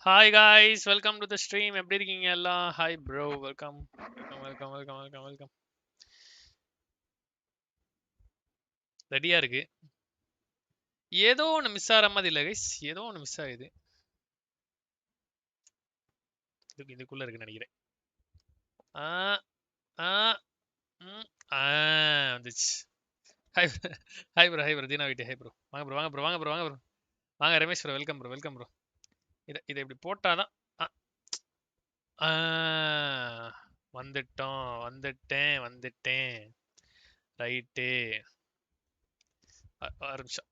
Hi guys, welcome to the stream. எப்படி இருக்கீங்க எல்லாம்? Hi bro, welcome. Welcome. ரெடியா இருக்கு. ஏதோ ஒன்று மிஸ் ஆகிற மாதிரி இல்லை கைஸ். ஏதோ ஒன்று மிஸ் ஆகுது. இதுக்குள்ள இருக்கு நினைக்கிறேன். வந்துச்சு. ஹாய் ப்ரோ தீனா வீட்டு. Hi bro. வாங்க ப்ரோ. வாங்க ரமேஷ் ப்ரோ. Welcome bro. இதை இப்படி போட்டாதான் வந்துட்டேன் ரைட்டு. ஒரு நிமிஷம்.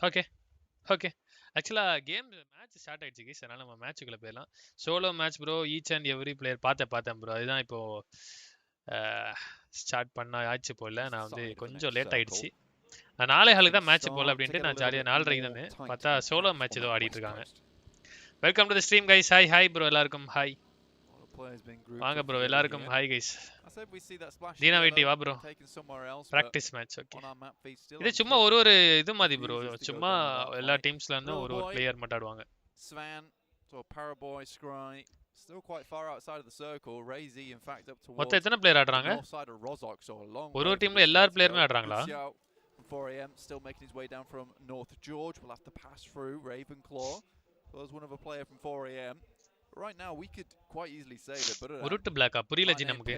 ஓகே ஆக்சுவலாக கேம் மேட்ச் ஸ்டார்ட் ஆயிடுச்சு கைஸ். அதனால நம்ம மேட்சுக்குள்ளே போயிடலாம். Solo match bro, each and every player பார்த்தேன் ப்ரோ. அதுதான் இப்போ ஸ்டார்ட் பண்ண ஆச்சு போல. நான் வந்து கொஞ்சம் லேட் ஆயிடுச்சு. நான் 4:15 தான் மேட்ச் போல அப்படின்ட்டு நான் ஜாலியாக 4:30 தானே பார்த்தா சோலோ மேட்ச் ஏதோ ஆடிட்டு இருக்காங்க. Welcome to the stream guys. Hi bro எல்லாருக்கும் ஹாய். வாங்க ப்ரோ எல்லாருக்கும் ஹாய் கைஸ். தீனா வீட்டி வா ப்ரோ. Practice match. ஓகே, இது சும்மா ஒரு இது மாதிரி ப்ரோ. சும்மா எல்லா டீம்ஸ்ல இருந்தும் ஒரு பிளேயர் மட்டும் ஆடுவாங்க. மொத்தம் எத்தனை பிளேயர் ஆடுறாங்க? ஒரு டீம்ல எல்லா பிளேயருமே ஆடுறாங்களா? 4am still making his way down from North George. We'll have to pass through Ravenclaw. There's one of a player from 4am. Right now we could quite easily say that but உருட்டு பிளாக்கா புரியல G நமக்கு.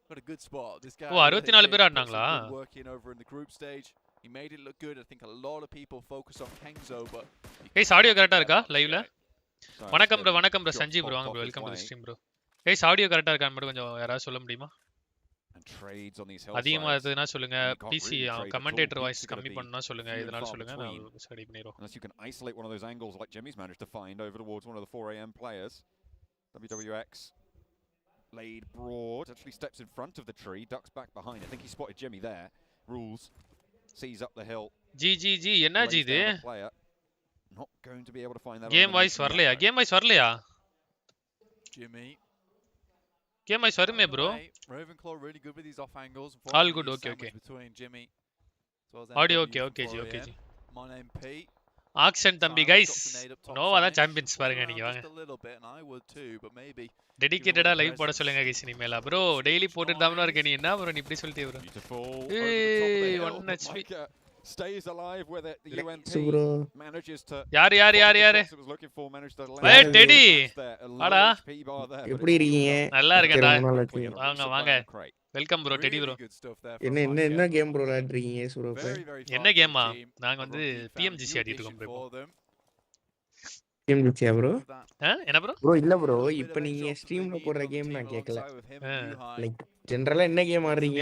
got a good spot. This guy 64 பேர் ஆடுனாங்களா? working over in the group stage. He made it look good. I think a lot of people focus on Kengzo but guys audio கரெக்ட்டா இருக்கா லைவ்ல? வணக்கம் bro Sanjeev bro. வாங்க bro. Welcome to the stream bro. Guys audio கரெக்ட்டா இருக்கான்னு மட்டும் கொஞ்சம் யாராவது சொல்ல முடியுமா? அதிகமா இருக்குதுன்னா சொல்லுங்க. பிசி கமெண்டேட்டர் வாய்ஸ் கம்மி பண்ணா சொல்லுங்க. இதனால சொல்லுங்க, நான் study பண்ணிரோம். Unless you can isolate one of those angles like Jimmy's managed to find over towards one of the 4am players. WWX laid broad, actually steps in front of the tree, ducks back behind. I think he spotted Jimmy there. Rules sees up the hill. G என்ன ஜி இது? Not going to be able to find that. Game voice வரலையா? Jimmy Game I sorry me bro. Ravenclaw really good with these off angles. All good. Okay. Between Jimmy. Audio okay G. My name P. Accent தம்பி guys. Noah தான் champions பாருங்க நீங்க வாங்க. டெடிகேட்டடா live போட சொல்லுங்க guys இனிமேல bro. Daily போட்டுட்டு தான் இருக்க நீ என்ன bro நீ இப்படி சொல்லிட்டே bro. ஏய் 1 HP. Stays alive with it. The UNT manages to யார் ஏய் டெடி வாடா. எப்படி இருக்கீங்க? நல்லா இருக்கேன்டா. வாங்க வெல்கம் ப்ரோ டெடி ப்ரோ. என்ன கேம் ப்ரோ ஆடுறீங்க ப்ரோ? என்ன கேமா? நாங்க வந்து PMGC ஆடிட்டு இருக்கோம் ப்ரோ. PMGC bro? என்ன ப்ரோ? ப்ரோ இல்ல ப்ரோ, இப்போ நீங்க ஸ்ட்ரீம்ல போடுற கேம் நான் கேக்கல. லைக் ஜெனரலா என்ன game ஆடுறீங்க?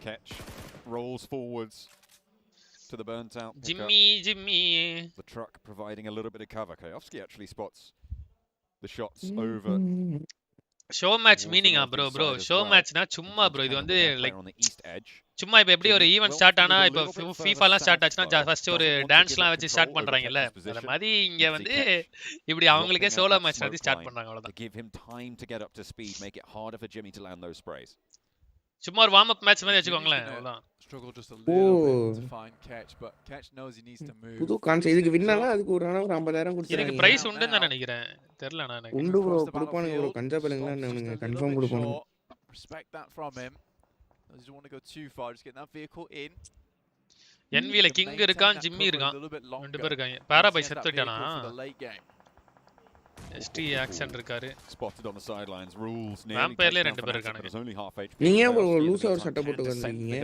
Catch rolls forwards to the burnt out pickup. Jimmy. The truck providing a little bit of cover. Kayovski actually spots the shots over. Show match towards the மீனிங்கா bro northeast bro side as show well. மேட்ச்னா சும்மா bro இது Untitled வந்து with their like player on the east edge. சும்மா இப்போ எப்படி ஒரு event start ஆனா இப்போ ஃபீஃபாலாம் ஸ்டார்ட் ஆச்சுன்னா ஃபர்ஸ்ட் ஒரு டான்ஸ்லாம் வச்சு ஸ்டார்ட் பண்றாங்கல்ல அந்த மாதிரி இங்க வந்து இப்படி அவங்களுக்கே சோலோ மேட்ச் நடத்தி ஸ்டார்ட் பண்றாங்க அவ்வளவுதான். Give him time to get up to speed, make it harder for Jimmy to land those sprays. சும்மா ஒரு வார்ம் அப் மேட்ச் மாதிரி வச்சுக்கோங்களேன் அவ்வளவுதான். Struggle just a little bit to find catch, but catch knows he needs to move. புது concept இதுக்கு வின்னால அதுக்கு ஒரு 50000 இதுக்கு கொடுத்துறாங்க. பிரைஸ் உண்டுன்னு நான் நினைக்கிறேன். தெரியல நான் எனக்கு. உண்டு ப்ரோ கொடுப்பானுங்க ப்ரோ கஞ்சா பலங்களா என்னங்க confirm கொடுப்பானுங்க. Respect that from him. Doesn't want to go too far, just get that vehicle in. என்வில கிங் இருக்கான் ஜிம்மி இருக்கான் ரெண்டு பேர் இருக்காங்க. பாரா பை செத்துட்டானா? எஸ்டி ஆக்சன் இருக்காரு. Spotted on the sidelines. Rules nearly. வாம்பயர்ல ரெண்டு பேர் இருக்காங்க. Only half HP. நீங்க ஏன் ப்ரோ லூசா ஒரு சட்டை போட்டு வந்தீங்க?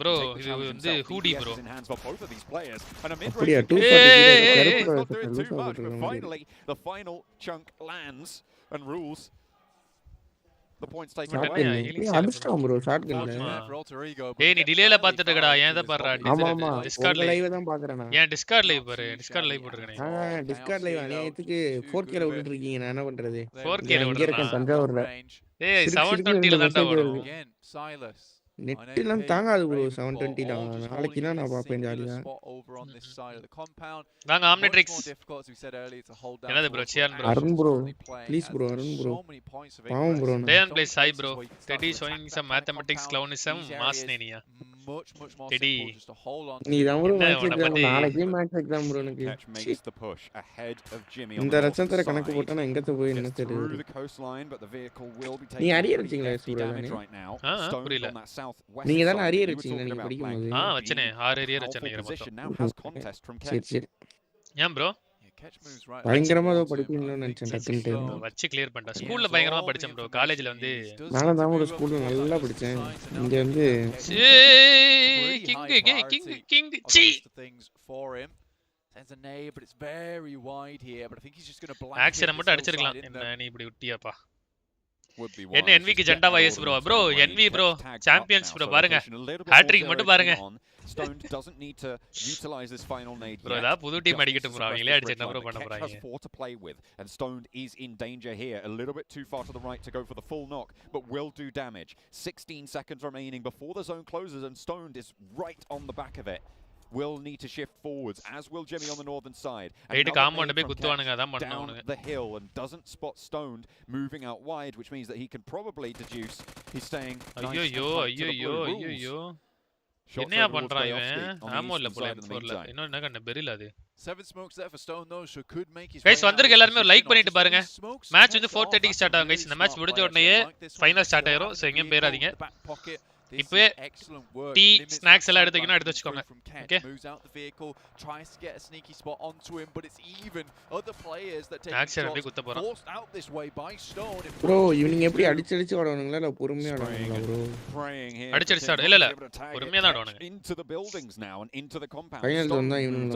ப்ரோ இது வந்து ஹூடி ப்ரோ. அப்படியே 240 Finally the final chunk lands and Rules the points taken away. அடிச்சிட்டான் ப்ரோ ஷாட்கன்ல. டேய் நீ டிலேல பாத்துட்டு இருக்கடா ஏன் இத பாறா? ஆமா ஆமா டிஸ்கார்ட் லைவ் தான் பாக்குறேன் நான். ஏன் டிஸ்கார்ட் லைவ் பாரு டிஸ்கார்ட் லைவ் போட்டுருக்கேன். டிஸ்கார்ட் லைவ் அநியாயத்துக்கு 4K ல விட்டுட்டு இருக்கீங்க நான் என்ன பண்றது? 4K ல இங்க இருக்கேன் தஞ்சாவூர்ல. டேய் 720 ல தான்டா வரும். நெட் எல்லாம் தாங்காது ப்ரோ 720 தான். நாளைக்கு நான் பாப்பேன் ஜாலியா. வாங்க ஆம்னிட்ரிக்ஸ். என்னது bro Chiyaan bro. Arun bro please bro Arun bro. பாவம் bro. Dan play Sai bro. Teddy showing some mathematics clownism mass நேனியா. டெடி நீ தான் ப்ரோ மேட்ச் எக்ஸாம் நாளைக்கு மேட்ச் எக்ஸாம் ப்ரோ எனக்கு. இந்த ரச்சந்தர கணக்கு போட்டா நான் எங்கத்த போய் என்ன தெரியுது? நீ அரியர் வச்சீங்களா ப்ரோ? புரியல. நீங்க தான அரியர் வச்சீங்க நீங்க படிக்கும்போது. வச்சனே 6 அரியர் வச்சனே மொத்தம். சரி சரி. ஏன் ப்ரோ? பயங்கரமா ஏதோ படிப்பீங்கன்னு நினைச்சேன் டக்குன்னு. வச்சு கிளியர் பண்ணிட்டேன். ஸ்கூல்ல பயங்கரமா படிச்சேன் ப்ரோ. காலேஜ்ல வந்து நானும் தான் ஒரு ஸ்கூல்ல நல்லா படிச்சேன். இங்க வந்து king C sends a nade but it's very wide here but I think he's just going to blank action மட்டும் அடிச்சிருக்கலாம். என்ன நீ இப்படி விட்டியாப்பா? என்ன என்விக்கு ஜெண்டா வைஸ் bro bro Envy bro champions bro பாருங்க ஹாட்ரிக் மட்டும் பாருங்க. Stoned doesn't need to utilize this final nade. Bro, that புது டீம் அடிக்கட்டும் ப்ரோ. அவங்களே அடிச்சு என்ன ப்ரோ பண்ண போறாங்க? Has 4 to play with and Stoned is in danger here. A little bit too far to the right to go for the full knock but will do damage. 16 seconds remaining before the zone closes and Stoned is right on the back of it. Will need to shift forwards as will Jimmy on the northern side. Right compound be குத்துவானுங்க அதான் பண்ணுவானுங்க. The hill and doesn't spot Stoned moving out wide which means that he can probably deduce he's staying ஐயோ என்னையா பண்றான் இவன்? ஆமா இல்ல போல M4ல இன்னொரு என்ன கண்ண பெரில அது. 7 smokes there for Stone though so could make his guys வந்திருக்க எல்லாரும் ஒரு லைக் பண்ணிட்டு பாருங்க. மேட்ச் வந்து 4:30 க்கு ஸ்டார்ட் ஆகும் guys. இந்த மேட்ச் முடிஞ்ச உடனே ஃபைனல் ஸ்டார்ட் ஆயிரும். சோ எங்கேயும் பேராதீங்க. இப்போ டீ ஸ்நாக்ஸ் எல்லாம் எடுத்துக்கினா எடுத்து வச்சுக்கோங்க. Okay tries to get a sneaky spot onto him but it's even other players that take action அப்படியே குத்த போறான். forced out this way by Stone. Bro evening எப்படி அடிச்சு ஓடுவானுங்களா இல்ல பொறுமையா ஆடுவானுங்களா ப்ரோ? அடிச்சு ஆடு இல்ல பொறுமையா தான் ஆடுவானுங்க. into the buildings now and into the compound. Final zone தான் ஈவினிங்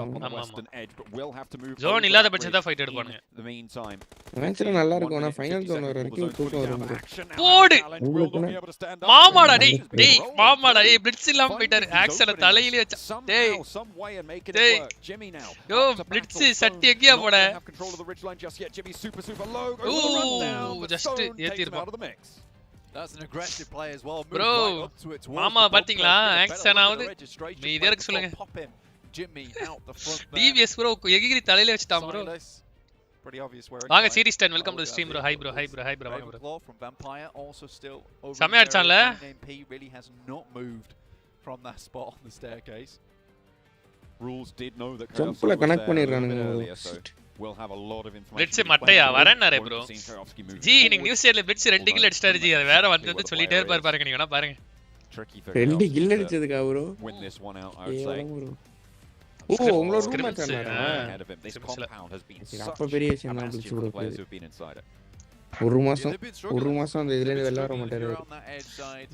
ஜோன் இல்லாத பட்சம் தான் ஃபைட் எடுப்பானுங்க. the meantime மேட்ச்ல நல்லா இருக்கும் ஆனா ஃபைனல் ஜோன் வர வரைக்கும் தூக்கம் வரும் ப்ரோ. போடு மாமாடா டேய் மாமாடா ஏய் பிளிட்ஸ் இல்லாம போயிட்டாரு. ஆக்சன் தலையில வச்ச டேய் டேய் யோ பிளிட்ஸ் சட்டி எங்கயா போட? Just ஏத்திருப்பான். That's an aggressive play as well. Bro, மாமா பாத்தீங்களா ஆக்சன் ஆவுது. நீ இதே இருக்கு சொல்லுங்க. Jimmy out the front there. TVS bro எகிரி தலையில வச்சிட்டான் ப்ரோ. Pretty obvious where வாங்க series 10 welcome to the stream bro. Hi bro வாங்க bro. From Vampire also still over. சமய அடிச்சான்ல. MP really has not moved from that spot on the staircase. Rules did know that ஜம்ப்ல connect பண்ணிரானுங்க. We'll have a lot of information. Blitz மட்டையா வரேன்னாரே bro. Ji நீங்க news சேனல்ல Blitz 2 kill அடிச்சாரு ஜி. அது வேற வந்து சொல்லிட்டே இருப்பார் பாருங்க நீங்க வேணா பாருங்க. 2 கில் அடிச்சதுக்கா bro. Win this one out I would say. ஓ உங்களோட ரூம் மேட்ச் ஆனாரா? அப்ப பெரிய விஷயம் தான் பிளிட்ஸ் ப்ரோ. ஒரு மாசம் அந்த இதுல இருந்து வெளிய வர மாட்டாரு.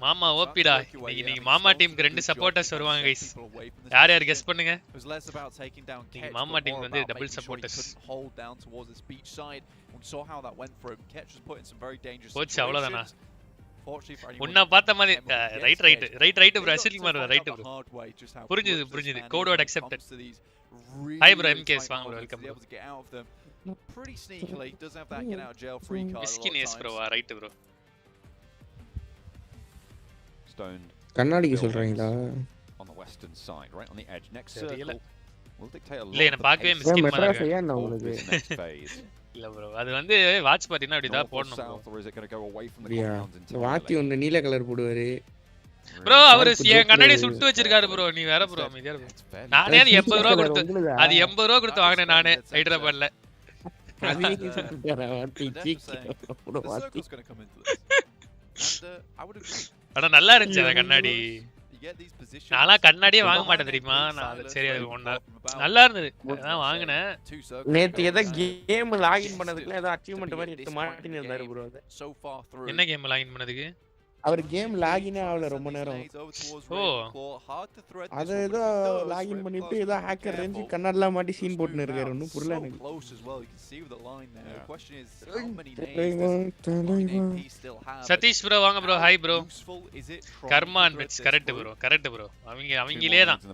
மாமா ஓபிடா. இன்னைக்கு மாமா டீமுக்கு 2 சப்போர்ட்டர்ஸ் வருவாங்க गाइस. யார் யார் கெஸ் பண்ணுங்க? நீங்க மாமா டீம் வந்து டபுள் சப்போர்ட்டர்ஸ். கோச் அவ்வளவுதானா? உன்ன பார்த்த மாதிரி ரைட் ப்ரோ அசில் மாதிரி ரைட் ப்ரோ. புரிஞ்சுது code word accepted. Hi bro எம்கேஸ் வாங்க bro welcome bro. pretty sneakily. Doesn't have that get out of jail free card. Miskiness bro, right bro. Stoned. கண்ணாடிக்கு சொல்றீங்களா? On the western side, right on the edge. Next circle will dictate a lot. இல்ல என்ன பார்க்கவே மிஸ்கின் மாதிரி மெட்ராஸ் ஏன் நான் உங்களுக்கு? Next phase. இல்ல bro, அது வந்து வாட்ச் பார்ட்டினா அப்படி தான் போடணும் bro. Or is it going to go away from the compounds entirely? வாத்தி ஒன்னு நீல கலர் போடுவாரு. bro அவர் என் கண்ணாடி சுட்டு வச்சிருக்காரு bro. நீ வேற bro அமைதியா bro. நானே அது 80 ரூபாய் கொடுத்து அது 80 ரூபாய் கொடுத்து வாங்குனேன் நானே ஹைதராபாத்ல. அது சுட்டுறாரா வாத்தி சீக்கி. bro வாத்தி அட நல்லா இருந்துச்சு அந்த கண்ணாடி. நானா கண்ணாடியே வாங்க மாட்டேன் தெரியுமா? நான் சரி அது ஒண்ணா நல்லா இருந்தது அதான் வாங்குனேன். நேத்து ஏதோ கேம் லாகின் பண்ணதுக்குள்ள ஏதோ அச்சீவ்மென்ட் மாதிரி எடுத்து மாட்டினே இருந்தாரு bro அது. என்ன கேம் லாகின் பண்ணதுக்கு? அவர் கேம் லாகினே ஆகல ரொம்ப நேரம். ஓ அது ஏதோ லாகின் பண்ணிட்டு ஏதோ ஹேக்கர் ரேஞ்ச் கண்ணாடிலாம் மாட்டி சீன் போட்டுன்னு இருக்காரு. ஒன்னும் புரியல எனக்கு. சதீஷ் ப்ரோ வாங்க ப்ரோ. Hi bro. கர்மா and bets correct bro. Correct bro. அவங்களே தான்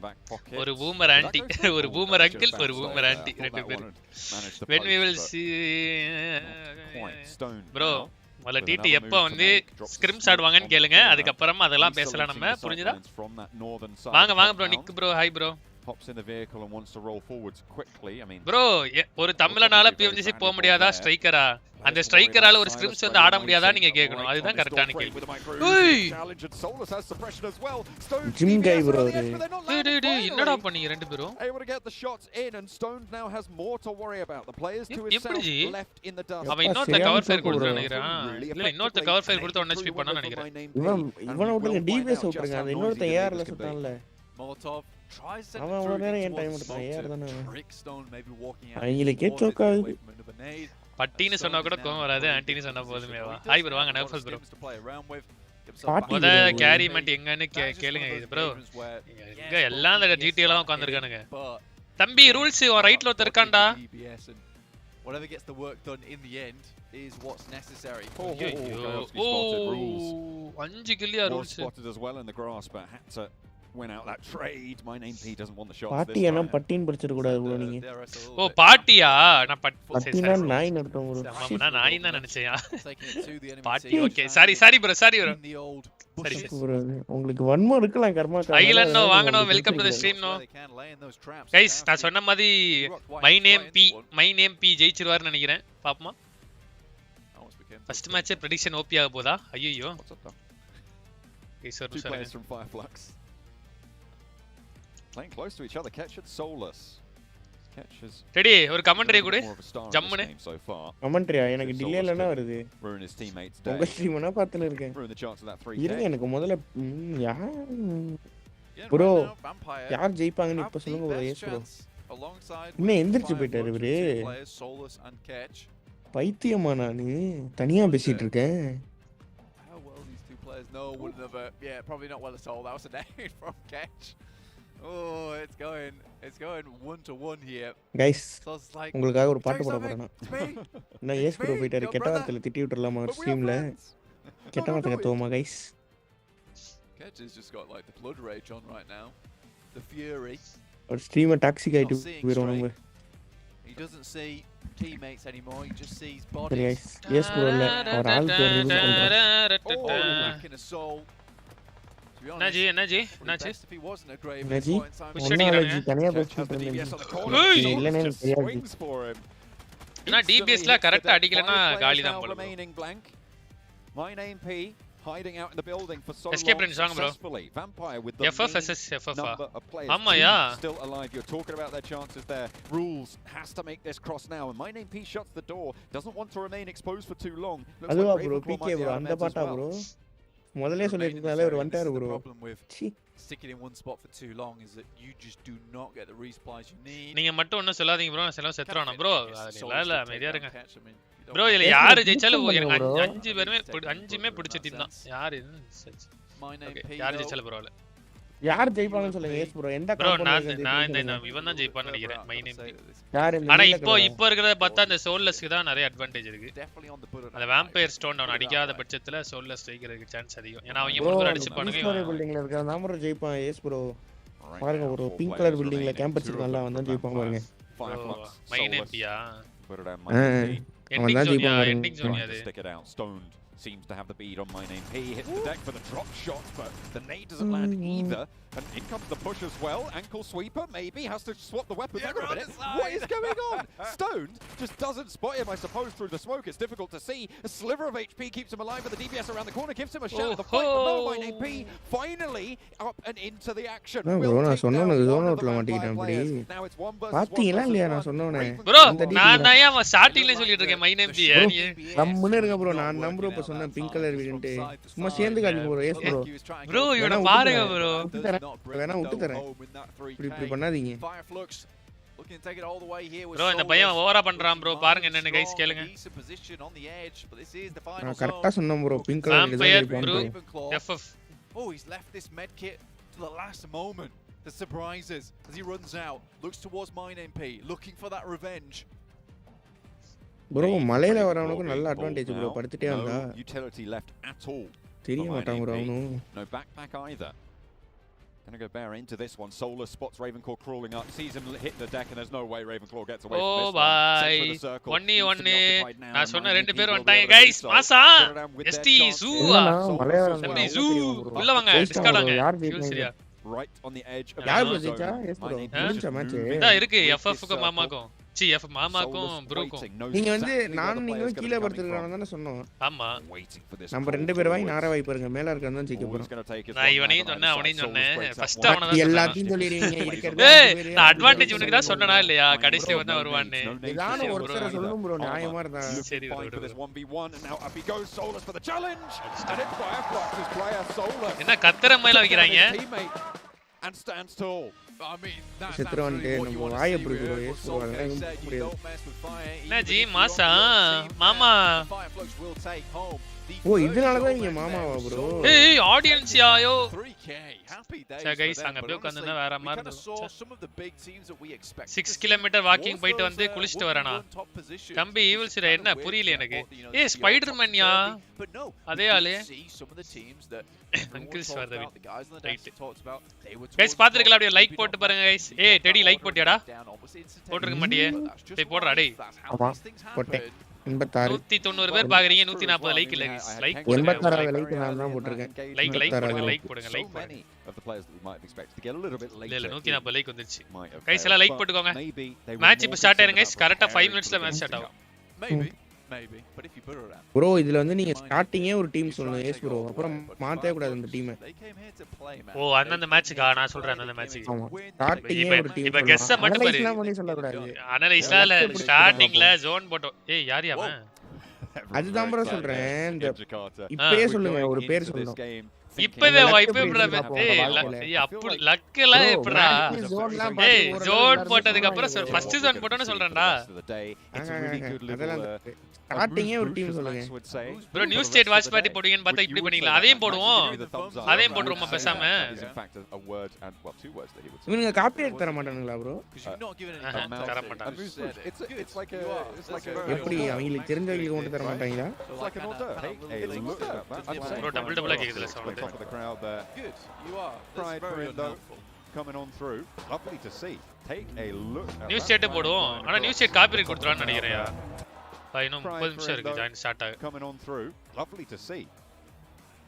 ஒரு பூமர் ஆன்ட்டி ஒரு பூமர் அங்கிள் ஒரு பூமர் ஆன்ட்டி ரெண்டு பேர். when we will see bro முதல்ல டிடி எப்ப வந்து ஸ்கிரிம்ஸ் ஆடுவாங்கன்னு கேளுங்க, அதுக்கு அப்புறமா அதெல்லாம் பேசலாம் நம்ம. புரிஞ்சுதா? வாங்க வாங்க bro. Nick bro. Hi bro. Hops in the vehicle and wants to roll forwards quickly. I mean bro ஒரு தமிழனால PMGC போக முடியாதா ஸ்ட்ரைக்கரா? அந்த ஸ்ட்ரைக்கரால ஒரு ஸ்கிரிம்ஸ் வந்து ஆட முடியாதா நீங்க கேட்கணும். அதுதான் கரெக்ட்டான கேள்வி. ஏய் ஜிம் கை ப்ரோ. டேய் என்னடா பண்ணீங்க ரெண்டு பேரும்? able to get the shots in and Stone now has more to worry about. The players to his south left in the dust. அவன் இன்னொரு கவர் ஃபயர் கொடுத்து நினைக்கிறேன். இல்ல இன்னொரு கவர் ஃபயர் கொடுத்து 1 HP பண்ணா நினைக்கிறேன். இவன விட்டுங்க டிபிஎஸ் விட்டுருங்க. அந்த இன்னொருத்த ஏஆர்ல சுட்டான்ல. Molotov tries to அவன் ஒரு நேரம் ஏன் டைம் எடுத்தான்? ஏஆர் தானே. Stone maybe walking out. அவங்களுக்கு சோக்காது. பட்டின்னு சொன்னா கூட கோவம் வராது, ஆன்ட்டின்னு சொன்னா போதுமே வா. Hi bro. வாங்க நஃபல் ப்ரோ. முத கேரி மெண்ட் எங்கன்னு கேளுங்க ப்ரோ. எங்க எல்லாம் அந்த ஜிடில தான் உட்கார்ந்திருக்கானுங்க. தம்பி ரூல்ஸ் ரைட்ல ஒருத்தர் இருக்கான்டா. Whatever gets the work done in the end is what's necessary. Oh, 5 கில்லியா rules. Spotted as well in the grass but had to win out that trade. My name P doesn't want the shot. பாட்டி என்ன பட்டின் படிச்சிர கூடாது bro நீங்க. ஓ பாட்டியா? நான் பட்டினா நாய் நடத்தும் bro. நான் நாய் தான் நினைச்சேன். பாட்டி ஓகே. Sorry bro. சரி bro. உங்களுக்கு வன்மம் இருக்கலாம் கர்மா. ஐலண்ட் நோ வாங்க no. Welcome to the stream no. Guys நான் சொன்ன மாதிரி மை நேம் P ஜெயிச்சிருவார்னு நினைக்கிறேன். பாப்போமா? ஃபர்ஸ்ட் மேட்ச் பிரெடிக்ஷன் ஓபி ஆக போதா? ஐயோ. Two players from Fireflux playing close to each other. Catch it soulless. Catch is ready. ஒரு கமெண்டரி கொடு. ஜம்முனே கமெண்டரியா? எனக்கு டிலேலனா வருது. Ruin his teammates day. உங்க ஸ்ட்ரீம்னா பார்த்துட்டு இருக்கேன். Ruin the chance of that 3K. இருங்க எனக்கு முதல்ல ப்ரோ யார் ஜெயிப்பாங்கன்னு இப்ப சொல்லுங்க bro. Yes bro. இன்னும் எந்திரிச்சு போயிட்டாரு இவரு. பைத்தியமா நானு தனியா பேசிட்டு இருக்கேன். No, wouldn't have. Yeah, probably not well at all. That was a nade from Catch. Oh, it's going 1-1 here. Guys, உங்களுக்காக ஒரு பாட்டு போட போறேன். நான் எஸ் ப்ரோ போயிட்டாரு. கெட்ட வார்த்தையில திட்டி விட்டுறலாமா ஸ்ட்ரீம்ல? கெட்ட வார்த்தை கத்துவோமா guys? Catch has just got like the blood rage on right now. The fury. ஒரு ஸ்ட்ரீமர் டாக்ஸிக் ஆயிட்டு போயிரும் நம்ம. He doesn't see teammates anymore. He just sees bodies. Guys, yes bro இல்ல அவர் ஆள் பேர் ரிவீல் பண்றாரு. என்னாச்சு ஒன்னாலஜி தனியா பேசிட்டு இருந்தேன். இல்லனே தெரியாது. நான் டிபிஎஸ்ல கரெக்ட்டா அடிக்கலனா காலி தான் போல. My name P hiding out in the building for so Escape range song bro. Vampire with the FF number of players amma ya still alive. You're talking about their chances there. Rules has to make this cross now and My name P shuts the door. Doesn't want to remain exposed for too long. அதுவா bro PK bro அந்த பாட்டா bro முதல்லயே சொல்லிருந்தாலே ஒரு வண்டாரு bro. Sticking in one spot for too long is that you just do not get the resupplies you need. நீங்க மட்டும் ஒண்ணு சொல்லாதீங்க bro. நான் செலவு செத்துறானா bro. இல்ல அமைதியா இருங்க bro. இதுல யாரு ஜெயிச்சாலும் எனக்கு 5 பேருமே 5மே பிடிச்ச டீம் தான். யார் இது? யார் ஜெயிச்சாலும் bro. யார் ஜெயிப்பாங்கன்னு சொல்லுங்க. S bro. எந்த bro நான் இந்த இவன் தான் ஜெயிப்பான்னு நினைக்கிறேன். மை நேம் யார் இந்த? ஆனா இப்போ இருக்குறத பார்த்தா அந்த சோல்லஸ்க்கு தான் நிறைய அட்வான்டேஜ் இருக்கு. அந்த வாம்பயர் ஸ்டோன் டவுன் அடிக்காத பட்சத்துல சோல்லஸ் ஜெயிக்கிறதுக்கு சான்ஸ் அதிகம். ஏனா அவங்க மூணு பேர் அடிச்சுப்பானுங்க. பிங்க் பில்டிங்ல இருக்க நாம ஜெயிப்பான். S bro. பாருங்க ஒரு பிங்க் கலர் பில்டிங்ல கேம்ப் வச்சிருக்கான்ல அவன் தான் ஜெயிப்பான் பாருங்க. மை நேம் பியா Put it down, my ending zone to stick it out. Stoned seems to have the bead on my name. P hits the deck for the drop shot, but the nade doesn't land either. And in comes the push as well. Ankle sweeper, maybe has to swap the weapons. Hang on a minute. What is going on? Stoned just doesn't spot him, I suppose, through the smoke. It's difficult to see. A sliver of HP keeps him alive, but the DPS around the corner gives him a shot at the fight. But no, my name P finally up and into the action. No, bro, நான் சொன்னேனே zone outல மாட்டிட்டேன் அப்படி. பாத்தீங்களா இல்லையா நான் சொன்னேனே. bro நான் அவன் ஸ்டார்டிங்ல சொல்லிட்டு இருக்கேன் my name P. நம்மனே இருங்க bro. நான் நம்பர் இப்ப சொன்னேன் பிங்க் கலர் வீடுன்ட்டு. சும்மா சேர்ந்து காலி bro. Yes bro. bro இவனை பாருங்க bro. வேணா விட்டு தரேன். இப்படி பண்ணாதீங்க. bro இந்த பையன் ஓவரா பண்றான் bro. பாருங்க என்னன்னு கைஸ் கேளுங்க. நான் கரெக்ட்டா சொன்னேன் bro. Pink colour design bro. FF. Oh, he's left this med kit to the last moment. The surprises as he runs out, looks towards my name P, looking for that revenge. bro மலையில வரவனுக்கு நல்ல advantage bro. படுத்துட்டே வந்தா utility left at all. தெரிய மாட்டாங்க bro அவனு. No backpack either. Gonna go bear into this one. Solar spots Ravenclaw crawling up, sees him hit the deck, and there's no way Ravenclaw gets away from this one. bye 1 நான் சொன்ன ரெண்டு பேர் வந்துட்டாங்க guys. மாசா ST ஜூவா தம்பி zoo உள்ள வாங்க Discord வாங்க fuel சரியா right on the edge of யார் போஜிச்சா எஸ் bro முடிஞ்ச மேட்ச் இதா இருக்கு FF க்கு மாமாக்கும் சி எஃப் மாமாக்கும் ப்ரோக்கும் நீங்க வந்து நானும் நீங்களும் கீழ படுத்துறானே தான சொன்னோம். ஆமா நம்ம ரெண்டு பேர் வாய் நாரா வாய் பாருங்க மேல இருக்கறத தான் சீக்க போறோம். நான் இவனையும் சொன்னேன் அவனையும் சொன்னேன் ஃபர்ஸ்ட் அவன தான் எல்லாத்தையும் சொல்லிடுவீங்க இருக்கிறது. நான் அட்வான்டேஜ் உனக்கு தான் சொன்னனா இல்லையா கடைசி வந்து வருவான்னு. இதான ஒருத்தர சொல்லணும் bro நியாயமா இருந்தா. சரி என்ன கத்தற மயில வைக்கறாங்க and stands tall. I mean that's செத்ரவன்டே நம்ம வாயை புடி bro. எஸ் bro என்ன ஜி மாசா மாமா ஓ இதனால தான் நீங்க மாமாவா bro. ஏய் ஆடியன்ஸ் யாயோ 3k happy days. சரி गाइस அங்க அப்படியே உட்கார்ந்தா வேற மாதிரி இருந்துச்சு. 6 கிலோமீட்டர் வாக்கிங் போயிட்டு வந்து குளிச்சிட்டு வரேனா தம்பி ஈவில் சிர என்ன புரியல எனக்கு. ஏய் ஸ்பைடர்மேன் யா அதே ஆளே அங்கிள்ஸ் வரது ரைட் गाइस பாத்துக்கலாம் அப்படியே லைக் போட்டு பாருங்க गाइस. ஏய் டெடி லைக் போட்டியாடா போட்டுருக்க மாட்டியே டேய் போடுடா டேய். ஆமா போட்டேன் 190 பேர் பாக்குறீங்க 140 லைக் இல்ல गाइस லைக் 86 லைக் நான் தான் போட்டுருக்கேன். லைக் போடுங்க லைக் போடுங்க இல்ல 140 லைக் வந்துருச்சு गाइस எல்லாம் லைக் போட்டுக்கோங்க. மேட்ச் இப்ப ஸ்டார்ட் ஆயிருங்க गाइस கரெக்ட்டா 5 மினிட்ஸ்ல மேட்ச் ஸ்டார்ட் ஆகும். maybe but if you put it around bro இதுல வந்து நீங்க ஸ்டார்டிங்கே ஒரு டீம் சொல்லணும் எஸ் bro. அப்புறம் மாத்தவே கூடாது அந்த டீமை. ஓ அந்த மேட்ச்க்கா நான் சொல்றேன் அந்த மேட்ச்க்கு ஆமா ஸ்டார்டிங்கே ஒரு டீம் இப்ப கெஸ் மட்டும் பாரு அனலைஸ்லாம் பண்ணி சொல்ல கூடாது. அனலைஸ்ல ஸ்டார்டிங்ல ஜோன் போட்டோ ஏய் யார் அவன் அதுதான் bro சொல்றேன். இப்பவே சொல்லுங்க ஒரு பேர் சொல்லணும். இப்பவே ஏய் அப்படி லக்கல எப்படா ஏய் ஜோன் போட்டதுக்கு அப்புறம் ஃபர்ஸ்ட் ஜோன் போட்டோன்னு சொல்றேன்டா. ஸ்டார்டிங்கே ஒரு டீம் சொல்லுங்க bro new state watch party போடுவீங்கன்னு பார்த்தா இப்படி பண்ணீங்களா. அதையும் போடுவோம் அதையும் போட்டுருமா பேசாம. இவனுங்க காப்பிரைட் தர மாட்டானுங்களா bro? தர மாட்டாங்க. எப்படி அவங்களுக்கு தெரிஞ்சவங்களுக்கு மட்டும் தர மாட்டாங்களா bro டபுள் கேக்குதுல sound. Good you are pride for it though coming on through lovely to see take a look new state போடுவோம் ஆனா நியூ ஸ்டேட் காப்பிரைட் கொடுத்துறான்னு நினைக்கிறேன். இன்னும் 30 நிமிஷம் இருக்கு ஜாயின் ஸ்டார்ட் ஆக. coming on through lovely to see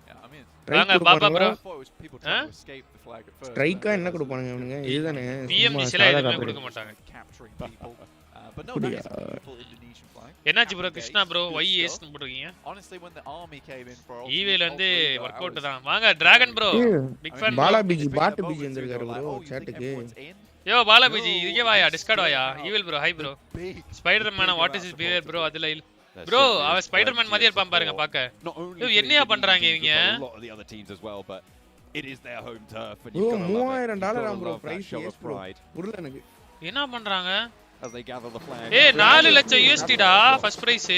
yeah I mean வாங்க பாப்பா bro ஸ்ட்ரைக்கா என்ன கொடுப்பானுங்க இவனுங்க இதுதானே PMGC ல எதுமே கொடுக்க மாட்டாங்க. but no that's beautiful Indonesian flag. என்னாச்சு bro கிருஷ்ணா bro YS னு போடுறீங்க. honestly when the army came in for ஈவேல வந்து வொர்க் அவுட் தான். வாங்க dragon bro big fan Bala BG பாட் பிஜி வந்திருக்காரு bro சாட்டுக்கு. யோ பாலா பிஜி இதுக்கே via Discord via evil bro hi bro Spiderman what is his behaviour bro அதுல bro அவ Spiderman மாதிரியே இருப்பான் பாருங்க பாக்க. யோ என்னையா பண்றாங்க இவங்க it is their home turf and you've got $3000 bro price yes bro புரியல எனக்கு என்ன பண்றாங்க. as they gather the flag ஏய் 4 லட்சம் USD டா ஃபர்ஸ்ட் பிரைஸ்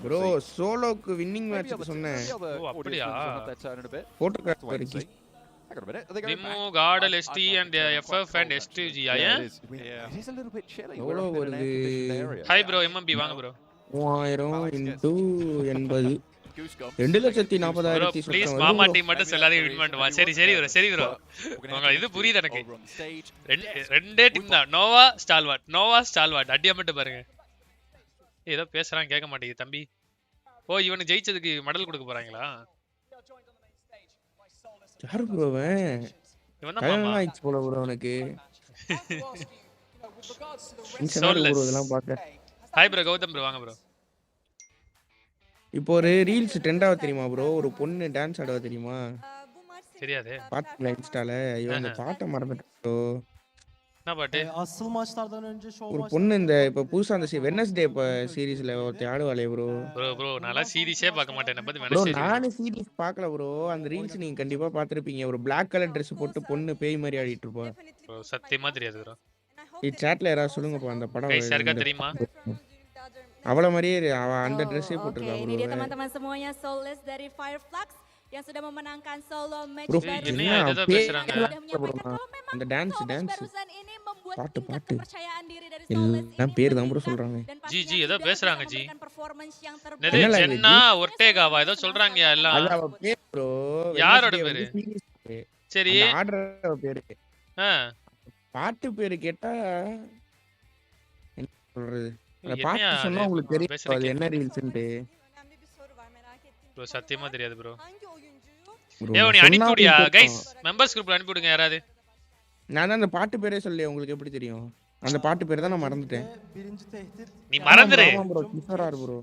bro சோலோக்கு வின்னிங் மேட்ச்க்கு சொன்னேன். ஓ அப்படியா photo கிராஃபர் Demo, Gardel, ST and FF and STG ஆயா. it is a little bit chilly எவ்வளவு வருது? ஹை bro MMB வாங்க bro 3000 into 80 2,40,000 ப்ளீஸ் மாமா டீம் மட்டும் சொல்லாதீங்க வின் பண்ணுவா. சரி சரி bro சரி bro உங்களுக்கு இது புரியுது எனக்கு. ரெண்டே டீம் தான் நோவா ஸ்டால்வாட் அடியா மட்டும் பாருங்க. ஏதோ பேசுறான் கேட்க மாட்டேங்குது தம்பி. ஓ இவனுக்கு ஜெயிச்சதுக்கு மெடல் கொடுக்க போறாங்களா? யாரு ப்ரோ அவன்? இவன் தான் கல்யாணம் மாமா. ஆயிடுச்சு போல ப்ரோ உனக்கு. Soulless. ப்ரோ இதெல்லாம் பார்க்க. ஹாய் ப்ரோ கௌதம் ப்ரோ வாங்க ப்ரோ. இப்போ ஒரு ரீல்ஸ் ட்ரெண்ட் ஆக தெரியுமா ப்ரோ? ஒரு பொண்ணு டான்ஸ் ஆடுவா தெரியுமா? தெரியாதே. பாத்தீங்களா இன்ஸ்டால? ஐயோ அந்த பாட்டை மறந்துட்டேன் ப்ரோ. என்ன பாட்டு? Asıl maçlardan önce show ஒரு maçlardan பொண்ணு இந்த önce இப்போ புதுசா அந்த வெட்னஸ்டே இப்போ சீரிஸ்ல ஒருத்தி ஆடுவாளே ப்ரோ. ப்ரோ நான்லாம் சீரிஸே பார்க்க மாட்டேன். என்ன பத்தி ப்ரோ மெசேஜ் நானும் சீரிஸ் பார்க்கல ப்ரோ. அந்த ரீல்ஸ் நீங்க கண்டிப்பா பார்த்திருப்பீங்க. ஒரு Black கலர் Dress போட்டு பொண்ணு பேய் மாதிரி ஆடிட்டு இருப்பா. ப்ரோ சத்தியமா தெரியாது ப்ரோ. இந்த சாட்ல யாராவது சொல்லுங்கப்பா அந்த படம். கைஸ் யாருக்கா தெரியுமா? அவள மாதிரியே அவ அந்த Dress போட்டுருக்கா Oke, bro. ini dia teman-teman semuanya Soulless dari Fireflux yang sudah memenangkan solo match Bro, baru. ini என்ன ada பேய் பேசுறாங்க. Sudah menyampaikan kalau memang அந்த dance show match dance barusan ini membuat பாட்டு tingkat பாட்டு kepercayaan diri dari Soulless எல்லாம் ini பேர் தான் bro meningkat சொல்றாங்க. dan ஜி pastinya ஏதோ sudah பேசுறாங்க bisa G. memberikan performance yang என்னது terbaik. என்ன language? ஜென்னா ஒர்டேகாவா ஏதோ சொல்றாங்க எல்லாம். அது அவ பேர் ப்ரோ. யாரோட பேரு? சரி. அந்த ஆடுற பேரு. ஆ பாட்டு பேரு கேட்டா என்ன சொல்றது? அந்த என்னையா பாட்டு அது? சொன்னா உங்களுக்கு தெரியும் பேசுற அது என்ன ரீல்ஸ்ன்ட்டு. Önemli bir soru var merak ettiğim. Bro சத்தியமா தெரியாது ப்ரோ. Hangi oyuncuyu? bro, ஏய் நீ சொன்னா அனுப்பி விடியா உங்களுக்கு கைஸ் தெரியும். மெம்பர்ஸ் குரூப்ல அனுப்பி விடுங்க யாராவது. நான் தான் அந்த பாட்டு பேரே சொல்லலையே உங்களுக்கு எப்படி தெரியும்? அந்த பாட்டு பேர் தான் நான் மறந்துட்டேன். birinci tehdit. நீ மறந்துரு. ஆமா ப்ரோ கிஷோரார் bro.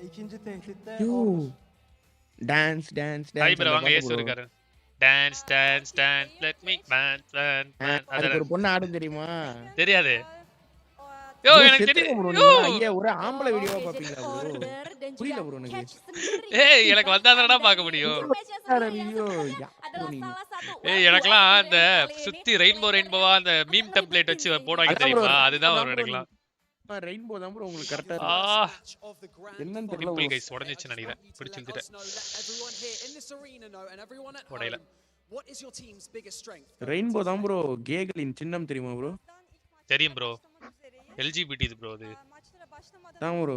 İkinci tehditte you orada dance dance hi dance bro வாங்க ஏசு இருக்காரு. Dance dance dance let me dance dance அதுக்கு அதெல்லாம் ஒரு பொண்ணு ஆடும் தெரியுமா? தெரியாது. யோ bro, எனக்கு செத்துருங்க தெரியும். bro, யோ நீங்க ஐயா ஒரு ஆம்பளை வீடியோவா Oke, jadi பாப்பீங்களா ப்ரோ? order dan புரியல juga bro எனக்கு. catch sendiri. ஏய் எனக்கு வந்தாதானடா பார்க்க முடியும். Match yang sendiri yang ஐயோ sebenarnya யா adalah நீ salah satu ஏய் web எனக்குலாம் web அந்த kali ini சுத்தி ரெயின்போவா அந்த மீம் டெம்ப்ளேட் வச்சு போடுவாங்க அதான் bro தெரியுமா? அதுதான் வரும் எனக்குலாம். ரெயின்போ தான் ப்ரோ உங்களுக்கு கரெக்ட்டா ஆ இருக்கு. என்னன்னு தெரியல ட்ரிபிள் bro. கைஸ் உடைஞ்சிச்சு நினைக்கிறேன். பிடிச்சு இழுத்துட்டேன். உடையல. ரெயின்போ தான் ப்ரோ கேகளின் சின்னம் தெரியுமா ப்ரோ? தெரியும் ப்ரோ. எல்ஜிபிடி இது ப்ரோ அது. தான் ப்ரோ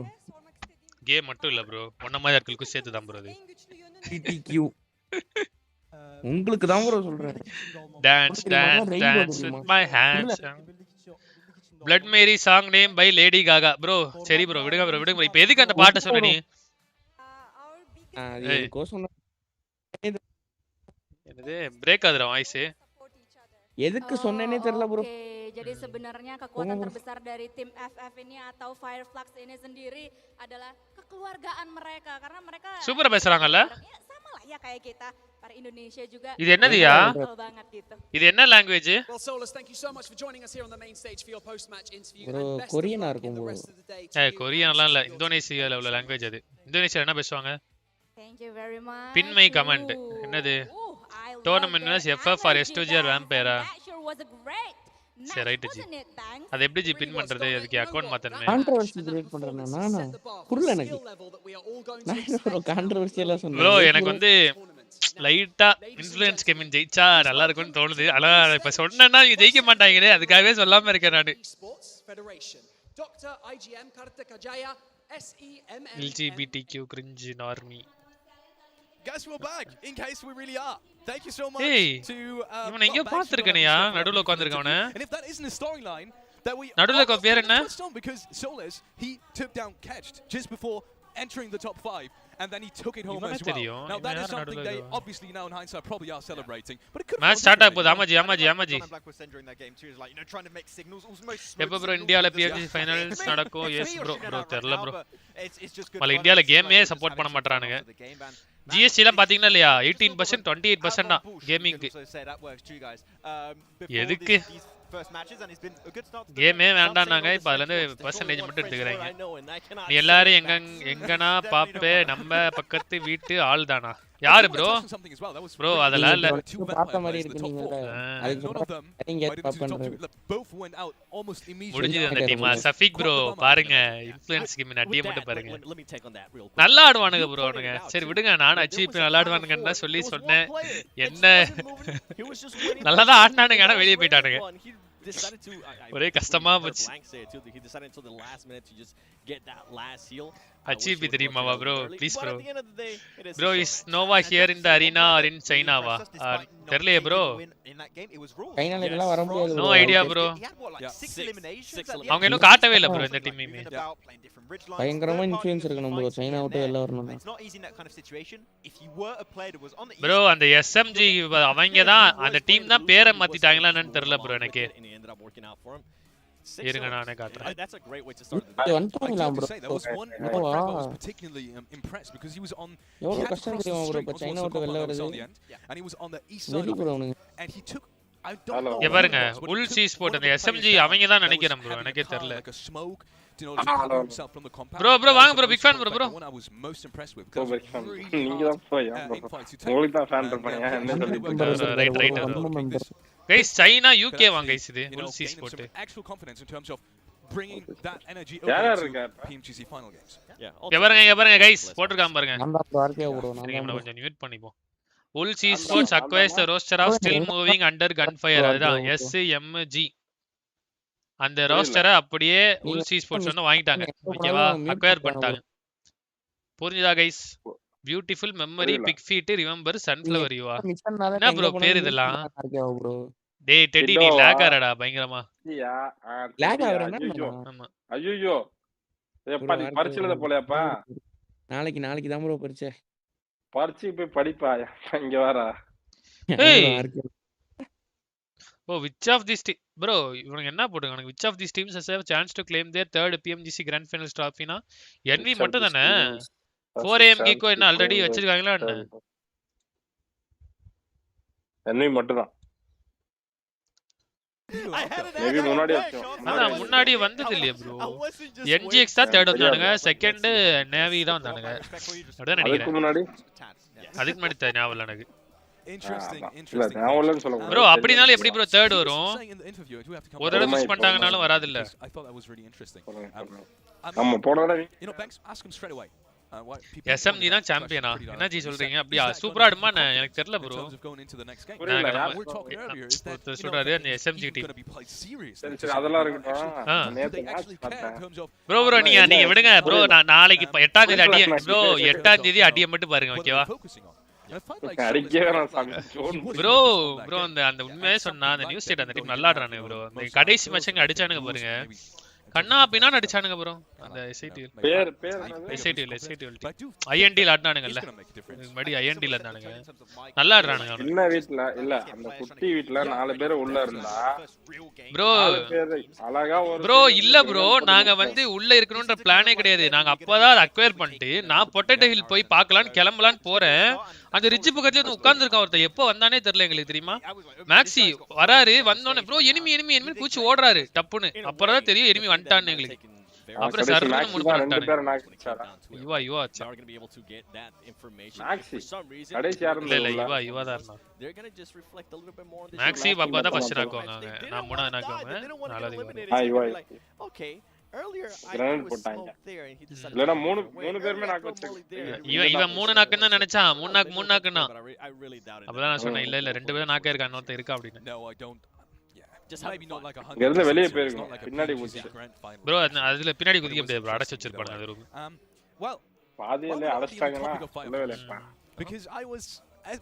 கே மட்டும் இல்ல ப்ரோ. ஒண்ண மாதிரி ஆட்களுக்கு சேர்த்து தான் ப்ரோ அது. டிடிக்யூ உங்களுக்கு தான் ப்ரோ சொல்றேன். Dance dance dance with my hands. Bloody Mary song name by Lady Gaga bro. சரி ப்ரோ விடுங்க ப்ரோ விடுங்க. இப்போ எதுக்கு அந்த பாட்டை சொன்ன நீ? அது கோசம் என்னது பிரேக் ஆகுதுடா வாய்ஸ். எதுக்கு சொன்னேனே தெரியல bro. Oke, jadi sebenarnya kekuatan terbesar dari tim FF ini atau Fireflux ini sendiri adalah kekeluargaan mereka karena mereka சூப்பரா பேசுறாங்கல்ல? ya sama lah ya kayak kita para Indonesia juga. இது என்னதுயா? Betul banget gitu. இது என்ன language? Well, Soulless, thank you so much for joining us here on the main stage for your post-match interview. Bro, And best of Korean-ஆ luck in இருக்கும் the bro. rest of the day. to you and கொரியன்லாம் இல்ல. your இந்தோனேசியால உள்ள language அது. இந்தோனேசியால என்ன பேசுவாங்க? Thank you very much. Pin my comment. என்னது? I love Tournament that winners FF or energy, S2G or guys. Vampire-ஆ? That sure was a great match, சரி right G. wasn't it, thanks? அது எப்படி G பின் பண்றது? அதுக்கு account மாத்தணுமே. Controversy create பண்றேனா நானா? புரியல எனக்கு. நான் என்ன ப்ரோ கான்ட்ரோவர்சியலா சொன்னேன்? ப்ரோ எனக்கு வந்து லைட்டா இன்ஃப்ளூயன்ஸ் கேமிங் ஜெயிச்சா நல்லா இருக்கும்னு தோணுது. ஆனா இப்ப சொன்னேன்னா நீங்க ஜெயிக்க மாட்டாங்களே அதுக்காகவே சொல்லாம இருக்கேன் நானு. LGBTQ cringe normie. Guys, we're back. In case we really are. Thank you so much Hey, to இவனை எங்கயோ பாத்துர்க்கேனியா நடுவுல உட்கார்ந்திருக்கவனே. And if that isn't a storyline that we நடுவுல இருக்க பேர் என்ன? because Soulless he took down Catched just before entering the top 5 and then he took it home இவனே as well. தெரியும். Now that is யார் something நடுவுல they இருக்கவன்? obviously now in hindsight probably are celebrating. But it could match start ஆக போகுது. ஆமாஜி ஆமாஜி ஆமாஜி. Black was during that game too, is like, you know, trying to make signals, almost எப்ப bro இந்தியால PMGC Finals நடக்கும்? S bro bro தெரியல bro. it's just good. மல இந்தியால கேமே support பண்ண மாட்டறானுங்க. GST எல்லாம் பாத்தீங்கன்னா இல்லையா 18% 28% தான் கேமிங்க்கு. எதுக்கு கேமே வேண்டாம்னாங்க. இப்ப அதுல இருந்து பெர்சன்டேஜ் மட்டும் எடுத்துக்கறாங்க. நீ எல்லாரும் எங்கனா பாப்பே நம்ம பக்கத்து வீட்டு ஆள் தானா? யாரு ப்ரோ? ப்ரோ அதெல்லாம் இல்ல. பார்த்த மாதிரி இருக்கு நீங்க. அதுக்கு நீங்க பாப்பன்றது. முடிஞ்சது அந்த டீம். சஃபிக் ப்ரோ பாருங்க இன்ஃப்ளூயன்ஸ் கேம் அடிய மட்டும் பாருங்க. நல்லா ஆடுவானுங்க ப்ரோ அவனுங்க. சரி விடுங்க நான் அச்சீவ் நல்லா ஆடுவானுங்கன்னு தான் சொல்லி சொன்னேன். என்ன நல்லா தான் ஆடுனானுங்க ஆனா வெளிய போய்ட்டானுங்க. ஒரே கஷ்டமா போச்சு. Achieve தெரியுமாவா bro? Please bro. Bro, is Nova here in the arena or in China வா? தெரியலையே bro. ஃபைனலுக்கு எல்லாம் வர முடியாது No bro. idea bro. அவங்க இன்னும் காட்டவே இல்ல bro இந்த டீமையுமே. பயங்கரமா இன்ஃப்ளூயன்ஸ் இருக்கணும் bro. சைனா விட்டு வெளில வரணும். bro அந்த SMG அவங்க தான் அந்த டீம் தான் பேரை மாத்திட்டாங்களா என்னன்னு தெரியல bro எனக்கு. இருங்க நானே காட்டுறேன். That's a great way to start the match. வந்துட்டாங்களா bro? There was one member I was particularly impressed because he was on எவ்வளவு கஷ்டம் தெரியுமா bro இப்ப சைனா விட்டு வெளில வருது. and he was on the east side of it. And he took I don't know. இங்க பாருங்க உல் சி ஸ்போர்ட் அந்த SMG அவங்க தான் நினைக்கிறேன் bro எனக்கு தெரியல. bro வாங்க bro big fan bro. I was most impressed with நீங்க தான் போய் உங்களுக்கு தான் ஃபேன் இருப்பாங்க என்ன சொல்லிட்டு ரைட் guys China UK வாங்க guys இது உல் சி sport actual confidence in terms of bringing that energy யாரா over இருக்கா to PMGC final games. இங்க பாருங்க guys போட்டுருக்காங்க பாருங்க. நான் தான் ஆர்கே bro நம்ம கொஞ்சம் மியூட் பண்ணிப்போம். உல் சி sports acquires the roster of still moving under gunfire அதுதான் SMG அந்த ரோஸ்டரை அப்படியே உல் சி ஸ்போர்ட்ஸ் வந்து வாங்கிட்டாங்க ஓகேவா அக்வயர் பண்ணிட்டாங்க. புரியுதா guys? Beautiful memory big feat remember sunflower யூவா என்ன ப்ரோ பேர் இதெல்லாம்? டேய் டெடி நீ லாக் ஆறடா பயங்கரமா லாக் ஆறேனா? ஆமா ஐயோ எப்பா நீ பரிச்சையில போலையாப்பா? நாளைக்கு தான் ப்ரோ பரிச்சை. பரிச்சை போய் படிப்பா இங்க வாடா. ஏய் Oh, which of these bro இவங்க என்ன போடுறாங்க? which of these teams has a chance to claim their third PMGC Grand Finals trophy னா NV மட்டும் தானே 4AM கீக்கோ என்ன ஆல்ரெடி வச்சிருக்காங்களா என்ன? NV மட்டும் தான். மேபி முன்னாடி அதான் முன்னாடி வந்தது இல்லையா bro? NGX தான் தேர்ட் வந்தானுங்க, செகண்ட் நேவி தான் வந்தானுங்க. அதான் நினைக்கிறேன். அதுக்கு முன்னாடி ஞாபகம் இல்ல எனக்கு. bro அப்படினால எப்படி bro தேர்ட் வரும்? ஒரு தடவை மிஸ் பண்ணிட்டாங்கனாலும் வராது இல்ல. ஆமா போடடா. SMG தான் சாம்பியனா? என்ன ஜி சொல்றீங்க? அப்படியே சூப்பரா ஆடுமா எனக்கு தெரியல bro. சொல்றாரு அந்த SMG டீம். சரி அதெல்லாம் இருக்கட்டும். நேத்து மேட்ச் பார்த்தேன். bro நீங்க விடுங்க bro. நான் நாளைக்கு 8ஆம் தேதி அடிய bro 8ஆம் தேதி அடிய மட்டும் பாருங்க ஓகேவா? bro அந்த உண்மையே சொன்னா அந்த நியூஸ் ஸ்டேட் அந்த டீம் நல்லா ஆடுறானே bro. அந்த கடைசி மேட்ச்ங்க அடிச்சானுங்க பாருங்க. கண்ணா பின்னா அடிச்சானுங்க bro. அந்த SITL பேர் SITL IND ல ஆடுனானுங்கல்ல. மடி IND ல ஆடுனானுங்க. நல்லா ஆடுறானுங்க. என்ன வீட்ல இல்ல அந்த குட்டி வீட்ல 4 பேர் உள்ள இருந்தா bro அழகா ஒரு bro இல்ல bro நாங்க வந்து உள்ள இருக்கணும்ன்ற பிளானே கிடையாது. நாங்க அப்பதான் அக்வயர் பண்ணிட்டு நான் பொட்டேட்டோ ஹில் போய் பார்க்கலாம்னு கிளம்பலான்னு போறேன். அந்த ரிட்ஜ் பக்கத்துல வந்து உட்கார்ந்துருக்கான் ஒருத்தர். எப்போ வந்தானே தெரியல எங்களுக்கு தெரியுமா? மேக்ஸி வராரு வந்தோடனே ப்ரோ எனிமி கூச்சி ஓடுறாரு டப்புன்னு. அப்புறம் தான் தெரியும் எனிமி வந்துட்டான்னு எங்களுக்கு. அப்புறம் சர்வர்னு மூணு பேர் வந்துட்டாங்க. இவா ஆச்சா இல்ல இவா தான் இருந்தான். மேக்ஸி பாப்பா தான் ஃபர்ஸ்ட் நாக்குவாங்க. நான் மூணாவது நாக்குவாங்க. நாலாவது Earlier, grenade போட்டாங்க. இல்லனா மூணு பேருமே நாக்கு வச்சிருக்காங்க. இவன் மூணு நாக்குன்னு தான் நினைச்சான். மூணு நாக்குன்னா அப்பதான் நான் சொன்னேன் இல்ல ரெண்டு பேரும் நாக்கே இருக்கான் இன்னொருத்தன் இருக்கா அப்படின்னு. இங்க இருந்து வெளியே போயிருக்கோம். பின்னாடி குதிச்சு bro அதுல பின்னாடி குதிக்க முடியாது bro. அடைச்சு வச்சிருப்பாங்க அது ரூம். பாதியிலே அடைச்சாங்கனா இல்ல இல்லப்பா. Because I was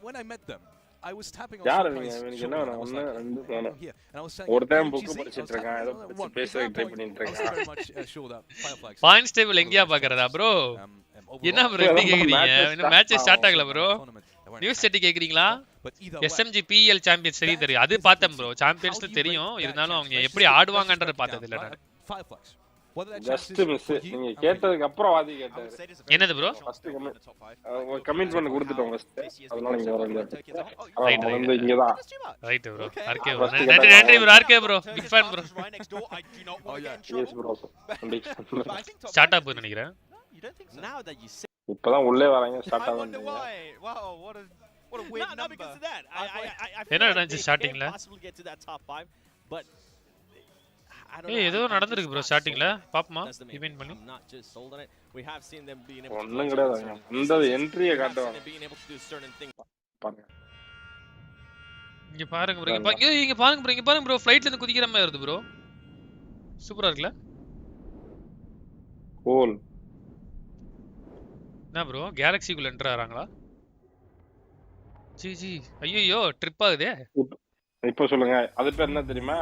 when I met them I was tapping on யார் நீங்க என்ன 1 2 3 ஒரு டைம் புக் படிச்சிட்டு இருக்கேன். ஏதோ பேச ட்ரை பண்ணிட்டு இருக்கேன். பாயிண்ட்ஸ் டேபிள் எங்கயா பாக்குறதா bro? என்ன bro இப்படி கேக்குறீங்க? இன்னும் மேட்ச் ஸ்டார்ட் ஆகல bro. நியூஸ் செட் கேக்குறீங்களா? SMG PL சாம்பியன்ஸ் சரி தெரியும். அது பார்த்தேன் bro. சாம்பியன்ஸ் தெரியும். இருந்தாலும் அவங்க எப்படி ஆடுவாங்கன்றத பார்த்தது இல்ல நான். Just miss. நீங்க கேட்டதுக்கு அப்புறம் வாதி கேட்டாரு. என்னது bro? ஃபர்ஸ்ட் கமெண்ட் பண்ணி கொடுத்துட்டோம் ஃபர்ஸ்ட். அதனால இங்க வரேன். ரைட் வந்து இங்க தான். Right bro. RK bro. நன்றி bro. RK bro. Big fan bro. Yes bro. Start off நினைக்கிறேன். இப்பதான் உள்ளே வராங்க ஸ்டார்ட் ஆகுது. What a weird number. Because of that. என்ன நடந்துச்சு ஸ்டார்டிங்ல? ஏய் ஏதோ நடந்துருக்கு bro ஸ்டார்டிங்ல. பாப்பமா இவென்ட் பண்ணி. ஒண்ணும் கிடையாது. அந்த என்ட்ரியை காட்டுவாங்க. பாருங்க. இங்க பாருங்க bro. இங்க பாருங்க bro. ஃளைட்ல இருந்து குதிக்கிற மாதிரி வருது bro. சூப்பரா இருக்குல? கூல். என்ன ப்ரோ கேலக்ஸிக்குள்ள என்டர் ஆறாங்களா? ஜி ஐயோ ட்ரிப் ஆகுதே. இப்போ சொல்லுங்க அது பேர் என்ன தெரியுமா?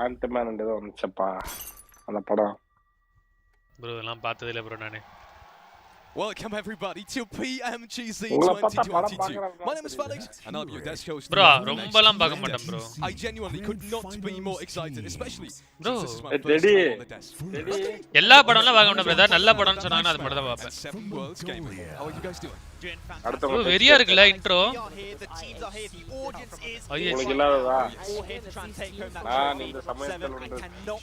ஆண்டமேன் ஏதோ வந்துச்சப்பா அந்த படம். ப்ரோ எல்லாம் பார்த்தது இல்ல ப்ரோ நானே. Welcome everybody to PMGC 2022. My name is Felix and I'll be your desk host. Bro, ரொம்பலாம் பார்க்க மாட்டேன் bro. I genuinely could not be more excited, especially bro. Teddy. எல்லா படம்லாம் பார்க்க மாட்டேன் brother. நல்ல படம்னு சொன்னாங்கன்னா அது மட்டும் தான் பார்ப்பேன். How are you guys doing? bro வெரியா இருக்குல இன்ட்ரோ. உங்களுக்கு இல்லாததா? நான் இந்த சமயத்துல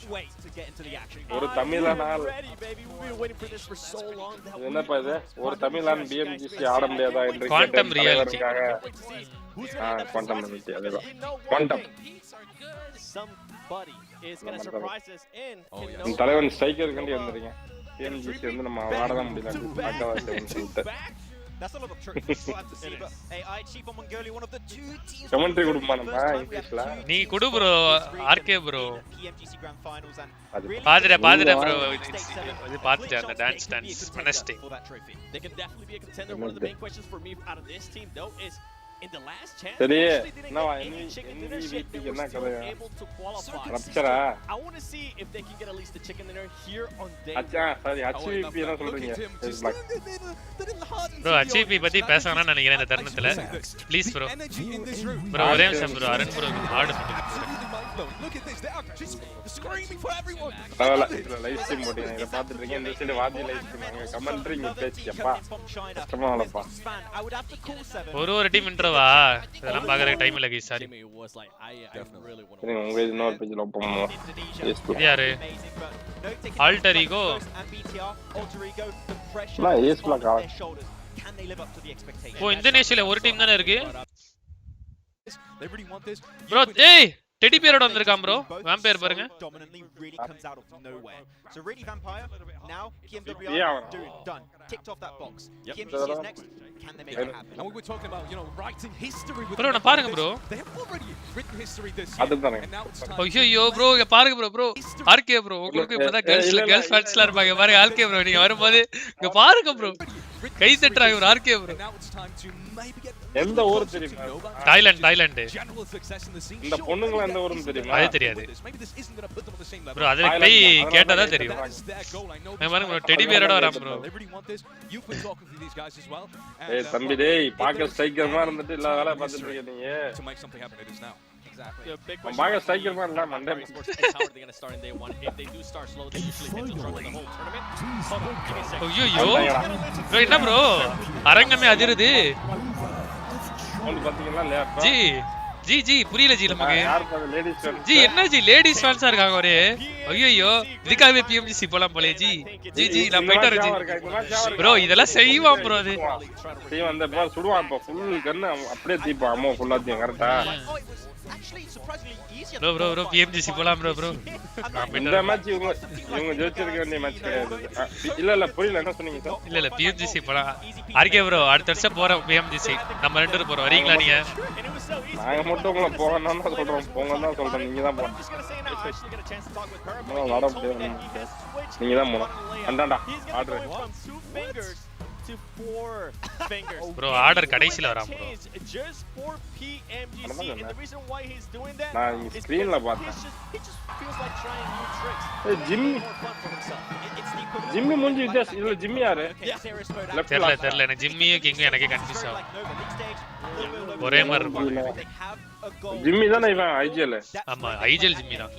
ஒரு தமிழனால் என்னப்பா இது ஒரு தமிழான் BMGC ஆட முடியாதா என்று குவாண்டம் ரியாலிட்டிக்காக குவாண்டம் ரியாலிட்டி அதுதான் குவாண்டம் தலைவன் ஸ்ட்ரைக்கர் கண்டி வந்துருங்க PMGC வந்து நம்ம ஆடதான் முடியல That's a lot of tricks. We'll have to see, but AI Chief of Mongolia, one of the two teams. Commentary கொடுமா நம்ம இங்கிலீஷ்ல. நீ குடு bro, RK bro. PMGC Grand Finals and பாதுற bro. இது பாத்துட்டு அந்த dance fantastic. They can definitely be a contender. One of the main questions for me out of this team though is in the last chance. சரி நான் MVP என்ன கதையா? ரப்சரா? I want to see if they can get at least the chicken dinner here on day. அச்சா சரி HVP என்ன சொல்றீங்க? bro HVP பத்தி பேசணும்னு நினைக்கிறேன் இந்த தருணத்துல. Please bro. bro ஒரே நிமிஷம் bro அருண் bro ஆடு சொல்லுங்க. Look at this. They are just screaming for everyone. Live stream போடுங்க. இத பாத்துட்டு இருக்கீங்க. இந்த சைடு வாதி லைவ் ஸ்ட்ரீம் அங்க கமெண்ட்ரிங் பேச்சியப்பா. கஷ்டமாலப்பா. ஒரு டீம் இன்ட்ரோவா? இதெல்லாம் பார்க்கறதுக்கு டைம் இல்ல गाइस சாரி. சரி உங்க இன்னொரு பேஜ்ல போவோம். யாரு? Alter ego. நான் Aceblack ஆ. ஓ இந்தோனேஷியால ஒரு டீம் தானே இருக்கு. bro ஏய் டெடி பியரோட வந்திருக்கான் bro. வாம்பயர் பாருங்க. So really vampire now PMW done ticked off that box. PMGC is next. Can they make it happen? And we were talking about, writing history with bro. நான் பாருங்க bro. They have already written history this year. அதுதானே. ஐயோ bro இங்க பாருங்க bro. RK bro உங்களுக்கு இப்பதான் girls ஃபேன்ஸ்லாம் இருப்பாங்க. பாருங்க RK bro நீங்க வரும்போது இங்க பாருங்க bro. கை தட்டறாங்க ஒரு RK bro. எந்த ஊர் தெரியுமா? தாய்லாந்து. இந்த பொண்ணுங்கள எந்த ஊருன்னு தெரியுமா? அது தெரியாது bro. அதுல போய் கேட்டா தான் தெரியும். நான் பாருங்க bro டெடி பியரோட வரேன் bro. ஏய் தம்பி டேய் பாக்க ஸ்ட்ரைக்கர்மா இருந்துட்டு இல்ல வேலை பார்த்துட்டு இருக்கீங்க நீங்க. Exactly. பாக்க ஸ்ட்ரைக்கர்மா இல்ல Monday. How are they going to start in day one? If they do start slow, they usually get control of the whole tournament. ஐயோ bro என்ன bro அரங்கமே அதிருது. வந்து பாத்தீங்களா லேப்பா? ஜி புரியல ஜி நமக்கு. யார் பாரு லேடிஸ் ஃபேன். ஜி என்ன ஜி லேடிஸ் ஃபேன்ஸா இருக்காங்க ஒரே. ஐயோ இதுக்காகவே PMGC போலாம் போலே ஜி. நான் போயிட்டு வரேன் ஜி. bro இதெல்லாம் செய்வான் bro அது. டீம் வந்த பா சுடுவான் இப்ப ஃபுல் கன் அப்படியே தீப்பா அம்மா ஃபுல்லா தீ கரெக்ட்டா. bro PMGC போலாம் bro. இந்த மேட்ச் இவங்க ஜெயிச்சிருக்க வேண்டிய மேட்ச் கிடையாது. இல்ல புரியல என்ன சொன்னீங்க சார்? இல்ல PMGC போலாம். RK bro அடுத்த வருஷம் போறோம் PMGC. நம்ம ரெண்டு பேரும் போறோம். வரீங்களா நீங்க? நாங்க மட்டும் உங்களை போகணும்னு தான் சொல்றோம். போங்கன்னு தான் சொல்றேன். நீங்க தான் போகணும். வர முடியாது. நீங்க தான் போகணும். அண்டாண்டா order. To 4 fingers. bro order கடைசில வரான் bro. Just for PMGC and the reason why he's doing that நான் ஸ்கிரீன்ல பார்த்தேன். he just feels like trying new tricks. ஏய் ஜிம்மி மூஞ்சி வித்தியாசம். இல்ல ஜிம்மி யாரு? தெரியல எனக்கு ஜிம்மியும் கிங்கும் எனக்கே கன்ஃபியூஸ் ஆகும். ஒரே மாதிரி இருப்பாங்க. ஜிம்மி தானே இவன் IGL. ஆமா IGL ஜிம்மி தான்.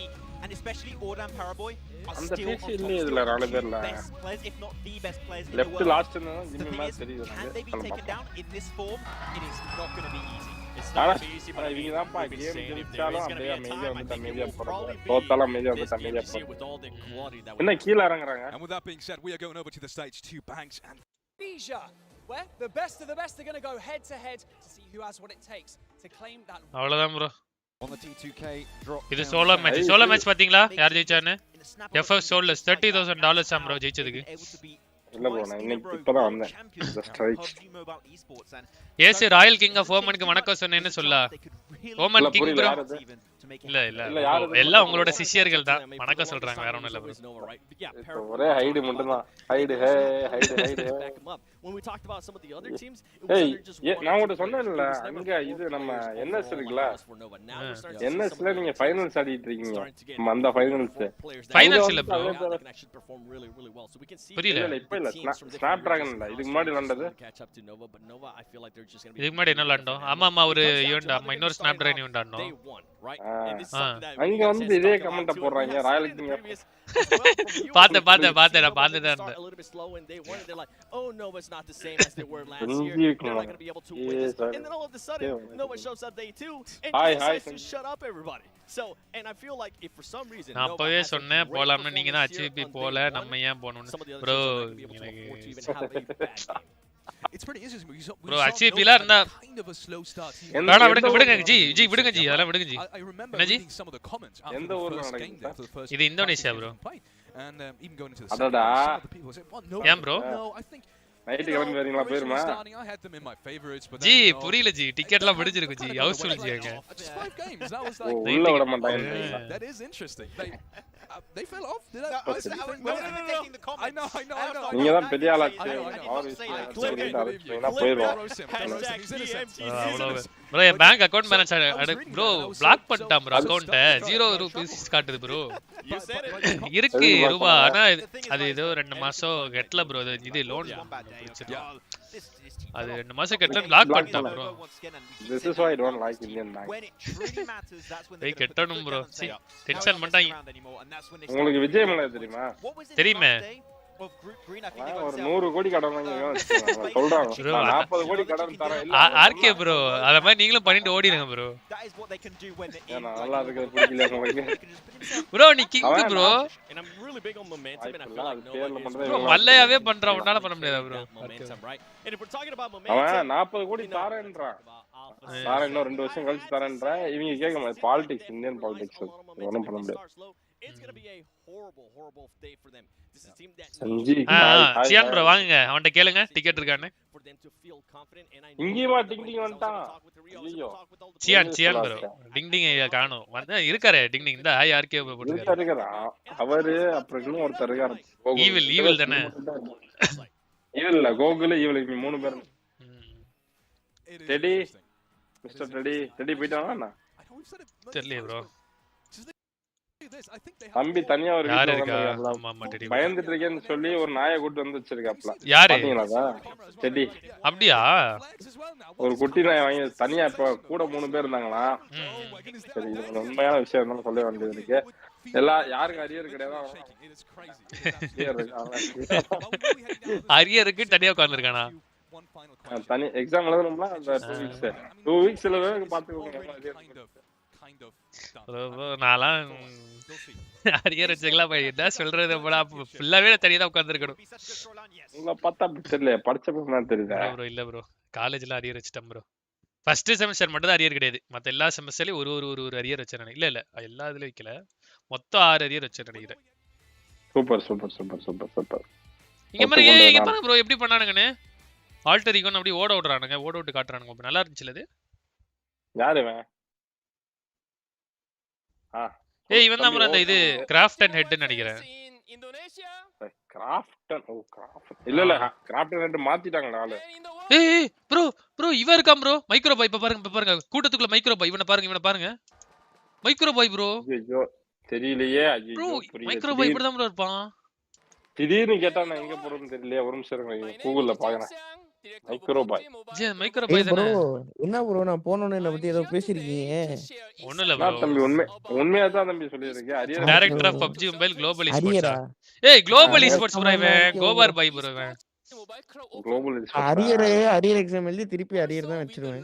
And especially Ordam Paraboy அந்த பேசி இல்ல இதுல நாலு பேர்ல if not the best players in left the world. Last தான் ஜிம்மி மாதிரி தெரியுது. Can they be taken down in this form? It is not going to be easy. It's not going to be easy, but இவங்க தான் பா game ஜெயிச்சாலும் அப்படியே அமைதியா வந்து அமைதியா போறாங்க. probably தோத்தாலும் அமைதியா வந்து அமைதியா போறாங்க. with all the quality that என்ன கீழ இறங்குறாங்க. And with that being said, we are going over to the stage 2 banks and Indonesia, where the best of the best are going to go head to head to see who has what it takes to claim that. அவ்வளவுதான் bro. On the T2K drop. இது solo match பாத்தீங்களா யார் ஜெயிச்சானே? FF Soulless $30,000 bro ஜெயிச்சதுக்கு. இல்ல bro நான் இன்னைக்கு இப்பதான் வந்தேன். The strike. AC royal king of ஓமனுக்கு வணக்கம் சொன்னேன்னு சொல்ல. Oman king bro. to make it இல்ல happen. இல்ல bro, எல்லாம் உங்களோட சிஷ்யர்கள் தான் வணக்கம் சொல்றாங்க வேற ஒண்ணும் இல்ல bro. ஒரே ஹைடு மட்டும் தான் hide hey hide hide When we talked about some of the other teams, it hey was just நான் உன்கிட்ட சொன்னேன்ல அங்க இது நம்ம NS இருக்குல NSல நீங்க ஃபைனல்ஸ் ஆடிட்டு இருக்கீங்க நம்ம அந்த ஃபைனல்ஸ் இல்ல bro புரியல இல்ல இப்ப இல்ல ஸ்னாப் டிராகன் இல்ல இதுக்கு முன்னாடி நடந்தது இதுக்கு முன்னாடி என்ன விளையாண்டோம் ஆமா ஒரு ஈவென்ட் ஆமா இன்னொரு ஸ்னாப் டிராகன் ஈவென்ட் ஆடணும் அங்க வந்து இதே கமெண்ட் போடுறாங்க ராயல் கிங் பாத்தேன் நான் பாத்துதான் oh no, it's not the same as they were last year. They're not going to be able to win this. And then all of a sudden, Nova shows up day 2 and decides to shut up everybody. So, and I feel like if for some reason நான் அப்பவே சொன்னேன் போலாம்னு நீங்க தான் அச்சிபி போல நம்ம ஏன் போணும்னு bro It's pretty interesting because bro அச்சிபில இருந்தா வேணா விடுங்க ஜி விடுங்க ஜி அதெல்லாம் விடுங்க ஜி என்ன ஜி எந்த ஊர்ல நடக்குது இது Indonesia bro and even going into the adada yeah bro no I think night கிளம்பி வரீங்களா போயிருமா I had them in my favorites but G புரியல ஜி டிக்கெட்லாம் முடிஞ்சிருக்கு ஜி ஹவுஸ்ஃபுல் ஜி அங்க 5 games that was like உள்ள விட மாட்டாங்க that is interesting they fell off did No. I know நீங்க தான் பெரிய ஆளாச்சு போயிடுவோம் bro என் bank account balance bro block பண்ணிட்டான் bro அக்கவுண்ட 0 ரூபீஸ் காட்டுது bro இருக்கு ரூபா ஆனா அது ஏதோ 2 மாசம் கெட்டல bro இது லோன் அது 2 மாசம் கெட்டல பிளாக் பண்ணிட்டான் bro this is why I don't like Indian bank when it truly matters that's when they கெட்டணும் bro tension பண்ணிட்டாங்க உங்களுக்கு விஜய் மலை தெரியுமா தெரியுமே ஒரு 100 கோடி கடன் வாங்கிங்க சொல்றாங்க 40 கோடி கடன் தர இல்ல ஆர்கே bro அத மாதிரி நீங்களும் பண்ணிட்டு ஓடிடுங்க bro that is what they can do when நல்லா இருக்கு பிடிக்கல உங்களுக்கு bro நீ king bro and I'm really big on momentum and I feel like nobody bro மல்லையாவே பண்றா உன்னால பண்ண முடியாதா bro right and if we're talking about momentum அவன் 40 கோடி தரேன்றான் சார் இன்னும் 2 வருஷம் கழிச்சு தரேன்றா இவங்க கேட்க மாட்டாங்க பாலிடிக்ஸ் இந்தியன் பாலிடிக்ஸ் ஒண்ணும் பண்ண முடியாது it's going to be a horrible day for them. This is a team that Chiyaan bro வாங்குங்க அவன்ட்ட கேளுங்க டிக்கெட் இருக்கானே for them to feel confident and I இங்கேமா டிங் டிங் வந்துட்டான் ஐயோ சியான் bro டிங் டிங் காணோம் வந்து இருக்காரே டிங் டிங் இந்த ஹாய் ஆர்கே போட்டுருக்காரு அவரு அப்புறம் இன்னும் ஒருத்தர் இருக்காரு ஈவில் தானே ஈவில் இல்ல கோகுல் ஈவில் 3 பேர் டெடி மிஸ்டர் டெடி போய்ட்டானா தெரியல bro தம்பி தனியா ஒரு யார் இருக்கா பயந்துட்டு இருக்கேன்னு சொல்லி ஒரு நாயை கூட்டி வந்து வச்சிருக்காப்ல யாரு டெடி அப்படியா ஒரு குட்டி நாயை வாங்கி தனியா இப்ப கூட 3 பேர் இருந்தாங்களா சரி இது உண்மையான விஷயம் தான் சொல்ல வேண்டியது இருக்கு எல்லாம் யாருக்கு அரியர் கிடையாது அரியருக்கு தனியா உட்கார்ந்துருக்கானா தனி எக்ஸாம் எழுதணும்னா அந்த 2 வீக்ஸ்ல பாத்துக்கோங்க நான்லாம் அரியர் வச்சுக்கலாம் என்ன சொல்றது ஃபுல்லாவே தனியா தான் உட்கார்ந்துருக்கணும் உங்களை பார்த்தா தெரியல படிச்சப்ப தெரியல ப்ரோ இல்ல ப்ரோ காலேஜ்ல அரியர் வச்சிட்டேன் ப்ரோ ஃபர்ஸ்ட் செமஸ்டர் மட்டும் தான் அரியர் கிடையாது மத்த எல்லா செமஸ்டர்லயும் ஒரு அரியர் வச்சேன் இல்ல எல்லா இதுல வைக்கல மொத்தம் 6 அரியர் வச்சேன் நினைக்கிறேன் சூப்பர் இங்க பாருங்க ப்ரோ எப்படி பண்ணானுங்கன்னு ஆல்டர் ஈகோன் அப்படி ஓட விட்டு காட்டுறானுங்க நல்லா இருந்துச்சு அது யாரு இவன் ஏய் இவன் தான் அந்த இது கிராஃப்டன் ஹெட் நினைக்கிறேன் கிராஃப்டன் இல்ல கிராஃப்டன் ஹெட் மாத்திட்டாங்க ஆளு ஏய் ப்ரோ இவன் இருக்கான் ப்ரோ மைக்ரோ பாய் இப்ப பாருங்க கூட்டத்துக்குள்ள மைக்ரோ பாய் இவனை பாருங்க மைக்ரோ பாய் ப்ரோ ஐயோ தெரியலையே ஐயோ மைக்ரோ பாய் இப்படி தான் ப்ரோ இருப்பான் திடீர்னு கேட்டா நான் எங்க போறேன்னு தெரியலையே ஒரு நிமிஷம் கூகுள்ல பாக்குறேன் மைக்ரோ பாய் ப்ரோ என்ன ப்ரோ நான் போனோனே என்ன பத்தி ஏதோ பேசிருக்கீங்க ஒண்ணு இல்ல ப்ரோ தம்பி உண்மையா தான் தம்பி சொல்லிருக்கேன் arrear director of PUBG mobile global esports ஏய் குளோபல் esports ப்ரோ இவன் கோபார் பாய் ப்ரோ இவன் குளோபல் அரியர் எக்ஸாம் எழுதி திருப்பி அரியர் தான் வச்சிருவேன்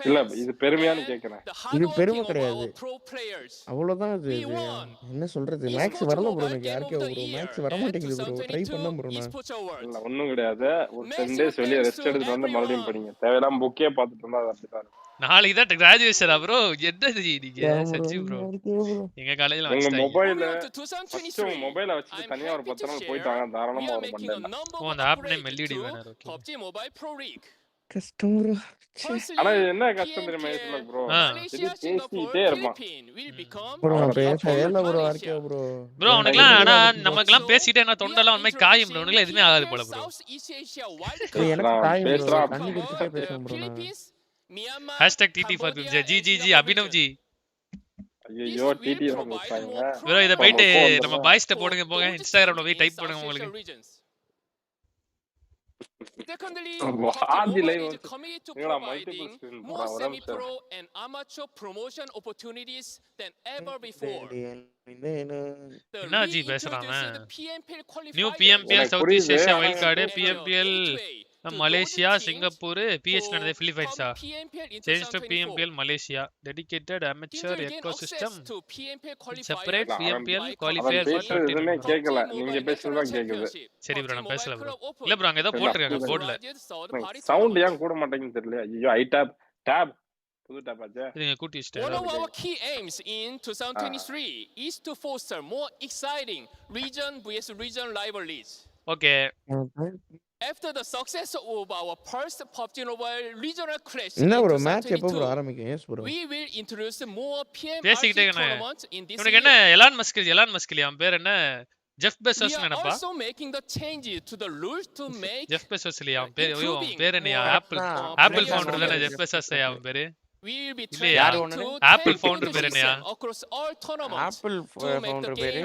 இல்ல இது பெருமையானு கேக்குறேன் இது பெருமை கிடையாது அவ்வளவுதான் இது என்ன சொல்றது மேக்ஸ் வரல ப்ரோ எனக்கு யாருக்கே ப்ரோ மேக்ஸ் வர மாட்டேங்குது ப்ரோ ட்ரை பண்ணேன் ப்ரோ நான் இல்ல ஒண்ணும் கிடையாது ஒரு 10 டேஸ் வெளிய ரெஸ்ட் எடுத்துட்டு வந்து மறுபடியும் படிங்க தேவையில்லாம புக்கே பார்த்துட்டு இருந்தா அது அப்படிதான் நாளைக்கு தான் கிராஜுவேஷனா ப்ரோ என்னது நீங்க சச்சி ப்ரோ எங்க காலேஜ்ல உங்க மொபைல வச்சு தனியா ஒரு 10 நாள் போய்ட்டாங்க தாராளமா வர பண்ணேன் ஓ அந்த ஆப் நேம் எல்இடி வேணா okay PUBG Mobile Pro League கஷ்டம் ப்ரோ. ஆனா இது என்ன கஷ்டம் தெரியுமா Aceblack bro? இது பேசிட்டே இருப்பான். ப்ரோ பேசவே இல்ல ப்ரோ ஆர்கே ப்ரோ. ப்ரோ அவனுக்குலாம் ஆனா நமக்குலாம் பேசிட்டே என்ன தொண்டெல்லாம் உண்மை காயும் ப்ரோ. உனக்குலாம் எதுவுமே ஆகாது போல ப்ரோ. எனக்கு காயும் ப்ரோ. தண்ணி குடிச்சிட்டே பேசுறேன் ப்ரோ நான். #TT for GGG Abhinav G. ஐயோ டிடி தான் போட்டாங்க. ப்ரோ இத போய்ட்டு நம்ம பாய்ஸ்ட்ட போடுங்க போங்க. இன்ஸ்டாகிராம்ல போய் டைப் பண்ணுங்க உங்களுக்கு. Secondly, ஆதி லைவ் is committed to எங்கடா providing multiple screen more semi-pro and amateur promotion opportunities than ever before. என்ன ஜி பேசுறானே? PMPL new PMPL south east Asia wild card PMPL Malaysia Singapore PH நடந்தது பிலிப்பைன்ஸா change to PMPL Malaysia dedicated amateur ecosystem separate PMPL qualifier எதுமே கேக்கல நீங்க பேசுறது தான் கேக்குது சரி ப்ரோ நான் பேசல ப்ரோ இல்ல ப்ரோ அங்க ஏதோ போட்டுருக்காங்க போர்ட்ல சவுண்ட் ஏன் கூட மாட்டேங்குது தெரியல ஐயோ ஐ டாப் புது டாப் ஆச்சே நீங்க கூட்டி வச்சிட்டீங்க One of our key aims in 2023 is to foster more exciting region vs region rivalries. Okay. After the success of our first PUBG Mobile regional clash என்ன bro மேட்ச் எப்போ bro ஆரம்பிக்கும் S bro we will introduce more PMGC tournaments in this இவனுக்கு என்ன Elon Musk அவன் பேர் என்ன Jeff Bezos நினைப்பா also making the changes to the rules to make Jeff Bezos இல்லையா அவன் பேர் என்ன ஆப்பிள் ஃபவுண்டர் தானே ஜெஃப் பெசோஸ் அவன் பேரு we will be யார் ஒண்ணு ஆப்பிள் ஃபவுண்டர் பேர் என்னயா across all tournaments apple founder பேரு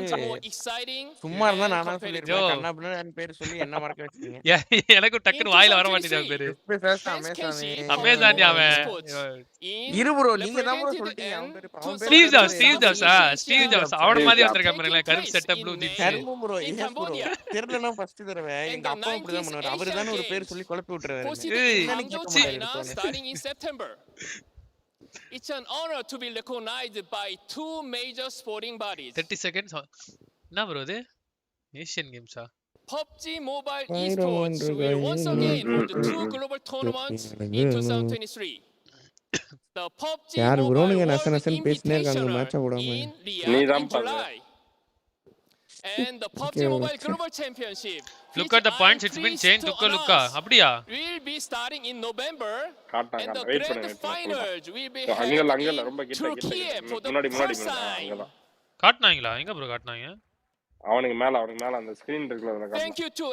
சும்மா இருந்தா நானா சொல்லிருப்பேன் கண்ணாபுன்னு பேர் சொல்லி என்ன மறக்க வச்சீங்க எனக்கு டக்குன்னு வாயில வர மாட்டேங்குது பேரு அமேசான் அவன் இரு bro நீங்க தான் bro சொல்லிட்டீங்க அவன் பேரு ஸ்டீவ் ஜாப்ஸ் அவன மாதிரி வந்திருக்கான் பாருங்க கருப்பு செட்டப் ப்ளூ ஜீன்ஸ் கருப்பு bro எஸ் bro தெரியலனா ஃபர்ஸ்ட் தடவை எங்க அப்பா இப்படி தான் பண்ணுவாரு அவரு தான ஒரு பேர் சொல்லி குழப்பி விட்டுறாரு starting in September. It's an honor to be recognized by two major sporting bodies. 30 seconds. என்ன bro இது? Asian Games ah. PUBG Mobile Esports will once again hold two global tournaments in 2023. The PUBG Mobile World Invitational in Riyadh in July. And the PUBG Mobile Global Championship. Look at the points, it's been changed. Look. அப்படியா? We'll be starting in November. And the wait grand finals will be அங்கல ரொம்ப in Turkey for the first time. காட்னாங்களா? எங்க bro காட்னாங்க? அவனுக்கு மேல அந்த screen இருக்குல அதுல காட்டு. Thank you to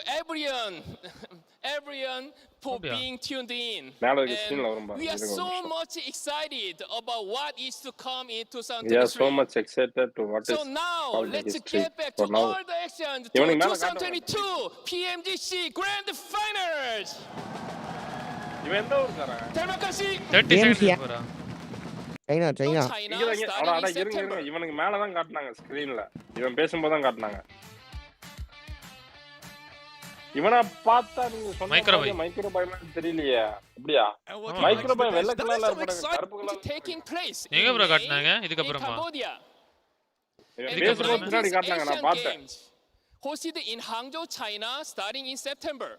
everyone for being tuned in. மேல இருக்க ஸ்கிரீன்ல வரும் பாருங்க. We are so much excited about what is to come in 2023. We are so much excited to what is. So now let's get back to all the action to 2022 PMGC Grand Finals. இவன் எந்த ஊர்காரன்? Termakasi. 30 seconds bro. China இருங்க இவனுக்கு மேல தான் காட்டுனாங்க ஸ்கிரீன்ல இவன் பேசும்போது தான் காட்டுனாங்க இவனா பார்த்தா நீங்க சொன்ன மைக்ரோபாய் தெரியலையே அப்படியே மைக்ரோபாய் வெள்ளை கலர்ல இருப்பாங்க கருப்பு கலர்ல எங்க bro காட்டுனாங்க இதுக்கு அப்புறமா பேசும்போது பின்னாடி காட்டுனாங்க நான் பார்த்தேன் hosted in Hangzhou China starting in September.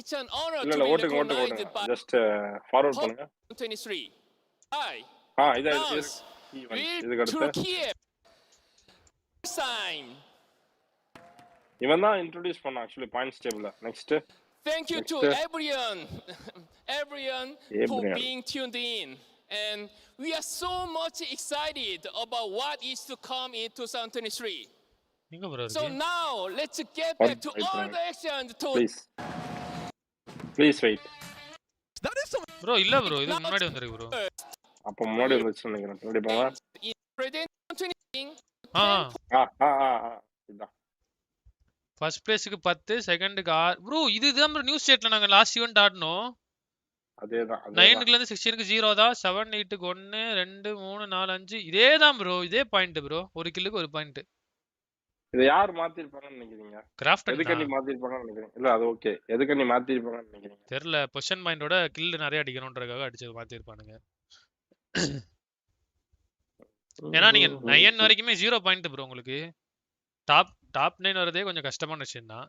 It's an honor to be recognized by just forward பண்ணுங்க 23. Hi. இது Turkey. Sign. இவன் தான் இன்ட்ரோ듀ce பண்ணா actually points table next. Thank you to everyone for being tuned in, and we are so much excited about what is to come in 2023. So now let's get back to all the action to please wait. That is some bro இல்ல bro இது முன்னாடி வந்திருக்கு bro அப்ப முன்னாடி வந்துச்சு நினைக்கிறேன் முன்னாடி போங்க இதான் ஃபர்ஸ்ட் பிளேஸ்க்கு 10 செகண்டுக்கு 6 bro இதுதான் bro நியூஸ் ஸ்டேட்ல நாங்க லாஸ்ட் ஈவென்ட் ஆடணும் அதேதான் 9ல இருந்து 16க்கு 0 தான் 7 8க்கு 1 2 3 4 5 இதேதான் bro இதே பாயிண்ட் bro ஒரு கில்லுக்கு ஒரு பாயிண்ட் இது யார் மாத்திருப்பாங்கன்னு நினைக்கிறீங்க கிராஃப்ட் எதுக்கு நீ மாத்திருப்பாங்கன்னு நினைக்கிறீங்க இல்ல அது ஓகே எதுக்கு நீ மாத்திருப்பாங்கன்னு நினைக்கிறீங்க தெரியல பொசிஷன் மைண்டோட கில் நிறைய அடிக்கணும்ன்றதுக்காக அடிச்சது மாத்திருப்பானுங்க ஏன்னா நீங்க 9 வரைக்குமே 0 பாயிண்ட் bro உங்களுக்கு டாப் 9 வரதே கொஞ்சம் கஷ்டமான விஷயம் தான்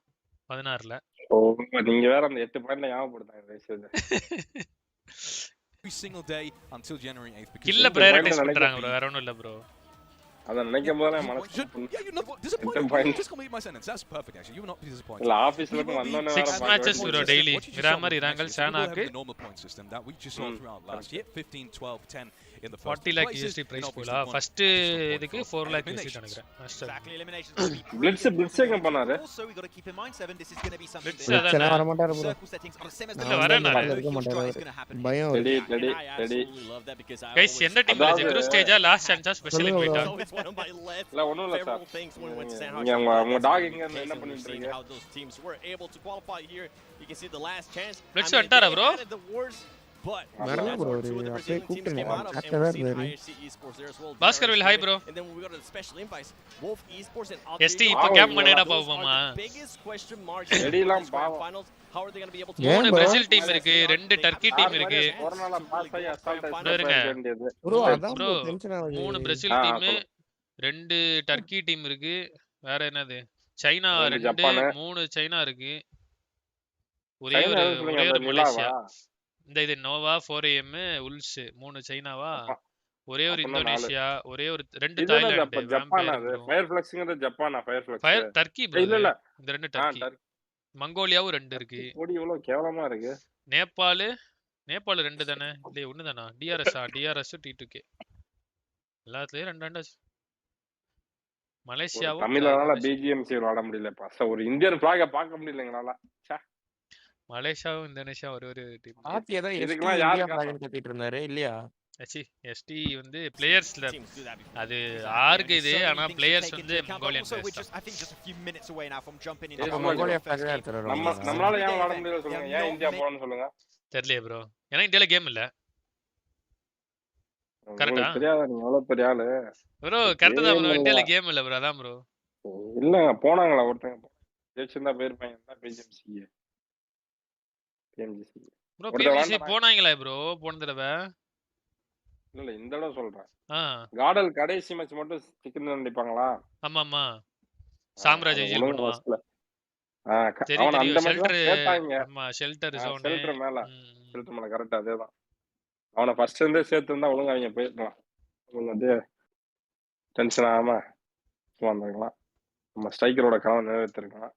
16ல நீங்க வேற அந்த 8 பாயிண்ட்ல ஞாபகப்படுத்தாங்க every single day until January 8th கில்ல பிரையாரிட்டைஸ் பண்றாங்க bro வேற ஒண்ணும் இல்ல bro அத நினைக்கும் போதே மனசு Yeah, you're not disappointed. Just complete my sentence. That's perfect actually. You will not be disappointed. இல்ல ஆபீஸ்ல இருந்து வந்தோனே 6 matches bro daily Miramar Erangel Sanhok the normal point system that we just saw throughout last year 15 12 10 in the first 40 lakh USD prize pool first இதுக்கு 4 lakh USD நினைக்கிறேன் Exactly, elimination. blitz எங்க பண்ணாரு Also, we got to keep in mind, Seven. This is going to be something. Blitz வர மாட்டாரு bro Circle settings are the same as the இல்ல வரேனாரு பயம் ready guys எந்த டீம்ல ஜெக்ரோ ஸ்டேஜா லாஸ்ட் சான்ஸா ஸ்பெஷல் இன்வைட்டா இல்ல ஒண்ணும் இல்ல சார் நீங்க உங்க டாக் எங்க என்ன பண்ணிட்டு இருக்கீங்க how those teams were able to qualify here. You can see the last chance. Blitz வந்துட்டாரா bro But வரல bro அப்படியே கூப்பிட்டேன் கரெக்ட்டா இருந்தாரு Bhaskar will hi bro and then when we go to the special invites, Wolf Esports and ST இப்ப game பண்ணேடா பாவமா biggest question mark ரெடிலாம் பாவம் finals. How are they going to be able to மூணு Brazil team இருக்கு ரெண்டு Turkey team இருக்கு ஒரு நாளா pass ஆகி அசால்ட் வேண்டியது bro அதான் bro டென்ஷன் ஆகுது மூணு பிரேசில் டீம் ரெண்டு டர்க்கி டீம் இருக்கு வேற என்னது சைனா ரெண்டு மூணு சைனா இருக்கு ஒரே ஒரு மலேசியா இந்த இது நோவா 4am உல்ஸ் மூணு சைனாவா ஒரே ஒரு இந்தோனேஷியா ஒரே ஒரு ரெண்டு தாய்லாந்து ஜப்பான் அது ஃபயர் ஃப்ளக்ஸ்ங்கிறது ஜப்பானா fire flux fire Turkey bro இல்ல இல்ல இந்த ரெண்டு டர்க்கி மங்கோலியாவும் ரெண்டு இருக்கு கோடி எவ்வளவு கேவலமா இருக்கு நேபாள் ரெண்டு தானே இல்ல ஒண்ணு தானா டிஆர்எஸ் T2K எல்லாத்துலயும் ரெண்டு ரெண்டு மலேசியாவும் தமிழ்னால BGMC விளையாட முடியல பாச ஒரு இந்தியன் ஃபிளாக பார்க்க முடியலங்கனால மலேசியாவும் இந்தோனேஷியா ஒரு டீம் ஆத்தி ஏதோ இதுக்கெல்லாம் யார் ஃபிளாக் கட்டிட்டு இருந்தாரு இல்லையா ST வந்து பிளேயர்ஸ்ல அது ஆர்க்கு இது ஆனா பிளேயர்ஸ் வந்து Mongolian players I think just a few minutes away now from jumping in. Mongolia flag எடுத்துறோம் நம்மளால ஏன் விளையாட முடியல சொல்லுங்க ஏன் இந்தியா போறன்னு சொல்லுங்க தெரியல bro ஏன்னா இந்தியால கேம் இல்ல கரெக்ட்டா தெரியாத நீங்க எவ்வளவு பெரிய ஆளு bro கரெக்ட்டா தான் bro இந்தியால கேம் இல்ல bro அதான் bro இல்லங்க போனாங்களா ஒருத்தங்க ஜெயிச்சா பேர்பாங்க என்ன PMGC bro PMGC போனாங்களா bro போன தடவை இல்ல இந்த தடவை சொல்றேன் காடல் கடைசி மேட்ச் மட்டும் சிக்கன் நினைப்பாங்களா ஆமா ஆமா சாம்ராஜ் ஜெயில் பண்ணுவான் அவன் அந்த மாதிரி கேட்டாங்க ஆமா ஷெல்டர் ஜோன் ஷெல்டர் மேல கரெக்ட்டா அதேதான் அவனை ஃபர்ஸ்ட் இருந்தே சேர்த்து இருந்தா ஒழுங்கா அவங்க போயிருக்கலாம் அவங்க வந்து டென்ஷன் ஆகாம வந்தாங்களாம் நம்ம ஸ்ட்ரைக்கரோட கனவு நிறைவேற்றிருக்கலாம்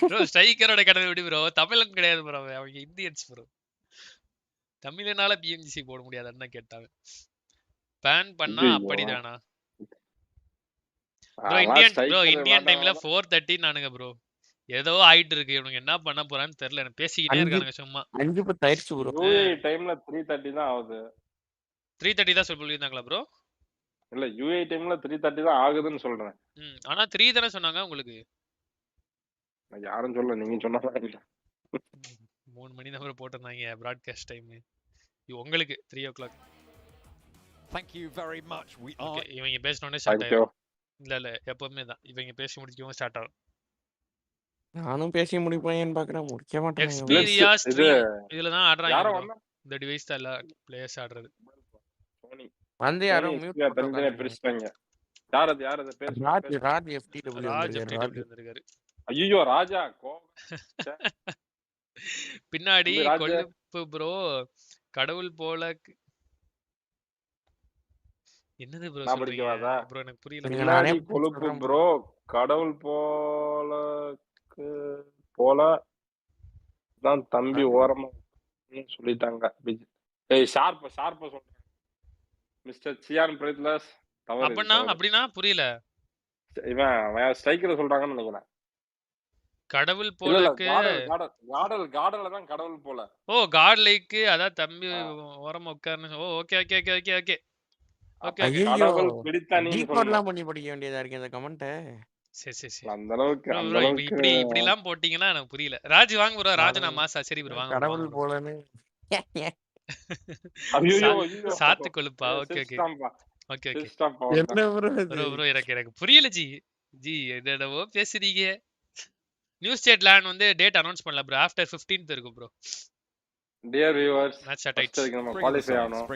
bro ஸ்ட்ரைக்கரோட கனவு எப்படி bro தமிழன் கிடையாது bro அவங்க இந்தியன்ஸ் bro தமிழனால PMGC போட முடியாதுன்னு கேட்டாங்க பேன் பண்ணா அப்படிதானா bro இந்தியன் டைம்ல 4:30 நானுங்க bro ஏதோ ஆயிட்டு இருக்கு இவனுங்க என்ன பண்ண போறான்னு தெரியல எனக்கு பேசிக்கிட்டே இருக்கானுங்க சும்மா 5 பத்து ஆயிடுச்சு bro UAE டைம்ல 3:30 தான் ஆகுது 3:30 தான் சொல்லிருந்தாங்களா bro இல்ல UAE டைம்ல 3:30 தான் ஆகுதுன்னு சொல்றேன் ஆனா 3 தான சொன்னாங்க உங்களுக்கு நான் யாரும் சொல்ல நீங்க சொன்னதா 3 மணி தான் bro போட்டுறாங்க பிராட்காஸ்ட் டைம் உங்களுக்கு 3 o'clock Thank you very much. We are இவங்க பேசணும்னே ஸ்டார்ட் ஆயிடும் இல்ல எப்பவுமே தான் இவங்க பேசி முடிக்கவும் ஸ்டார்ட் ஆகும் நானும் பேசி முடிப்பேன்னு பார்க்கறேன் முடிக்க மாட்டேன் எக்ஸ்பீரியா இதுல தான் ஆடுறாங்க இந்த டிவைஸ் தான் எல்லா பிளேயர்ஸ் ஆடுறது சோனி வந்து யாரும் மியூட் பண்ணிட்டாங்க பிரிஸ்டாங்க யார் அது பேர் ராஜ் FTW வந்திருக்காரு ஐயோ ராஜா பின்னாடி கொழுப்பு ப்ரோ கடவுள் போல என்னது ப்ரோ சொல்றீங்க ப்ரோ எனக்கு புரியல பின்னாடி கொழுப்பு ப்ரோ கடவுள் போல தான் தம்பி ஓரமா சொல்லிட்டாங்க ஏய் ஷார்ப்பா சொல்றேன் மிஸ்டர் சியான் பிரைட்லஸ் அப்படினா புரியல இவன் ஸ்ட்ரைக்கர் சொல்றாங்கன்னு நினைக்கிறேன் கடவுள் போலக்கு காடல்ல தான் கடவுள் போல காட் லைக் அத தம்பி ஓரமா உட்கார்ந்து okay okay okay okay okay okay கடவுள் பிடித்தா நீ டீகோட்லாம் பண்ணி படிக்க வேண்டியதா இருக்கு இந்த கமெண்ட் சரி அந்த அளவுக்கு இப்படி எல்லாம் போடிங்கனா எனக்கு புரியல ராஜ் வாங்க ப்ரோ ராஜனா மாசா சரி ப்ரோ வாங்க கடவுள் போலன்னு ஐயோ சாத்து கொழுப்பா ஓகே ஓகே ஓகே ஓகே என்ன ப்ரோ எனக்கு புரியல ஜி என்னடவோ பேசுறீங்க நியூஸ் ஸ்டேட் லேண்ட் வந்து டேட் அனௌன்ஸ் பண்ணல bro ஆஃப்டர் 15th இருக்கும் bro dear viewers match start நம்ம குவாலிஃபை ஆனோம்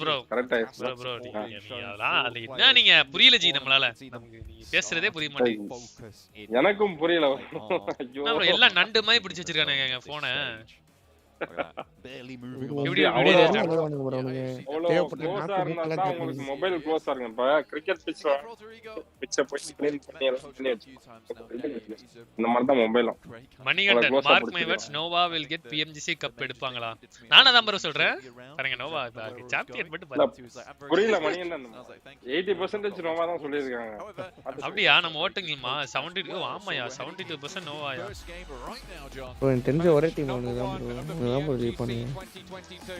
bro கரெக்ட் bro அதெல்லாம் அது என்ன நீங்க புரியல ஜி நம்மளால நமக்கு நீங்க பேசுறதே புரிய மாட்டேங்குது எனக்கும் புரியல ஐயோ bro எல்லாம் நண்டு மாதிரி பிடிச்சு வச்சிருக்கானே போனை Barely moving இப்படி along. இப்படி க்ளோஸா இருந்தா தான் உங்களுக்கு மொபைல் க்ளோஸா இருக்கும். இப்ப கிரிக்கெட் பிட்ச்ல பிட்சை போய் க்ளீன் பண்ணி எல்லாம் பண்ணி இந்த மாதிரி தான் மொபைலும். Manikandan mark my words Nova will get PMGC cup எடுப்பாங்களா? நானா தான் ப்ரோ சொல்றேன். பாருங்க நோவா சாம்பியன் மட்டும் பாரு. புரியல மணிகண்டன் 80% நோவா தான் சொல்லிருக்காங்க. அப்படியா நம்ம ஓட்டுங்கமா 72 ஆமாயா 72% நோவாயா. ப்ரோ தெரிஞ்ச ஒரே டீம் ஒண்ணுதான் ப்ரோ. நான் ப்ரோ ஜெய் பண்ணி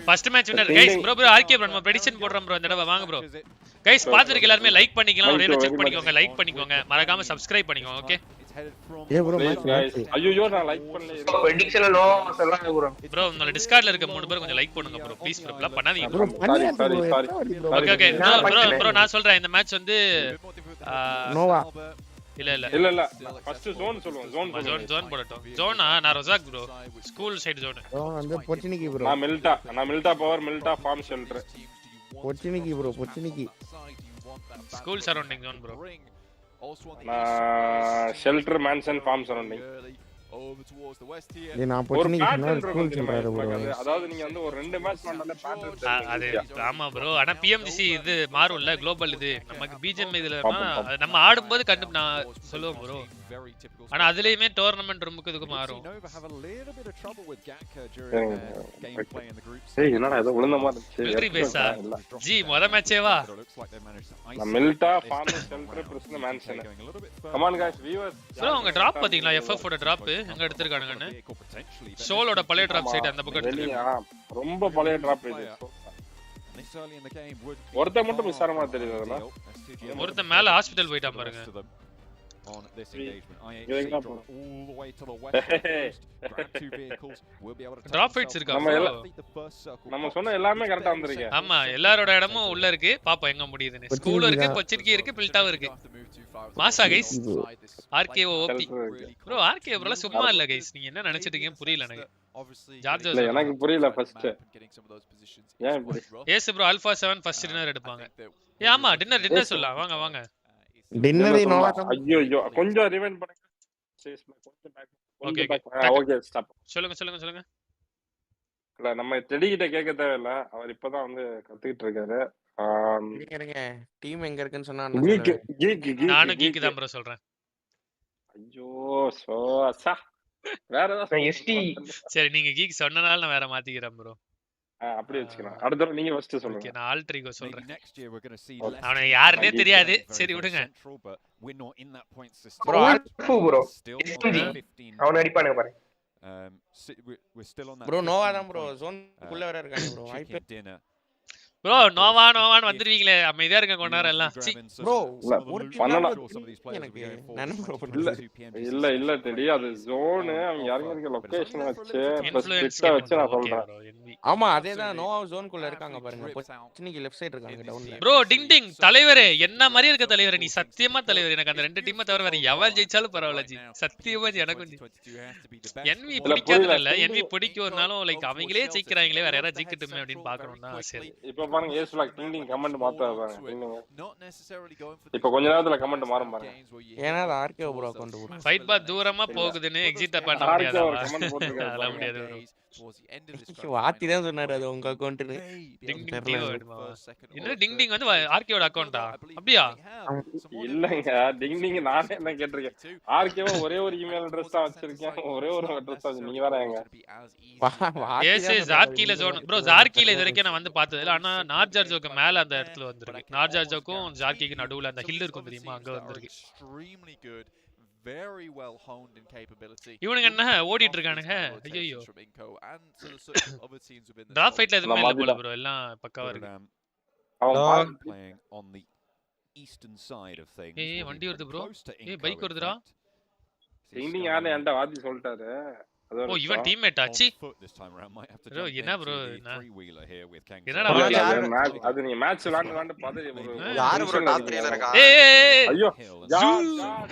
first match winner guys. Bro RK bro நம்ம பிரெடிக்ஷன் போடுறோம் ப்ரோ இந்த தடவை வாங்க ப்ரோ. கைஸ் பாத்துட்டு எல்லாரும் லைக் பண்ணிக்கலாம். ஒரே செக் பண்ணிக்கோங்க. லைக் பண்ணிக்கோங்க. மறக்காம சப்ஸ்கிரைப் பண்ணிக்கோங்க. ஓகே ஏ ப்ரோ மேட்ச் ஐயோ நான் லைக் பண்ணல. பிரெடிக்ஷன்ல நோ சொல்றாங்க ப்ரோ. ப்ரோ உங்க டிஸ்கார்ட்ல இருக்க 3 பேர் கொஞ்சம் லைக் பண்ணுங்க ப்ரோ. ப்ளீஸ் ப்ரோ ப்ளா பண்ணாதீங்க bro. Sorry. Okay okay bro நான் சொல்றேன் இந்த மேட்ச் வந்து நோவா இல்ல ஃபர்ஸ்ட் ஜோன் சொல்லுவோம். ஜோன் போடட்டும். ஜோனா நான் Rozhok bro. School side zone. அந்த பொச்சினிக்கி ப்ரோ. நான் Mylta power Mylta farm shelter. Pochinki bro Pochinki. School surrounding zone bro. நான் ஷெல்டர் மேன்ஷன் ஃபார்ம் சரௌண்டிங். நான் பொச்சினிக்கி சொன்னா ஸ்கூல் சொல்றாரு ப்ரோ. அதாவது நீங்க வந்து ஒரு 2 மேட்ச் பண்ணாலே பேட்டர்ன் அது ஆமா ப்ரோ. ஆனா PMGC இது மாறும்ல குளோபல் இது. நமக்கு BGM இதுல நம்ம ஆடும்போது கண்டு நான் சொல்லுவேன் ப்ரோ. ஆனா அதுலயுமே டோர்னமென்ட் ரூமுக்கு இதுக்கு மாறும். ஏய் என்னடா ஏதோ விழுந்த மாதிரி இருந்துச்சு. மிலிட்டரி பேஸா ஜி முத மேட்சேவா நான் மில்டா ஃபார்ம் ஷெல்டர் பிரச்சனை mansion. Come on guys viewers. Bro உங்க டிராப் பாத்தீங்களா? FF ஓட டிராப் எங்க எடுத்துர்க்கானுங்கன்னு. சோலோட பழைய டிராப் சைடு அந்த பக்கம் எடுத்துர்க்காங்க. ரொம்ப பழைய டிராப் இது. ஒருத்த மட்டும் மிஸ் ஆற மாதிரி தெரியுது. அதெல்லாம் ஒருத்த மேல ஹாஸ்பிடல் போயிட்டான் பாருங்க. on this engagement. IH drop all the way to the west coast. Grab 2 vehicles. We'll be able to drop fights இருக்கா? நம்ம சொன்ன எல்லாமே கரெக்ட்டா வந்திருக்கு. ஆமா எல்லாரோட இடமும் உள்ள இருக்கு. பாப்போம் எங்க முடியுதுன்னு. ஸ்கூல் இருக்கு, கொச்சின்கி இருக்கு, பில்டாவும் இருக்கு. மாசா guys. RKO OP. bro RKO bro சும்மா இல்ல கைஸ். நீங்க என்ன நினைச்சிட்டு இருக்கீங்க புரியல எனக்கு. ஜார்ஜ் இல்ல எனக்கு புரியல ஃபர்ஸ்ட். ஏன் இப்படி? Ace bro Alpha 7 first dinner எடுப்பாங்க. ஏ ஆமா டின்னர் சொல்லலாம். வாங்க வாங்க. டின்னரே நோவா. ஐயோ கொஞ்சம் ரிவைண்ட் பண்ணுங்க. கொஞ்சம் பேக். Okay stop. சொல்லுங்க. இல்ல நம்ம டெடி கிட்ட கேட்க தேவையில்ல. அவர் இப்பதான் வந்து கத்துக்கிட்டு இருக்காரு. இருங்க டீம் எங்க இருக்குன்னு சொன்னா நானும் கீக் தான் bro சொல்றேன். ஐயோ சோசா வேற ஏதாவது எஸ்டி. சரி நீங்க கீக் சொன்னனால நான் வேற மாத்திக்கிறேன் bro. அப்படியே வச்சுக்கலாம். அடுத்த தடவை நீங்க ஃபர்ஸ்ட் சொல்லுங்க. நான் ஆல்ட்ரிகோ சொல்றேன். அவன யாருனே தெரியாது. சரி விடுங்க. bro ஆல்ஃபு bro அவன அடிப்பானே பாரு. bro நோவா தான் bro ஜோன் குள்ள வர இருக்காங்க bro. வாய்ப்பு bro நோவான்னு வந்துருவீங்களே. அமைதியா இருங்க கொஞ்ச நேரம் எல்லாம். bro ஒரு பண்ணலாம். எனக்கு நான் bro இல்ல தெடி அது ஜோன் அவங்க யாரங்க இருக்க லொகேஷன் வச்சு ஸ்பிளிட்டா வச்சு நான் சொல்றேன். ஆமா அதேதான் நோவா ஜோன் குள்ள இருக்காங்க பாருங்க. பொச்சினிக்கி லெஃப்ட் சைடு இருக்காங்க டவுன்ல. bro டிங் தலைவரே என்ன மாதிரி இருக்க தலைவரே நீ. சத்தியமா தலைவர் எனக்கு அந்த ரெண்டு டீமை தவிர வேற எவன் ஜெயிச்சாலும் பரவாயில்ல ஜி. சத்தியமா எனக்கும் என்வி பிடிக்காதது இல்ல. என்வி பிடிக்கும்னாலும் லைக் அவங்களே ஜெயிக்கிறாங்களே வேற யாராவது ஜெயிக்கட்டுமே அப்படின்னு பாக்கணும்னா சரி. இப்ப பாருங்க ஏஸ்லாக் டிங் கமெண்ட் மாத்தாதாங்க. இப்ப கொஞ்ச நேரத்துல கமெண்ட் மாறும் பாருங்க. ஏனா அது RKO bro account bro. Fight பா தூரமா போகுதுன்னு எக்ஸிட் பண்ண முடியாது. கமெண்ட் போட்டுருக்காங்க. அதெல்லாம் முடியாது bro. வாத்தி தான் சொன்னாரு அது உங்க அக்கவுண்ட்னு. என்ன டிங் வந்து RKO அக்கவுண்டா? அப்படியே இல்லங்க டிங் நானே என்ன கேட்டிருக்கேன். RKO ஒரே ஒரு இமெயில் அட்ரஸ் தான் வச்சிருக்கேன். ஒரே ஒரு அட்ரஸ் தான். நீங்க வேற எங்க ஏஸ் ஜார்கில ஜோன் bro. ஜார்கில இது வரைக்கும் நான் வந்து பார்த்தது இல்ல. ஆனா நார்ஜார்ஜோக்கு மேல அந்த இடத்துல வந்திருக்கு. நார்ஜார்ஜோக்கும் ஜார்கிக்கு நடுவுல அந்த ஹில் இருக்கும் தெரியுமா அங்க வந்திருக்கு. Very well honed in capability. இவனுங்க என்ன ஓடிட்டு இருக்கானுங்க. ஐயோ டிராப் ஃபைட்ல எதுமே இல்ல போல bro. எல்லாம் பக்காவா இருக்கு. அவன் playing on the eastern side of things. ஏய் வண்டி வருது bro. ஏய் பைக் வருதுடா. டிங் யாரே அந்த வாதி சொல்லிட்டாரு. ஓ இவன் டீம்மேட் ஆச்சி. bro என்ன bro என்னடா அது நீ மேட்ச் விளையாண்டு பதறி bro. யாரு bro டாப் 3ல இருக்கா? ஏய் ஐயோ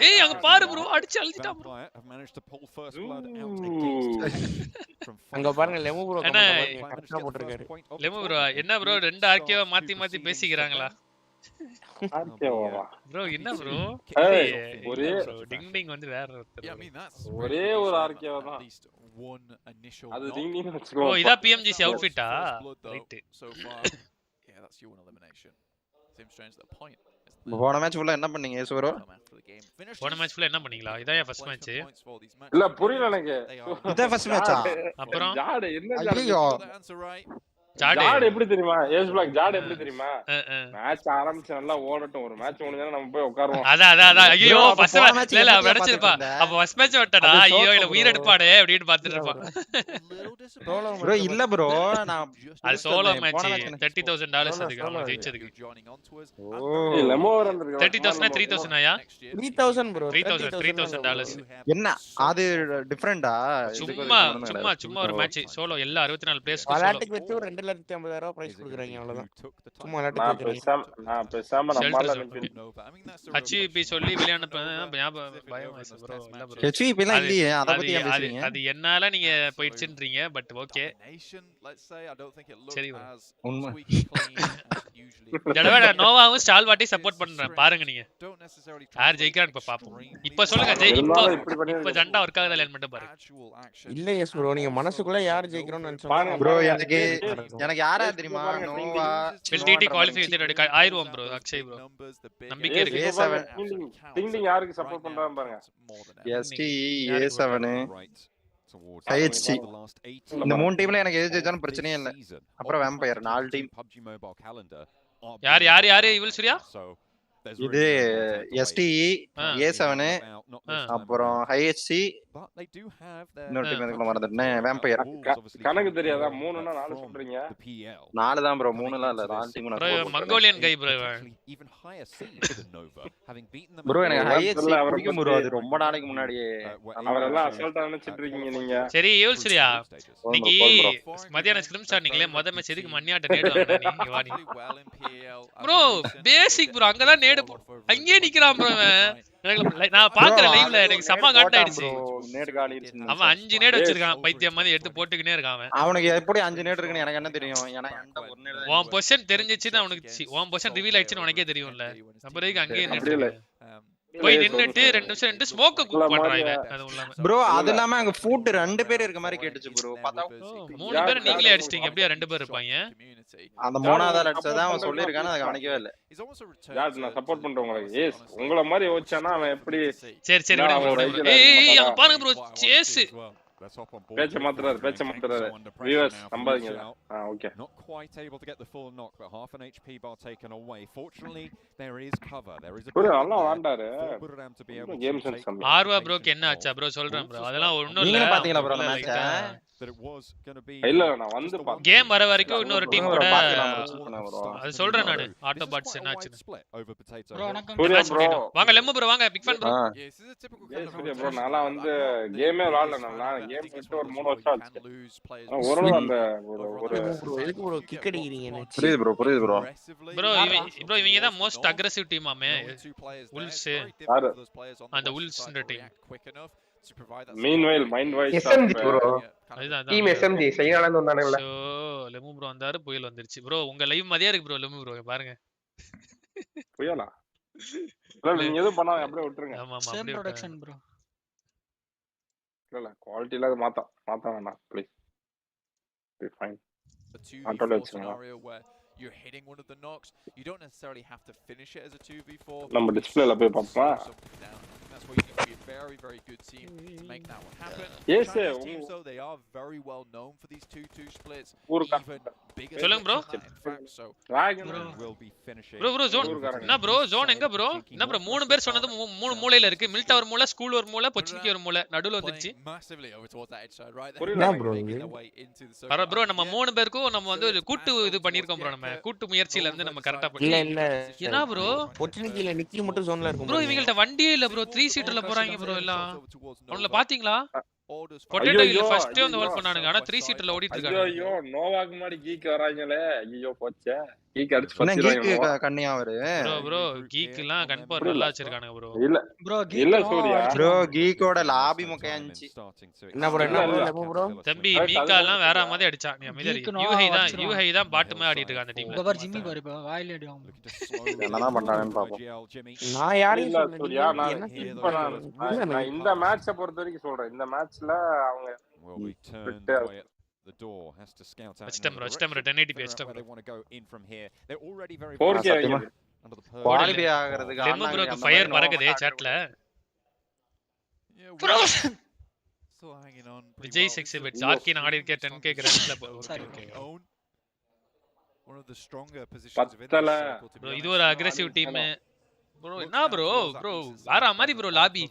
ஏய் அங்க பாரு bro அடிச்சு அழுத்திட்டான் bro. அங்க பாருங்க லெமு bro கரெக்ட்டா போட்டுருக்காரு. லெமு bro என்ன bro ரெண்டு RKO மாத்தி பேசிக்கறாங்களா? ப்ரோ என்ன ப்ரோ ஒரே டிங் டிங் வந்து வேற ஒரே ஒரு ஆர்கேவா தான் அது டிங் டிங் வெச்சுக்கோ. ஓ இதா PMGC அவுட்ஃபிட்டா ரைட். போன மேட்ச் ஃபுல்லா என்ன பண்ணீங்க ப்ரோ? போன மேட்ச் ஃபுல்லா என்ன பண்ணீங்களா? இதான் ஃபர்ஸ்ட் மேட்ச். இல்ல புரியல எனக்கு. இதான் ஃபர்ஸ்ட் மேட்சா? அப்புறம் ஜாட் என்ன ஐயோ ஜாட் எப்படி தெரியுமா? Aceblack ஜாட் எப்படி தெரியுமா? மேட்ச் ஆரம்பிச்சு நல்லா ஓடட்டும், ஒரு மேட்ச் முடிஞ்சா நம்ம போய் உட்காருவோம். அதான் ஐயோ ஃபர்ஸ்ட் மேட்ச் இல்ல வெடச்சிருப்பா. அப்ப ஃபர்ஸ்ட் மேட்ச் விட்டடா ஐயோ இல்ல உயிர் எடுப்பாடே அப்படினு பாத்துட்டு இருப்பான். ப்ரோ இல்ல ப்ரோ நான் அது சோலோ மேட்ச் $30,000 அதுக்கு நம்ம ஜெயிச்சதுக்கு. ஓ லெமோ வந்திருக்கு. 30,000 3000 ஆயா? 3000 ப்ரோ. $3,000 என்ன அது டிஃபரண்டா? சும்மா ஒரு மேட்ச் சோலோ எல்லா 64 பிளேயர்ஸ்க்கு விளையாட்டுக்கு வெச்சு ஒரு 2,50,000 பிரைஸ் கொடுக்குறாங்க அவ்வளவுதான். சும்மா விளையாட்டுக்கு வெச்சுறாங்க. நான் பேசாம நம்மால HVP சொல்லி விளையாட பயம் ஆயிடுச்சு ப்ரோ. இல்ல ப்ரோ HVP எல்லாம் இல்லையே, அத பத்தி ஏன் பேசுறீங்க? அது என்னால நீங்க போயிடுச்சுன்றீங்க பட் ஓகே சரி உண்மை. ஜடவட நோவாவும் ஸ்டால்வாட்டி சப்போர்ட் பண்றேன் பாருங்க நீங்க யார் ஜெயிக்கிறான்னு இப்ப பாப்போம். இப்ப சொல்லுங்க இப்ப ஜண்டா ஒர்க் ஆகுதா இல்லன்னு மட்டும் பாருங்க. இல்ல எஸ் ப்ரோ நீங்க மனசுக்குள்ள யார் ஜெயிக்கணும்னு நினைச்சீங்க ப்ரோ? எனக்கு யாரா தெரியுமா? நோவா டிடி குவாலிஃபை ஆயிருவோம் ப்ரோ. அக்ஷய் ப்ரோ நம்பிக்கை இருக்கு. A7 டிங் டிங் யாருக்கு சப்போர்ட் பண்றான்னு பாருங்க. ST A7 IHC இந்த மூணு டீம்ல எனக்கு எது ஜெயிச்சாலும் பிரச்சனையே இல்ல. அப்புறம் வேம்பயர் 4 டீம். யார் இவள் சூர்யா இது STE A7 அப்புறம் IHC இன்னொரு டீம் எதுக்குள்ள மறந்துட்டேன். வேம்பயர் கணக்கு தெரியாதா? 3 னா 4 சொல்றீங்க. 4 தான் ப்ரோ, 3லாம் இல்ல. 4 டீம் ப்ரோ மங்கோலியன் கை ப்ரோ. ப்ரோ எனக்கு IHC பிடிக்கும் ப்ரோ. அது ரொம்ப நாளைக்கு முன்னாடியே அவரெல்லாம் அசால்ட்டா நினைச்சிட்டு இருக்கீங்க நீங்க. சரி யூல் சூர்யா இன்னைக்கு மதியான ஸ்கிரிம் ஸ்டார் நீங்களே மொத மேட்ச் எதுக்கு மண்ணியாட்ட நேடு வாங்குனீங்க? நீங்க வாடி ப்ரோ பேசிக் ப்ரோ அங்க தான் நேடு அங்கேயே நிக்கிறான் ப்ரோ. நான் பாக்குறேன் லைவ்ல எனக்கு செம்ம காட் ஆயிடுச்சு. நேடு காலிடுச்சு. அவன் 5 நேடு வச்சிருக்கான் பைத்தியம் மாதிரி எடுத்து போட்டுக்கினே இருக்கான் அவன். அவனுக்கு எப்படி 5 நேடு இருக்குன்னு எனக்கு என்ன தெரியும்? எனக்கு அந்த ஒரு நேடு உன் பொசிஷன் தெரிஞ்சிச்சுன்னா அவனுக்கு உன் பொசிஷன் ரிவீல் ஆயிடுச்சுன்னு உனக்கே தெரியும்ல. அப்புறம் அங்கேயே நின்னு போய் நின்னுட்டு 2 நிமிஷம் நின்னு ஸ்மோக் குக் பண்றாங்க. அது உள்ளாம ப்ரோ அது இல்லாம அங்க ஃபுட் 2 பேர் இருக்க மாதிரி கேட்டுச்சு ப்ரோ. பார்த்தா 3 பேர் நீங்களே அடிச்சிட்டீங்க. அப்படியே 2 பேர் இருப்பாங்க. அந்த மூணாவது அடிச்சதா அவன் சொல்லிருக்கானே அதை கவனிக்கவே இல்ல. யார் நான் சப்போர்ட் பண்றேன் உங்களுக்கு. ஏஸ் உங்கள மாதிரி ஓச்சானா அவன் எப்படி? சரி விடுங்க. ஏய் அங்க பாருங்க ப்ரோ சேஸ் பேச்ச மாத்துறாரு வியூவர்ஸ் நம்பாதீங்க. Okay not quite able to get the full knock but half an HP bar taken away. Fortunately there is cover, there is a bro நல்லா வாண்டாரு கேம் சென்ஸ் ஆர்வா ப்ரோக்கு என்ன ஆச்சா ப்ரோ? சொல்றேன் ப்ரோ அதெல்லாம் ஒண்ணும் இல்ல. நீங்க பாத்தீங்களா ப்ரோ அந்த match? that it was going to be இல்ல நான் வந்து கேம் வர வரைக்கும் இன்னொரு டீம் கூட அது சொல்றேன் நான். ஆட்டோபாட்ஸ் என்ன ஆச்சு ப்ரோ? வணக்கம் வாங்க லெம்மு ப்ரோ வாங்க big fan bro. Surya bro நானா வந்து கேமே விளையாடல. நான் கேம் விட்டு ஒரு 3 வருஷம் ஆச்சு. ஒரு அந்த ஒரு எதுக்கு ப்ரோ கிக் அடிக்கிறீங்க? புரியுது ப்ரோ ப்ரோ இவங்க தான் மோஸ்ட் அக்ரெசிவ் டீம் ஆமே. உல்ஸ் அந்த உல்ஸ்ன்ற team. Meanwhile mind wise SMG bro. அதுதான் டீம் SMG சைனால இருந்து வந்தானேல. சோ லெமு ப்ரோ வந்தாரு புயல் வந்துருச்சு ப்ரோ. உங்க லைவ் மாதிரியே இருக்கு ப்ரோ லெமு ப்ரோ பாருங்க. புயலா? இல்ல நீங்க எதுவும் பண்ணாம அப்படியே விட்டுருங்க. ஆமா சேம் ப்ரொடக்ஷன் ப்ரோ. இல்ல குவாலிட்டில அது மாத்த வேணாம் please. Be fine. You're hitting one of the knocks. You don't necessarily have to finish it as a 2v4. நம்ம டிஸ்ப்ளேல போய் பாப்போமா? That's why you need to be a very, very good team to make that one happen. Yes, sir. Teams though they are very well known for these 2-2 splits. Even bigger. சொல்லுங்க bro. So will be finishing. Bro zone என்ன bro? Zone எங்க bro? என்ன bro 3 பேர் சொன்னது 3 மூலையில இருக்கு. Mill tower மூலை, school ஒரு மூலை, பொச்சினிக்கு ஒரு மூலை, நடுவுல வந்துச்சு. Massively over towards that edge side right புரியல there. பர ப்ரோ நம்ம 3 பேருக்கும் நம்ம வந்து கூட்டு இது பண்ணிருக்கோம் ப்ரோ. நம்ம கூட்டு முயற்சியில இருந்து நம்ம கரெக்ட்டா பண்ணி. இல்ல என்ன ப்ரோ பொச்சினிக்கில நிக்கி மட்டும் ஜோன்ல இருக்கும் ப்ரோ. இவங்கள்ட்ட வண்டியே இல்ல ப்ரோ. 3 சீட்டர்ல போறாங்க ப்ரோ எல்லாம். அவங்கள பாத்தீங்களா? பொட்டேட்டோ ஹில் ஃபர்ஸ்ட் வந்து ஹோல்ட் பண்ணானுங்க ஆனா 3 சீட்டர்ல ஓடிட்டு இருக்காங்க ஐயோ நோவாக் மாதிரி கீக் வராங்களே ஐயோ போச்சே கீக் அடிச்சு என்ன பத்திடுவாங்க கீக்கு கண்ணியா அவரு ப்ரோ கீக்லாம் கன்ஃபார்ம் நல்லா வச்சிருக்கானுங்க ப்ரோ இல்ல ப்ரோ இல்ல சூர்யா ப்ரோ கீக்கோட லாபி மொக்கையாஞ்சி என்ன ப்ரோ என்ன ப்ரோ தம்பி மீகாலாம் வேற மாதிரி அடிச்சான் நீ அமைதியா யூஹை தான் பாட்டுமே ஆடிட்டு இருக்கான் அந்த டீம்ல கவர் ஜிம்மி பாரு இப்ப வாயில அடி வாங்க என்னதான் பண்றாங்கன்னு பாப்போம் நான் யாரையும் இல்ல சொல்லல சூர்யா என்ன நான் இந்த மேட்ச பொறுத்த வரைக்கும் சொல்றேன் இந்த மேட்ச்ல அவங்க The door has to scout out. Stemmer 1080p Stemmer. They want to go in from here. They're already very 4K under the qualify ஆகிறதுக்கு லெமோ ப்ரோக்கு ஃபயர் பறக்குதே சாட்ல bro so hanging on Vijay 6 பிட் ஜாக்கி ஆடி இருக்க 10k கிராண்ட்ல one of the stronger positions of it bro இது ஒரு அக்ரெசிவ் டீம் bro என்ன bro வேற மாதிரி bro லாபி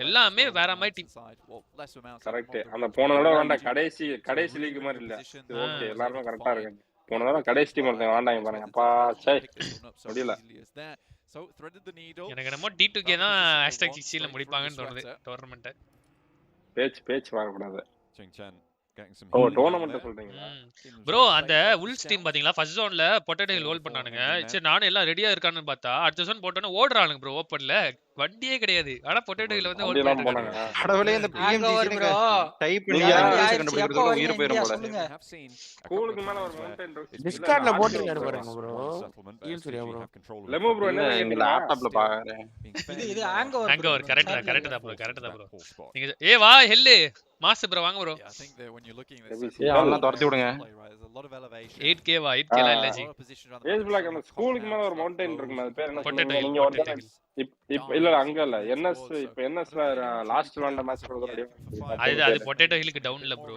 எல்லாமே வேற மாதிரி டீம் கரெக்ட் அந்த போன தடவை வேண்டா கடைசி லீக் மாதிரி இல்ல ஓகே எல்லாரும் கரெக்ட்டா இருக்காங்க போன தடவை கடைசி டீம் வந்து வேண்டாங்க பாருங்க அப்பா சை முடியல எனக்கு என்னமோ D2K தான் #60 ல முடிப்பாங்கன்னு தோணுது டோர்னமென்ட் பேச்சு வாங்க கூடாது ஓ டோர்னமென்ட் சொல்றீங்களா bro அந்த உல்ஸ் டீம் பாத்தீங்களா ஃபர்ஸ்ட் ஜோன்ல பொட்டேட்டோ ஹில் ஹோல்ட் பண்ணானுங்க சரி நானே எல்லாம் ரெடியா இருக்கான்னு பார்த்தா அடுத்த ஜோன் போட்டோனே ஓடுறானுங்க bro ஓபன்ல வண்டியே கிடையாது ஆனா பொட்டேட்டோ ஹில் வந்து ஹோல்ட் பண்ணாங்க கடவுளே இந்த PMGC ப்ரோ டைப் பண்ணி செகண்ட் படிக்கிறதுக்கு உயிர் போயிரும் போல ஸ்கூலுக்கு மேல ஒரு மவுண்டன் டிஸ்கார்ட்ல போட்டுங்க பாருங்க bro ஈல் சரியா bro லெமோ ப்ரோ என்ன இந்த லேப்டாப்ல பாக்குறேன் இது ஹேங்கோவர் கரெக்ட் தான் bro நீங்க ஏ வா ஹெல்லு மாஸ் bro வாங்க bro அவன துரத்தி விடுங்க 8k வா 8k ல இல்ல ஜி Aceblack அந்த ஸ்கூலுக்கு மேல ஒரு மவுண்டன் இருக்குமா அது பேர் என்ன சொல்றீங்க நீங்க வந்து இப்ப இல்ல அங்க இல்ல என்எஸ் இப்ப என்எஸ்ல லாஸ்ட் வாண்ட மேட்ச் கொடுக்கறோம் அது பொட்டேட்டோ ஹில்லுக்கு டவுன்ல bro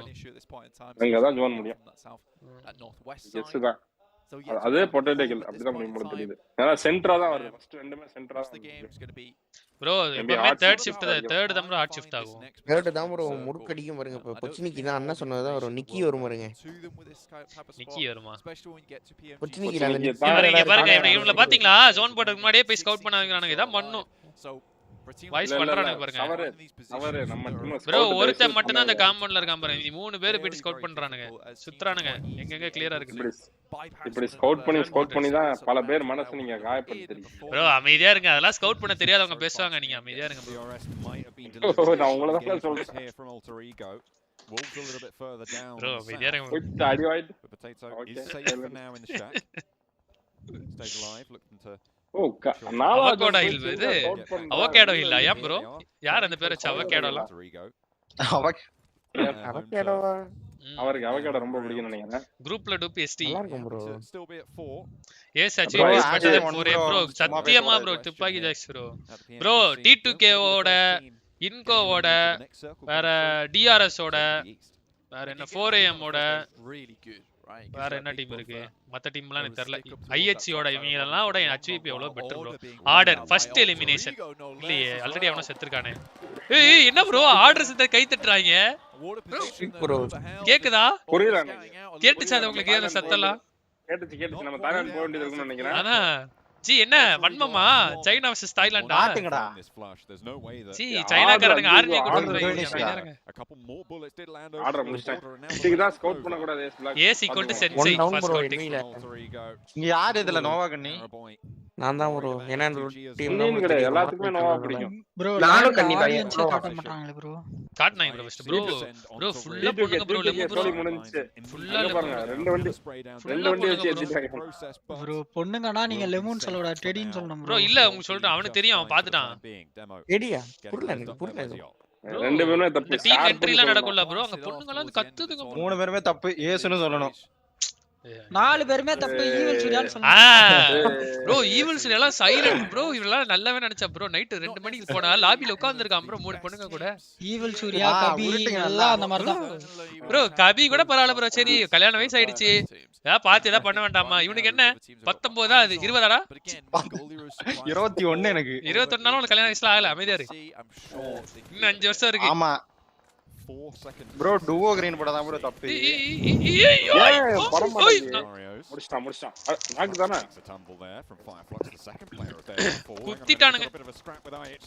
அங்க தான் ஜோன் முடியும் எஸ் தான் அதே பொட்டேட்டோ ஹில் அப்படிதான் முடியும் தெரியுது ஏன்னா சென்டரா தான் வருது ஃபர்ஸ்ட் ரெண்டுமே சென்டரா bro எப்பவுமே தேர்ட் தான் bro ஹார்ட் ஷிஃப்ட் ஆகும் தேர்ட் தான் bro முறுக்கடிக்கும் பாருங்க இப்ப பொச்சினிக்கு தான் அண்ணா சொன்னதா வரும் நிக்கி வரும் பாருங்க நிக்கி வருமா பொச்சினிக்கு அந்த பாருங்க இவங்கள பாத்தீங்களா ஜோன் போட்டதுக்கு முன்னாடியே போய் ஸ்கவுட் பண்ணாங்கறானுங்க இதான் பண்ணும் வாய்ஸ் பண்றானுங்க பாருங்க அவரே நம்ம டீம் bro ஒருத்த மட்டும் தான் அந்த காம்பவுண்ட்ல இருக்கான் பாருங்க இந்த மூணு பேர் போய் ஸ்கவுட் பண்றானுங்க சுத்துறானுங்க எங்கங்க கிளியரா இருக்கு இப்படி ஸ்கவுட் பண்ணி தான் பல பேர் மனசு நீங்க காயப்படுத்துறீங்க bro அமைதியா இருங்க அதெல்லாம் ஸ்கவுட் பண்ண தெரியாதவங்க பேசுவாங்க நீங்க அமைதியா இருங்க bro நான் உங்கள தான் சொல்றேன் Wolves a little bit further down. bro அமைதியா இருங்க with the wide potato is safe for now in the shack. Stays alive looking to avocado hill இது அவகேடோ ஹில் ஐயா bro யார் அந்த பேர் அவகேடோலாம் அவகேடோவா அவருக்கு அவகேடோ ரொம்ப பிடிக்கும்னு நினைக்கிறேன் குரூப்ல டூப் எஸ்டி நல்லா இருக்கும் bro still be at 4. yes actually is better than 4 bro சத்தியமா bro துப்பாக்கி ஜாக்ஸ் bro T2K ஓட இன்கோ ஓட வேற DRS ஓட வேற என்ன 4am ஓட வேற என்ன டீம் இருக்கு மத்த டீம்லாம் எனக்கு தெரியல IHC ஓட இவங்க எல்லாம் ஓட HVP எவ்வளவு better bro order first elimination இல்லையே ஆல்ரெடி அவன செத்துர்க்கானே ஏய் என்ன bro ஆர்டர் செத்த கை தட்டறாங்க bro கேக்குதா புரியல கேட்டுச்சா உங்களுக்கு ஏதோ சத்தலாம் கேட்டுச்சு நம்ம தாய்லாந்து போக வேண்டியது இருக்குன்னு நினைக்கிறேன் அண்ணா ஜி என்ன வன்மமா சைனா vs தாய்லாண்டா பாத்துங்கடா ஜி சைனாக்காரங்க ஆர்மியை கொண்டு வராங்க A couple more bullets did land order முடிச்சிட்டேன் இதுக்கு தான் ஸ்கவுட் பண்ண கூடாது Aceblack ஏஸ் ஈக்குவல் டு சென்சை ஃபர்ஸ்ட் ஸ்கவுட்டிங் இங்க யார் இதுல நோவா கண்ணி நான் தான் bro ஏன்னா டீம் நீங்க கிடையாது எல்லாத்துக்குமே நோவா பிடிக்கும் bro நானும் கண்டிப்பா காட்ட மாட்டாங்களே bro காட்னாங்க bro ஃபர்ஸ்ட் bro ஃபுல்லா போடுங்க bro லெமோ bro முடிஞ்சிச்சு ஃபுல்லா பாருங்க ரெண்டு வண்டி வச்சு ஏத்திட்டாங்க bro பொண்ணுங்கனா நீங்க லெமன் சொல்லடா டெடின்னு சொல்லணும் bro இல்ல உங்களுக்கு சொல்றேன் அவனுக்கு தெரியும் அவன் பாத்துட்டான் எடியா புரியல ரெண்டு பேருமே தப்பு டீம் என்ட்ரில நடக்கும்ல bro அங்க பொண்ணுங்க எல்லாம் கத்துதுங்க மூணு பேருமே தப்பு ஏசுன்னு சொல்லணும் நாலு பேருமே தப்பு ஈவில் சூர்யான்னு சொன்னாங்க bro ஈவில் சூர்யா எல்லாம் சைலண்ட் bro இவெல்லாம் நல்லாவே நினைச்சா bro நைட் 2 மணிக்கு போனா லாபில உட்கார்ந்திருக்கான் bro மூணு பொண்ணுங்க கூட ஈவில் சூர்யா கபி எல்லாம் அந்த மாதிரி தான் bro கபி கூட பரவாயில்ல bro சரி கல்யாண வயசு ஆயிடுச்சு பாத்து ஏதா பண்ண வேண்டாமா இவனுக்கு என்ன 19 அது 20டா 21 எனக்கு 21 நாளும் உனக்கு கல்யாண வயசுல ஆகல அமைதியா இருக்கு இன்னும் 5 வருஷம் இருக்கு ஆமா bro duo green போடா bro தப்பு முடிச்சிட்டான் நாக்கு தானே குத்திட்டானுங்க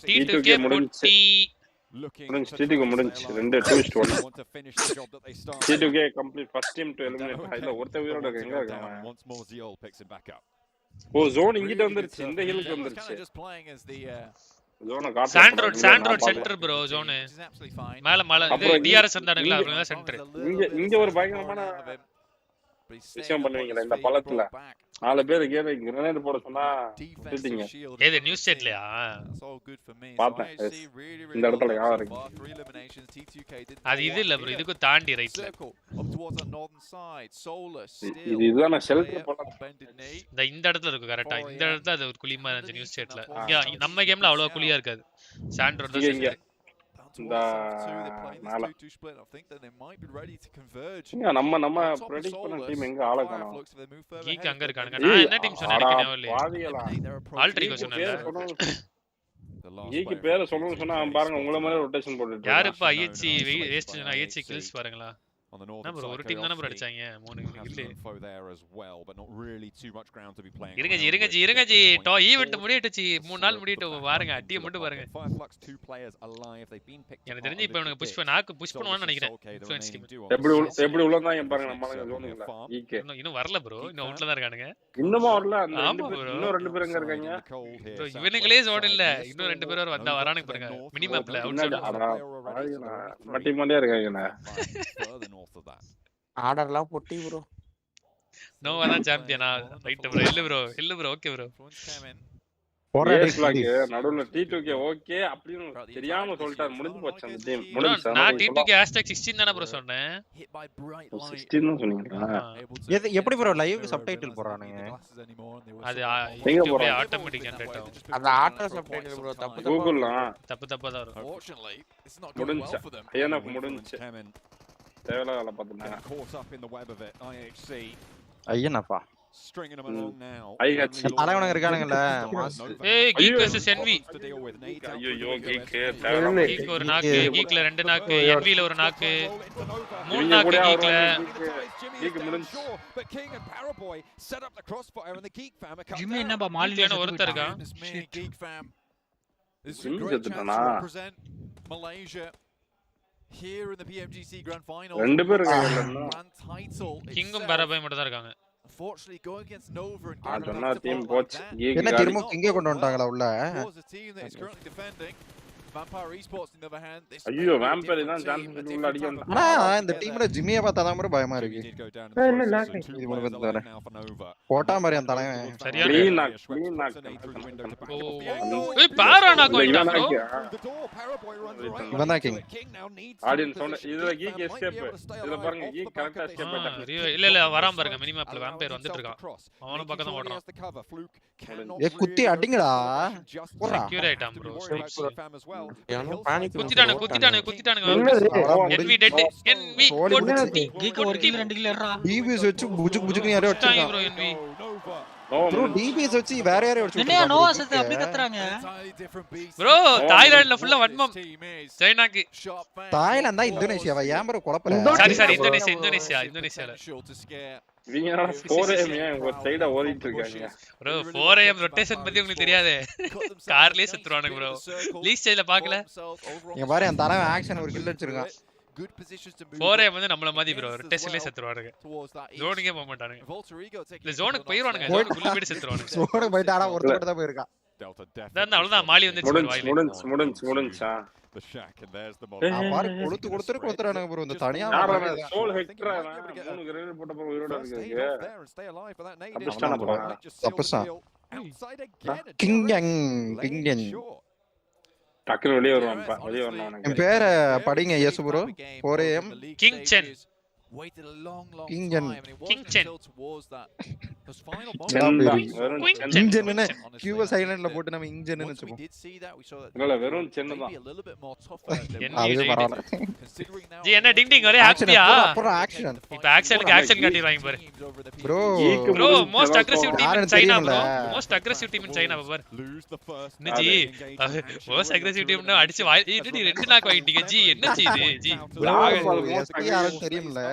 T2K முடிஞ்சி முடிஞ்சு T2 முடிஞ்சு 2-1 T2K complete first team to eliminate இல்ல ஒருத்த உயிரோட இருக்க எங்க இருக்கான் ஓ ஜோன் இங்கிட்ட வந்துருச்சு இந்த ஹில்லுக்கு வந்துருச்சு ஜோனை காட்ட சாண்ட்ரோட் சென்டர் ப்ரோ ஜோன் மேல இது டிஆர்எஸ் இருந்தானுங்களா அவங்க சென்டர் இங்க ஒரு பயங்கரமான விஷயம் பண்ணுவீங்களா இந்த பழத்துல 4 பேர் கேட கிரனேட் போட சொன்னா திட்டிங்க ஏது நியூஸ் செட்லயா பார்த்தேன் இந்த இடத்துல யாரா இருக்கு அது இது இல்ல ப்ரோ இதுக்கு தாண்டி ரைட்ல இதுதான ஷெல்டர் பழம் இந்த இடத்துல இருக்கு கரெக்ட்டா இந்த இடத்துல அது ஒரு குழிமா இருந்துச்சு நியூஸ் செட்ல இங்க நம்ம கேம்ல அவ்வளவு குழியா இருக்காது சாண்ட்ரோட் தான் இங்க நம்ம பிரெடிக்ட் பண்ண டீம் எங்க ஆள காணோம் கீக் அங்க இருக்கானுங்க நான் என்ன டீம் சொன்னேன் ஆல்ட்ரிகோ சொன்னேன் கீக் பேரை சொன்னா பாருங்க உங்கள மாதிரி ரொட்டேஷன் போட்டுட்டு யாருப்பா ஐஎச்சி வேஸ்ட் சொன்னா ஐஎச்சி கில்ஸ் பாருங்களா நம்ம ஒரு டீம் தான ப்ரோ அடிச்சாங்க 3 கில் இருங்க ஜி ஈவென்ட் முடியட்டுச்சு 3 நாள் முடியட்டும் பாருங்க அட்டிய மட்டும் பாருங்க எனக்கு தெரிஞ்சு இப்போ எனக்கு புஷ் பண்ணுவான்னு நினைக்கிறேன் இன்ஃப்ளூயன்ஸ் டீம் எப்படி உள்ளதாங்க பாருங்க நம்ம ஜோனுக்குள்ள ஈகே இன்னும் வரல ப்ரோ இன்னும் அவுட்ல தான் இருக்கானுங்க இன்னுமா வரல அந்த இன்னும் 2 பேர் எங்க இருக்காங்க ப்ரோ இவனுங்களே ஜோன் இல்ல இன்னும் 2 பேர் வந்தா வரானுங்க பாருங்க மினி மேப்ல அவுட் மட்டி மண்டியா இருக்காங்க ஆர்டர்லாம் பொட்டி ப்ரோ நோவா தான் சாம்பியனா ரைட் ப்ரோ இல்ல ப்ரோ ஓகே ப்ரோ Aceblack நடுவுல T2K ஓகே அப்படினு தெரியாம சொல்லிட்டார் முடிஞ்சு போச்சு அந்த டீம் முடிஞ்சு நான் T2K #16 தான ப்ரோ சொன்னேன் 16 தான் சொன்னீங்களா எப்படி ப்ரோ லைவ் சப்டைட்டில் போறானுங்க அது எங்க போறா ஆட்டோமேட்டிக் ஜெனரேட் ஆகும் அந்த ஆட்டோ சப்டைட்டில் ப்ரோ கூகுள்ல தப்பு தான் வரும் முடிஞ்சு ஏனா முடிஞ்சு தேவல வேலை பார்த்துட்டாங்க ஐயனப்பா அழகனங்க இருக்கானுங்கல ஏய் கீக் வெர்சஸ் என்வி ஐயோ கீக் கீக் ஒரு நாக்கு கீக்ல 2 நாக்கு என்வில ஒரு நாக்கு 3 நாக்கு கீக் முடிஞ்சு ஜிம்மி என்னப்பா மாலில ஒருத்தர் இருக்கான் Jimmy செத்துட்டானா Here in the PMGC Grand Finals, ரெண்டு பேர் இருக்காங்க கிங்கும் பரபாய் மட்டும் தான் இருக்காங்க unfortunately going against Nova and ஆனா டீம் போச்சு என்ன திரும்ப இங்க கொண்டு வந்தாங்களா உள்ள was a team that is currently defending Vampire Esports on the other hand this ஐயோ வாம்பயர் தான் சான்ஸ் உள்ள அடிக்க வந்தா ஆனா இந்த டீம்ல ஜிம்மிய பார்த்தா தான் மாதிரி பயமா இருக்கு இல்ல லாக் இது மூணு பேர் தர போட்டா மாதிரி அந்த தலைவன் சரியா க்ளீன் நாக் ஏய் பாரா நாக் வந்துட்டான் ப்ரோ இவன் தான் கிங் ஆடியன்ஸ் சொன்ன இதுல கீக் எஸ்கேப் இதுல பாருங்க கீக் கரெக்ட்டா எஸ்கேப் பண்ணிட்டான் இல்ல வராம பாருங்க மினி மேப்ல வாம்பயர் வந்துட்டு இருக்கான் அவன பக்கம் தான் ஓடுறான் ஏ குத்தி அடிங்கடா போறா செக்யூர் ஆயிட்டான் ப்ரோ குத்திட்டானே என்வி டெட் என்வி கீக் ஒரு கில் 2 கில் ஏறா டிபிஎஸ் வெச்சு புஜுக்கு யாரோ அடிச்சாங்க ப்ரோ என்வி ப்ரோ டிபிஎஸ் வெச்சு வேற யாரோ அடிச்சாங்க என்னையா நோவா செத்து அப்படி கத்துறாங்க ப்ரோ தாய்லாந்துல ஃபுல்லா வன்மம் சைனாக்கு தாய்லாந்து தான் இந்தோனேசியாவா ஏன் ப்ரோ குழப்பல சாரி இந்தோனேசியால இவங்க 4am ஒரு சைடா ஓடிட்டு இருக்காங்க bro 4am ரொட்டேஷன் பத்தி உங்களுக்கு தெரியாது கார்லயே செத்துறானுங்க bro லீக் ஸ்டைல்ல பார்க்கல இங்க பாரு அந்த தரவன் ஆக்ஷன் ஒரு கில் அடிச்சிருக்கான் 4am வந்து நம்மள மாதிரி bro ரொட்டேஷன்லயே செத்துறானுங்க ஜோனுக்கே போக மாட்டானுங்க இல்ல ஜோனுக்கு போயிடுவானுங்க ஜோனுக்குள்ள போய் செத்துறானுங்க ஜோனுக்கு போய்ட்டாடா ஒருத்தர் மட்டும் தான் போயிருக்கான் அவ்வளவுதான் மாலி வந்துச்சு முடிஞ்சா பாரு கொடுத்துறானுங்க ப்ரோ இந்த தனியா சோல் ஹெக்டரா மூணு கிரேட் போட்ட போற உயிரோட இருக்காங்க அபிஸ்டான போறாங்க தப்பசா கிங் டக்குனு வெளிய வருவான்ப்பா வெளிய வரணும் என் பேரை படிங்க yes bro 4am king Chen waited a long King time Jen. and it King wasn't Chen. until towards that final engine என்ன கியூ சைலண்ட்ல போட்டு நம்ம இன்ஜின் னு சொல்லுவோம் இல்ல வெறும் சென் தான் அது பரவாயில்லை ஜி என்ன டிங் டிங் ஒரே ஆக்ஷன்யா அப்புறம் ஆக்ஷன் இப்ப ஆக்ஷனுக்கு ஆக்ஷன் காட்டிடுவாங்க பாரு bro most aggressive team in China bro most aggressive team in China பாரு ஜி மோஸ்ட் அக்ரெசிவ் டீம்னா அடிச்சு இது ரெண்டு நாக் வாங்கிட்டீங்க ஜி என்ன ஜி இது ஜி எஸ்டி யாரும் தெரியும்ல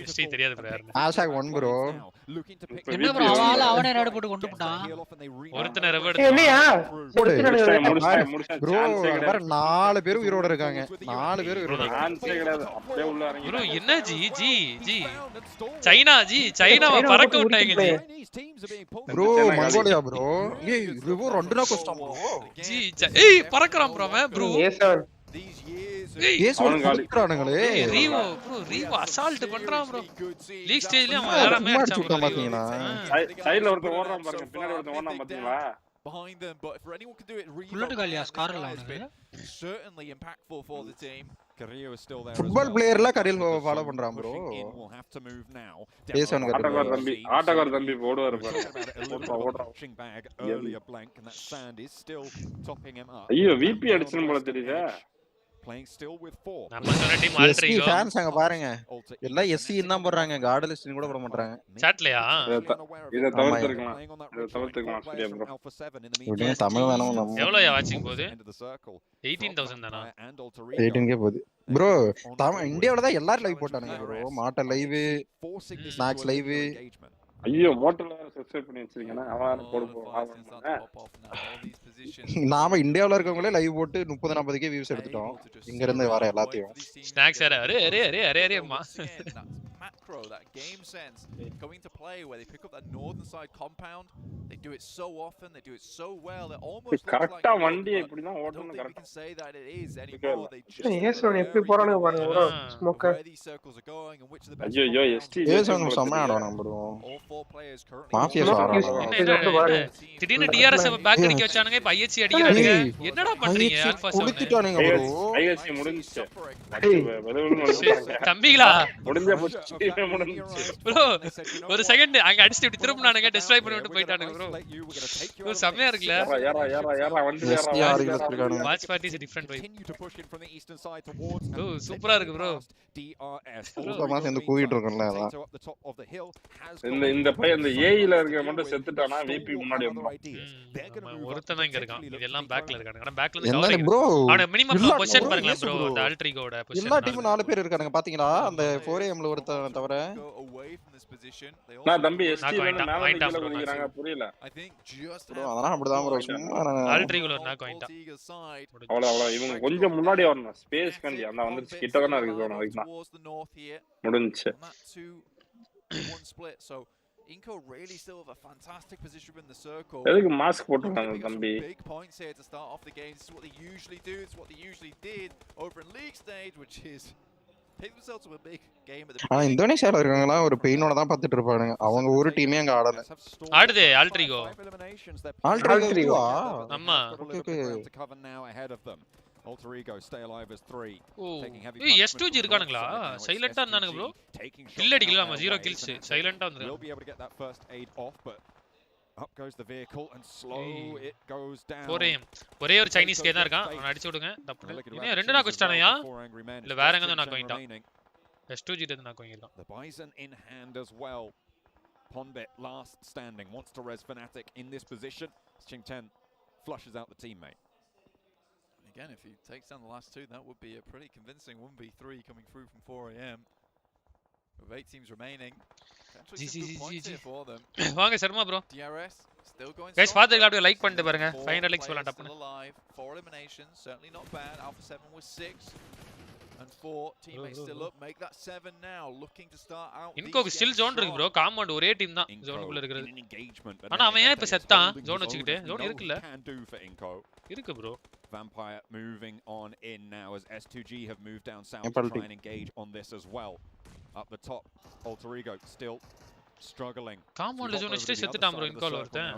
எஸ்டி தெரியாது ப்ரோ ஹேஷ்டாக் 1 ப்ரோ என்ன ப்ரோ அவனே நேரா போட்டு கொண்டு போட்டான் ஒருத்தனை ரெவர்ட் என்னையா ப்ரோ பாரு 4 பேர் உயிரோட இருக்காங்க 4 பேர் உயிரோட சான்ஸே கிடையாது அப்படியே உள்ள இறங்கி ப்ரோ என்ன ஜி சைனாவை பறக்க விட்டாங்க ப்ரோ மங்கோலியா ப்ரோ ஏய் ரிவோ ரெண்டுனா கஷ்டம் ப்ரோ ஜி ஏய் பறக்கறான் ப்ரோ அவன் ப்ரோ ஏஸ் பறக்கறானுங்களே ரீவோ அசால்ட் பண்றான் ப்ரோ லீக் ஸ்டேஜ்ல அவன் எல்லாமே அடிச்சான் பாத்தீங்களா சைடுல ஒருத்தன் ஓடுறான் பாருங்க பின்னாடி ஒருத்தன் ஓடுறான் பாத்தீங்களா behind them, but if anyone can do it, bullet காலியா ஸ்கார் அவனுக்கு certainly impactful for the team. Carrillo is still there. Football பிளேயர்ல கரியல் ஃபாலோ பண்றான் bro We'll have to move now. ஆட்டக்கார தம்பி ஓடுவாரு பாருங்க Pushing back earlier blank and that sand is still topping him up. ஐயோ விபி அடிச்சன போல தெரியுதா Playing still with 4. நம்ம சொன்ன டீம் ஆல்ட்ரிகோ ஃபேன்ஸ் அங்க பாருங்க எல்லாம் எஸ்சி தான் போடுறாங்க கார்ட்லெஸ் கூட போட மாட்டாங்க சாட்லயா இத தவிர்த்துக்கலாம் சரியா ப்ரோ உடனே தமிழ் வேணும் நம்ம எவ்வளவு வாட்சிங் போகுது 18000 தானா 18k போகுது ப்ரோ இந்தியாவுல தான் எல்லாரும் லைவ் போட்டானுங்க ப்ரோ மாட்ட லைவ் ஸ்நாக்ஸ் லைவ் ஐயோ மோட்டர்ல சப்ஸ்கிரைப் பண்ணி வச்சிருக்கேனா அவன் போடுவான் நாம இந்தியாவுல இருக்கவங்களே லைவ் போட்டு 30-40k வியூஸ் எடுத்துட்டோம் இங்க இருந்து வர எல்லாத்தையும் snacks array macro, that game sense coming to play where they pick up that northern side compound. They do it so often, they do it so well. It almost looks like வண்டி இப்படி தான் ஓடணும் கரெக்ட்டா. We can say that it is anymore. They just yes one எப்படி போறானே பாருங்க bro smoke where these circles are going and which of the best. ஐயோ எஸ்டி ஏசன் சமமா ஆடுவான் bro all four players currently mafia ஆடுறாங்க திடீர்னு டிஆர்எஸ் பேக் அடிக்க வச்சானுங்க இப்ப ஐஎச்சி அடிக்குறாங்க என்னடா பண்றீங்க ஆல்பா குளிச்சிட்டானுங்க ப்ரோ ஐஎச்சி முடிஞ்சிச்சு தம்பிகளா முடிஞ்ச ப்ரோ ஒரு செகண்ட் அங்க அடிச்சு இப்படி திரும்பினானுங்க டெஸ்ட்ராய் பண்ணி விட்டு போய்ட்டானுங்க ப்ரோ செமையா இருக்குல ஏறா வந்து watch party is different vibe oh சூப்பரா இருக்கு ப்ரோ சூப்பரா சேர்ந்து கூவிட்டு இருக்கோம்ல அதான் இந்த பையன் இந்த ஏயில இருக்க மட்டும் செத்துட்டானா விபி முன்னாடி வந்துரும் ஒருத்தன் இங்க இருக்கான் இதெல்லாம் பேக்ல இருக்கானுங்க ஆனா பேக்ல இருந்து என்ன ப்ரோ அவன மினிமம் பொசிஷன் பாருங்க ப்ரோ அந்த ஆல்ட்ரிகோட பொசிஷன் எல்லா டீமும் 4 பேர் இருக்கானுங்க பாத்தீங்களா அந்த 4am ல ஒருத்தன் தவிர நான் தம்பி எஸ்டி ல மேல கீழ குதிக்கறாங்க புரியல I think just ப்ரோ அதெல்லாம் அப்படிதான் ப்ரோ சும்மா ஆல்ட்ரிகோல நாக் வாங்கிட்டா அவ்வளவு இவங்க கொஞ்சம் முன்னாடி வரணும் ஸ்பேஸ் கண்டி அந்த வந்து கிட்ட தான இருக்கு ஜோன் அதுக்கு முடிஞ்சிச்சு one split so Inco really still have a fantastic position in the circle. எதுக்கு மாஸ்க் போட்டுட்டாங்க தம்பி Big points here to start off the game. This is what they usually do. It's what they usually did over in league stage, which is pick themselves to a big game at the இந்தோனேசியால இருக்கவங்களா ஒரு பெயினோட தான் பார்த்துட்டு இருப்பானுங்க அவங்க ஒரு டீமே அங்க ஆடல ஆடுதே alter ego ஆமா Alter Ego stay alive as 3 taking heavy ஏய் S2G இருக்கானுங்களா சைலண்டா இருந்தானுங்க ப்ரோ கில் அடிக்கலாமா 0 kills சைலண்டா வந்தாங்க will be able to get that first aid off but up goes the vehicle and slow it goes down ஒரே ஒரு Chinese K தான் இருக்கான் அவனை அடிச்சு விடுங்க தப்பு இன்னும் ரெண்டு நாக் வச்சிட்டானயா இல்ல வேற எங்க நாக் வாங்கிட்டான் S2G இருந்து knock வாங்கிருக்கான் the bison in hand as well Ponbet last standing wants to res Fnatic in this position Ching10 flushes out the teammate. Again, if he takes down the last two, that would be a pretty convincing 1v3 coming through from 4am. With 8 teams remaining. For them. வாங்க Sharma bro. DRS still going. Guys, father அப்படியே like பண்ணிட்டு பாருங்க. 500 likes வரலாம் டப்புன்னு. 4 eliminations, certainly not bad. Alpha 7 was 6. And 4 teammates still up. Make that 7 now. Looking to start out. இன்கோக்கு still zone இருக்கு bro. Compound ஒரே team தான் ஜோனுக்குள்ள இருக்குது. ஆனா அவன் ஏன் இப்ப செத்தான் ஜோன் வச்சிக்கிட்டு? ஜோன் இருக்குல்ல? இருக்கு bro. Vampire moving on in now as S2G have moved down south to try and engage on this as well. Up the top, Alter Ego still struggling. Compound zone வச்சிட்டு செத்துட்டான் bro இன்கோல ஒருத்தன்.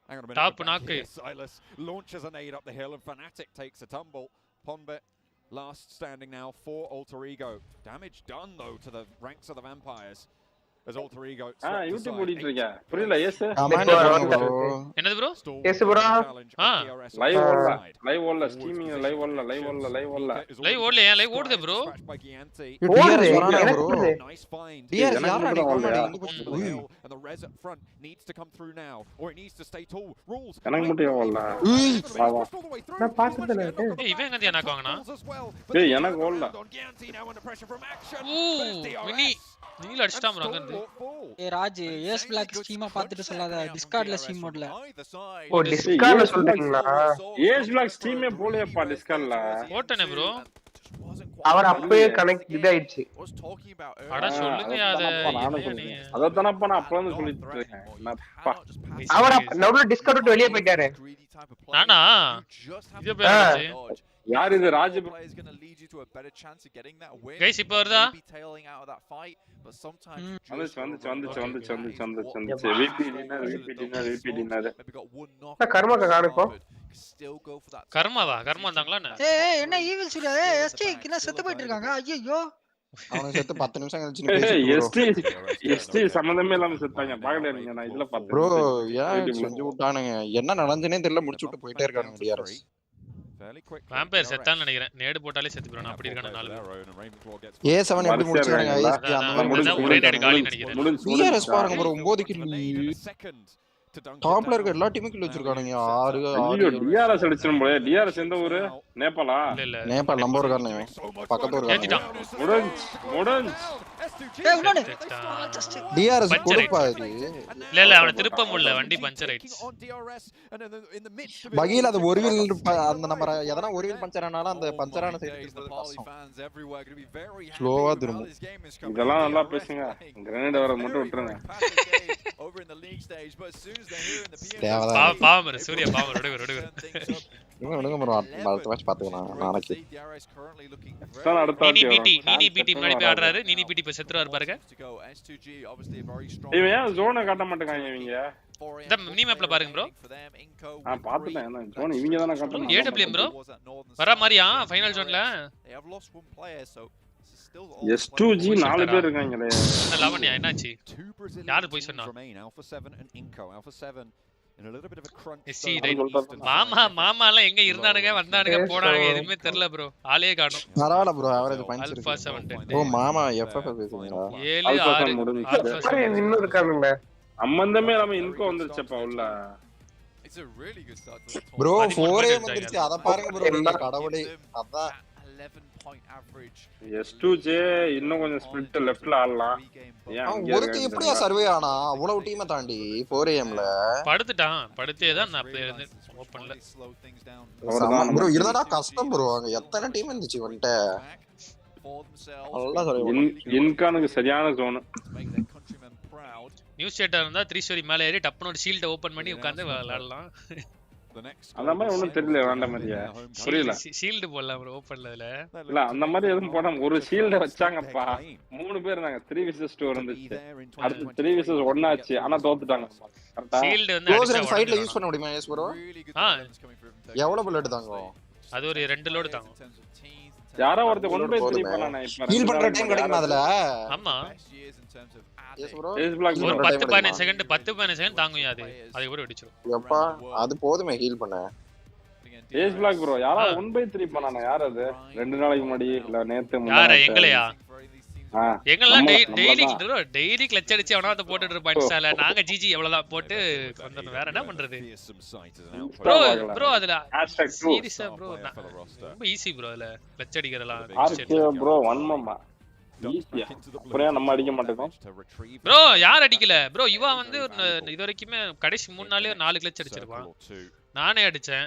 Hang on a minute. Top knock. Silas launches an aid up the hill and Fnatic takes a tumble. Ponbet last standing now for Alter Ego. Damage done though to the ranks of the Vampires. As Alter Ego YouTube ஓடிட்டு இருக்கா புரியல S என்னது bro yes bro live ஓடல streaming live ஓடலையா live ஓடுதே bro ஓடுதே எனக்கு ஓடுதே nice find TR யாரா நீ கொண்டாடி இங்க போச்சு and the res up front needs to come through now or it needs to stay tall rules எனக்கு மட்டும் ஓடல நான் பார்த்ததல ஏய் இவன் எங்க எனக்கு வாங்குனா ஏய் எனக்கு ஓடல ஓ மினி நீல அடிச்சிட்டான் bro அங்க வருது ஏய் ராஜ் Aceblack ஸ்ட்ரீமா பார்த்துட்டு சொல்லாத டிஸ்கார்ட்ல ஸ்ட்ரீம் மோட்ல ஓ டிஸ்கார்ட்ல சொல்றீங்களா Aceblack ஸ்ட்ரீமே போலையப்பா டிஸ்கார்ட்ல போட்டனே ப்ரோ அவர் அப்பவே கனெக்ட் இதாயிடுச்சு அட சொல்லுங்க அத தானப்பா நான் அப்பல இருந்து சொல்லிட்டு இருக்கேன் என்னப்பா அவர் நடுவுல டிஸ்கார்ட் விட்டு வெளிய போயிட்டாரு நானா இது பேராச்சு யார் இது ராஜ் கைஸ் இப்போ வருதா வந்துச்சு விபி டின்னர் கர்மாக்கா காணுப்போ கர்மாவா கர்மா வந்தாங்களா ஏய் என்ன ஈவில் சூர்யா ஏய் எஸ்டி கின செத்து போயிட்டு இருக்காங்க ஐயோ அவனுக்கு செத்து 10 நிமிஷம் கழிச்சு எஸ்டி சம்பந்தமே இல்லாம செத்தாங்க பாக்கல நீங்க நான் இதுல பார்த்தேன் ப்ரோ ஏன் செஞ்சு விட்டானுங்க என்ன நடந்துனே தெரியல முடிச்சு விட்டு போயிட்டே இருக்கானுங்க டிஆர்எஸ் வாம்பயர் செத்தான்னு நினைக்கிறேன் நேடு போட்டாலே செத்து போறானே அப்படி இருக்கானே நாலு A7 எப்படி முடிச்சாங்க அந்த மாதிரி ஒரே நேடு காலி நினைக்கிறேன் டிஆர்எஸ் பாருங்க ப்ரோ 9 கில் டாப்ல இருக்க எல்லா டீமும் கில் வச்சிருக்கானுங்க 6 டிஆர்எஸ் அடிச்சோம் போல டிஆர்எஸ் எந்த ஊரு நேபாளா இல்ல நேபாள் நம்ம ஊர் காரனே பக்கத்து ஊர் ஏத்திட்டான் முடிஞ்சு ஏய் உடனே டிஆர்எஸ் கொடுப்பா இது இல்ல அவன திருப்ப முடியல வண்டி பஞ்சர் ஆயிடுச்சு பகீல அது ஒரு வீல் அந்த நம்ம எதனா ஒரு வீல் பஞ்சர் ஆனாலும் அந்த பஞ்சரான சைடு ஸ்லோவா திரும்பும் இதெல்லாம் நல்லா பேசுங்க கிரனேட் வர மட்டும் விட்டுருங்க பாவம் சூர்யா பாவம் ரொடுங்க ப்ரோ அடுத்த மேட்ச் பாத்துக்கலாம் நாளைக்கு நீனி பிடி முன்னாடி போய் ஆடுறாரு நீனி பிடி இப்ப செத்துறாரு பாருங்க இவன் ஏன் ஜோனை காட்ட மாட்டேங்காங்க இவங்க இந்த மினி மேப்ல பாருங்க ப்ரோ நான் பாத்துட்டேன் ஜோன் இவங்க தான காட்டுறாங்க ஏடபிள்யூஎம் ப்ரோ வர மாதிரியா ஃபைனல் ஜோன்ல S2G 4 பேர் இருக்காங்களே என்ன லாவண்யா என்னாச்சு யாரு போய் சொன்னா மாமா எல்லாம் எங்க இருந்தானுங்க வந்தானுங்க போனானுங்க எதுவுமே தெரியல ப்ரோ ஆளே காணோம் பரவாயில்ல ப்ரோ அவரது பஞ்ச் அல்பா 7 ஓ மாமா FF பேசுறீங்களா 7 6 இன்னும் இருக்கானுங்க சம்பந்தமே இல்லாம இன்கோ வந்துருச்சப்பா உள்ள ப்ரோ 4A வந்துருச்சு அத பாருங்க ப்ரோ கடவுளே அதான் S2J இன்னும் கொஞ்சம் ஸ்பிரிட் லெஃப்ட்ல ஆடலாம் ஒருத்த எப்படியா சர்வே ஆனா அவ்வளவு டீமை தாண்டி 4AM ல படுத்தே தான் நான் அப்படியே இருந்து ஓபன்ல ப்ரோ இருந்தாடா கஷ்டம் ப்ரோ அங்க எத்தனை டீம் இருந்துச்சு வந்துட்ட நல்லா சர்வே இன்கானுக்கு சரியான ஜோன் நியூஸ் ஸ்டேட்டா இருந்தா 3 ஸ்டோரி மேல ஏறி டப்னோட ஷீல்ட ஓபன் பண்ணி உட்கார்ந்து விளையாடலாம் அந்த மாதிரி ஒண்ணும் தெரியல வேண்டாம் மாதிரியா புரியல ஷீல்ட் போடலாம் ப்ரோ ஓபன்ல இல்ல அந்த மாதிரி எதுவும் போடாம ஒரு ஷீல்ட வச்சாங்கப்பா 3 பேர் இருந்தாங்க 3v2 இருந்துச்சு அடுத்து 3v1 ஆச்சு ஆனா தோத்துட்டாங்க கரெக்ட்டா ஷீல்ட் வந்து க்ளோஸ் ரேஞ்ச் ஃபைட்ல யூஸ் பண்ண முடியுமா எஸ் ப்ரோ எவ்வளவு புல்லட் தாங்க அது ஒரு 2 லோட் தாங்க யாரோ ஒருத்த 1/3 பண்ணானே இப்ப ஹீல் பண்ற டைம் கிடைக்குமா அதுல ஆமா எஸ் ப்ரோ ஒரு 10-15 செகண்ட் 10-15 செகண்ட் தாங்குங்க அது கூட வெடிச்சிரும் எப்பா அது போதுமே ஹீல் பண்ண Aceblack bro யாரோ 1/3 பண்ணானே யார் அது 2 நாளைக்கு முன்னாடி இல்ல நேத்து யார எங்களையா எங்கெல்லாம் டெய்லி கிளட்ச் அடிச்சு அவனா அத போட்டுட்டு இருப்பான் இன்ஸ்டால நாங்க ஜிஜி எவ்வளவுதான் போட்டு வந்தோம் வேற என்ன பண்றது ப்ரோ அதுல சீரியஸா ப்ரோ ரொம்ப ஈஸி ப்ரோ அதுல கிளட்ச் அடிக்கிறதெல்லாம் ப்ரோ வன்மமா ஈஸியா அப்புறம் நம்ம அடிக்க மாட்டோம் ப்ரோ யார் அடிக்கல ப்ரோ இவா வந்து இது வரைக்கும் கடைசி 3 நாளே 4 கிளட்ச் அடிச்சிருப்பான் நானே அடிச்சேன்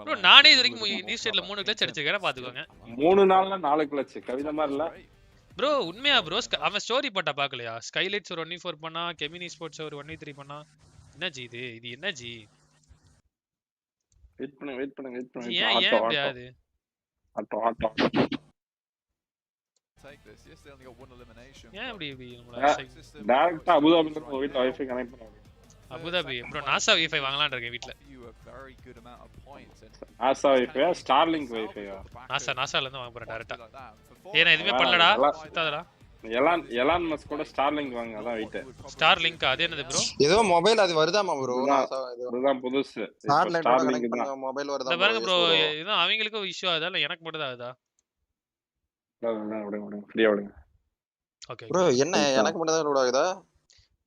ப்ரோ நானே இது வரைக்கும் நியூஸ் ஸ்டேட்ல 3 கிளட்ச் அடிச்சிருக்கேன் பாத்துக்கோங்க 3 நாள்ல 4 கிளட்ச் கவிதை மாதிரி இல்ல ப்ரோ உண்மையா ப்ரோ அவன் ஸ்டோரி போட்டா பாக்கலையா ஸ்கைலைட்ஸ் ஒரு 1v4 பண்ணா கெமினி ஸ்போர்ட்ஸ் ஒரு 1v3 பண்ணா என்ன ஜி இது என்ன ஜி வெயிட் பண்ணுங்க ஏன் அப்படியே அது ஆட்டோ ஏன் அப்படி டைரக்டா அபுதாபில உங்க வீட்ல வைஃபை கனெக்ட் பண்ணுங்க அபுதாபி ப்ரோ நாசா வைஃபை வாங்கலாம்னு இருக்கேன் வீட்ல நாசா வைஃபை ஸ்டார்லிங்க் வைஃபை நாசால இருந்து வாங்க போறேன் டைரக்டா ஏனா எதுமே பண்ணலடா சுத்தாதடா எலான் மஸ்க் கூட ஸ்டார்லிங்க் வாங்க அதான் வெயிட் ஸ்டார்லிங்க் அது என்னது ப்ரோ ஏதோ மொபைல் அது வருதாமா ப்ரோ அதுதான் புதுசு ஸ்டார்லிங்க் தான் மொபைல் வருதா இந்த பாருங்க ப்ரோ இது அவங்களுக்கு இஷ்யூ ஆகுதா இல்ல எனக்கு மட்டும் தான் ஆகுதா ஃப்ரீயா விடுங்க ஓகே ப்ரோ என்ன எனக்கு மட்டும் தான் லோட் ஆகுதா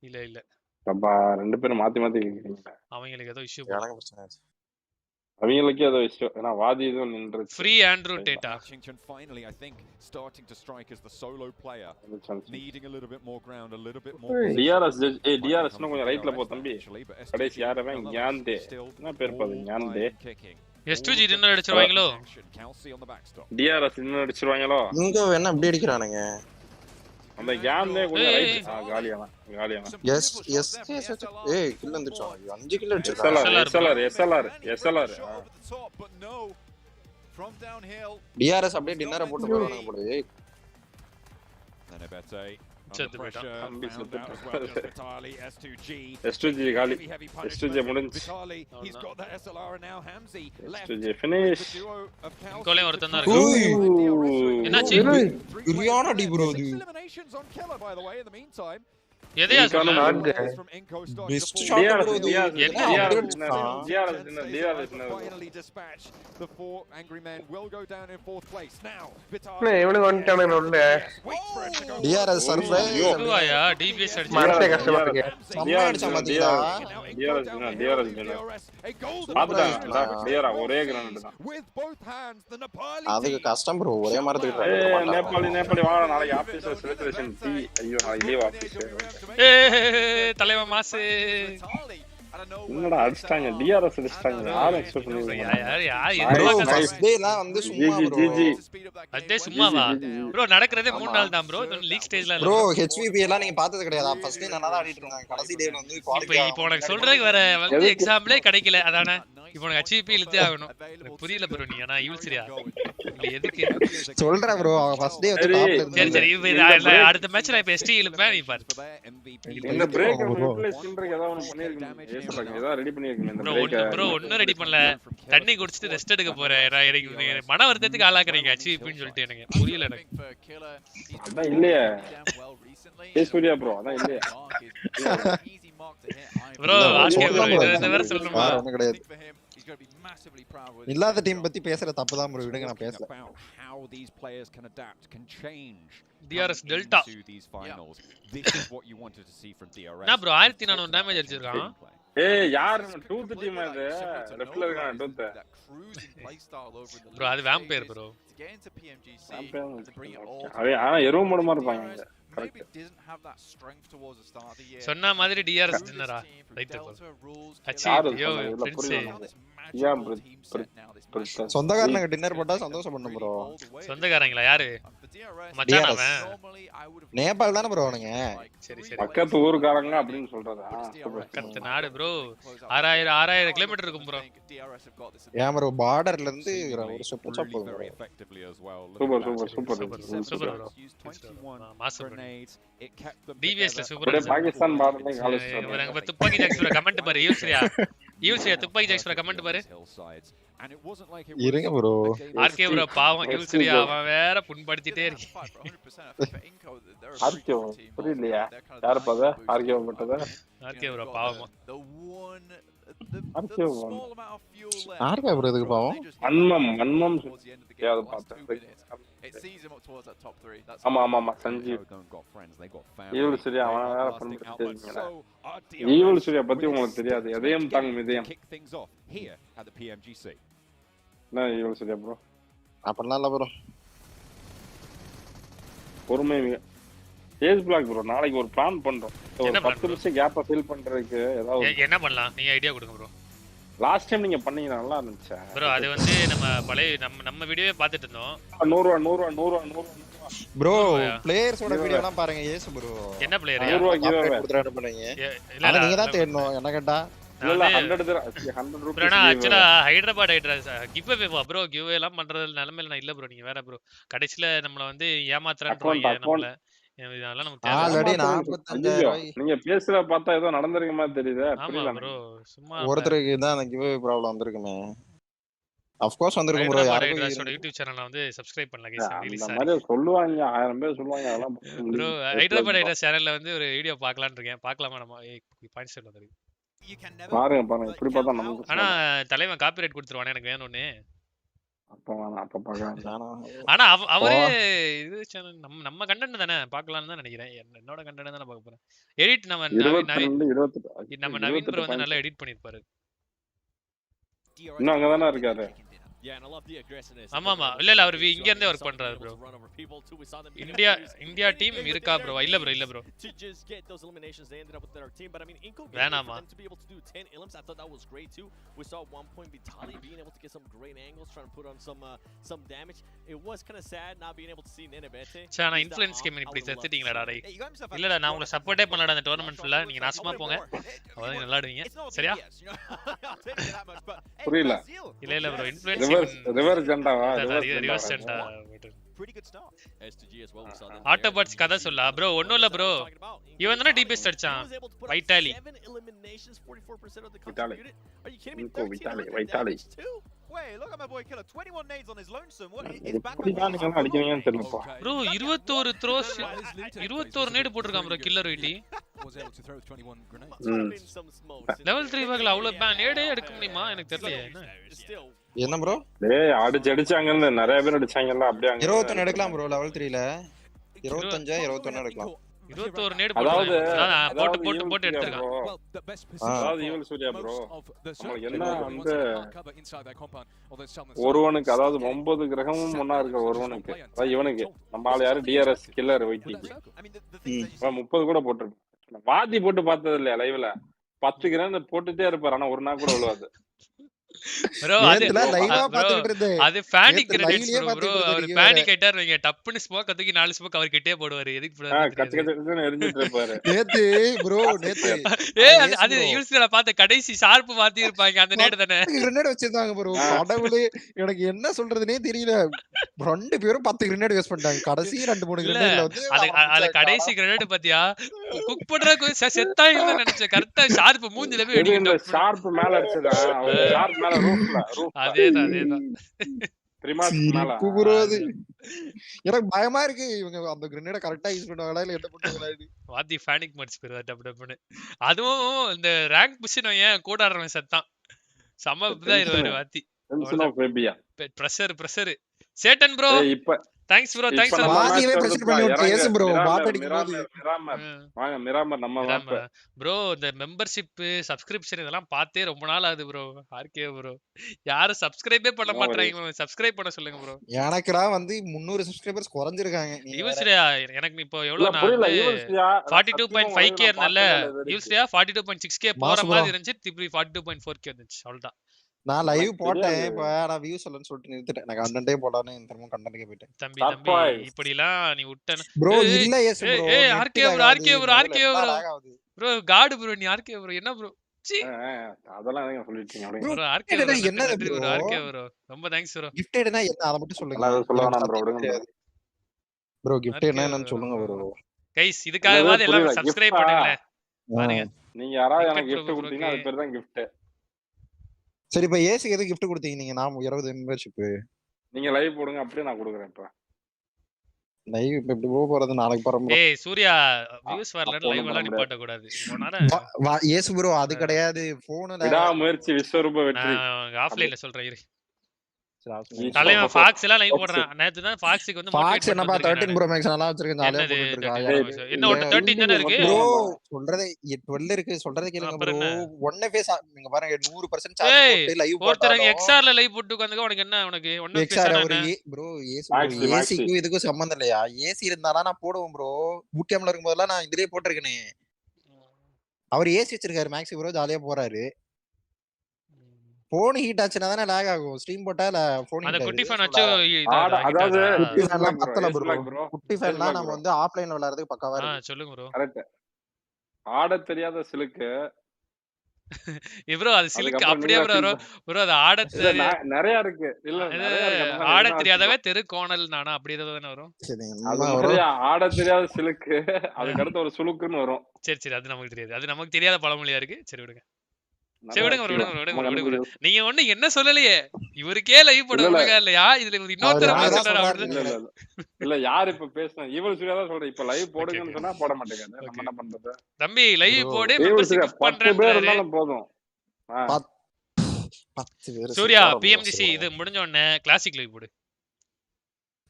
இல்ல அப்பா ரெண்டு பேரும் மாத்தி கேக்குறீங்க அவங்களுக்கு ஏதோ இஷ்யூ எனக்கு பிரச்சனை அவங்களுக்கே ஏதோ விஷயம் ஏன்னா வாதி இதுவும் நின்றுச்சு. Free Andrew data. Finally, I think starting to strike as the solo player, needing a little bit more ground, a little bit more. DRS DRS இன்னும் கொஞ்சம் ரைட்ல போ தம்பி. கடைசி யாரவே ஞாந்தே. என்ன பேர் பாது ஞாந்தே. S2G டின்னர் அடிச்சிருவாங்களோ? DRS டின்னர் அடிச்சிருவாங்களோ? இங்க வேணா அப்படி அடிக்கறானுங்க. அந்த ஞாந்தே கொஞ்சம் ரைட் காலியானா. எஸ் ஏய் கில் வந்துச்சா? 5 கில் அடிச்சா. SLR. DRS அப்படியே டின்னரை போட்டு போறானுங்க போல. ஏய் S2G காலி. S2G முடிஞ்சு. S2G finish. கோலே ஒருத்தன் தான் இருக்கு. என்னாச்சு? பிரியாணி டி ப்ரோ இது. எதையா சொன்ன? பெஸ்ட் ஷாட் ப்ரோ இது. இவனுக்கு வந்துட்டானுங்க உள்ள. DRS surprise. யோவாயா DBS அடிச்சு. மனசே கஷ்டப்பட்டுங்க. சம்மா அடிச்சா பாத்தீங்களா? DRS பாத்துடா DRS ஒரே கிரானட் தான். அதுக்கு கஷ்டம் ப்ரோ ஒரே மரத்துக்கு. நேபாளி வாங்க நாளைக்கு ஆபீஸ்ல செலிப்ரேஷன் டி. ஐயோ நாளைக்கு லீவ் ஆபீஸ். தலைவா மாசு என்னடா அடிச்சாங்க DRS அடிச்சாங்க. யார் எக்ஸ்பெக்ட் பண்ணீங்க? யார் ஃபர்ஸ்ட் டேலாம் வந்து சும்மா ப்ரோ. அதே சும்மாவா ப்ரோ? நடக்கிறதே 3 நாள் தான் ப்ரோ. லீக் ஸ்டேஜ்ல ப்ரோ HVP எல்லாம் நீங்க பார்த்தது கிடையாதா? ஃபர்ஸ்ட் டே நல்லா தான் ஆடிட்டு இருந்தாங்க. கடைசி டே வந்து குவாலிட்டி. இப்போ உனக்கு சொல்றதுக்கு வேற வந்து எக்ஸாம்ப்ளே கிடைக்கல அதானே. இப்போ உனக்கு HVP இழுத்தே ஆகணும். புரியல ப்ரோ நீ. انا யூல் சரியா எதுக்கு சொல்றா ப்ரோ? ஃபர்ஸ்ட் டே வந்து டாப்ல இருந்து. சரி அடுத்த மேட்ச்ல இப்ப ST இழுப்பேன் நீ பாரு. இந்த பிரேக் ரிப்ளேஸ் பண்றதுக்கு ஏதாவது ஒன்னு பண்ணிருக்கீங்க. ஏதாவது ரெடி பண்ணிருக்கீங்க இந்த பிரேக்? ப்ரோ ஒண்ணும் ரெடி பண்ணல. தண்ணி குடிச்சிட்டு ரெஸ்ட் எடுக்க போறேன். எனக்கு மன வருத்தத்துக்கு ஆளாக்குறீங்க HVPன்னு சொல்லிட்டு. எனக்கு புரியல. எனக்கு அதான் இல்லையே சூர்யா ப்ரோ. அதான் இல்லையே ப்ரோ. ஆர்கே ப்ரோ இத வேற சொல்லணுமா? ஒண்ணும் கிடையாது. இல்லாத டீம் பத்தி பேசுற தப்பு தான் ப்ரோ. விடுங்க நான் பேசல. DRS delta. நான் ப்ரோ 1400 டேமேஜ் அடிச்சிருக்கான். ஏய் யார் டூத் டீம் அது? லெஃப்ட்ல இருக்கான் டூத். ப்ரோ அது வேம்பயர் ப்ரோ. ஆனா எருவு மூடமா இருப்பாங்க. சொன்ன மாதிரி DRS டின்னரா? Right bro. யோ ஃப்ரெண்ட்ஸ் சொந்தக்காரங்க டின்னர் போட்டா சந்தோஷம் பண்ணு ப்ரோ. சொந்தக்காரங்களா? யாரு மச்சான்? அவன் நேபாள் தான ப்ரோ அவனுங்க. சரி சரி பக்கத்து ஊர்காரங்க அப்படினு சொல்றதா? பக்கத்து நாடு ப்ரோ. 6000 கிலோமீட்டர் இருக்கும் ப்ரோ. ஏன் ப்ரோ பார்டர்ல இருந்து ஒரு ஸ்டெப் சாப் போகுது. Super bro. மாசம் டிவிஎஸ்ல சூப்பர். பாகிஸ்தான் பார்டர்ல காலேஜ் நம்ம துப்பாக்கி ஜாக்ஸ் ப்ரோ கமெண்ட் பாரு. யூல்சியா துப்பாக்கி ஜாக்ஸ் ப்ரோ கமெண்ட் பாரு. இருங்க ப்ரோ. ஆர்கே ப்ரோ பாவம் யூல்சியா அவன் வேற புண்படுத்திட்டே இருக்கான். ஆர்கே புரியலையா? யார் பாத ஆர்கே மட்டும் தான். ஆர்கே ப்ரோ பாவம். ஆர்கே ப்ரோ எதுக்கு பாவம்? மன்மம் யாரு பார்த்தேன். ஆமா சஞ்சீவ் ஈவல் சூர்யா அவன் வேற பண்ணிட்டீங்களா? ஈவல் சூர்யா பத்தி உங்களுக்கு தெரியாது. எதையும் தாங்க மிதயம். என்ன ஈவல் சூர்யா ப்ரோ? அப்படிலாம் இல்ல ப்ரோ. பொறுமை Aceblack ப்ரோ. நாளைக்கு ஒரு பிளான் பண்றோம். ஒரு 10 நிமிஷம் கேப்ப ஃபில் பண்றதுக்கு ஏதாவது என்ன பண்ணலாம்? நீங்க ஐடியா கொடுங்க ப்ரோ. லாஸ்ட் டைம் நீங்க பண்ணீங்க நல்லா இருந்துச்சு ப்ரோ. அது வந்து நம்ம பழைய நம்ம வீடியோவே பார்த்துட்டு இருந்தோம். 100 ப்ரோ பிளேயர்ஸோட வீடியோலாம் பாருங்க. ஏஸ் ப்ரோ என்ன பிளேயர்? 100 கிவ் கொடுத்துறானே பண்ணீங்க. இல்ல நீங்க தான் தேடணும். என்ன கேட்டா இல்ல 100 ரூபாய். ப்ரோ நான் actually Hyderabad address give away bro. Give away எல்லாம் பண்றது நிலைமையில நான் இல்ல ப்ரோ. நீங்க வேற ப்ரோ. கடைசில நம்மள வந்து ஏமாத்துறான்றீங்க நம்மள. இதெல்லாம் நமக்கு ஆல்ரெடி 45000 நீங்க பேசுற பார்த்தா ஏதோ நடந்துருக்க மாதிரி தெரியுது. ஆமா ப்ரோ. சும்மா ஒருத்தருக்கு தான் அந்த கிவ் அவே ப்ராப்ளம் வந்திருக்குமே. ஆஃப் கோர்ஸ் வந்திருக்கும் ப்ரோ. யாரும் யூடியூப் சேனல்ல வந்து சப்ஸ்கிரைப் பண்ணல गाइस. ரிலீஸ் அந்த மாதிரி சொல்லுவாங்க. 1000 பேர் சொல்லுவாங்க. அதெல்லாம் ப்ரோ ஹைதராபாத் ஐட்ரஸ் சேனல்ல வந்து ஒரு வீடியோ பார்க்கலாம்னு இருக்கேன். பார்க்கலாமா? நம்ம பாயிண்ட்ஸ் சொல்ல தெரியும். பாருங்க இப்படி பார்த்தா நமக்கு. ஆனா தலைவன் காப்பிரைட் கொடுத்துருவானே எனக்கு வேணும்னு. அப்ப பார்க்கலாம். ஆனா அவரே இது சேனல் நம்ம கண்டென்ட் தானே பார்க்கலாம்னு தான் நினைக்கிறேன். என்னோட கண்டென்ட் தான் பார்க்க போறேன். எடிட் நம்ம நவீன் ப்ரோ வந்து நல்லா எடிட் பண்ணிருப்பாரு. இன்னும் அங்க தானே இருக்காரு. ஆமாமா இல்ல அவர் இங்க இருந்தே வர்க் பண்றாரு ப்ரோ. இந்தியா டீம் இருக்கா ப்ரோ? இல்ல ப்ரோ. வேணாமா? We saw at one point Vitaly being able to get some great angles, trying to put on some damage. It was kind of sad not being able to see Nenebete. Sana influence game இப்படி செத்துட்டீங்களாடா டேய். இல்லடா நான் உங்களை சப்போர்ட்டே பண்ணலடா அந்த tournament ஃபுல்லா. நீங்க நாசமா போங்க. அவளே நல்லா ஆடுவீங்க. சரியா? புரியல. இல்ல ப்ரோ இன்ஃப்ளூயன்ஸ் ரிவர்ஸ் ஜெண்டாவா? ரிவர்ஸ் ஜெண்டா. Pretty good start. STG as well. We saw them. Autobots கதை சொல்லா ப்ரோ. ஒண்ணும் இல்ல ப்ரோ. இவன் தான டிபிஎஸ் அடிச்சான். வைட்டாலி. வைட்டாலி. Wait, look at my boy Killer. 21 nades on his lonesome. What is back? Bro, 21 throws 21 நேடு போட்டுருக்கான் bro கில்லர் வைட்டி. லெவல் 3 வகல அவ்வளவு நேடே எடுக்க முடியுமா? எனக்கு தெரியலையே. என்ன bro? டேய் அடிச்சாங்கன்னு நிறைய பேர் அடிச்சாங்கல அப்படியே 21 எடுக்கலாம் bro லெவல் 3 ல. 25 21 எடுக்கலாம். 21 நேடு போட்டு எடுத்துறான். அதாவது ஈவல் சூர்யா bro. நமக்கு என்ன அந்த ஒருவனுக்கு அதாவது 9 கிரகமும் ஒண்ணா இருக்க ஒருவனுக்கு. அதாவது இவனுக்கு நம்ம ஆளு யாரு டிஆர்எஸ் கில்லர் வைட்டி. 30 கூட போட்டுருப்பான். வாதி போட்டு பார்த்தது இல்லையா லைவ்ல? 10 கிராம் போட்டுட்டே இருப்பாரு. ஆனா ஒரு நாள் கூட விழுவாது. bro அது பேனிக் கிரெடிட்ஸ் bro. அவர் பேனிக் ஆயிட்டார். நீங்க டப்புன்னு ஸ்மோக் கத்துக்கி 4 ஸ்மோக் அவர் கிட்டே போடுவாரு. எதுக்கு போடுவாரு? கச்சக்கச்சன்னு எரிஞ்சிட்டு இருப்பாரு. நேத்து bro நேத்து அது யூஸ்ல பார்த்த கடைசி ஷார்ப் மாத்தி இருப்பாங்க அந்த நேடு தானே. கிரெனேட் வச்சிருந்தாங்க bro. கடவுளே எனக்கு என்ன சொல்றதுனே தெரியல. ரெண்டு பேரும் 10 கிரெனேட் வேஸ்ட் பண்ணிட்டாங்க. கடைசி 2-3 கிரெனேட்ல வந்து அது கடைசி கிரெனேட் பாத்தியா? குக் பண்றதுக்கு செத்தா இல்ல நினைச்சேன். கரெக்ட்டா ஷார்ப் மூஞ்சில போய் வெடிக்கிட்டு ஷார்ப் மேல அடிச்சதா? ஷார்ப் மேல ரூஃப்ல அதேதான் ப்ரிமாஸ் மேல குகுரோது. எனக்கு பயமா இருக்கு இவங்க அந்த கிரெனேட கரெக்ட்டா யூஸ் பண்ணுவாங்களா இல்ல என்ன பண்ணுவாங்களான்னு. வாதி பேனிக் மோட்ஸ் பேரு டப்னு. அதுவும் இந்த ரேங்க் புஷ் ஏன் கூட ஆடுறவன் செத்தான். சம இதாயிருவாரு வாதி. Pressure Chettan bro. இப்ப தேங்க்ஸ் ப்ரோ. வாதியே பிரஷர் பண்ணி விட்டு எஸ் ப்ரோ பாட் அடிக்கும் போது வாங்க மிராமர் நம்ம வாங்க ப்ரோ. இந்த மெம்பர்ஷிப் சப்ஸ்கிரிப்ஷன் இதெல்லாம் பார்த்தே ரொம்ப நாள் ஆகுது ப்ரோ. ஆர்கே ப்ரோ யாரும் சப்ஸ்கிரைபே பண்ண மாட்டறாங்க. சப்ஸ்கிரைப் பண்ண சொல்லுங்க ப்ரோ. எனக்குடா வந்து 300 சப்ஸ்கிரைபர்ஸ் குறைஞ்சிருக்காங்க. யூஸ்ரியா எனக்கு இப்போ எவ்வளவு நான் 42.5k இருந்தல்ல. யூஸ்ரியா 42.6k போற மாதிரி இருந்துச்சு. திருப்பி 42.4k வந்துச்சு. அவ்வளவுதான். நான் லைவ் போட்டேன். இப்ப நான் வியூஸ் இல்லன்னு சொல்லிட்டு நிறுத்திட்டேன். நான் கண்டென்ட்டே போடானே திரும்ப கண்டென்ட்க்கே போய்ட்டேன். தம்பி இப்படிலாம் நீ விட்டன bro. இல்ல yes bro. RK bro god bro. நீ ஆர்கே ப்ரோ என்ன ப்ரோ? அதெல்லாம் நீங்க சொல்லிட்டீங்க ப்ரோ. ஆர்கே ப்ரோ என்ன ப்ரோ? ஆர்கே ப்ரோ ரொம்ப தேங்க்ஸ் ப்ரோ. கிஃப்டட்னா என்ன அத மட்டும் சொல்லுங்க. அத சொல்லலாம் ப்ரோ. விடுங்க ப்ரோ. கிஃப்ட் என்னன்னு சொல்லுங்க ப்ரோ. கைஸ் இதுக்காகவாது எல்லாம் சப்ஸ்கிரைப் பண்ணுங்க. பாருங்க நீங்க யாராவது எனக்கு gift கொடுத்தீங்கன்னா அது பேர் தான் gift. சரி இப்ப ஏசி எது gift கொடுத்தீங்க நீங்க? நான் 20 மெம்பர்ஷிப் நீங்க லைவ் போடுங்க அப்படியே நான் கொடுக்குறேன். இப்ப லைவ் இப்ப எப்படி போறது? நாளைக்கு போறோம். ஏய் சூர்யா வியூஸ் வரல லைவ் எல்லாம் நிப்பாட்ட கூடாது. ஏஸ் ப்ரோ அது கிடையாது. போன்ல விடா முயற்சி விஸ்வரூப வெற்றி. ஆஃப்லைன்ல சொல்றேன் இரு. தலைவன் ஃபாக்ஸ் எல்லாம் லைவ் போடுறான். நேத்து தான் ஃபாக்ஸ்க்கு வந்து ஃபாக்ஸ் என்னப்பா 13 ப்ரோ மேக்ஸ் நல்லா வச்சிருக்கேன். ஜாலியா போட்டுட்டு இருக்காங்க. என்ன ஒட்ட 13 தான இருக்கு ப்ரோ. சொல்றதே 12 இருக்கு. சொல்றதே கேளுங்க ப்ரோ. ஒண்ணே ஃபேஸ் நீங்க பாருங்க 100% சார்ஜ் போட்டு லைவ் போட்டா ஒருத்தரங்க எக்ஸ்ஆர்ல லைவ் போட்டு உட்கார்ந்தங்க. உனக்கு என்ன? உனக்கு ஒண்ணே எக்ஸ்ஆர் ஒரு ப்ரோ ஏசிக்கு இதுக்கு சம்பந்தம் இல்லையா? ஏசி இருந்தானா நான் போடுவேன் ப்ரோ. பூட் கேம்ல இருக்கும்போதெல்லாம் நான் இதுலயே போட்டுருக்கேனே. அவர் ஏசி வச்சிருக்காரு மேக்ஸ் ப்ரோ. ஜாலியா போறாரு. போன் ஹீட் ஆச்சுனா தான லாக் ஆகும். ஸ்ட்ரீம் போட்டா போன் அந்த குட்டி ஃபேன் அச்சு அதாவது குட்டி ஃபேன்லாம் பத்தல ப்ரோ. குட்டி ஃபேன்லாம் நம்ம வந்து ஆஃப்லைன்ல விளையாடுறதுக்கு பக்காவா இருக்கு. சொல்லுங்க ப்ரோ. கரெக்ட். ஆட தெரியாத சிலுக்கு ப்ரோ. அது சிலுக்கு அப்படியே ப்ரோ அது ஆட நிறைய இருக்கு. இல்ல ஆட தெரியாதவே தெரு கோணல் நானா அப்படியே தான வரும். அது ஆட தெரியாத சிலுக்கு அதுக்கு அடுத்து ஒரு சுளுக்குன்னு வரும். சரி அது நமக்கு தெரியாது. அது நமக்கு தெரியாத பழமொழியா இருக்கு. சரி விடுங்க. சரி விடுங்க. நீங்க ஒண்ணு என்ன சொல்லலையே. இவருக்கே லைவ் போட விடுங்க இல்லையா? இதுல இன்னொருத்தர் இல்ல யார் இப்ப பேசுனா ஈவல் சூர்யா தான் சொல்றேன். இப்ப லைவ் போடுங்கன்னு சொன்னா போட மாட்டேங்க. நம்ம என்ன பண்றது? தம்பி லைவ் போடு மெம்பர்ஷிப் கிஃப்ட் பண்றேன்றாரு. போதும் 10 பேர். சூர்யா PMGC இது முடிஞ்ச உடனே கிளாசிக் லைவ் போடு.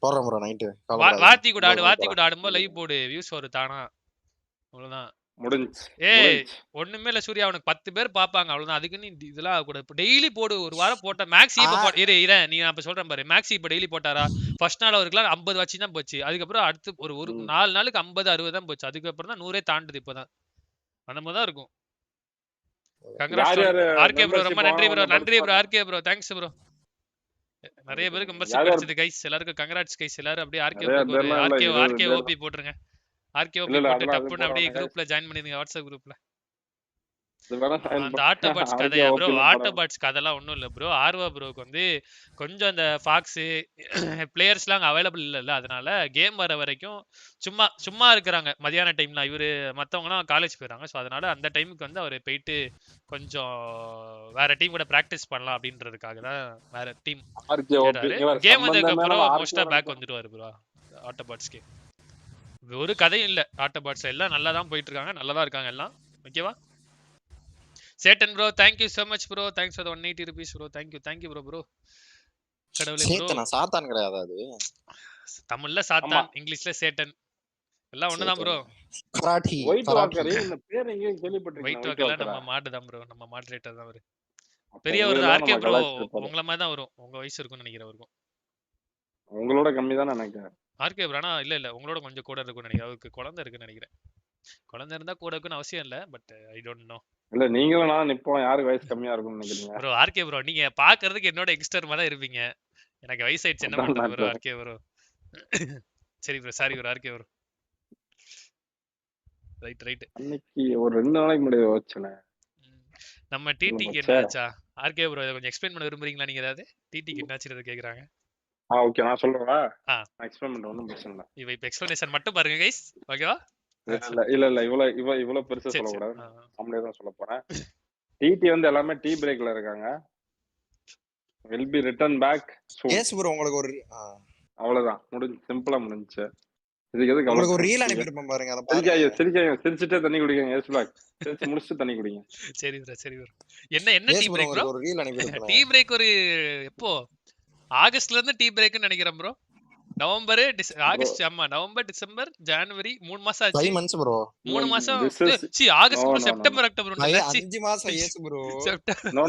போறோம் ப்ரோ நைட். வாத்தி கூட ஆடும்போது லைவ் போடு. வியூஸ் வரும் தானா. அவ்வளவுதான். ஏய் ஒண்ணுமே இல்ல சூர்யா, அவனுக்கு 10 பேர் பாப்பாங்க அவ்வளவுதான். அதுக்கு நீ இதெல்லாம் ஆகக்கூடாது. டெய்லி போடு, ஒரு வாரம் போட்ட மேக்ஸி இப்ப இரு நீ நான் இப்ப சொல்றேன் பாரு. மேக்ஸி இப்ப டெய்லி போட்டாரா? ஃபர்ஸ்ட் நாள் அவருக்குலாம் 50 வச்சு தான் போச்சு. அதுக்கப்புறம் அடுத்து ஒரு 4 நாளுக்கு 50 60 தான் போச்சு. அதுக்கப்புறம் தான் 100 தாண்டுது இப்பதான். அந்த மாதிரி தான் இருக்கும். ஆர்கே ப்ரோ ரொம்ப நன்றி ப்ரோ. நன்றி bro RK bro. Thanks bro. நிறைய பேருக்கு மெம்பர்ஷிப் கிடைச்சது கைஸ். எல்லாருக்கும் கங்க்ராட்ஸ் கைஸ். எல்லாரும் அப்படியே ஆர்கே ஓபி போட்டுருங்க. ஆர்கே ஓபி போட்டு டப்புன்னு அப்படியே குரூப்ல ஜாயின் பண்ணிடுங்க, வாட்ஸ்அப் குரூப்ல. அந்த ஆட்டோபாட்ஸ் கதையா ப்ரோ? ஆட்டோபாட்ஸ் கதைலாம் ஒன்றும் இல்லை ப்ரோ. ஆர்வா ப்ரோக்கு வந்து கொஞ்சம் அந்த ஃபாக்ஸு பிளேயர்ஸ்லாம் அவைலபிள் இல்லைல்ல, அதனால கேம் வர வரைக்கும் சும்மா இருக்கிறாங்க மதியான டைம்ல. இவர் மற்றவங்கலாம் காலேஜ் போயிடறாங்க. ஸோ அதனால அந்த டைமுக்கு வந்து அவர் போயிட்டு கொஞ்சம் வேற டீம் கூட ப்ராக்டிஸ் பண்ணலாம் அப்படின்றதுக்காக தான் வேற டீம் கேம் வந்ததுக்கப்புறம் மோஸ்டா பேக் வந்துடுவார் ப்ரோ ஆட்டோபாட்ஸ்க்கு. ஒரு கதையும் இல்லை ஆட்டோபாட்ஸ், எல்லாம் நல்லா தான் போயிட்டு இருக்காங்க, நல்லா தான் இருக்காங்க எல்லாம். ஓகேவா? Chettan bro thank you so much bro. Thanks for 180 rupees bro. Thank you bro. கடவுளே ப்ரோ. சேட்டன் சாத்தான் கிடையாது அது. தமிழ்ல சாத்தான், இங்கிலீஷ்ல சேட்டன், எல்லாம் ஒண்ணுதான் ப்ரோ. கராட்டி ஒயிட் வாக்கர் இந்த பேர் எங்க கேள்விப்பட்டிருக்கீங்க? ஒயிட் வாக்கர்ல நம்ம மாடு தான் ப்ரோ, நம்ம மாடரேட்டர் தான் அவரு. பெரியவர் தான் ஆர்கே ப்ரோ. உங்கள மாதிரி தான் வரும், உங்க வயசு இருக்கும்னு நினைக்கிறேன். அவருக்கும் உங்களோட கம்மி தான் நினைக்கிறேன் ஆர்கே ப்ரோ. ஆனா இல்ல உங்களோட கொஞ்சம் கூட இருக்கும்னு நினைக்கிறேன். அவருக்கு குழந்தை இருக்குன்னு நினைக்கிறேன். குழந்தை இருந்தா கூட இருக்குன்னு அவசியம் இல்ல, பட் ஐ டோன்ட் நோ. இல்ல நீங்களும் நான் நிப்போம், யாருக்கு வயசு கம்மியா இருக்கும்னு நினைக்கிறீங்க ப்ரோ? ஆர்கே ப்ரோ நீங்க பாக்குறதுக்கு என்னோட எக்ஸ்டர் மாதிரி தான் இருப்பீங்க. எனக்கு வயசு ஆயிடுச்சு, என்ன பண்றது ப்ரோ? ஆர்கே ப்ரோ சரி bro, sorry bro RK bro. Right அன்னைக்கு ஒரு 2 நாளைக்கு முன்னாடி வச்சனே நம்ம டிடிக்கு என்ன ஆச்சா? ஆர்கே ப்ரோ இத கொஞ்சம் எக்ஸ்பிளைன் பண்ண விரும்புறீங்களா நீங்க? ஏதாவது டிடிக்கு என்ன ஆச்சுன்னு கேக்குறாங்க. ஓகே நான் சொல்றேன். எக்ஸ்பிளைன் பண்ண ஒண்ணும் பிரச்சனை இல்ல. இப்ப எக்ஸ்பிளனேஷன் மட்டும் பாருங்க கைஸ். ஓகேவா? இல்ல இவ்வளவு பெருசா சொல்லக்கூடாது, நம்மளே தான் சொல்ல போறேன். டிடி வந்து எல்லாமே டீ பிரேக்ல இருக்காங்க. will be return back soon. Yes bro உங்களுக்கு ஒரு அவ்வளவுதான், முடிஞ்சு, சிம்பிளா முடிஞ்சுச்சு. இதுக்கு எதுக்கு உங்களுக்கு ஒரு ரீல் அனுப்பிருப்பேன் பாருங்க, அத சிரிக்காங்க சிரிச்சிட்டே தண்ணி குடிங்க. Aceblack சிரிச்சு முடிச்சிட்டு தண்ணி குடிங்க. சரி ப்ரோ. என்ன டீ பிரேக் ப்ரோ? ஒரு ரீல் அனுப்பிருப்பேன். டீ பிரேக் ஒரு எப்போ? ஆகஸ்ட்ல இருந்து டீ பிரேக்னு நினைக்கிறேன் ப்ரோ. நவம்பர் ஆகஸ்ட், ஆமா நவம்பர் டிசம்பர் ஜனவரி 3 மாசம் ஆச்சு. 5 months bro. 3 மாசம். C August bro, September October 5 மாசம். yes bro. No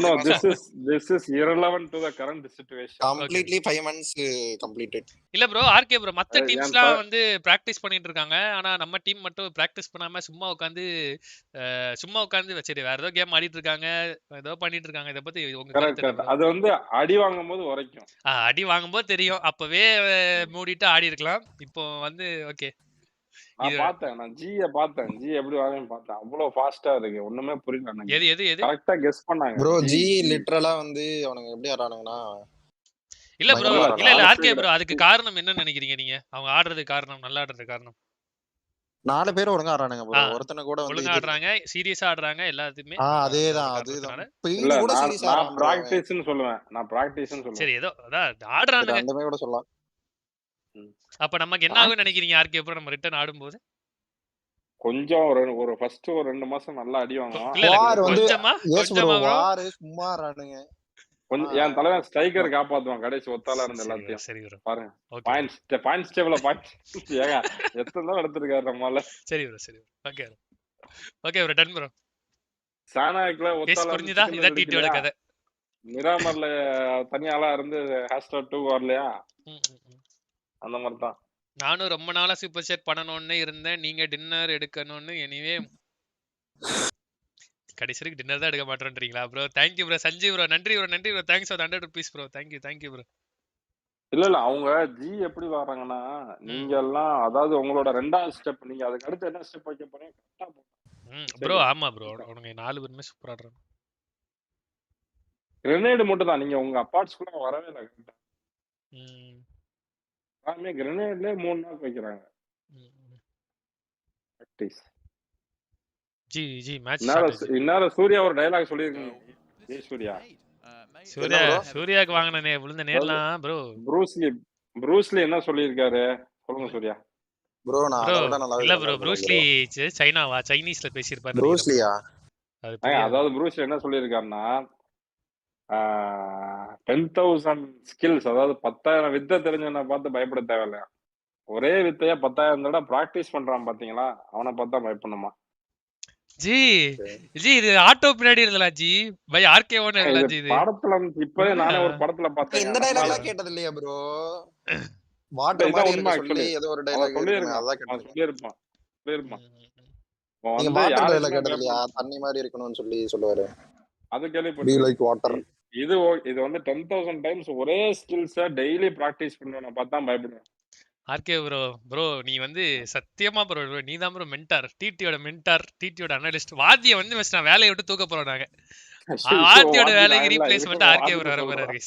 this is irrelevant to the current situation. Completely 5 months completed. இல்ல ப்ரோ ஆர்கே ப்ரோ மத்த டீம்ஸ்லாம் வந்து பிராக்டீஸ் பண்ணிட்டு இருக்காங்க. ஆனா நம்ம டீம் மட்டும் பிராக்டீஸ் பண்ணாம சும்மா உட்கார்ந்து வச்சிரு வேற ஏதோ கேம் ஆடிட்டு இருக்காங்க, ஏதோ பண்ணிட்டு இருக்காங்க. இத பத்தி உங்க கருத்து? அது வந்து அடி வாங்கும்போது உரைக்கும். அடி வாங்கும்போது தெரியும், அப்பவே மூடிட்டு ஆடி இருக்கலாம். இப்போ வந்து ஓகே நான் பார்த்தேன், நான் ஜியை பார்த்தேன். ஜி எப்படி வாங்கன்னு பார்த்தேன். அவ்வளவு ஃபாஸ்டா இருக்கு, ஒண்ணுமே புரியல எனக்கு. எது கரெக்ட்டா கெஸ் பண்ணாங்க ப்ரோ. ஜி லிட்டரலா வந்து அவனுங்க எப்படி ஆடுறானுங்கன்னா இல்ல ப்ரோ, இல்ல ஆர்கே ப்ரோ, அதுக்கு காரணம் என்ன நினைக்கிறீங்க நீங்க? அவங்க ஆடுறது காரணம், நல்லா ஆடுறது காரணம்? 4 பேர் ஒழுங்கா ஆடுறானுங்க ப்ரோ. ஒருத்தன கூட வந்து ஒழுங்கா ஆடுறாங்க, சீரியஸா ஆடுறாங்க, எல்லாத்துமே. அதேதான். இல்ல கூட சீரியஸா நான் பிராக்டீஸ்னு சொல்லுவேன். சரி ஏதோ ஆடுறானுங்க அந்த மாதிரி கூட சொல்லலாம். அப்ப நமக்கு என்ன ஆகும் நினைக்கிறீங்க ஆர்கே ப்ரோ நம்ம ரிட்டர்ன் ஆடும்போது? கொஞ்சம் ஒரு ஃபர்ஸ்ட் ஒரு 2 மாசம் நல்லா அடி வாங்குவான். கொஞ்சமா சும்மா ஆடுறானுங்க. கொஞ்சம் என் தலைவன் ஸ்ட்ரைக்கர் காப்பாத்துவான் கடைசி ஒத்தால இருந்து எல்லாத்தையும். சரி ப்ரோ பாருங்க பாயிண்ட்ஸ் டேபிள்ல பாயிண்ட்ஸ் ஏங்க எத்தனை தான் எடுத்துருக்காரு நம்மால. சரி bro okay bro done bro. சானாக்ல ஒத்தால புரிஞ்சுதா? இத டிடியோட கதை. மிராமர்ல தனியாளா இருந்து ஹேஷ்டாக் 2 வரலையா? அந்த மாதிரி தான். நானும் ரொம்ப நாளா சூப்பர் சேட் பண்ணணும்னு இருந்தேன், நீங்க டின்னர் எடுக்கணும்னு. எனிவே கடைசிக்கு டின்னர் தான் எடுக்க மாட்டேன்றீங்களா bro? Thank you bro Sanjeev bro. நன்றி bro. Thanks for 100 rupees bro. Thank you bro. இல்ல அவங்க ஜி எப்படி வர்றாங்கன்னா, நீங்க எல்லாம் அதாவது உங்களோட 2வது ஸ்டெப், நீங்க அதுக்கு அடுத்து என்ன ஸ்டெப் வைக்க போறீங்க கரெக்ட்டா போங்க ப்ரோ. ஆமா ப்ரோ, உனக்கு 4 பேருமே சூப்பரா ஆடுறாங்க. கிரனேட் மட்டும் தான், நீங்க உங்க அபார்ட்ஸ்க்குள்ள வரவே இல்லை கரெக்ட்டா. எல்லாமே கிரனேட்லயே 3 நாள் வைக்கிறாங்க. பிராக்டீஸ் ஜி மேட்ச் இன்னால சூர்யா ஒரு டயலாக் சொல்லிருக்கீங்க. ஜெய் சூர்யாக்கு வாங்குனனே விழுந்த நேர்லாம் ப்ரோ. ப்ரூஸ்லி என்ன சொல்லிருக்காரு சொல்லுங்க சூர்யா. ப்ரோ நான் அதோட நல்லா இல்ல ப்ரோ, ப்ரூஸ்லி சைனாவா சைனீஸ்ல பேசியிருப்பாரு. ப்ரூஸ்லியா? அதாவது ப்ரூஸ்லி என்ன சொல்லிருக்காருன்னா 10,000 ஸ்கில்ஸ், அதாவது 10,000 வித்தை தெரிஞ்சவனை பார்த்து பயப்பட தேவையில்லையா. ஒரே வித்தையா 10,000 தடவை பிராக்டிஸ் பண்றான் பாத்தீங்களா, அவனை பார்த்தா பயப்படணுமா. ஜி ஜி இது ஆட்டோ பின்னாடி இருந்தலாம் ஜி பை ஆர்கே1 இருந்தலாம் ஜி. இது படத்துல இப்பவே நானே ஒரு படத்துல பார்த்தேன். இந்த டயலாக்லாம் கேட்டது இல்லையா ப்ரோ? வாட்டர் மாதிரி இருக்கு சொல்லி ஏதோ ஒரு டயலாக் கேட்டிருக்கேன். அதான் கேட்டேன். சொல்லிருப்பான். நீங்க வாட்டர் டயலாக் கேட்டது இல்லையா? தண்ணி மாதிரி இருக்கணும்னு சொல்லி சொல்லுவாரு. அது கேள்விப்பட்டேன். Like water. இது வந்து 10,000 டைம்ஸ் ஒரே ஸ்கில்ஸை டெய்லி ப்ராக்டிஸ் பண்ணுவேன். பார்த்தா பயப்படுவேன். ஆர்கே ப்ரோ நீ வந்து சத்தியமா ப்ரோ நீ தான் ப்ரோ மென்டார், டிடியோட அனலிஸ்ட். வாத்தியை வந்து ஃபர்ஸ்ட் நான் வேலையை விட்டு தூக்க போறோம் நாங்க. வாத்தியோட வேலைக்கு ரீப்ளேஸ்மெண்ட் ஆர்கே வர போறாரு.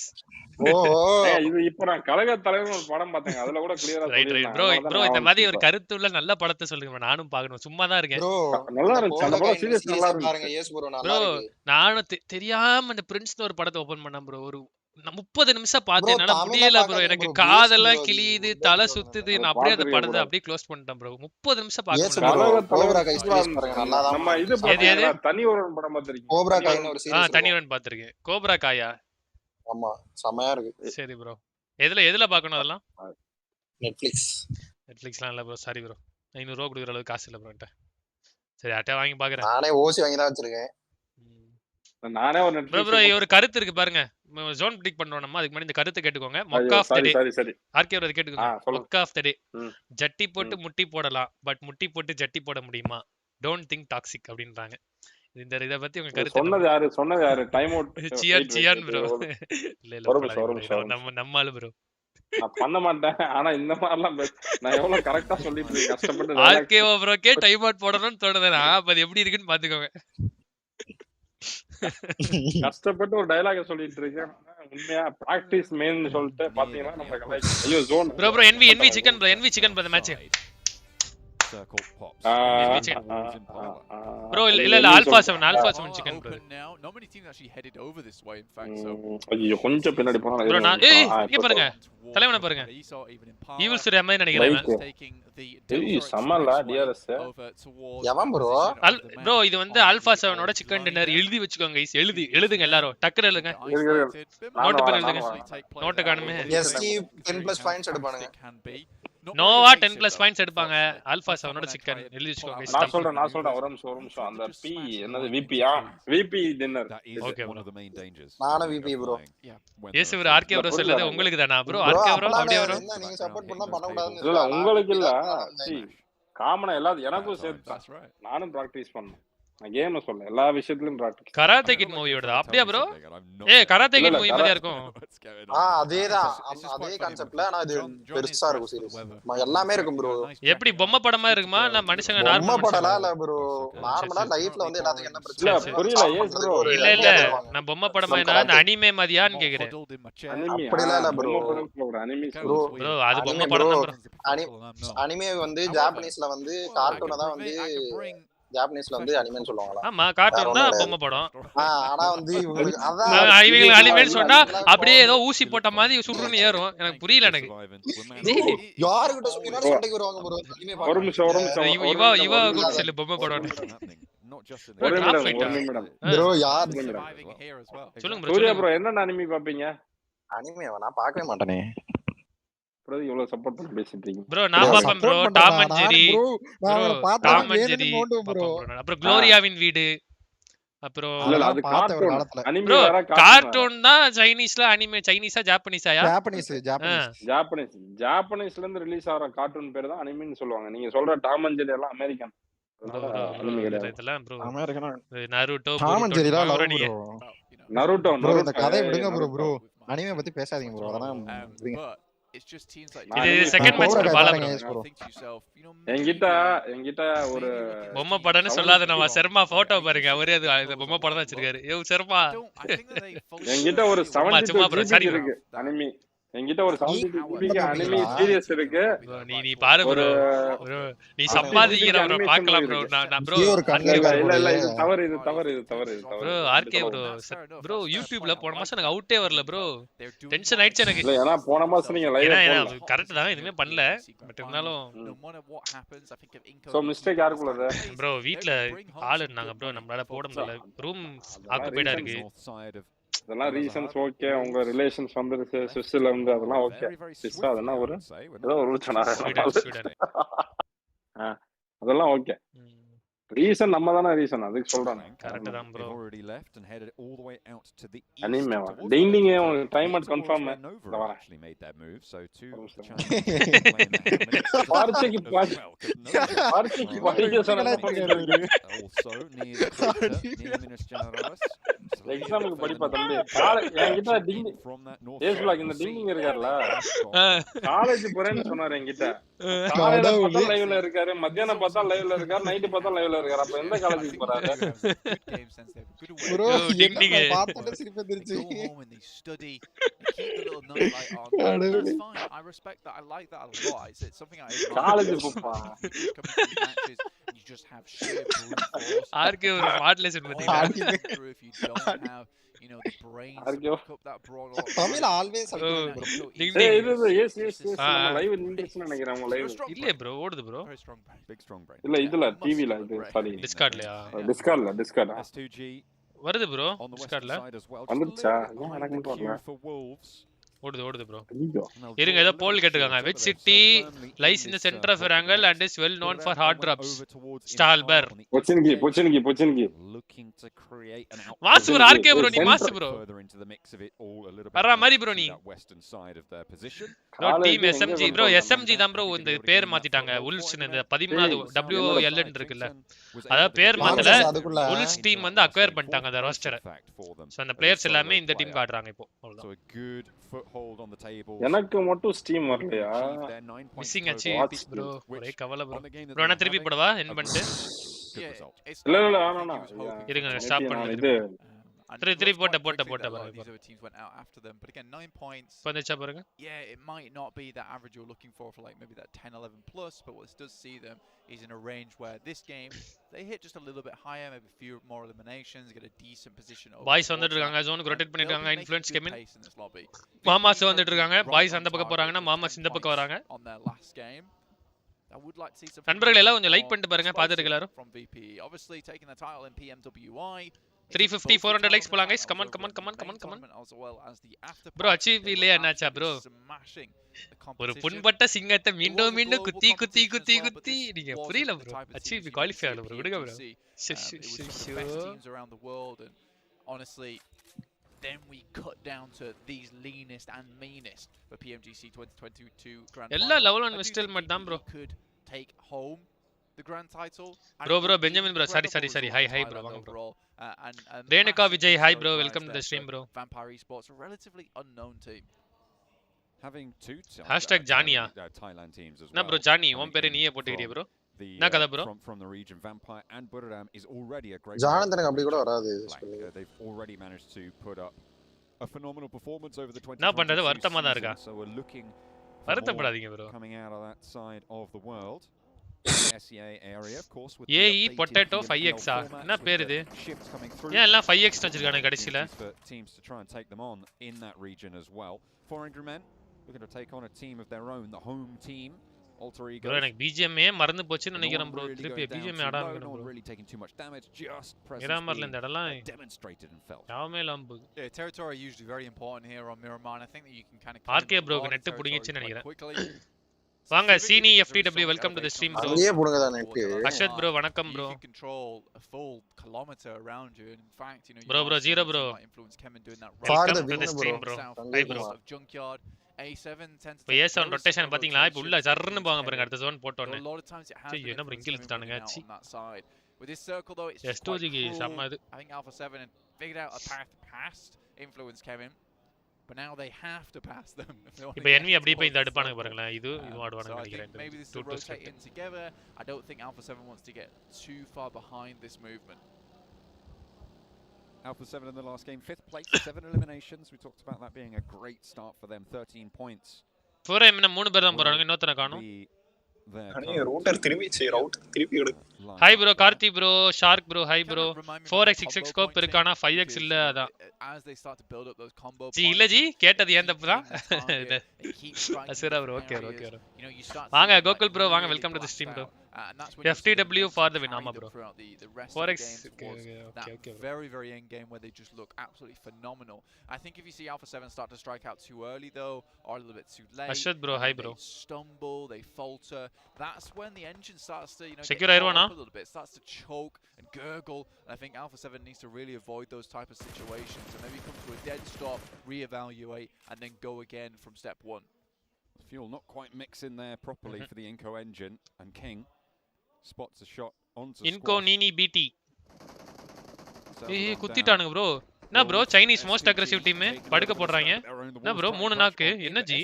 இது இப்ப நான் கழக தலைவர் ஒரு படம் பார்த்தேன். அதுல கூட கிளியரா சொல்லிருக்காங்க. ப்ரோ இந்த மாதிரி ஒரு கருத்துள்ள நல்ல படத்தை சொல்லுங்க. நானும் பார்க்கணும், சும்மா தான் இருக்கேன். நல்லா இருந்துச்சு அந்த படம். சீரியஸ் நல்லா இருந்துச்சு ப்ரோ. நானும் தெரியாம அந்த பிரின்ஸ்னு ஒரு படத்தை ஓபன் பண்ணேன் ப்ரோ. ஒரு 30 நிமிஷம் பார்த்தேன். என்னால முடியல ப்ரோ. எனக்கு காதெல்லாம் கிளியுது, தலை சுத்துது. நான் அப்படியே அந்த படத்தை அப்படியே க்ளோஸ் பண்ணிட்டேன் ப்ரோ. 30 நிமிஷம் பார்த்தேன். நம்ம இது தனி ஒருவன் படம் பார்த்திருக்கீங்க? கோப்ரா காய்னு ஒரு சீரிஸ். தனி ஒருவன் பார்த்திருக்கேன். கோப்ரா காயா? ஆமா செமையா இருக்கு. சரி ப்ரோ. எதுல பார்க்கணும் அதெல்லாம்? நெட்ஃபிளிக்ஸ்லாம் இல்ல ப்ரோ. Sorry bro. 500 ரூபாய் கொடுக்குற அளவுக்கு காசு இல்ல ப்ரோ என்கிட்ட. சரி அட்டை வாங்கி பார்க்கறேன். நானே ஓசி வாங்கி தான் வச்சிருக்கேன். நானே ஒரு நெட்ஃபிளிக்ஸ் ப்ரோ ஒரு கருத்து இருக்கு பாருங்க. ஜோன் பிரிடிக் பண்றோம் நம்ம. அதுக்கு முன்னாடி இந்த கருத்து கேட்டுக்கோங்க. மொக் ஆஃப் தி டே. சரி ஆர்கே ப்ரோ கேட்டுக்கோங்க. மொக் ஆஃப் தி டே. ஜட்டி போட்டு முட்டி போடலாம், பட் முட்டி போட்டு ஜட்டி போட முடியுமா? டோன்ட் திங்க் டாக்ஸிக் அப்படின்றாங்க. இத பத்தி உங்க கருத்து சொன்னது யாரு? Time out Chiyaan bro. இல்ல நம்ம ஆளு ப்ரோ. நான் பண்ண மாட்டேன். ஆனா இந்த மாதிரிலாம் நான் எவ்வளவு கரெக்டா சொல்லிட்டு இருக்கேன். கஷ்டப்பட்டு ஆர்கேஓ ப்ரோக்கே டைம் அவுட் போடணும்னு தோணுதுனா அது எப்படி இருக்குன்னு பாத்துக்கோங்க. கஷ்டப்பட்டு ஒரு டயலாக சொல்லிட்டு இருக்கேன். உண்மையா பிராக்டிஸ் மெயின்னு சொல்லிட்டு பாத்தீங்கன்னா நம்ம கலாய்க்கு. ஐயோ zone bro NV chicken bro இந்த மேட்ச். ப்ரோ இல்ல ஆல்பா 7 சிக்கன் ப்ரோ. ஐயோ கொஞ்சம் பின்னாடி போனா ப்ரோ நான் இங்க பாருங்க. தலைவனை பாருங்க. ஈவில் சூர்யா மாதிரி நினைக்கிறேன். ஏய் சமல்ல டிஆர்எஸ். எவன் ப்ரோ? ப்ரோ இது வந்து ஆல்பா 7 ஓட சிக்கன் டின்னர். எழுதி வச்சுக்கோங்க गाइस. எழுதுங்க எல்லாரும். டக்கர் எழுதுங்க. நோட் பண்ணி எழுதுங்க. நோட் காணுமே. எஸ்டி 10+ பாயிண்ட்ஸ் எடுப்பானுங்க. நோவா 10+ பாயிண்ட்ஸ் எடுப்பாங்க. ஆல்பா 7 ஓட சிக்கன் எழுதி வச்சுக்கோங்க गाइस. நான் சொல்றேன் ஒரு நிமிஷம். அந்த பி என்னது விபியா? VP dinner. ஓகே நானும் VP bro. Yes bro RK bro சொல்லுது உங்களுக்கு தானா ப்ரோ? ஆர்கே ப்ரோ அப்படியே ப்ரோ. நீங்க சப்போர்ட் பண்ணா பண்ண கூடாதுன்னு இல்ல உங்களுக்கு இல்ல. காமனா எல்லாரும் எனக்கும் சேர்த்து நானும் பிராக்டீஸ் பண்ணேன். நான் கேம் சொல்ல எல்லா விஷயத்துலயும் பிராக்டீஸ். கராத்தே கிட் மூவியோட அப்படியே ப்ரோ? கராத்தே கிட் மூவி மாதிரியா இருக்கும். அதேதான். அதே கான்செப்ட்ல ஆனா இது பெருசா இருக்கும் சீரிஸ். எல்லாமே இருக்கும் ப்ரோ. எப்படி பொம்மை படமா இருக்குமா இல்ல மனுஷங்க நார்மல் பொம்மை படலாம் இல்ல ப்ரோ. நார்மலா லைஃப்ல வந்து எல்லாத்துக்கும் என்ன பிரச்சனை புரியல. எஸ் ப்ரோ இல்ல நான் பொம்மை படமா அந்த அனிமே மாதிரியான்னு கேக்குறேன். அப்படிலாம் இல்ல ப்ரோ. அனிமே ப்ரோ அது பொம்மை படம் தான் ப்ரோ. அனிமே வந்து ஜாப்பனீஸ்ல வந்து கார்ட்டூனை தான் வந்து ஜாப்பனீஸ்ல வந்து அனிமேன்னு சொல்லுவாங்களா? ஆமா கார்ட்டூன் தான் பொம்மை படம். ஆனா வந்து இவங்களுக்கு அதான் இவங்க அனிமேன்னு சொன்னா அப்படியே ஏதோ ஊசி போட்ட மாதிரி சுருன்னு ஏறும். எனக்கு புரியல. எனக்கு யாருக்கிட்ட சொன்னா சண்டைக்கு வருவாங்க ப்ரோ. அனிமே ஒரு நிமிஷம் இவா குட் செல் பொம்மை படம். ப்ரோ யார் சொல்லுங்க ப்ரோ. சூர்யா ப்ரோ என்ன அனிமே பாப்பீங்க? அனிமே நான் பார்க்கவே மாட்டேனே. ப்ரோ இவ்வளவு சப்போர்ட் பண்ணி பேசிட்டு இருக்கீங்க. ப்ரோ நான் பாப்பேன் bro. Tom and zari bro. அப்புறம் குளோரியாவின் வீடு. அப்புறம் இல்ல அது கார்ட்டூன். அனிமே வேற கார்ட்டூன் தான். சைனீஸ்ல அனிமே. சைனீஸா ஜாப்பனீஸாயா? ஜாப்பனீஸ்ல இருந்து ரிலீஸ் ஆற கார்ட்டூன் பேர் தான் அனிமேன்னு சொல்லுவாங்க. நீங்க சொல்ற டாம் அண்ட் ஜெரி எல்லாம் அமெரிக்கன். இதெல்லாம் ப்ரோ அமெரிக்கனா? நருட்டோ டாம் அண்ட் ஜெரி எல்லாம் லவ் ப்ரோ. நருட்டோ இந்த கதை விடுங்க ப்ரோ. அனிமே பத்தி பேசாதீங்க ப்ரோ. அதெல்லாம் இது செகண்ட் மேட்ச் பாலா. என்கிட்ட ஒரு பொம்மை படம்னு சொல்லாத நம்ம சர்மா போட்டோ பாருங்க. அவரே அது பொம்மை படம் தான் வச்சிருக்காரு. ஏ சர்மா என்கிட்ட ஒரு 72 GB இருக்கு அனிமே. என்கிட்ட ஒரு 72 GB அனிமே சீரியஸ் இருக்கு. நீ பாரு ப்ரோ. நீ சம்பாதிக்கிற ப்ரோ பார்க்கலாம் ப்ரோ. நான் ப்ரோ இல்ல இது தவறு ப்ரோ. ஆர்கே ப்ரோ யூடியூப்ல போன மாசம் எனக்கு அவுட்டே வரல ப்ரோ. டென்ஷன் ஆயிடுச்சு எனக்கு. இல்ல ஏனா போன மாசம் நீங்க லைவ் போடல. கரெக்ட் தான். எதுமே பண்ணல. பட் இருந்தாலும் சோ மிஸ்டேக் யாருக்குள்ளது ப்ரோ? வீட்ல ஆளு இருந்தாங்க ப்ரோ. நம்மளால போட முடியல. ரூம் ஆக்குபைடா இருக்கு. அதெல்லாம் ரீசன்ஸ் ஓகே. உங்க ரிலேஷன்ஸ் வந்து சுவிஸ்ல இருந்து அதெல்லாம் ஓகே. சுவிஸ் அதெல்லாம் ஏதோ ஒரு சொன்னாங்க. அதெல்லாம் ஓகே. ரீசன் நம்ம தான ரீசன் அதுக்கு சொல்றேன் கரெக்ட் தான் bro already left and headed all the way out to the east. Anime ding ding time out confirm actually made that move so to the Chinese பார்த்திக்கு பார்த்திக்கு படிக்கசன also near Minas Generalis எக்ஸாமுக்கு படிப்பா தம்பி என்கிட்ட டிங் ஏஸ்பிளாக் இந்த டிங் இருக்கார்ல college போறேன்னு சொன்னாரு என்கிட்ட காலையில பார்த்தா லைவ்ல இருக்காரு மத்தியானம் பார்த்தா லைவ்ல இருக்காரு நைட் பார்த்தா லைவ்ல இருக்காரு அப்ப எந்த காலேஜுக்கு போறாரு ப்ரோ என்ன பார்த்தா சிரிப்பு வந்துருச்சு I respect that. I like that a lot. It's something I admire. College போப்பா You just have sheer brute force. RK ஒரு மாட்லெஸ் பத்தியா If you don't have, you know, the brains to pick up that broad or Tamil always நம்ம live நின்னுச்சு நினைக்கிறேன் உங்க live இல்ல bro ஓடுது bro big strong brain இல்ல இதுல டிவில இது சாரி டிஸ்கார்ட்லயா டிஸ்கார்ட் S2G வருது ப்ரோ டிஸ்கார்ட்ல வந்துச்சா எனக்கு வரல ஓடுது ப்ரோ இருங்க ஏதோ போல் கேட்டுருக்காங்க which city lies in the center of Erangel and is well known for hard drops Stalber Pochinki looking to create an mass bro RK bro நீ mass bro further into the mix of it all a little வரா மாதிரி bro நீ western side of their position bro team SMG bro SMG தான் bro இந்த பேர் மாத்திட்டாங்க உல்ஸ் இந்த 13வது WOL ன்னு இருக்குல்ல அத பேர் மாத்தல உல்ஸ் டீம் வந்து அக்வயர் பண்ணிட்டாங்க அந்த ரோஸ்டரை சோ அந்த பிளேயர்ஸ் எல்லாமே இந்த டீம் காட்றாங்க இப்போ so a good foothold on the table எனக்கு மட்டும் ஸ்டீம் வரலையா மிஸ்ஸிங் ஆச்சு ப்ரோ ஒரே கவலை ப்ரோ நான் திருப்பி போடவா என் பண்ணிட்டு இல்ல ஆனா இருங்க ஸ்டாப் பண்ணுங்க Three போட்ட பாருங்க these other teams went out after them but again 9 points வந்துச்சா பாருங்க yeah it might not be that average you're looking for like maybe that 10 11 plus but what this does see them is in a range where this game they hit just a little bit higher maybe a few more eliminations get a decent position boys வந்துட்டு இருக்காங்க ஜோனுக்கு rotate பண்ணிருக்காங்க influence கெமின் மாமாஸ் வந்துட்டு இருக்காங்க boys அந்த பக்கம் போறாங்கன்னா மாமாஸ் இந்த பக்கம் வராங்க on their last game I would like to see some நண்பர்களே எல்லாம் கொஞ்சம் லைக் பண்ணிட்டு பாருங்க பாத்துட்டு எல்லாரும் from VP obviously taking the title in PMWI 350 400 likes போலாம் guys come on bro achieve இல்லையா என்னாச்சா bro ஒரு புண்பட்ட சிங்கத்தை மீண்டும் குத்தி நீங்க புரியல bro achieve qualify ஆகல bro விடுங்க bro teams around the world and honestly then we cut down to these leanest and meanest for PMGC 2022 Grand Finals எல்லா லெவல் 1 இன்ஸ்டால்மென்ட் தான் bro could take home the grand title bro Benjamin bro sorry hi bro வாங்க bro Reneka Vijay hi bro welcome to the stream bro Vampire Esports a relatively unknown team having two #Jania Thailand teams as well na bro Jani உன் பேரே நீயே போட்டுக்கிறியே bro என்ன கதை bro from the region Vampire and Buriram is already a great ஜானந்தனுக்கு அப்படி கூட வராது they've already managed to put up a phenomenal performance over the 20 என்ன பண்றது வருத்தமா தான் இருக்கா so we're looking வருத்தப்படாதீங்க bro coming out of that side of the world SEA area of course with AE potato 5x என்ன பேர் இது ஏன் எல்லாம் 5x வச்சிருக்கானே கடைசில teams to try and take them on in that region as well 400 men looking to take on a team of their own the home team alter ego bro எனக்கு BGM மறந்து போச்சுன்னு நினைக்கிறேன் bro திருப்பி BGM ஆடாம இருக்கணும் bro really taking too much damage just Miramarல இந்த இடலாம் demonstrated and felt யாமே lamp yeah territory usually very important here on Miramar and I think that you can kind of RK bro net புடிங்கிச்சு நினைக்கிறேன் வாங்க சீனி FTW welcome to the stream bro அங்கேயே புடுங்கடா net Ashad bro வணக்கம் bro you can control a full kilometer around you and in fact you know bro zero bro influence Kevin doing that welcome to the stream bro hi bro junkyard A7 tends to A7 rotation பாத்தீங்களா இப்ப உள்ள சர்ன்னு போங்க பாருங்க அடுத்த zone போட்டோனே சரி என்ன bro இங்க இழுத்துட்டானுங்க C with this circle though it's S2G சம இது I think Alpha 7 had figured out a path past influence Kevin but now they have to pass them இப்போ enemy அப்படியே போய் இந்த அடுப்பானுங்க பாருங்களேன் இது ஆடுவானுங்க நினைக்கிறேன் maybe this is rotating together I don't think Alpha 7 wants to get too far behind this movement Alpha 7 in the last game 5th place 7 eliminations we talked about that being a great start for them 13 points 4M ன மூணு பேர் தான் போறாங்க இன்னொருத்தன காணோம் router திருப்பி எடு hi bro Karthi bro shark bro hi bro 4x 6x scope இருக்கானா 5x இல்ல அதான் ஜி இல்ல ஜி கேட்டது ஏன் தப்பு தான் அசுரா bro okay வாங்க கோகுல் bro வாங்க welcome to the stream bro FTW for the win ஆமா bro 4x okay very very end game where they just look absolutely phenomenal I think if you see Alpha 7 start to strike out too early though or a little bit too late Ashad bro hi bro they stumble they falter that's when the engine starts to, Secure get airwana up a little bit, starts to choke and gurgle. And I think Alpha 7 needs to really avoid those type of situations and maybe come to a dead stop, reevaluate, and then go again from step 1. Fuel not quite mixing there properly for the Inco engine, and King spots a shot onto Inco Nini BT. ஏய் குத்திட்டானுங்க bro. என்ன bro Chinese most aggressive team படுக்க போடுறாங்க. என்ன bro 3 நாக்கு என்ன G?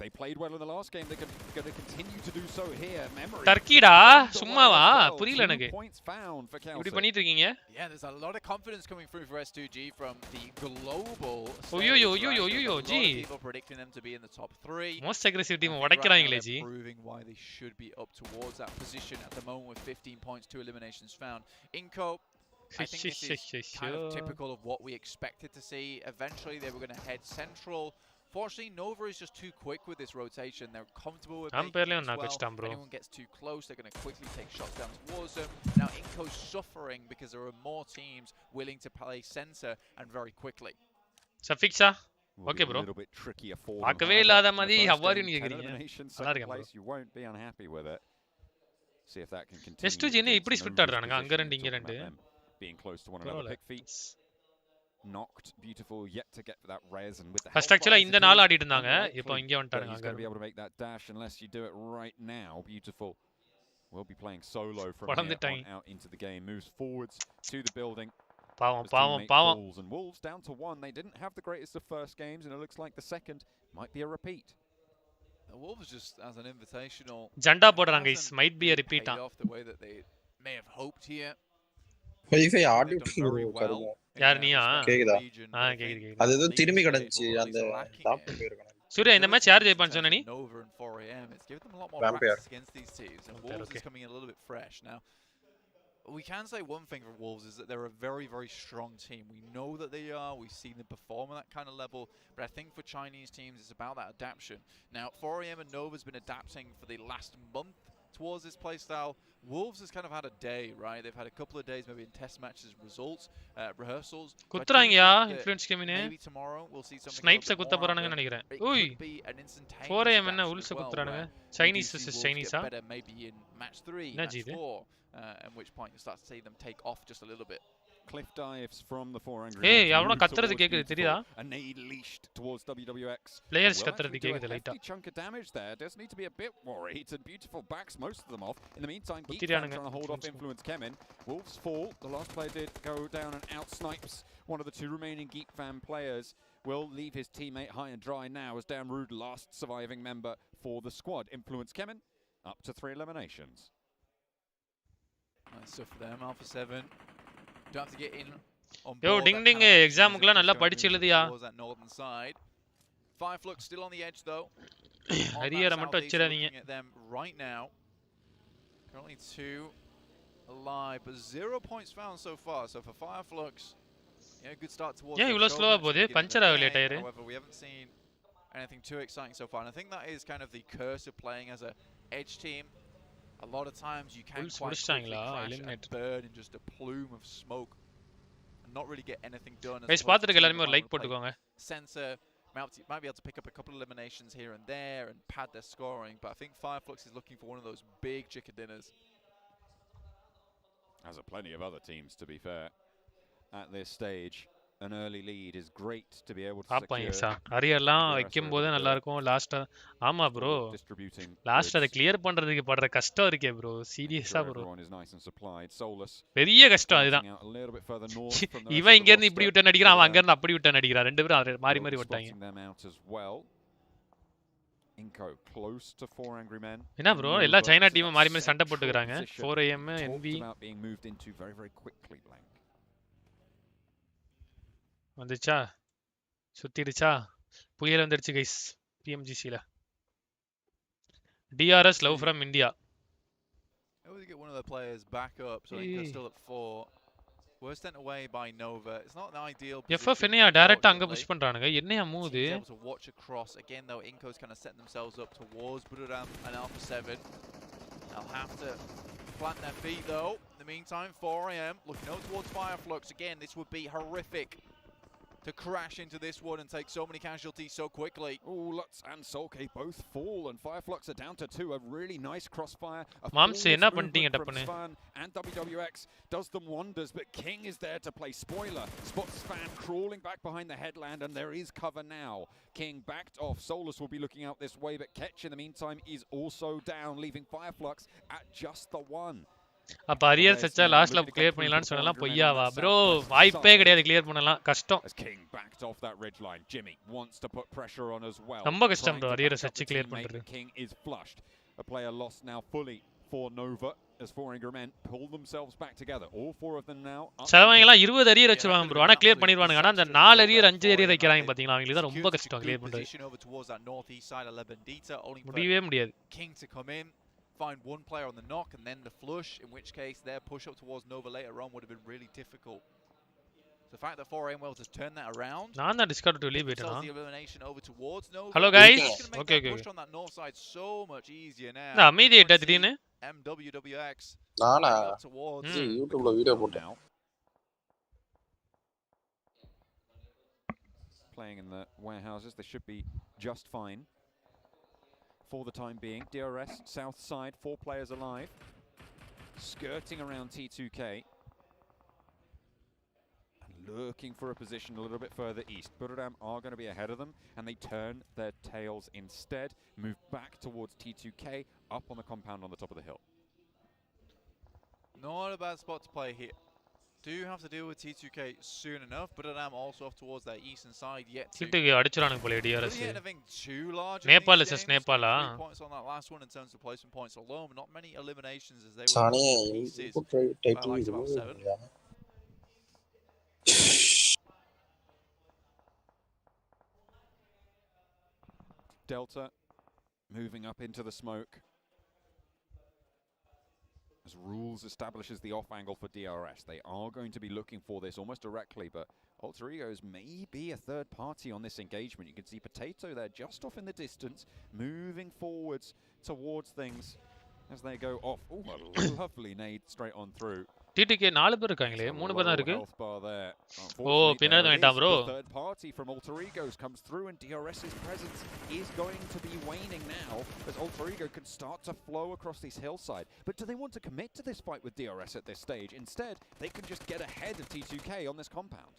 They played well in the last game. They're going to continue to do so here. Memory. டர்க்கிடா சும்மாவா புரியல எனக்கு. இப்படி பண்ணிட்டு இருக்கீங்க? Yeah, there's a lot of confidence coming through for S2G from the global. Oyo G. People predicting them to be in the top 3. Most aggressive team உடைக்கறாங்களே ji. Proving why they should be up towards that position at the moment with 15 points, 2 eliminations found. Inco, I think this is kind of typical of what we expected to see. Eventually they were going to head central. Fortunately, Nova is just too quick with this rotation. They're comfortable with making it well. If anyone gets too close, they're going to quickly take shots down towards them. Now Inco's suffering because there are more teams willing to play center and very quickly. Suffixa. Okay, bro. A little bit trickier for them. பார்க்கவே இல்லாத மாதிரி ஹவாரி நீங்க கேக்குறீங்க. நல்லா இருக்கேன் bro. You won't be unhappy with it. See if that can continue. S2G என்ன இப்படி split ஆடுறானுங்க அங்க ரெண்டு இங்க ரெண்டு. Being close to one another, pick feet. Knocked, beautiful, yet to get that res and with the first actually இந்த நாள் ஆடிட்டு இருந்தாங்க இப்போ இங்க வந்துட்டாங்க அங்க. He's going to be able to make that dash unless you do it right now. Beautiful. We'll be playing solo from here on out into the game. Moves forwards to the building. பாவம். And Wolves down to 1. They didn't have the greatest of first games and it looks like the second might be a repeat. The Wolves just as an invitational. ஜண்டா போடுறாங்க guys, might be a repeat. Off the way that they may have hoped here. Wifi ஆடிட்டு கருமோ யார் நீயா கேக்குதா கேக்குது அது ஏதோ திரும்பி கடந்துச்சு அந்த டாப் போயிருக்கானே சூர்யா இந்த மேட்ச் யார் ஜெயிப்பான்னு சொன்ன நீ Vampire against these teams and Wolves is coming in a little bit fresh now. We can say one thing for Wolves is that they're a very, very strong team. We know that they are. We've seen them perform at that kind of level. But I think for Chinese teams, it's about that adaptation. Now, 4AM and Nova's been adapting for the last month towards this playstyle. Wolves has kind of had a day, right? They've had a couple of days maybe in test matches, results, rehearsals. குத்துறாங்கயா influence கேமினே. Maybe tomorrow we'll see something. Snipes குத்த போறானுங்க நினைக்கிறேன். ஓய் 4AM என்ன உல்ஸ் குத்துறானுங்க. Chinese versus Chinese ah? Maybe in match 3, match 4. At which point you start to see them take off just a little bit. Cliff dives from the 4 angry. Hey, அவன கத்துறது கேக்குது தெரியுதா? A nade leashed towards WWX. Players கத்துறது கேக்குது லைட்டா. Chunk of damage there. Does need to be a bit worried. And beautiful backs most of them off. In the meantime, Geek trying to hold off influence Kemin. Wolves fall. The last player did go down and out snipes one of the 2 remaining Geek fan players. Will leave his teammate high and dry now as Damrude last surviving member for the squad. Influence Kemin up to 3 eliminations. Nice stuff for them. Alpha 7. Don't have to get in on board. Yo, ding examக்குலாம் நல்லா படிச்சு எழுதியா. Northern side. Fireflux still on the edge though. ஹரியர மட்டும் வச்சிராதீங்க. Them right now. Currently 2 alive, but 0 points found so far. So for Fireflux, yeah, good start towards. Yeah, இவ்ளோ ஸ்லோவா போகுது. Puncture ஆகல tyre. However, we haven't seen anything too exciting so far. And I think that is kind of the curse of playing as a edge team. A lot of times you can quite quickly crash and burn in just a plume of smoke and not really get anything done. Guys, பாத்துட்டு எல்லாரும் ஒரு like போட்டுக்கோங்க. Sensor might be able to pick up a couple of eliminations here and there and pad their scoring, but I think Fireflux is looking for one of those big chicken dinners. As are plenty of other teams, to be fair, at this stage. An early lead is great to be able to secure. ஹரியெல்லாம் வைக்கும்போது நல்லா இருக்கும். Last ஆமா bro. Last அத clear பண்றதுக்கு படுற கஷ்டம் இருக்கே bro. சீரியஸா bro. பெரிய கஷ்டம் அதுதான். இவன் இங்க இருந்து இப்படி விட்டு அடிக்கிறான், அவன் அங்க இருந்து அப்படி விட்டு அடிக்கிறான். ரெண்டு பேரும் மாறி மாறி விட்டாங்க. என்ன bro எல்லா சைனா டீம் மாறி மாறி சண்டை போட்டுக்கறாங்க. 4AM NV வந்துச்சா சுத்திடுச்சா புயல் வந்துருச்சு கைஸ் PMGC ல. DRS love from India. We get one of the players back up, so they're still at 4. We're sent away by Nova. It's not an ideal position. FF என்னையா டைரக்ட்டா அங்க push பண்றானுங்க. என்னையா மூவ்து? To watch across again though. Inco's kind of setting themselves up towards Buduram and Alpha 7. They'll have to plant their feet though. In the meantime, 4AM looking out towards Fireflux again. This would be horrific. to crash into this one and take so many casualties so quickly. Oh, Lutz and Solke both fall, and Fireflux are down to 2. A really nice crossfire. A Moms, forward enna movement panniteenga from tappunu? Svan and WWX does them wonders, but King is there to play spoiler. Spots Svan crawling back behind the headland, and there is cover now. King backed off. Solus will be looking out this way, but Ketch in the meantime is also down, leaving Fireflux at just the 1. அப்ப arrear சச்சா லாஸ்ட்ல clear பண்ணிடலாம்னு சொன்னலாம் பொய்யாவா bro வாய்ப்பே கிடையாது clear பண்ணலாம் கஷ்டம் ரொம்ப கஷ்டம் bro arrear Sachi clear பண்றது A player lost now fully for Nova as 4 Ingram men pull themselves back together. All 4 of them now. சவங்க எல்லாம் 20 அரியர் வச்சிருவாங்க ப்ரோ. ஆனா கிளியர் பண்ணிடுவாங்க. ஆனா அந்த 4 அரியர் 5 அரியர் வைக்கறாங்க பாத்தீங்களா? அவங்களுக்கு தான் ரொம்ப கஷ்டம் கிளியர் பண்றது. முடியவே முடியாது. King to come in, find one player on the knock and then the flush, in which case their push up towards Nova later on would have been really difficult. The fact that 4AM Wells has turned that around. நான் தான் Discord to leave the elimination over towards Nova. Hello guys. Okay. Push on that north side so much easier now. நான் அமைதியாயிட்டா திடீர்னு. MWWX. நானா YouTubeல video போட்டேன். Playing in the warehouses, they should be just fine. For the time being, DRS south side, 4 players alive, skirting around T2K, and looking for a position a little bit further east. Buradam are going to be ahead of them, and they turn their tails instead, move back towards T2K, up on the compound on the top of the hill. Not a bad spot to play here. Do have to deal with T2K soon enough, but I'm also off towards their eastern side yet to அடிச்சறானுங்க போல DRS. Anything too large. Nepal is Nepal. 3 points on that last one in terms of placement points alone, but not many eliminations as they were. Delta moving up into the smoke. As Rules establishes the off angle for DRS, they are going to be looking for this almost directly, but Alter Egos may be a third party on this engagement. You can see Potato there just off in the distance, moving forwards towards things as they go off. Oh, a lovely nade straight on through. TTK 4 பேர் இருக்காங்களே 3 பேர் தான் இருக்கு. ஓ பின்னாடி வந்துட்டான் bro. Third party from Alter Egos comes through and DRS's presence is going to be waning now as Alter Ego can start to flow across this hillside. But do they want to commit to this fight with DRS at this stage? Instead, they can just get ahead of T2K on this compound.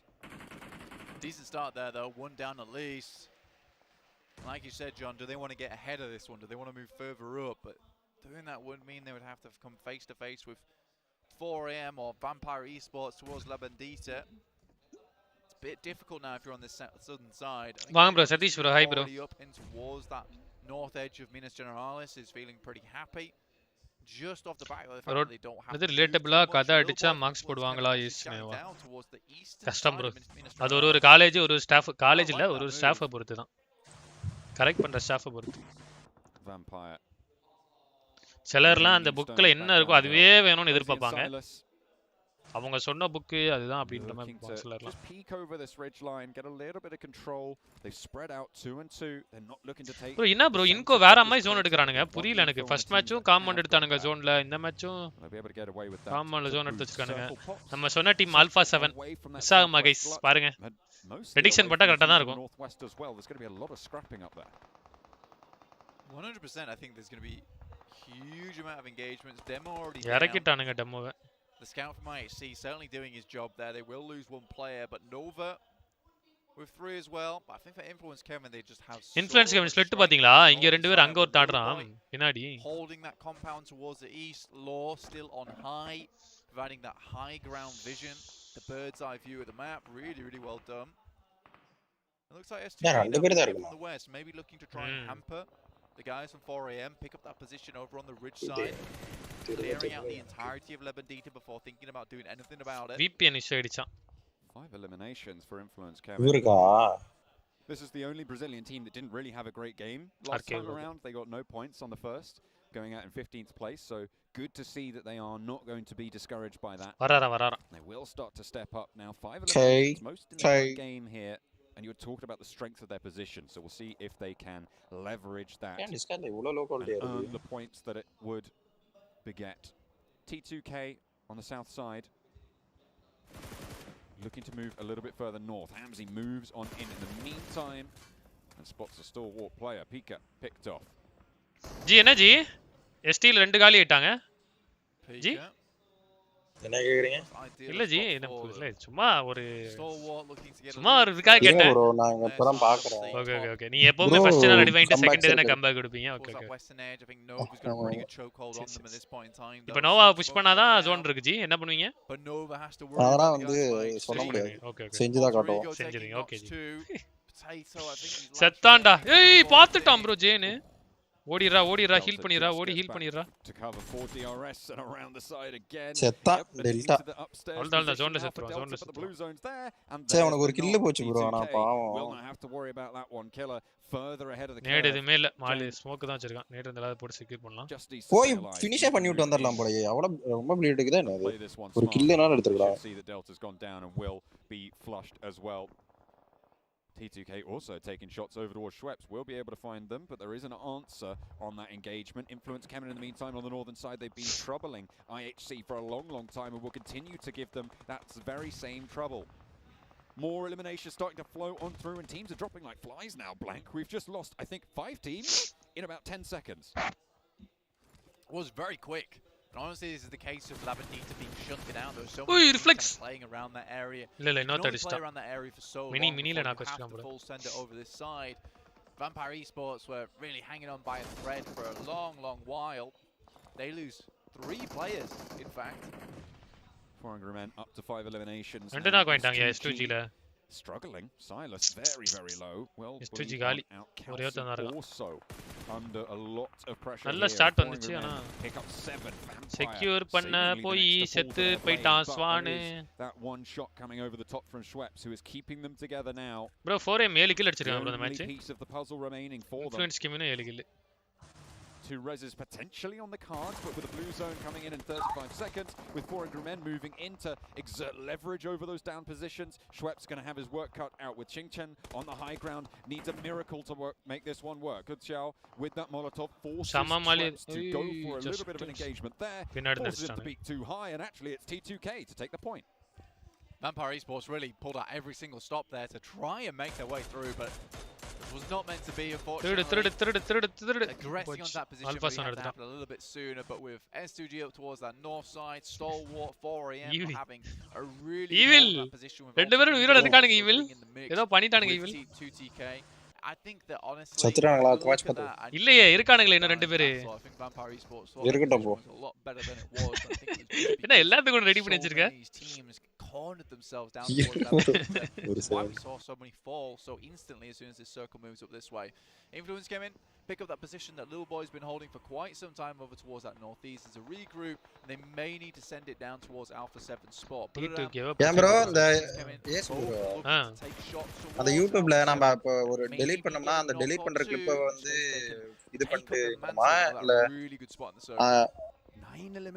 Decent start there though, 1 down at least. Like you said, John, do they want to get ahead of this one? Do they want to move further up? But doing that would mean they would have to come face to face with 4AM or Vampire Esports towards La Bandita. It's a bit difficult now if you're on the southern side. Vaanga bro, Satish bro, hi bro. Up in towards that north edge of Minas Generalis is feeling pretty happy. Just off the back of the fact that they don't have. இது ரிலேட்டபிளா கதை அடிச்சா marks போடுவாங்களா இஸ்மேவா? கஷ்டம் bro. அது ஒரு college ஒரு staff college இல்ல ஒரு ஸ்டாஃபை பொறுத்து தான். கரெக்ட் பண்ற ஸ்டாஃபை பொறுத்து. Vampire சிலர்லாம் அந்த புக்ல என்ன இருக்கோ அதுவே வேணும்னு எதிர்பார்ப்பாங்க. அவங்க சொன்ன புக் அதுதான் அப்படின்ற மாதிரி சிலர்லாம். bro என்ன bro இன்கோ வேற மாதிரி ஜோன் எடுக்கறானுங்க புரியல எனக்கு. ஃபர்ஸ்ட் மேட்சும் காம்பவுண்ட் எடுத்தானுங்க ஜோன்ல, இந்த மேட்சும் காம்பவுண்ட்ல ஜோன் எடுத்து வச்சிருக்கானுங்க. நம்ம சொன்ன டீம் ஆல்பா 7 மிஸ் ஆகுமா गाइस பாருங்க. ரெடிக்ஷன் போட்டா கரெக்ட்டா தான் இருக்கும். 100% I think there's going to be huge amount of engagements. Demo already இறக்கிட்டானுங்க டெமோவை. The scout from IHC certainly doing his job there. They will lose 1 player, but Nova with 3 as well. But I think for Influence Kevin they just have Influence Kevin split பாத்தீங்களா? இங்க ரெண்டு பேர் அங்க ஒரு தாடுறான் பின்னாடி. Holding that compound towards the east. Law still on high, providing that high ground vision, the bird's eye view of the map. Really well done. It looks like S2 from the west maybe looking to try and hamper the guys from 4AM, pick up that position over on the ridge side, clearing out the entirety of La Bandita before thinking about doing anything about it. VPN issue அடிச்சான். 5 eliminations for Influence Kevin. This is the only Brazilian team that didn't really have a great game. Last time around, they got no points on the first, going out in 15th place, so good to see that they are not going to be discouraged by that. Varara. They will start to step up now. 5 eliminations, most in the game here. And you were talking about the strength of their position, so we'll see if they can leverage that and earn the points that it would beget. T2K on the south side. looking to move a little bit further north. Hamzy moves on in the meantime and spots a stalwart player. Pika picked off. G என்ன G எஸ்டில 2 காலி ஆயிட்டாங்க G என்ன கேக்குறீங்க இல்ல G இல்ல சும்மா ஒரு இதுக்காக கேட்டேன் bro நான் இப்பதான் பார்க்கறேன் ஓகே ஓகே ஓகே நீ எப்பவுமே ஃபர்ஸ்ட் நான் ரெடி பண்ணிட்டு செகண்ட் தான கம்பேக் கொடுப்பீங்க ஓகே ஓகே இப்போ நோவா புஷ் பண்ணாதான் ஜோன் இருக்கு ஜி என்ன பண்ணுவீங்க அதெல்லாம் வந்து சொல்ல முடியாது ஓகே ஓகே செஞ்சு தான் காட்டுவோம் செஞ்சிரீங்க ஓகே ஜி செத்தான்டா ஏய் பாத்துட்டான் ப்ரோ ஜேன் ஓடிரா ஹீல் பண்ணிரா ஹீல் பண்ணிரா செத்தா டெல்டா அவ்வளவுதான் ஜோன்ல செத்துறான் சே உனக்கு ஒரு கில் போச்சு ப்ரோ انا பாவம் நேட் எதுமே இல்ல மாலி ஸ்மோக் தான் வச்சிருக்கான் நேட் இருந்தால போட்டு செக்யூர் பண்ணலாம் போய் ஃபினிஷ் பண்ணி விட்டு வந்தறலாம் போலயே அவ்வளவு ரொம்ப ப்ளீட் இருக்குதா என்ன ஒரு கில்னால எடுத்துக்கலாம் T2K also taking shots over towards Schweppes. We'll be able to find them, but there is an answer on that engagement. Influence coming in the meantime on the northern side. They've been troubling IHC for a long time and will continue to give them that very same trouble. More elimination starting to flow on through and teams are dropping like flies now, Blank. We've just lost, I think, 5 teams in about 10 seconds. It was very quick. And honestly, this is the case of Labadita being shunted out. There was so many teams playing around that area. You can only play around that area for so long before you have to full send it over this side. Vampire Esports were really hanging on by a thread for a long while. They lose 3 players, in fact. 400 men up to 5 eliminations. S2G struggling. Silas very low. Well, S2G gali also under a lot of pressure. Nalla start vanduchu ana pick up 7 secure panna poi settu poitan swan. That one shot coming over the top from Schweppes, who is keeping them together now. Bro 4M 7 kill adichirukanga bro the match. Piece of the puzzle remaining for them. Influence game nu 7 kill. 2 reses potentially on the cards, but with a blue zone coming in 35 seconds, with 400 men moving in to exert leverage over those down positions. Schweppes going to have his work cut out with Qingchen on the high ground. Needs a miracle to make this one work. Good Xiao with that Molotov forces Schweppes to go for a little bit of an engagement there. Forces him to beat too high, and actually it's T2K to take the point. Vampire Esports really pulled out every single stop there to try and make their way through, but it was not meant to be, unfortunately. Aggressing on that position really had to happen a little bit sooner, but with S2G up towards that north side, Stalwart, 4AM having a really important position with T2TK. I think that honestly, சத்துறாங்களா watch பாத்து இல்லையே இருக்கானுங்களே இன்னும் ரெண்டு பேரு இருக்கட்டும் போ என்ன எல்லாத்துக்கும் கூட ரெடி பண்ணி வச்சிருக்க cornered themselves down towards that. Why we saw so many fall so instantly as soon as this circle moves up this way. Influence came in, pick up that position that Little Boy's been holding for quite some time over towards that northeast. As a regroup, and they may need to send it down towards Alpha 7 spot. Yeah bro, the yes bro. அந்த YouTubeல நம்ம இப்ப ஒரு delete பண்ணோம்னா அந்த delete பண்ற clip வந்து இது பண்ணிட்டு நம்ம இல்ல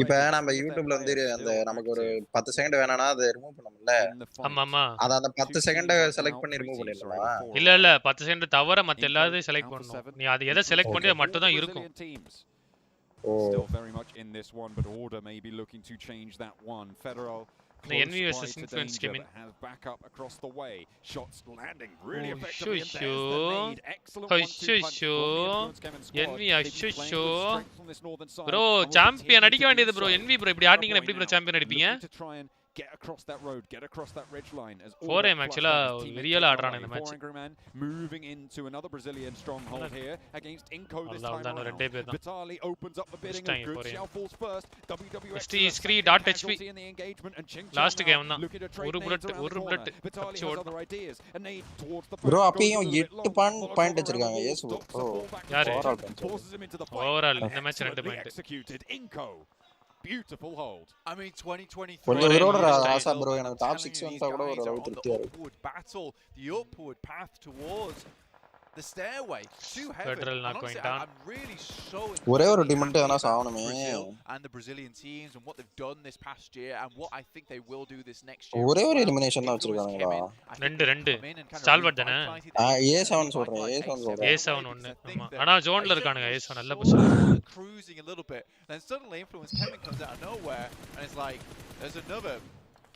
இப்ப நம்ம யூடியூப்ல வந்து அந்த நமக்கு ஒரு 10 செகண்ட் வேணானா அதை ரிமூவ் பண்ணோம்ல ஆமாமா அத அந்த 10 செகண்ட் செலக்ட் பண்ணி ரிமூவ் பண்ணிடலாம் இல்ல 10 செகண்ட் தவிர மத்த எல்லாத்தையும் செலக்ட் பண்ணனும் நீ அது எதை செலக்ட் பண்ணியா மட்டும் தான் இருக்கும் Still very much in this one, but Order may be looking to change that one. Federal the enemy versus influence came in. Has backup across the way. Shots landing really effectively. Envy bro, champion அடிக்க வேண்டியது bro. Envy bro இப்படி ஆடினீங்க எப்படி bro champion அடிப்பீங்க? Get across that road, get across that ridge line as 4M actually real ஆடுறானே இந்த match. Moving into another Brazilian stronghold here against Inco this time around. Vitali opens up the bidding of Good Shell falls first. WWX scree.hp last game தான். ஒரு bullet Vitali has other ideas. A nade towards the bro அப்பையும் 8 point வச்சிருக்காங்க S bro. யாரு? overall இந்த match 2 point. Executed Inco. Beautiful hold. I mean 2023. கொஞ்சம் விரோட ஆசா bro எனக்கு top 6 வந்தா கூட ஒரு அளவு திருப்தியா இருக்கு. Battle the upward path towards the stairway to heaven. Honestly, I'm really so ஒரே ஒரு டீம் மட்டும் எதனா சாவணுமே. And the Brazilian teams and what they've done this past year and what I think they will do this next year. ஒரே ஒரு elimination தான் வச்சிருக்காங்கடா. ரெண்டு stalwart தானே. A7 சொல்றேன் A7 ஒன்னு. ஆமா. ஆனா ஜோன்ல இருக்கானுங்க A7 நல்ல position. Cruising a little bit. Then suddenly Influence Kevin comes out of nowhere and it's like there's another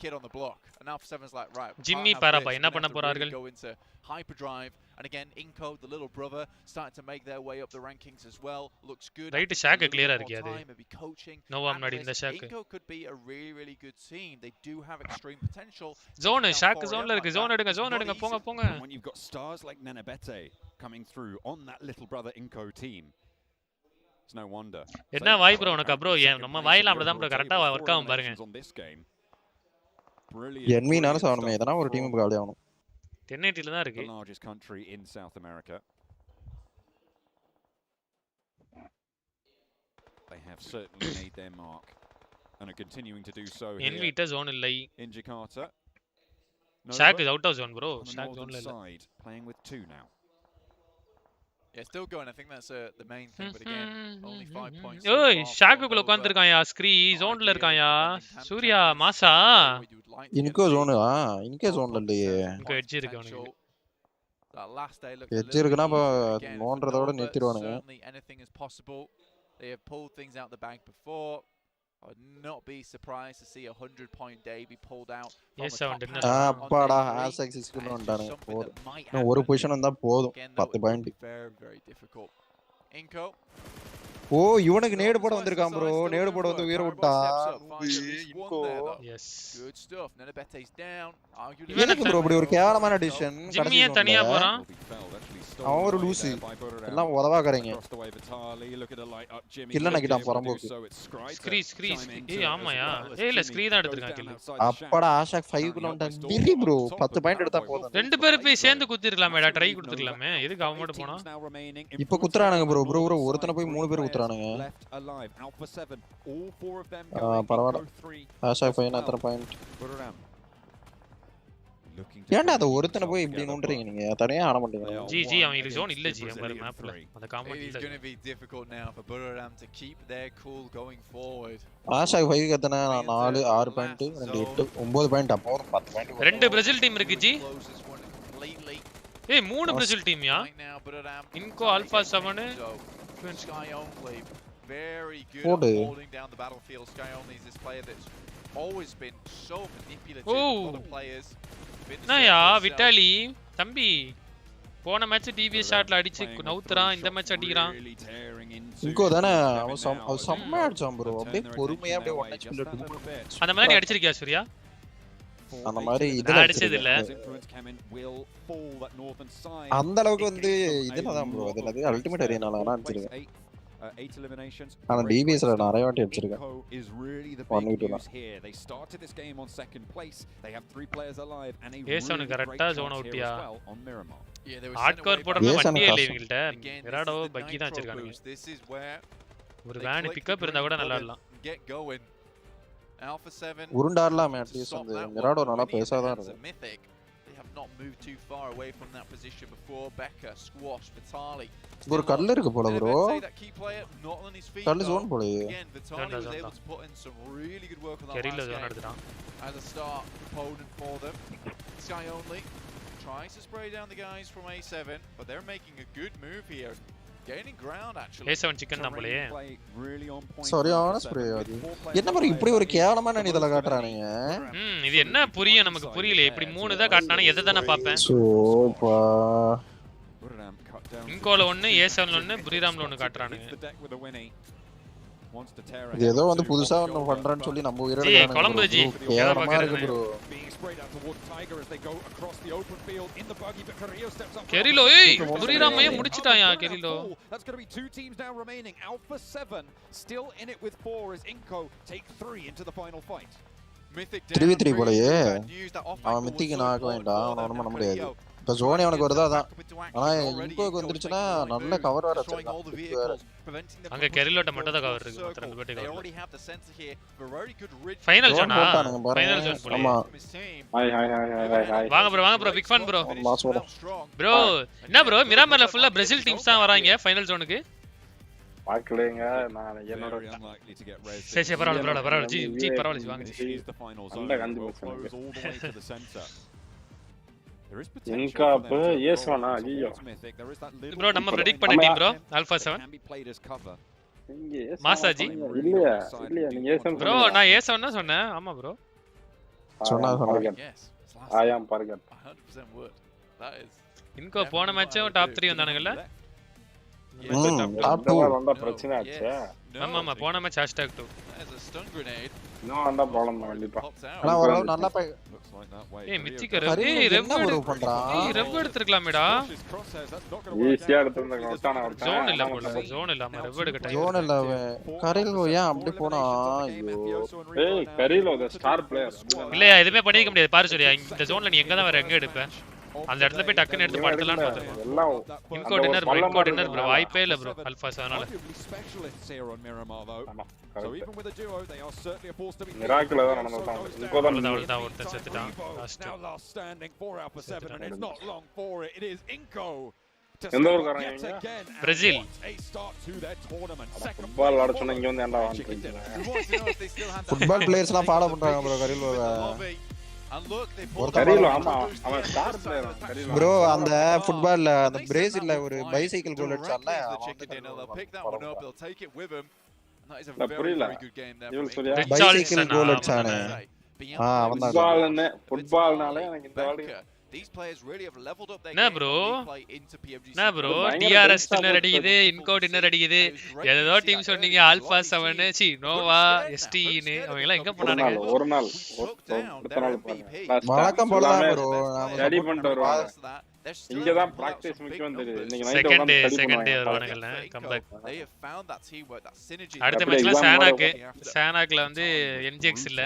kid on the block. And Alpha 7's like, right, Jimmy Parapa என்ன பண்ண போறார்கள்? Go into hyperdrive. And again, Inco, the little brother, starting to make their way up the rankings as well. Looks good. Right, Shaq clear ah maybe coaching. No, I'm not in the Shaq. Inco could be a really, really good team. They do have extreme potential. Zone, Shaq zone la irukku. Zone edunga, ponga ponga. When you've got stars like Nenebete coming through on that little brother Inco team. It's no wonder. என்ன வாய் bro உனக்கு bro நம்ம வாயில அப்படி தான் bro கரெக்ட்டா work ஆகும் பாருங்க. என்வினால சாவணுமே இதனா ஒரு டீமுக்கு காலி ஆகணும். 1080 ல தான் இருக்கு. The largest country in South America. They have certainly made their mark and are continuing to do so here. Envita zone illai in Jakarta. Shaq is out of zone bro. Shaq zone la illa. Playing with 2 now. Yeah, still going. I think that's the main thing, but again, only 5 points. Oi, Shaq குள்ள உட்கார்ந்திருக்கான் யா. ஸ்க்ரீ zone-ல இருக்கான் யா. சூர்யா மாசா. இன்கோ zone இன்கே zone-ல இல்லையே. இன்கோ edge இருக்கு அவனுக்கு. That last day looked edge இருக்குனா நோன்றதோட நிறுத்திடுவானுங்க. Anything is possible. They have pulled things out the bag before. I would not be surprised to see a 100-point day be pulled out. Yes, அப்பாடா ஆசெக் 6 kilo வந்தானே. ஒரு position வந்தா போதும் 10 point. Very very difficult. Inco. ஓ இவனுக்கு நேடு போட வந்திருக்கான் bro. நேடு போட வந்து உயிர விட்டா. இன்கோ. Yes. Good stuff. Nenebete's down. எனக்கு bro இப்படி ஒரு கேவலமான டிசிஷன். ஜிம்மியே தனியா போறான். அவன் ஒரு லூசி. எல்லாம் உதவாக்கறீங்க. கில்ல நக்கிட்டான் பரம்போக்கு. ஸ்க்ரீ ஏய் ஆமாயா. ஏய் இல்ல ஸ்க்ரீ தான் எடுத்துட்டான் கில். அப்படா ஆஷாக் 5 கிலோ வந்தான். பிரி bro 10 பாயிண்ட் எடுத்தா போதும். ரெண்டு பேரும் போய் சேர்ந்து குத்திரலாமேடா. ட்ரை கொடுத்துக்கலாமே. எதுக்கு அவன் மட்டும் போனா? இப்போ குத்துறானுங்க bro. bro ஒருத்தன போய் 3 பேர் குத்துறானுங்க. பரவாயில்லை. ஆஷாக் 5 அத்தனை பாயிண்ட். ஏன்டா அத ஒருத்தன போய் இப்படி நோண்டறீங்க நீங்க தனியா ஆட மாட்டீங்க ஜி அவங்களுக்கு ஜோன் இல்ல ஜி அந்த மேப்ல அந்த காமெடி இல்ல. It's going to be difficult now for Buriram to keep their cool going forward. Asha 5 கத்தனா 4 6 point 2 8 9 point அப்போ 10 பாயிண்ட். ரெண்டு பிரேசில் டீம் இருக்கு ஜி. ஏய் மூணு பிரேசில் டீம்யா. Inco alpha 7 Sky Only very good at holding down the battlefield. Sky Only is this player that's always been so manipulative for the players. நயா விட்டாலி தம்பி போன match TVS ஷாட்ல அடிச்சு நவுத்துறான் இந்த மேட்ச் அடிக்குறான். இன்கோ தான அவன் செம்ம அடிச்சான் bro. அப்படியே பொறுமையா அப்படியே 1 ஹெச்ல 2 அந்த மாதிரி அடிச்சிருக்கியா சூர்யா? அந்த மாதிரி இதெல்லாம் அடிச்சது இல்ல. அந்த அளவுக்கு வந்து இதெல்லாம் bro அதெல்லாம் அல்டிமேட் அரியனால நான் அடிச்சிருக்கேன். 8 eliminations. ஆனா டிவிஎஸ்ல நிறைய வாட்டி அடிச்சிருக்கேன். Is really the big news here. They started this game on second place. They have 3 players alive and a really கரெக்ட்டா ஜோன் அவுட்யா on Miramar. Yeah, they were hardcore போடவே வண்டியே இல்ல இவங்கள்ட்ட. எராடோ பக்கி தான் வச்சிருக்காங்க. This is where ஒரு வேன் பிக்கப் இருந்தா கூட நல்லா இல்லலாம். Get going. Alpha 7 உருண்டாடலாம் அட்லீஸ்ட் அந்த எராடோ நல்லா பேசா தான் இருக்கு. Not moved too far away from that position before. Becca squash Vitali. ஒரு கல்ல இருக்கு போல bro. கல்ல ஜோன் போல. Again Vitali was able to put in some really good work on that. கெரில ஜோன் எடுத்துட்டான். As a start opponent for them. Sky Only tries to spray down the guys from A7, but they're making a good move here. Gaining ground actually. A7 chicken தான் போலயே. சரியான spray அது. என்ன மாதிரி இப்படி ஒரு கேவலமான இதல காட்றானீங்க? இது என்ன புரியும் நமக்கு புரியல. இப்படி மூணு தான் காட்றானே எதை தான பாப்பேன். சோப்பா. இன்கோல 1 A7ல 1 புரிராம்ல 1 காட்றானுங்க. இது ஏதோ வந்து புதுசா ஒன்னு பண்றான்னு சொல்லி நம்ம உயிரோட கொலம்பு ஜி கேவலமா இருக்கு bro. கெரிலோ ஏய் புரிராமையே முடிச்சிட்டாயா கெரிலோ. That's going to be 2 teams now remaining. Alpha 7 still in it with 4 as Inco take 3 into the final fight. Mythic 3v3 போலயே. அவன் மித்திக்கு நாக்க வேண்டாம். அவன ஒண்ணும் பண்ண முடியாது. இப்ப ஜோனே அவனுக்கு வருதா அதான். ஆனா இன்கோக்கு வந்துருச்சுனா நல்ல கவர் வர வச்சிருக்கான். அங்க கெரிலோட்ட மட்டும் தான் கவர் இருக்கு. மத்த ரெண்டு பேட்டை கவர். ஃபைனல் ஜோனா? ஃபைனல் ஜோன் போல. ஆமா. ஹாய். வாங்க bro big fun bro. Bro என்ன ப்ரோ மிராமர்ல ஃபுல்லா பிரேசில் டீம்ஸ் தான் வராங்க ஃபைனல் ஜோனுக்கு. பாக்கலங்க நான் என்னோட சரி பரவாயில்லை ஜி பரவாயில்லை வாங்க ஜி. அந்த கந்து இன்கா அப்ப ஏஸ்வானா ஐயோ ப்ரோ நம்ம பிரெடிக்ட் பண்ண டீம் ப்ரோ ஆல்பா 7 மாசா ஜி இல்லையா நீங்க ஏஸ்வான் ப்ரோ நான் ஏஸ்வான் தான் சொன்னேன். ஆமா bro Yes. I am forget. 100% would. That is. இன்கோ போன மேட்சும் டாப் 3 வந்தானுங்கல்ல? டாப் 2 வந்தா பிரச்சனை ஆச்சு. ஆமா போன match #2. There's a stun grenade. இன்னும் வந்தா ப்ராப்ளம் தான் கண்டிப்பா. ஆனா ஓரளவு நல்லா ஏய் மிச்சிகர் ஏய் ரெவ் பண்றான். ஏய் ரெவ் எடுத்துக்கலாமேடா. ஈஸியா எடுத்துறேன் ஒட்டானா ஒட்டானா. ஜோன் இல்ல போல. ஜோன் இல்லாம ரெவ் எடுக்கட்டா. ஜோன் இல்ல கரிலோ ஏன் அப்படி போனா? ஏய் கரிலோ the star player. இல்லையா எதுமே பண்ணிக்க முடியாது பாரு சூர்யா. இந்த ஜோன்ல நீ எங்க தான் வர எங்க எடுப்ப? அந்த இடத்துல போய் டக்குன்னு எடுத்து படுத்தலாம்னு பார்த்தேன். எல்லாம் இன்கோ டின்னர் ப்ரோ வாய்ப்பே இல்ல ப்ரோ அல்ஃபாஸ் அதனால. மிராக்கிள் தான் நடந்துட்டான். இன்கோ தான் ஒருத்தன் செத்துட்டான். எந்த ஊர்காரங்க? பிரேசில். ஃபுட்பால் விளையாட சொன்னா இங்க வந்து ஏன்டா வாங்குறீங்க? ஃபுட்பால் பிளேயர்ஸ்லாம் ஃபாலோ பண்றாங்க ப்ரோ கரிலோவை. கரிலோ ஆமா அவன் ஸ்டார் பிளேயர் கரிலோ. ப்ரோ அந்த ஃபுட்பால்ல அந்த பிரேசில்ல ஒரு பைசைக்கிள் கோல் அடிச்சான்ல புரியல. பைசைக்கிள் கோல் அடிச்சானே. அவன் தான் ஃபுட்பால்னாலே எனக்கு இந்த வாடி These players really have leveled up their game bro into PMGC. Na bro DRS dinner அடிக்குது இன்கோ dinner அடிக்குது ஏதோ டீம் சொன்னீங்க ஆல்பா 7 சி நோவா ST னு அவங்க எல்லாம் எங்க போனானுங்க ஒரு நாள் வணக்கம் போல ப்ரோ ஸ்டடி பண்ணிட்டு வருவாங்க இங்க தான் பிராக்டீஸ் முக்கியம் தெரியுது இன்னைக்கு நைட் வந்து செகண்ட் டே வருவானுங்கல comeback they have found that teamwork that synergy அடுத்த மேட்ச்ல சானாக்ல வந்து NGX இல்ல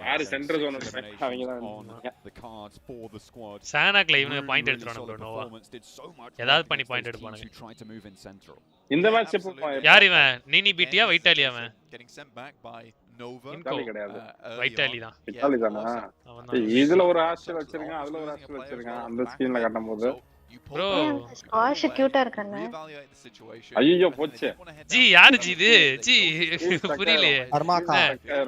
யாரு சென்டர் ஜோன் அவங்க தான் சானாக்ல இவங்க பாயிண்ட் எடுத்துறானே ப்ரோ நோவா ஏதாவது பண்ணி பாயிண்ட் எடுப்பானுங்க இந்த மேட்ச் எப்ப யார் இவன் நீனி பிடியா வைட்டாலியா அவன் getting sent back by Nova கிடையாது வைட்டாலி தான் வைட்டாலி தானா இதுல ஒரு ஹாஸ்டல் வச்சிருக்கான் அதுல ஒரு ஹாஸ்டல் வச்சிருக்கான் அந்த ஸ்கிரீன்ல காட்டும்போது ப்ரோ ஸ்குவாஷ் கியூட்டா இருக்கானே ஐயோ போச்சு ஜி யாரு ஜி இது ஜி புரியலையே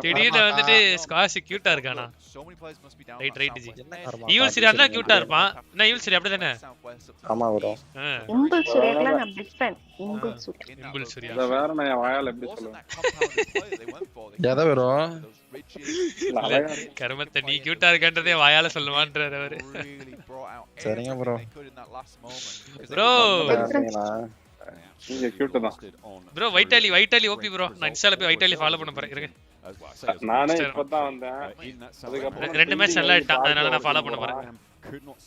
திடீர்னு வந்துட்டு ஸ்குவாஷ் கியூட்டா இருக்கானா ரைட் ஜி ஈவில் சரி அதான் கியூட்டா இருப்பான் நான் ஈவில் சரி அப்படிதானே ஆமா ப்ரோ இம்புல் சூரியலாம் நான் பிக் ஃபேன் இம்புல் சூரிய அத வேற நான் வாயால எப்படி சொல்லுவேன் எதை ப்ரோ கர்மத்தை நீ கியூட்டா இருக்கன்றதே வாயால சொல்லுவான்றாரு அவரு சரிங்க ப்ரோ ப்ரோ நீங்க கியூட் தான் ப்ரோ வைட்டாலி ஓபி ப்ரோ நான் இன்ஸ்டால போய் வைட்டாலி ஃபாலோ பண்ண போறேன் இருங்க நானே இப்பதான் வந்தேன் அதுக்கு அப்புறம் ரெண்டு மேட்ச் நல்லா ஆயிட்டான் அதனால நான் ஃபாலோ பண்ண போறேன்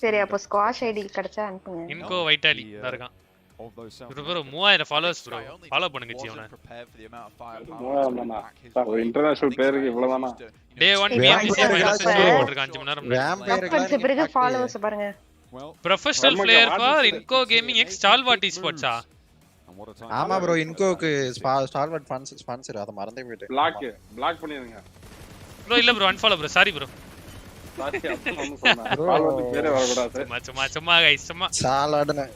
சரி அப்ப ஸ்குவாஷ் ஐடி கிடைச்சா அனுப்புங்க இன்கோ வைட்டாலி தான் இருக்கான் ப்ரோ 3000 ஃபாலோவர்ஸ் ப்ரோ ஃபாலோ பண்ணுங்க ஜி அவனை இன்டர்நேஷனல் பிளேயருக்கு இவ்வளவுதானா டே 1 PMGC போட்டுருக்கான் 5 மணி நேரம் வேம்பயருக்கு பிறகு ஃபாலோவர்ஸ் பாருங்க professional player for Inco gaming ex stalwart ஸ்போர்ட்ஸா ஆமா ப்ரோ இன்கோக்கு ஸ்டால்வார்ட் ஸ்பான்சர் அத மறந்தே போயிட்டேன் பிளாக் பண்ணிருங்க ப்ரோ இல்ல bro unfollow bro sorry bro sorry அப்ப நம்ம சொன்னா ஃபாலோவர்ஸ் பேரே வரக்கூடாது சும்மா கைஸ் சும்மா சாலாடுன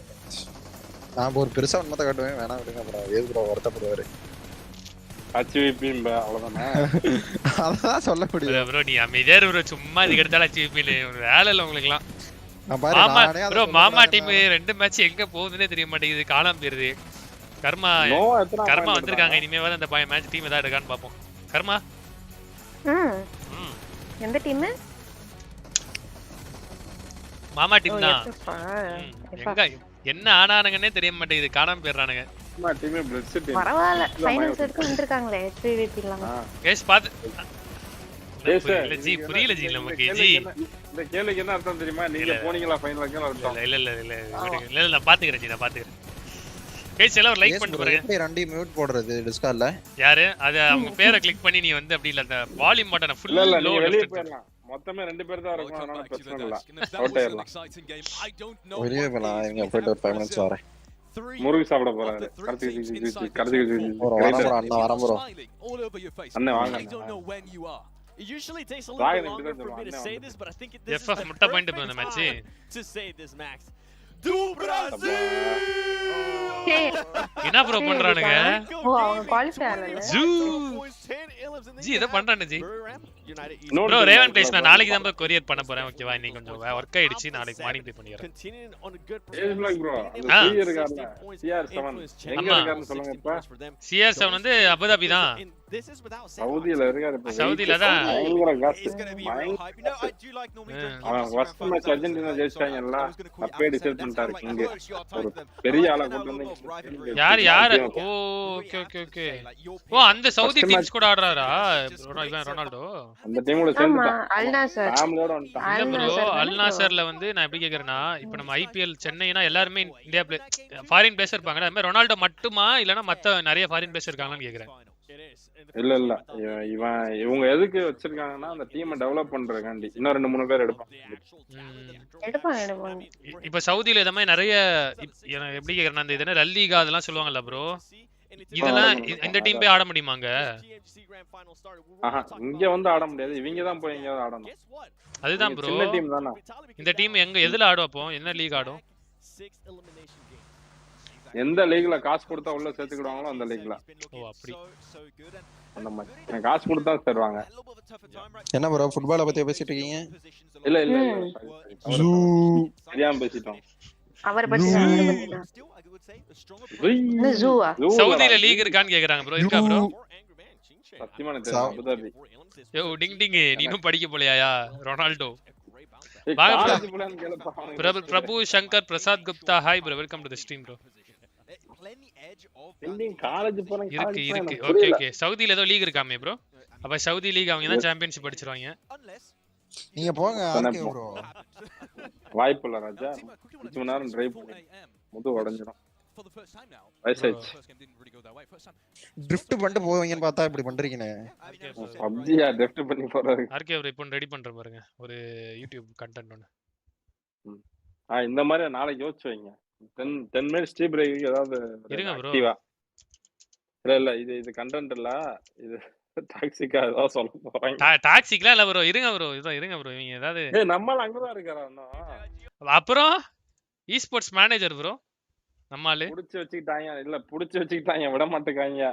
நான் ஒரு பெருசா உண்மையை காட்டுவேன் வேணா விடுங்க ப்ரோ ஏது ப்ரோ வருத்தப்படுவாரு HVP அவ்வளவுதானே அதான் சொல்ல முடியும் ப்ரோ நீ அமைதியா ப்ரோ சும்மா இதுக்கு எடுத்தால HVP வேலை இல்ல உங்களுக்குலாம் மாமா ப்ரோ மாமா டீம் ரெண்டு மேட்ச் எங்க போகுதுன்னே தெரிய மாட்டேங்குது காணாம போயிருது கர்மா வந்திருக்காங்க இனிமே வர அந்த மேட்ச் டீம் ஏதாவது இருக்கான்னு பாப்போம் கர்மா எந்த டீம் மாமா டீம் தான் எங்க என்ன ஆனானுங்கன்னே தெரிய மாட்டேங்குது காணாம போயிடுறானுங்க பரவாயில்ல ஃபைனல்ஸ் வரைக்கும் வந்திருக்காங்களே HVP இல்லாம கேஸ் பாத்து இல்ல ஜி புரியல ஜி நமக்கு ஜி இந்த கேளுக்கு என்ன அர்த்தம் தெரியுமா நீங்க போனீங்களா ஃபைனலுக்கு அர்த்தம் இல்ல நான் பாத்துக்கறேன் ஜி நான் பாத்துக்கறேன் கேஸ் எல்லாம் ஒரு லைக் பண்ணிட்டு போறேன் எப்படி ரெண்டு மியூட் போடுறது டிஸ்கார்ட்ல யாரு அத அவங்க பேரை கிளிக் பண்ணி நீ வந்து அப்படி இல்ல அந்த வால்யூம் பட்டனை ஃபுல் லோ வெளிய போறலாம் மொத்தமே ரெண்டு பேர் தான் இருக்கும் அதனால பிரச்சனை இல்ல அவுட் ஆயிரலாம் வெளிய போலாம் இங்க போய்ட்டு ஒரு 5 மினிட்ஸ் வரேன் முருகு சாப்பிட போறாரு கார்த்திக் அண்ணா வரேன் ப்ரோ அண்ணா வாங்க It usually takes a little bit longer for me to say this, but I think this is the perfect time to say this, Max. Do Brazil! என்ன ப்ரோ பண்றானுங்க ஓ அவங்க குவாலிஃபை ஆகல ஜி இத பண்றானே ஜி ப்ரோ ரேவன் பிளேஸ் நான் நாளைக்கு தான் courier பண்ண போறேன் ஓகேவா நீ கொஞ்சம் வர்க் ஆயிடுச்சு நாளைக்கு மார்னிங் ப்ளே பண்ணிறேன் Aceblack bro அந்த CR7 எங்க இருக்காருன்னு சொல்லுங்க இப்ப CR7 வந்து அபுதாபி தான் This is without saying. சவுதில இருக்காரு இப்ப. சவுதில தான். பயங்கர காசு. It's going to be a real hype. You know, I do like normally during PMGC first Grand match Finals. Argentina ஜெயிச்சாங்கல்ல. அப்பவே டிசைட் பண்ணிட்டாரு இங்க. ஒரு பெரிய ஆளை கொண்டு வந்து யார் ஓகே ஓ அந்த சவுதி டீம்ஸ் கூட ஆடுறாரா ரொனால்டோ அந்த டீமோட சேர்ந்துட்டான். அல் நாசர் ஃபேமிலியோட வந்துட்டான். இல்ல ப்ரோ அல் நாசர்ல வந்து நான் எப்படி கேக்குறேன்னா இப்போ நம்ம ஐபிஎல் சென்னைனா எல்லாரும் இந்தியா ஃபாரின் பிளேயர்ஸ் இருப்பாங்க. அதே மாதிரி ரொனால்டோ மட்டுமா இல்லனா மத்த நிறைய ஃபாரின் பிளேயர்ஸ் இருக்காங்களான்னு கேக்குறேன். இல்ல இவங்க எதுக்கு வச்சிருக்காங்கன்னா அந்த டீமை டெவலப் பண்றதுக்காண்டி இன்னும் 2-3 பேர் எடுப்பாங்க. இப்ப சவுதில இத மாதிரி நிறைய எப்படி கேக்குறேன்னா இந்த இதென்ன ரல்லீகா அதெல்லாம் சொல்லுவாங்கல்ல ப்ரோ, இதெல்லாம் இந்த டீம் போய் ஆட முடியுமாங்க? இங்க வந்து ஆட முடியாது, இவங்க தான் போய் இங்க ஆடணும். அதுதான் ப்ரோ, சின்ன டீம் தானா. இந்த டீம் எங்க எதுல ஆடும் அப்போ? என்ன லீக் ஆடும்? எந்த லீக்ல காசு கொடுத்தா உள்ள சேர்த்துக்கிடுவாங்களோ அந்த லீக்ல. ஓ அப்படி அந்த மாதிரி காசு கொடுத்தா தருவாங்க. என்ன ப்ரோ ஃபுட்பால பத்தி பேசிட்டு இருக்கீங்க? இல்ல சரியா பேசிட்டோம். அவரை பத்தி சவுதில லீக் இருக்கான்னு கேக்குறாங்க ப்ரோ. இருக்கா ப்ரோ? சத்தியமா தெரியல. அபுதாபி. யோ டிங் டிங் நீனும் படிக்க போலையா Ronaldo? Prabhu Shankar Prasad Gupta hi bro, welcome to the stream bro. இருக்கு ஓகே சவுதில ஏதோ லீக் இருக்காமே ப்ரோ. அப்ப சவுதி லீக் அவங்க தான் சாம்பியன்ஷிப் அடிச்சிருவாங்க. நீங்க போங்க ஆர்கே ப்ரோ. வாய்ப்பு இல்ல ராஜா. 10 மணி நேரம் டிரைவ் பண்ணி முது உடைஞ்சிரும். வயசாச்சு. ட்ரிஃப்ட் பண்ணிட்டு போவீங்கன்னு பார்த்தா இப்படி பண்றீங்கனே. பப்ஜியா ட்ரிஃப்ட் பண்ணி போறாரு. ஆர்கே ப்ரோ இப்போ ரெடி பண்ற பாருங்க ஒரு யூடியூப் கண்டென்ட் ஒன்னு. இந்த மாதிரி நாளைக்கு யோசிச்சு வைங்க. 10 மினிட்ஸ் டீ பிரேக் ஏதாவது இருங்க ப்ரோ. இல்ல இது கண்டென்ட் இல்ல, இது டாக்ஸிக்கா ஏதாவது சொல்ல போறாங்க. டாக்ஸிக்கலா இல்ல ப்ரோ, இருங்க ப்ரோ இருங்க ப்ரோ. நீங்க ஏதாவது நம்மால அங்க தான் இருக்காரா? அப்புறம் ஈஸ்போர்ட்ஸ் மேனேஜர் ப்ரோ நம்மால புடிச்சு வச்சிட்டாங்க. இல்ல புடிச்சு வச்சிட்டாங்க, விட மாட்டேங்காங்க.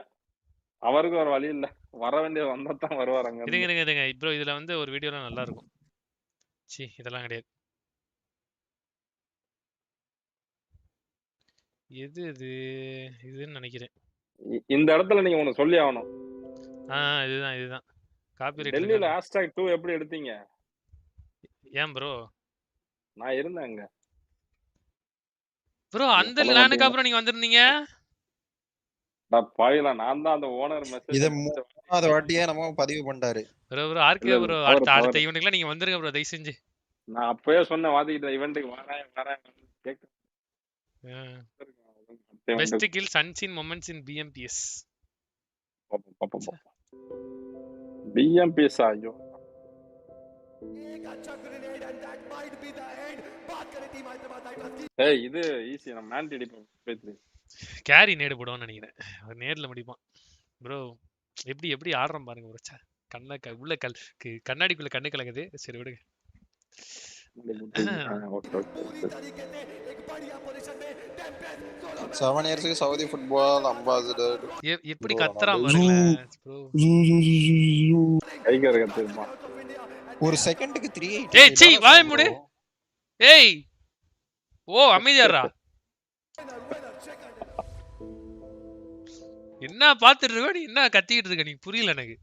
அவருக்கு ஒரு வழி இல்ல, வர வேண்டிய வந்தா தான் வருவாங்க. இருங்க ப்ரோ, இதுல வந்து ஒரு வீடியோல நல்லா இருக்கும். இதெல்லாம் கிடையாது. இதுன்னு நினைக்கிறேன். இந்த இடத்துல நீங்க ஒன்னு சொல்லி ஆகணும். இதுதான் காப்பிரைட். டெல்லில #2 எப்படி எடுத்தீங்க? ஏன் ப்ரோ? நான் இருந்தேன் அங்க ப்ரோ. அந்த லேண்டுக்கு அப்புறம் நீங்க வந்திருந்தீங்க? பாயில நான் தான் அந்த ஓனர் மெசேஜ் இத மூணாவது வாட்டியே நம்ம பதிவு பண்ணிட்டாரு ப்ரோ. ஆர்கே ப்ரோ அடுத்த ஈவென்ட்ல நீங்க வந்துருங்க ப்ரோ தயவு செஞ்சு. நான் அப்பவே சொன்ன வாதிக்கிட்ட ஈவென்ட்க்கு வரேன் கேக்க. பெஸ்ட் கில் சன்சீன் மொமெண்ட்ஸ் இன் BMPS. BMPS ஐயோ. ஏய் இது ஈஸி, நம்ம மேன்டி அடிப்போம். கேரி நேடு போடுவான்னு நினைக்கிறேன். அவர் நேர்ல முடிப்பான் ப்ரோ. எப்படி ஆடுறோம் பாருங்க ப்ரோ. கண்ண உள்ள கண்ணாடிக்குள்ள கண்ணு கலங்குது. சரி விடுங்க. 7 இயர்ஸ்க்கு சவுதி ஃபுட்பால் அம்பாசிடர். எப்படி கத்துறான் பாருங்க ப்ரோ. டைகர் கத்துமா. ஒரு செகண்டுக்கு 380. ஏய் சீ வாய் மூடு. ஏய் ஓ அமைதியாரா. என்ன பாத்துட்டு இருக்க நீ? என்ன கத்திட்டு இருக்க நீ? புரியல எனக்கு.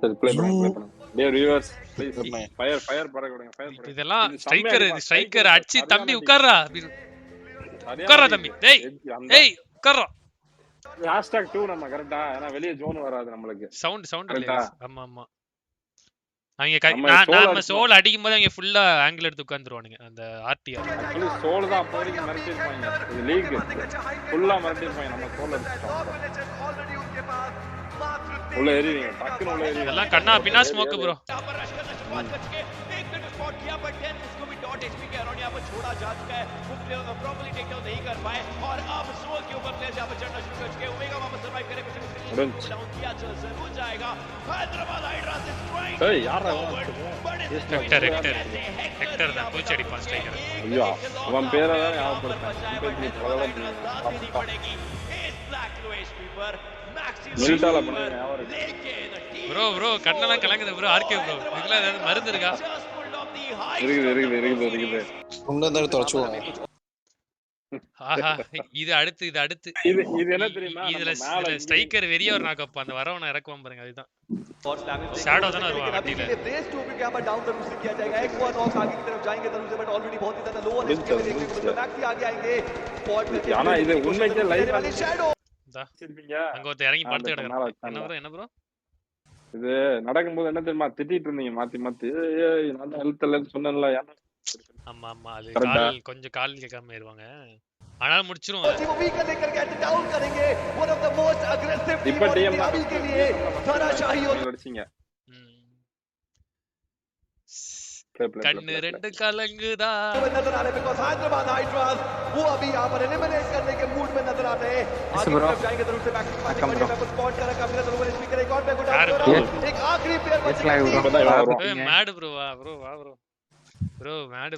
சரி ப்ளே பண்ணு. டேய் வியூவர்ஸ் ப்ளீஸ் ஃபயர் பறக்க விடுங்க. ஃபயர் இதெல்லாம் ஸ்ட்ரைக்கர் அடிச்சி தம்பி உட்கார்றா. உட்கார்றா தம்பி. டேய் உட்கார்றா. #2 நம்ம கரெக்ட்டா? ஏனா வெளிய ஜோன் வராது நமக்கு. சவுண்ட் இல்ல. ஆமா அவங்க நாம சோல் அடிக்கும்போது அவங்க ஃபுல்லா ஆங்கிள் எடுத்து உட்கார்ந்துருவானுங்க. அந்த ஆர்டிஆர் ஆக்சுவலி சோல் தான் அப்போதைக்கு மிரட்டிருப்பாங்க. இது லீக் ஃபுல்லா மிரட்டிருப்பாங்க. நம்ம சோல் அடிச்சிட்டோம். உள்ள ஏறிங்க டக்குனு உள்ள ஏறி. எல்லாம் கண்ணா பின்னா ஸ்மோக் ப்ரோ. ஏய் யாரா ஹெக்டர் தான் பூச்சி அடிப்பான் ஸ்ட்ரைக்கர். ஐயோ அவன் பேரை தான் ஞாபகப்படுத்தேன். மில்டால பண்ணேன் ப்ரோ கண்ணெல்லாம் கலங்குது ப்ரோ. ஆர்கே ப்ரோ இதுல ஏதாவது மருந்து இருக்கா? இருக்குது. உள்ள தான் தொலைச்சுவாங்க. ஆஹா இது அடுத்து இது என்ன தெரியுமா இதுல ஸ்ட்ரைக்கர் வெறியா ஒரு நாக்கப் அந்த வரவன இறக்குவான் பாருங்க அதுதான் ஷேடோ தான வருவான் வண்டியில रेस 2 पे क्या पर डाउन जरूर से किया जाएगा एक और नॉक आगे की तरफ जाएंगे जरूर से बट ऑलरेडी बहुत ही ज्यादा लो और इसके लिए देखने को मिलेगा बैक भी आगे आएंगे स्पॉट पे ஆனா இது உண்மையிலே லைவ் वाली शैडो அங்க ஒருத்த இறங்கி படுத்து கிடக்குறான் என்ன ப்ரோ இது நடக்கும்போது என்ன தெரியுமா திட்டிட்டு இருந்தீங்க மாத்தி மாத்தி ஏய் நான் தான் ஹெல்த் இல்லன்னு சொன்னேன்ல ஆமா ஆமா அது கொஞ்சம் கால் கேட்காம ஏறுவாங்க ஆனா முடிச்சிரும் वो वीक लेकर के डाउन करेंगे one of the most aggressive team और अभी के लिए धराशाही அடிச்சீங்க கண்ணு ரெண்டு கலங்குதா नजर आ रहे बिकॉज़ हैदराबाद हाइड्रास वो अभी यहां पर एलिमिनेट करने के मूड में नजर आ रहे हैं आगे तरफ जाएंगे जरूर से बैक पार्टी में पे स्पॉट कर रखा है जरूर स्पीकर एक और पे गुड एक आखिरी प्लेयर बचा है मैड ब्रो वा ब्रो Bro, mad.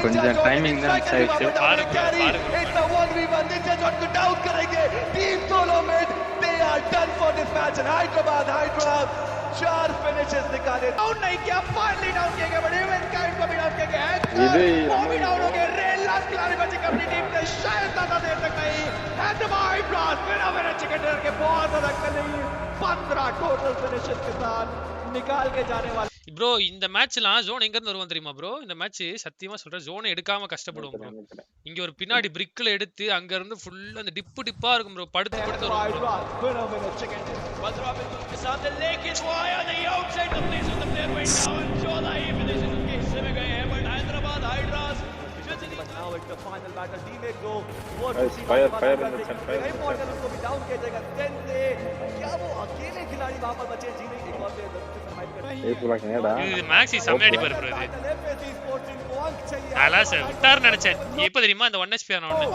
கொஞ்சம் டைமிங் தான் சைடு பாரு it's a 1v1 ninja shot को डाउन करेंगे team solo mid they are done for this match and Hyderabad Hydras चार फिनिशेस निकाले डाउन नहीं किया फाइनली डाउन किया गया बट इवेंट काइंड को भी डाउन किया गया वो भी डाउन हो गया रेल लास्ट खिलाड़ी बची अपनी टीम ने शायद ज्यादा देर तक नहीं Hyderabad Hydras मेरा चिकन डिनर के बहुत ज्यादा कर नहीं 15 टोटल फिनिशेस के साथ निकाल के जाने वाले ப்ரோ இந்த மேட்ச்லாம் ஜோன் எங்க இருந்து வருவோம் தெரியுமா ப்ரோ இந்த மேட்ச் சத்தியமா சொல்றேன் ஜோன் எடுக்காம கஷ்டப்படுவோம் ப்ரோ இங்க ஒரு பின்னாடி பிரிக்ல எடுத்து அங்க இருந்து ஃபுல் அந்த டிப்பா இருக்கும் ப்ரோ படுத்து now it's the final battle teammate go what fire in the center important उसको भी डाउन किया जाएगा 10 से क्या वो अकेले खिलाड़ी वहां पर बचे जी नहीं एक और प्लेयर सर्वाइव कर ये पूरा केड़ा இது மேக்ஸி சமையடி பாரு ப்ரோ இது அலா சார் விட்டார் நினைச்சேன் இப்போ தெரியுமா அந்த 1 HP ஆன ஒண்ணு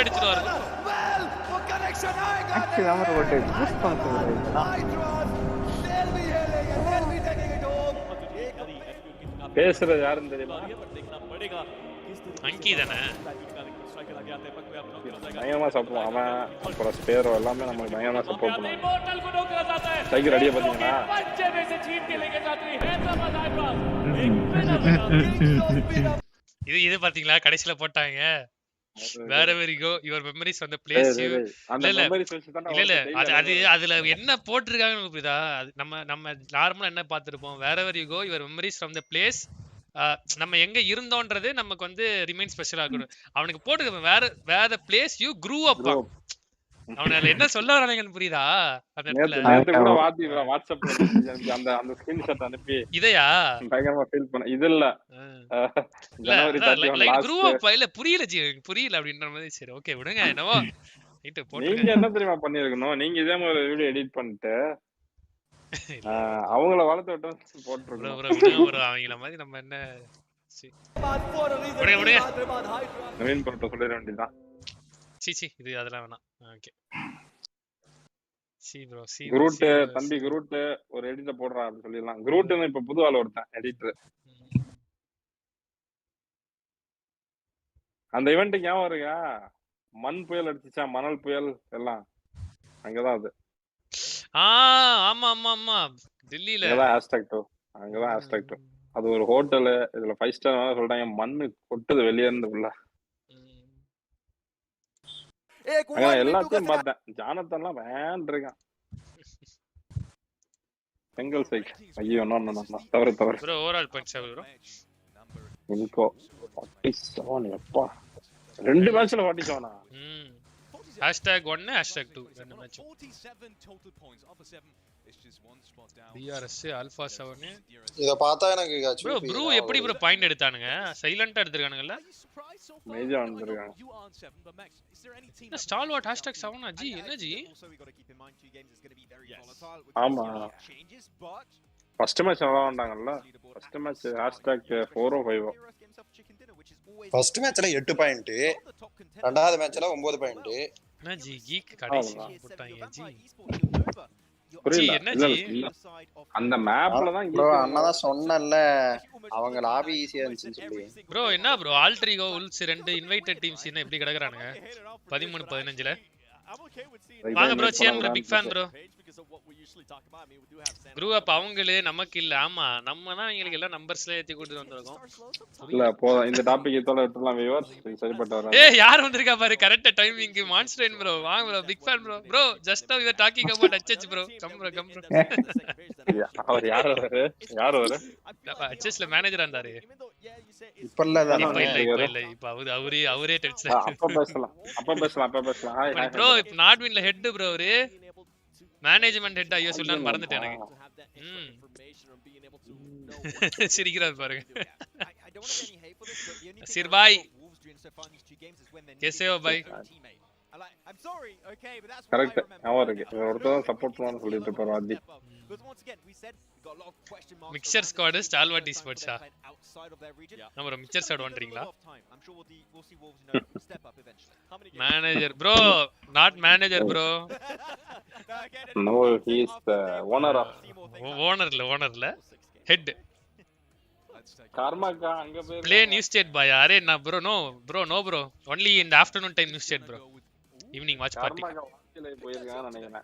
அடிச்சிடுவாரு well वो कनेक्शन आएगा actually हम रोटे पुश पाते हो देर भी है लेकिन देर भी देखेंगे तो பேசுறது யாருன்னு தெரியுமா அங்கி தானே பயங்கரமா சப்போர்ட் அவன் அப்புறம் ஸ்பேரோ எல்லாமே நமக்கு பயங்கரமா சப்போர்ட் பண்ணுவாங்க ஸ்ட்ரைக்கர் அடியே பாத்தீங்கன்னா இது பாத்தீங்களா கடைசில போட்டாங்க wherever you go your memories from the place you இல்ல அது அதுல என்ன போட்டுருக்காங்கன்னு புரியுதா நம்ம நார்மலா என்ன பார்த்திருப்போம் wherever you go your memories from the place நம்ம எங்க இருந்தோன்றது நமக்கு வந்து ரிமைன் ஸ்பெஷலா இருக்கணும் அவனுக்கு போட்டுக்க வேற பிளேஸ் யூ க்ரூ அப் அவனால என்ன சொல்ல வராங்கன்னு புரியுதா அந்த நேத்து கூட வாட்ஸ்அப்ல அந்த ஸ்கிரீன்ஷாட் அனுப்பி இதையா பயங்கரமா ஃபீல் பண்ண இது இல்ல ஜனவரி 31 லாஸ்ட் க்ரூ அப் இல்ல புரியல அப்படின்ற மாதிரி சரி ஓகே விடுங்க என்னவோ ரைட் போடுங்க நீங்க என்ன தெரியுமா பண்ணிருக்கணும் நீங்க இதே மாதிரி வீடியோ எடிட் பண்ணிட்டு அவங்கள வளர்த்து விட்டு போட்டுருக்கோம் அவங்கள மாதிரி நம்ம என்ன நவீன் பண்ற சொல்லிட வேண்டியதான் சீ இது அதெல்லாம் வேணாம் ஓகே குரூட் தம்பி குரூட் ஒரு எடிட்ட போடுறான் அப்படி சொல்லிடலாம் குரூட்னு இப்ப புது ஆள் ஒருத்தன் எடிட்டர் அந்த ஈவென்ட் ஞாபகம் இருக்கா மண் புயல் அடிச்சுச்சா மணல் புயல் எல்லாம் அங்கதான் அது ஆமா ஆமா ஆமா டெல்லில அங்கதான் ஹேஷ்டாக் அது ஒரு ஹோட்டல் இதுல 5 ஸ்டார் சொல்றாங்க மண்ணு கொட்டுது வெளியே இருந்து உள்ள எல்லாத்தையும் பார்த்தேன் ஜானத்தன்லாம் வேன் இருக்கான் செங்கல் சைக் ஐயோ தவறு ப்ரோ ஓவரால் பாயிண்ட்ஸ் ப்ரோ இன்கோ 47 எப்பா ரெண்டு மேட்ச்ல 47 #1 #2 ரெண்டு மேட்ச் DRS ஆல்பா 7 இத பார்த்தா எனக்கு ப்ரோ எப்படி ப்ரோ பாயிண்ட் எடுத்தானுங்க சைலண்டா எடுத்துறானுங்கல மேஜா வந்திருக்காங்க ஸ்டால் வாட் #7 ஜி என்ன ஜி ஆமா ஃபர்ஸ்ட் மேட்ச் நல்லா வந்தாங்கல்ல ஃபர்ஸ்ட் மேட்ச் #405 ஃபர்ஸ்ட் மேட்ச்ல 8 பாயிண்ட் இரண்டாவது மேட்ச்ல 9 பாயிண்ட் என்ன ஜி கீக் கடைசி போட்டாங்க ஜி அந்த மேப்ல தான் ப்ரோ அண்ணா சொன்னல்ல அவங்க லாபி ஈஸியா இருந்துச்சுன்னு சொல்லி ப்ரோ என்ன ப்ரோ ஆல்ட்ரிகோ உல்ஸ் ரெண்டு இன்வைட்டட் டீம்ஸ் என்ன இப்படி கடக்குறானுங்க 13 15ல வாங்க bro Chiyaan bro big fan bro bro அப்ப அவங்களே நமக்கு இல்ல ஆமா நம்மனா அவங்களுக்கு எல்லாம் நம்பர்ஸ்ல ஏத்தி கூட்டி வந்திருக்கோம் இல்ல போதும் இந்த டாபிக் இதோட விட்டுறலாம் வியூவர்ஸ் சரிப்பட்டு வராது ஏய் யார் வந்திருக்கா பாரு கரெக்ட் டைமிங் மான்ஸ்டர் ப்ரோ வாங்க bro big fan bro just now you are talking about HH bro come bro அவர் யார் அவரு HHல மேனேஜரா இருந்தாரு இப்ப இல்ல இப்ப அவரே டென்ஷன் அப்ப பேசலாம் ஹாய் ப்ரோ இப்ப நாட்வின்ல ஹெட் ப்ரோ அவரு மேனேஜ்மென்ட் ஹெட் ஐயோ சொல்லலாம் மறந்துட்டேன் எனக்கு சிரிக்கிறார் பாருங்க सिर भाई कैसे हो भाई கரெக்ட் அவர் ஒருத்தர் சப்போர்ட் பண்ண சொல்லிட்டு இருப்பாரு ஆதி மிக்சர் ஸ்குவாட் ஸ்டால்வர்ட் ஸ்போர்ட்ஸா நம்ம மிக்சர் ஸ்குவாட் வந்தீங்களா manager bro not manager bro no he is the ஓனர்ல head karma ka anga play news state boy are na bro no bro only in the afternoon time news state bro evening watch party karma ka vaadile poirukanga nenikiren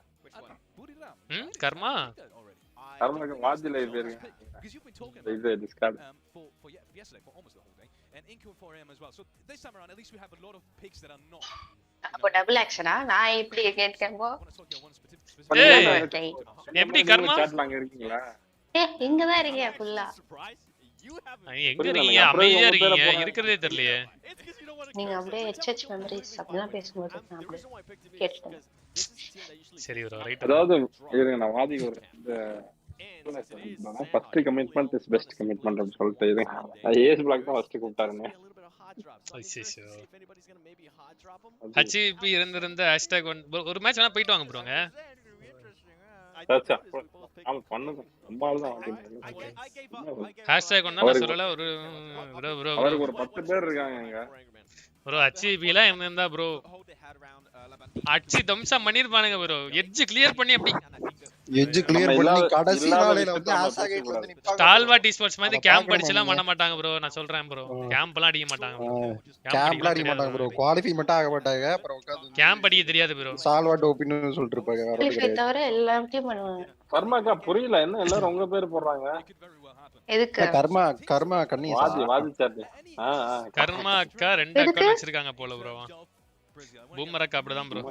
karma ka vaadile poirukanga idu discard for yesterday for almost the whole day and Inco 4am as well so this time around at least we have a lot of picks that are not அப்ப double ஆக்ஷனா நான் இப்படி கேட்கறேன் எப்படி karma chatல அங்க இருக்கீங்களா இங்க தான் இருக்கேன் ஃபுல்லா எங்க இருக்கீங்க அமைதியா இருக்கீங்க இருக்குறதே தெரியலையே நீங்க அப்படியே HH மெமரிஸ் அப்படிலாம் பேசும்போது நான் அப்படியே கேட்டேன் சரி bro ரைட் அதாவது இருங்க நான் வாதி ஒரு first commitment is best commitment அப்படி சொல்லிட்டு இருங்க Aceblack தான் ஃபர்ஸ்ட் கூப்பிட்டாருங்க HP இருந்திருந்த ஹேஷ்டாக் ஒரு மேட்ச் வேணா போயிட்டு வாங்க ப்ரோங்க சச்சா ஆமா பண்ணுங்க நம்மால தான் ஹேஷ்டாக் ஒண்ணா நான் சொல்லல ஒரு ப்ரோ அவருக்கு ஒரு 10 பேர் இருக்காங்கங்க ப்ரோ HP ல இருந்தா ப்ரோ அச்சி தம்சா பண்ணிருப்பானுங்க ப்ரோ எட்ஜ் கிளியர் பண்ணி அப்படி எட்ஜ் கிளியர் பண்ணி கடைசி நாளைல வந்து ஆசாகேட் வந்து நிப்பாங்க ஸ்டால்வர்ட் ஸ்போர்ட்ஸ் மாதிரி கேம்ப் அடிச்சலாம் பண்ண மாட்டாங்க ப்ரோ நான் சொல்றேன் ப்ரோ கேம்ப்லாம் அடிக்க மாட்டாங்க கேம்ப்லாம் அடிக்க மாட்டாங்க ப்ரோ குவாலிஃபை மட்டும் ஆக மாட்டாங்க அப்புறம் உட்கார்ந்து கேம்ப் அடிக்க தெரியாது ப்ரோ ஸ்டால்வர்ட் ஒபினியன் சொல்லிட்டு இருப்பாங்க குவாலிஃபை தவிர எல்லாத்தையும் பண்ணுவாங்க கர்மாக்கா புரியல என்ன எல்லாரும் உங்க பேர் போடுறாங்க எதுக்கு கர்மா கண்ணி வாதி சாட் கர்மா அக்கா ரெண்டு அக்கா வச்சிருக்காங்க போல ப்ரோ பூமர் அக்கா அப்படிதான் ப்ரோ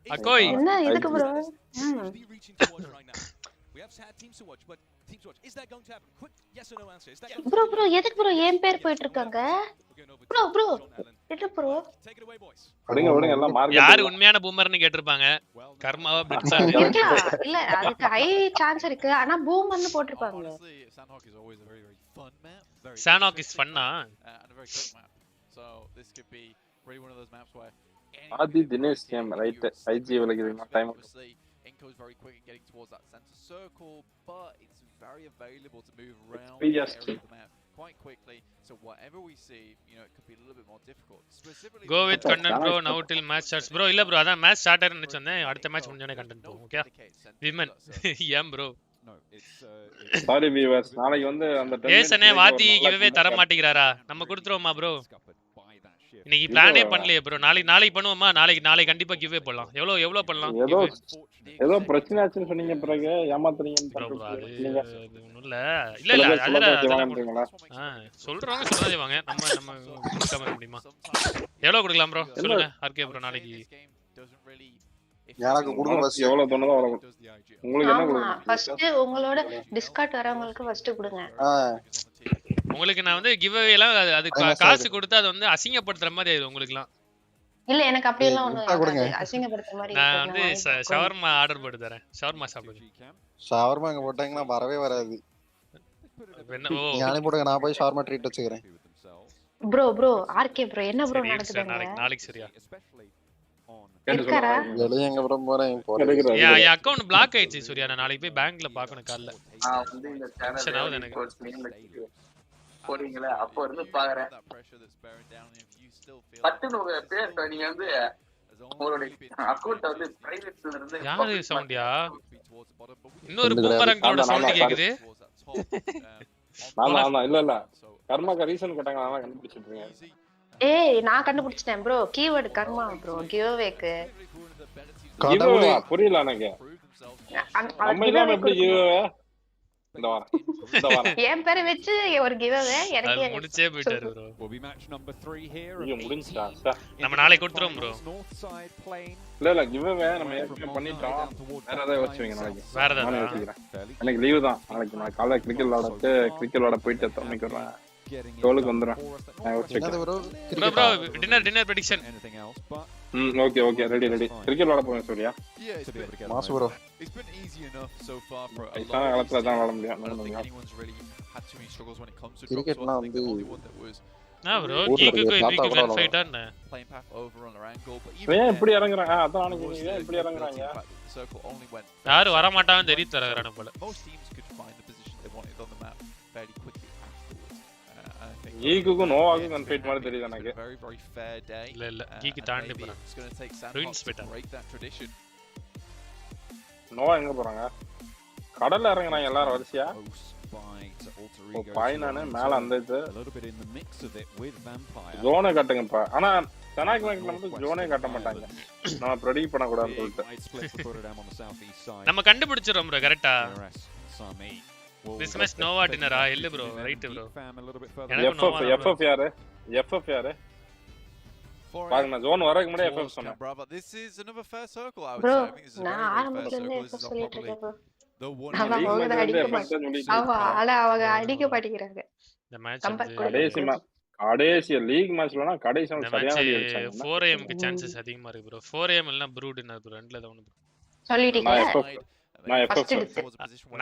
அக்கோய் என்ன எதுக்கு ப்ரோ ப்ரோ எதுக்கு ப்ரோ ஏன் பேர் போயிட்டு இருக்காங்க ப்ரோ என்ன ப்ரோ விடுங்க எல்லாம் மார்க்கெட் யார் உண்மையான பூமர்னு கேட்டிருப்பாங்க கர்மாவா பிட்ஸா இல்ல அதுக்கு ஹை சான்ஸ் இருக்கு ஆனா பூமர்னு போட்டுருப்பாங்க Sanhok is fun-ஆ so this could be really one of those maps where Adi Dinesh came right IG விலகிதுங்க time Inco is very quick at getting towards that center circle but it's very available to move around the map quite quickly so whatever we see you know it could be a little bit more difficult specifically go with content bro now till match starts bro இல்ல bro அதான் match start ஆயிடுன்னு சொன்னேன் அடுத்த match முடிஞ்சோனே content போகும் okay women ஏம் bro sorry viewers நாளைக்கு வந்து அந்த ஏசனே வாதி கிவ்வே தர மாட்டேங்கறாரா நம்ம கொடுத்துறோமா bro இன்னைக்கு பிளானே பண்ணலையே bro நாளைக்கு பண்ணுவோமா நாளைக்கு கண்டிப்பா கிவ்வே போடலாம் எவ்வளவு பண்ணலாம் ஏதோ பிரச்சனை ஆச்சுன்னு சொன்னீங்க பிறகு ஏமாத்துறீங்கன்னு இல்ல அதெல்லாம் சொல்றவங்க சொல்றதே வாங்க நம்ம கொடுக்காம இருக்க முடியுமா எவ்வளவு கொடுக்கலாம் bro சொல்லுங்க ஆர்கே bro நாளைக்கு யாருக்கு கொடுங்க ஃபர்ஸ்ட் எவ்வளவு தோணுதோ அவ்வளவு உங்களுக்கு என்ன கொடுங்க ஃபர்ஸ்ட் உங்களோட டிஸ்கார்ட் வரவங்களுக்கு ஃபர்ஸ்ட் கொடுங்க உங்களுக்கு நான் வந்து கிவ் அவே எல்லாம் அது காசு கொடுத்து அது வந்து அசிங்கப்படுத்துற மாதிரி ஆயிடும் உங்களுக்குலாம் இல்ல எனக்கு அப்படி எல்லாம் ஒண்ணு அசிங்கப்படுத்துற மாதிரி நான் வந்து ஷவர்மா ஆர்டர் போட்டு தரேன் ஷவர்மா சாப்பிடுங்க ஷவர்மா அங்க போட்டாங்கன்னா வரவே வராது நானே போடுங்க நான் போய் ஷவர்மா ட்ரீட் வச்சுக்கிறேன் ப்ரோ ஆர்கே ப்ரோ என்ன ப்ரோ நடக்குதுங்க நாளைக்கு சரியா இருக்கறா வெளிய எங்க ப்ரோ போறேன் என் அக்கவுண்ட் பிளாக் ஆயிடுச்சு சூர்யா நான் நாளைக்கு போய் பேங்க்ல பார்க்கணும் காலைல வந்து இந்த சேனல் போறீங்களா அப்போ இருந்து பாக்குறேன் பட்டுன்னு உங்க பேர் நீங்க வந்து உங்களுடைய அக்கவுண்ட் வந்து பிரைவேட்ல இருந்து யாரு சவுண்டியா இன்னொரு பூமரங்கோட சவுண்ட் கேக்குது இல்ல கர்மாக்க ரீசன் கேட்டாங்க நான் கண்டுபிடிச்சிட்டு இருக்கேன் ஏய் நான் கண்டுபிடிச்சிட்டேன் ப்ரோ கீவேர்ட் கர்மா ப்ரோ கிவ்அவேக்கு கடவுளே புரியல எனக்கு நம்ம இல்லாம எப்படி கிவ்அவே இந்த வாரம் என் பேரை வச்சு ஒரு கிவ்அவே எனக்கு முடிச்சே போயிட்டாரு ப்ரோ ஐயோ முடிஞ்சா நம்ம நாளைக்கு கொடுத்துறோம் ப்ரோ இல்ல கிவ்அவே நம்ம ஏற்கனவே பண்ணிட்டோம் வேற ஏதாவது யோசிச்சுவீங்க நாளைக்கு வேற நானே ஏதாவது யோசிக்கிறேன் எனக்கு லீவு தான் நாளைக்கு நான் காலைல கிரிக்கெட் விளாட போயிட்டு எத்தனை மணிக்கு வருவேன் டோலுக்கு வந்துடும் நான் யோசிச்சுக்கிறேன் bro dinner prediction okay ready cricket விளாட போவேன் சூர்யா மாசு ப்ரோ ஐசான காலத்துல தான் விளாட முடியும் கிரிக்கெட்னா வந்து ப்ரோ கீக்கு ஃபைட் ஆன ஏன் இப்படி இறங்குறாங்க அதான் அன்னைக்கு ஏன் இப்படி இறங்குறாங்க யாரும் வர மாட்டாங்கன்னு தெரியும் தரறானே போல ஈக்குக்கும் நோவாக்கும் கன்ஃபைட் மாதிரி தெரியுது எனக்கு இல்ல கீக்கு தாண்டி போறாங்க ரூயின்ஸ் போயிட்டாங்க நோவா எங்க போறாங்க கடல்ல இறங்குறாங்க எல்லாரும் வரிசையா பாயினானு மேல அந்த இது ஜோனை காட்டுங்கப்பா ஆனா சனாக் மேக்ல வந்து ஜோனே காட்ட மாட்டாங்க நம்ம ப்ரெடிக்ட் பண்ண கூடாதுன்னு சொல்லிட்டு நம்ம கண்டுபிடிச்சிரோம் ப்ரோ கரெக்ட்டா This match Nova dinner இல்ல bro right bro FF யாரு பாருங்க ஜோன் வரக்கு முன்னாடி FF சொன்னேன் brother this is another fair circle I would bro say I think this is நான் ஆரம்பத்துல இருந்தே FF சொல்லிட்டு இருக்கேன் bro அவங்க அடிக்க மாட்டேங்கிறாங்க இந்த மேட்ச் கடைசி லீக் மேட்ச்லனா கடைசி சரியான அடி அடிச்சாங்க 4am க்கு சான்சஸ் அதிகமா இருக்கு bro 4am இல்லனா ப்ரூ டின்னர் bro ரெண்டுல தான் ஒன்னு சொல்லிட்டீங்க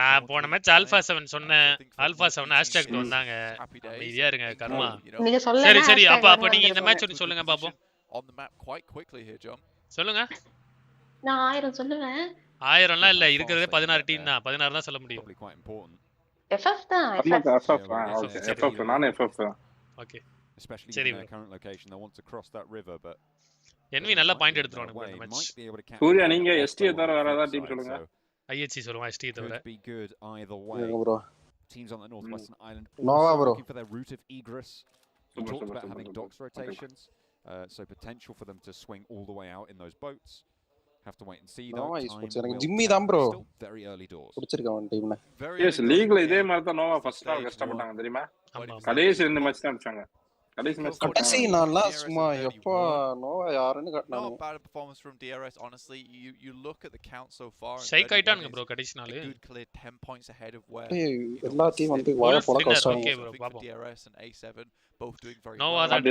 நான் போன மேட்ச் ஆல்பா 7 சொன்னேன் ஆல்பா 7 ஹேஷ்டேக் வந்தாங்க அமைதியா இருங்க கர்மா நீங்க சொல்லுங்க சரி அப்ப நீங்க இந்த மேட்ச் ஒன்னு சொல்லுங்க பாப்போம் on the map quite quickly here John சொல்லுங்க நான் 1000 சொல்லுவேன் 1000லாம் இல்ல இருக்குறதே 16 டீம் தான் 16 தான் சொல்ல முடியும் FF தான் FF நான் FF தான் okay especially in their current location they want to cross that river but envy நல்ல பாயிண்ட் எடுத்துறானே இந்த மேட்ச் சூர்யா நீங்க ST தவிர வேற ஏதாவது டீம் சொல்லுங்க IHC சொல்லுங்க ST தவிர be good either way bro teams on the northwestern island Nova bro looking for their route of egress we talked about having docks rotations so potential for them to swing all the way out in those boats have to wait and see though எனக்கு Jimmy தான் bro very early doors பிடிச்சிருக்க அவன் டீம்ல yes லீக்ல இதே மாதிரி தான் Noah first நாள் கஷ்டப்பட்டாங்க தெரியுமா கடைசி ரெண்டு மேட்ச் தான் அடிச்சாங்க கடைசி நாள்லாம் சும்மா எப்பா நோவா யாருன்னு காட்டினாங்க not bad performance from DRS honestly you look at the count so far shake ஆயிட்டானுங்க bro கடைசி நாள் good clear 10 points ahead of where எல்லா டீம் வந்து வாய போட கஷ்டம் ஓகே bro பாப்போம் DRS and A7 both doing very Nova well தான்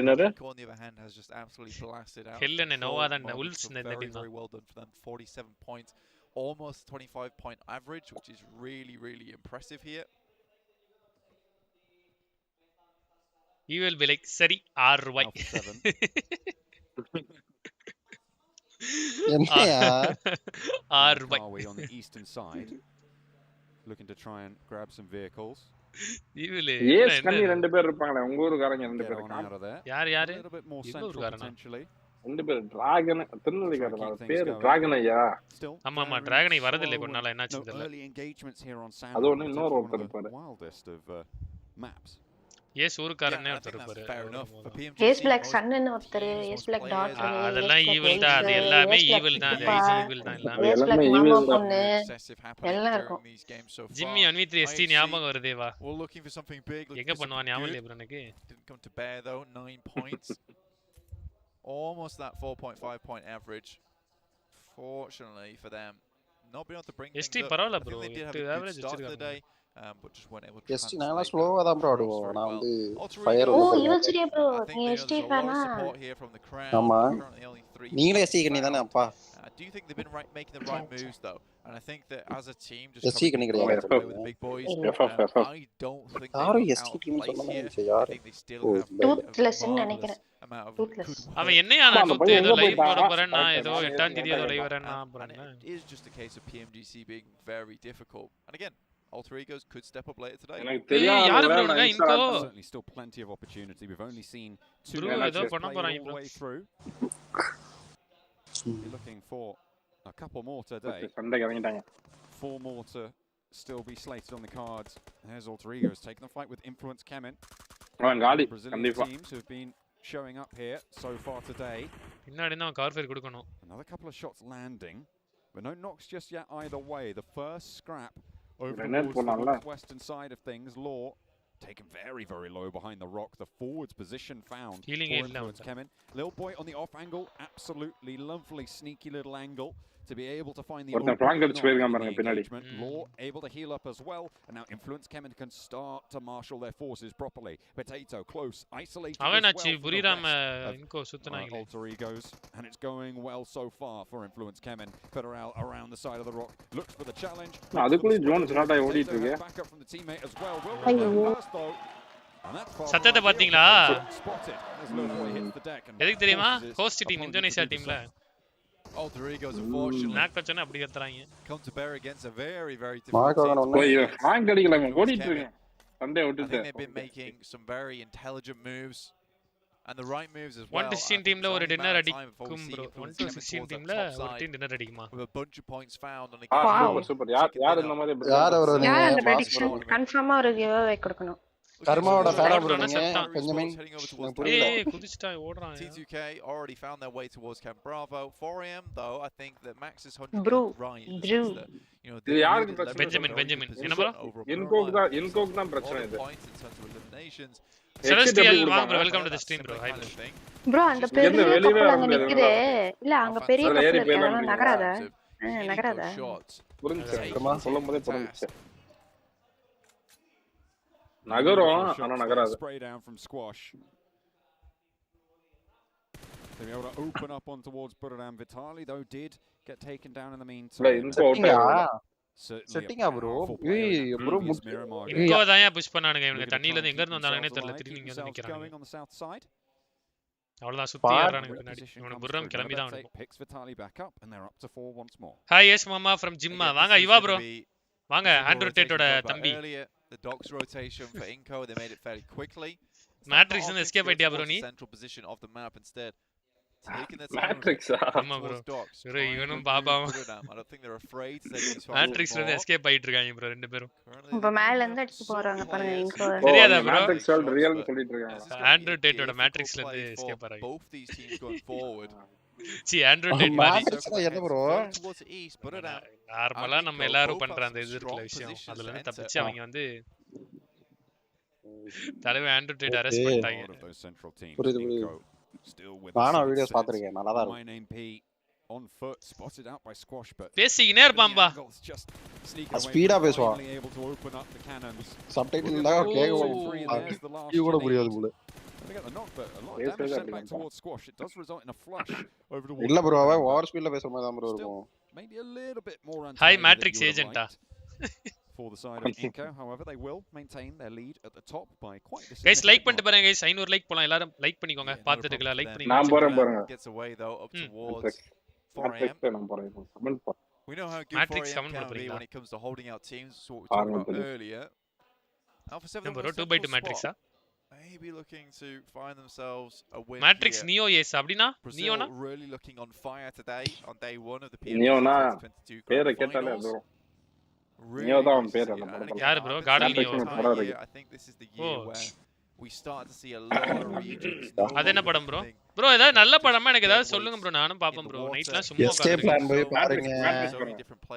on the other hand has just absolutely blasted out Hell and Nova தான் Wolves இந்த team very well done for them 47 points almost 25 point average which is really impressive here You will be like சரி RY என்னையா RY on the eastern side looking to try and grab some vehicles you will yes கண்ணி ரெண்டு பேர் இருப்பாங்களே உங்க ஊர்காரங்க ரெண்டு பேர் இருக்காங்க யார் a little bit more central potentially ரெண்டு பேர் டிராகன் திருநெல்வேலிக்காரங்க பேர் டிராகன் ஐயா ஆமா டிராகன் வரது இல்ல கொஞ்ச நாளா என்னாச்சு தெரியல early engagements here on Sanhok அது ஒண்ணு இன்னொரு ஒருத்தர் இருப்பாரு wildest of maps yes ஊர்காரனே ஒருத்தர் இருப்பாரு Aceblack சன்னு ஒருத்தர் Aceblack டாட்டர் அதெல்லாம் ஈவில் தான் அது எல்லாமே ஈவில் தான் அது ஈவில் தான் எல்லாமே ஈவில் தான் எல்லாம் இருக்கும் ஜிம்மி அன்வி3 ST ஞாபகம் வருதேவா எங்க பண்ணுவா ஞாபகம் இல்ல bro எனக்கு didn't come to bear though 9 points almost that 4.5 point average fortunately for them not being able to bring ST பரவாயில்லை bro 8 average வச்சிருக்காங்க but just weren't able to ST நாளா ஸ்லோவா தான் bro ஆடுவோம் நான் வந்து ஃபயர் ஓ இவன் சரியா bro நீ ST ஃபேனா ஆமா நீங்களே ST கண்ணி தானே அப்பா do you think they've been making the right moves though and I think that as a team just ST கண்ணி with the big boys I don't think யாரு ST டீம் சொன்னாங்க யாரு they still have டூத்லெஸ் நினைக்கிறேன் toothless அவன் என்னையா நான் tooth ஏதோ live போட போறேன் நான் ஏதோ 8 ஆம் தேதி ஏதோ லைவ் வரேன்னா அப்புறம் it is just a case of PMGC being very difficult and again Alter Egos could step up later today. Certainly still plenty of opportunity. We've only seen two matches play all the way through. You're looking for a couple more today. 4 more to still be slated on the cards. There's Alter Egos taking the fight with Influence Kemen. Brazilian teams who have been showing up here so far today. Another couple of shots landing, but no knocks just yet either way. The first scrap over towards the northwestern side of things. Law taken very, very low behind the rock. The forwards position found for Influence Kemen. Little boy on the off angle, absolutely lovely, sneaky little angle to be able to find the engagement. Law able to heal up as well, and now Influence Kemen can start to marshal their forces properly. Potato close, isolated as well from alter egos, and it's going well so far for Influence Kemen. Federal around the side of the rock, looks for the challenge. Back up from the teammate as well. Though. சத்தத்தை பாத்தீங்களா? எதுக்கு தெரியுமா? Host team Indonesia டீம்ல Alter egos, unfortunately, come to bear against a very, very difficult team. I think they've been making some very intelligent moves. And the right moves as well. 116 teamல ஒரு dinner அடிக்கும் bro. 116 teamல ஒரு team dinner அடிக்குமா? With a bunch of points found on the super. யார் இந்த மாதிரி யார் அந்த prediction கன்ஃபார்மா ஒரு கிவ் அவே கொடுக்கணும். கர்மாவோட ஃபேரா ப்ரோ நீங்க பெஞ்சமின் குதிச்சிட்டா ஓடுறான். T2K already found their way towards Camp Bravo. 4am though, I think that Max is 100% right. You know, இது யாருக்கு பிரச்சனை? பெஞ்சமின் என்ன bro? இன்கோக் தான் பிரச்சனை இது. செலஸ்டியல் வாங்க bro, welcome to the stream bro. Hi bro, அந்த பெரிய கப்பல் அங்க நிக்குதே. இல்ல அங்க பெரிய கப்பல் இருக்கு, நகராத. புரிஞ்சுமா? சொல்லும்போதே புரிஞ்சுச்சு. நகரம் ஆனா நகராது. Spray down from Squash. They were able to open up on towards Buradam. Vitali though did get taken down in the meantime. செட்டிங்கா bro. ஏய் bro இங்கோ தான் புஷ் பண்ணானுங்க இவங்க. தண்ணில இருந்து எங்க இருந்து வந்தாங்கனே தெரியல. திரும்பி இங்க வந்து நிக்கறாங்க. அவ்வளவுதான் சுத்தி ஏறானுங்க பின்னாடி. இவன புர்ரம் கிளம்பி தான் வந்து. Hi yes mama from Jimma. வாங்க இவா bro. வாங்க ஆண்ட்ரூ டேட்டோட தம்பி. The docks rotation for Inco, they made it fairly quickly. Matrix and escape idea bro ni. Central position of the map instead. Matrix ஆமா bro. bro இவனும் பாபாவும். I don't think they're afraid to take this. Matrix ல escape ஆயிட்டு இருக்காங்க bro ரெண்டு பேரும். இப்ப மேல இருந்து அடிச்சு போறாங்க பாருங்க Inco. தெரியாதா bro? Matrix வேர்ல்ட் ரியல்னு சொல்லிட்டு இருக்காங்க. ஆண்ட்ரூ டேட்டோட Matrix ல இருந்து escape ஆறாங்க. Both these teams going forward. C Andrew date மாதிரி என்ன bro? நார்மலா நம்ம எல்லாரும் பண்ற அந்த இது இருக்குல விஷயம். அதுல இருந்து தப்பிச்சு அவங்க வந்து தலைவ ஆண்ட்ரூ டேட் அரெஸ்ட் பண்ணிட்டாங்க. புரியுது. நானும் வீடியோஸ் பாத்துர்க்கேன். நல்லா தான் இருக்கு. On foot, spotted out by Squash, but பேசிக்கினே இருப்பாம்பா. ஸ்பீடா பேசுவான். சப்டைட்டில் இல்ல கேக்கும். இது கூட புரியாது போல. They got the knock, but a lot of damage sent back towards Squash. It does result in a flush over the wall. இல்ல bro, அவ ஓவர் ஸ்பீட்ல பேசுற மாதிரி தான் bro இருக்கும். Maybe a little bit more untitled. Hi Matrix agent for the side of Inco. However, they will maintain their lead at the top by quite a guys like பண்ணிட்டு பாருங்க guys. 500 like போலாம். எல்லாரும் like பண்ணிக்கோங்க. பார்த்துட்டு இருக்கலாம் like பண்ணிக்கோங்க. நான் போறேன் பாருங்க. Gets away though up towards 4am. நான் போறேன். கமெண்ட் பண்ணு. We know how good Matrix can be when it comes to holding out teams. So what we talked about earlier. Alpha 7 number 2/2 Matrix maybe looking to find themselves a win. Matrix here. Neo yes அப்படினா Neo na really looking on fire today on day 1 of the PMGC Neo na 2022 பேரை கேட்டாலே bro. Neo தான் பேர் அந்த படத்துல. யார் bro? Garden Neo. I think this is the year where we start to see a lot of regions. அது என்ன படம் bro? bro ஏதாவது நல்ல படமா எனக்கு ஏதாவது சொல்லுங்க bro. நானும் பாப்பேன் bro. நைட்ல சும்மா எஸ்கேப் பிளான் போய் பாருங்க.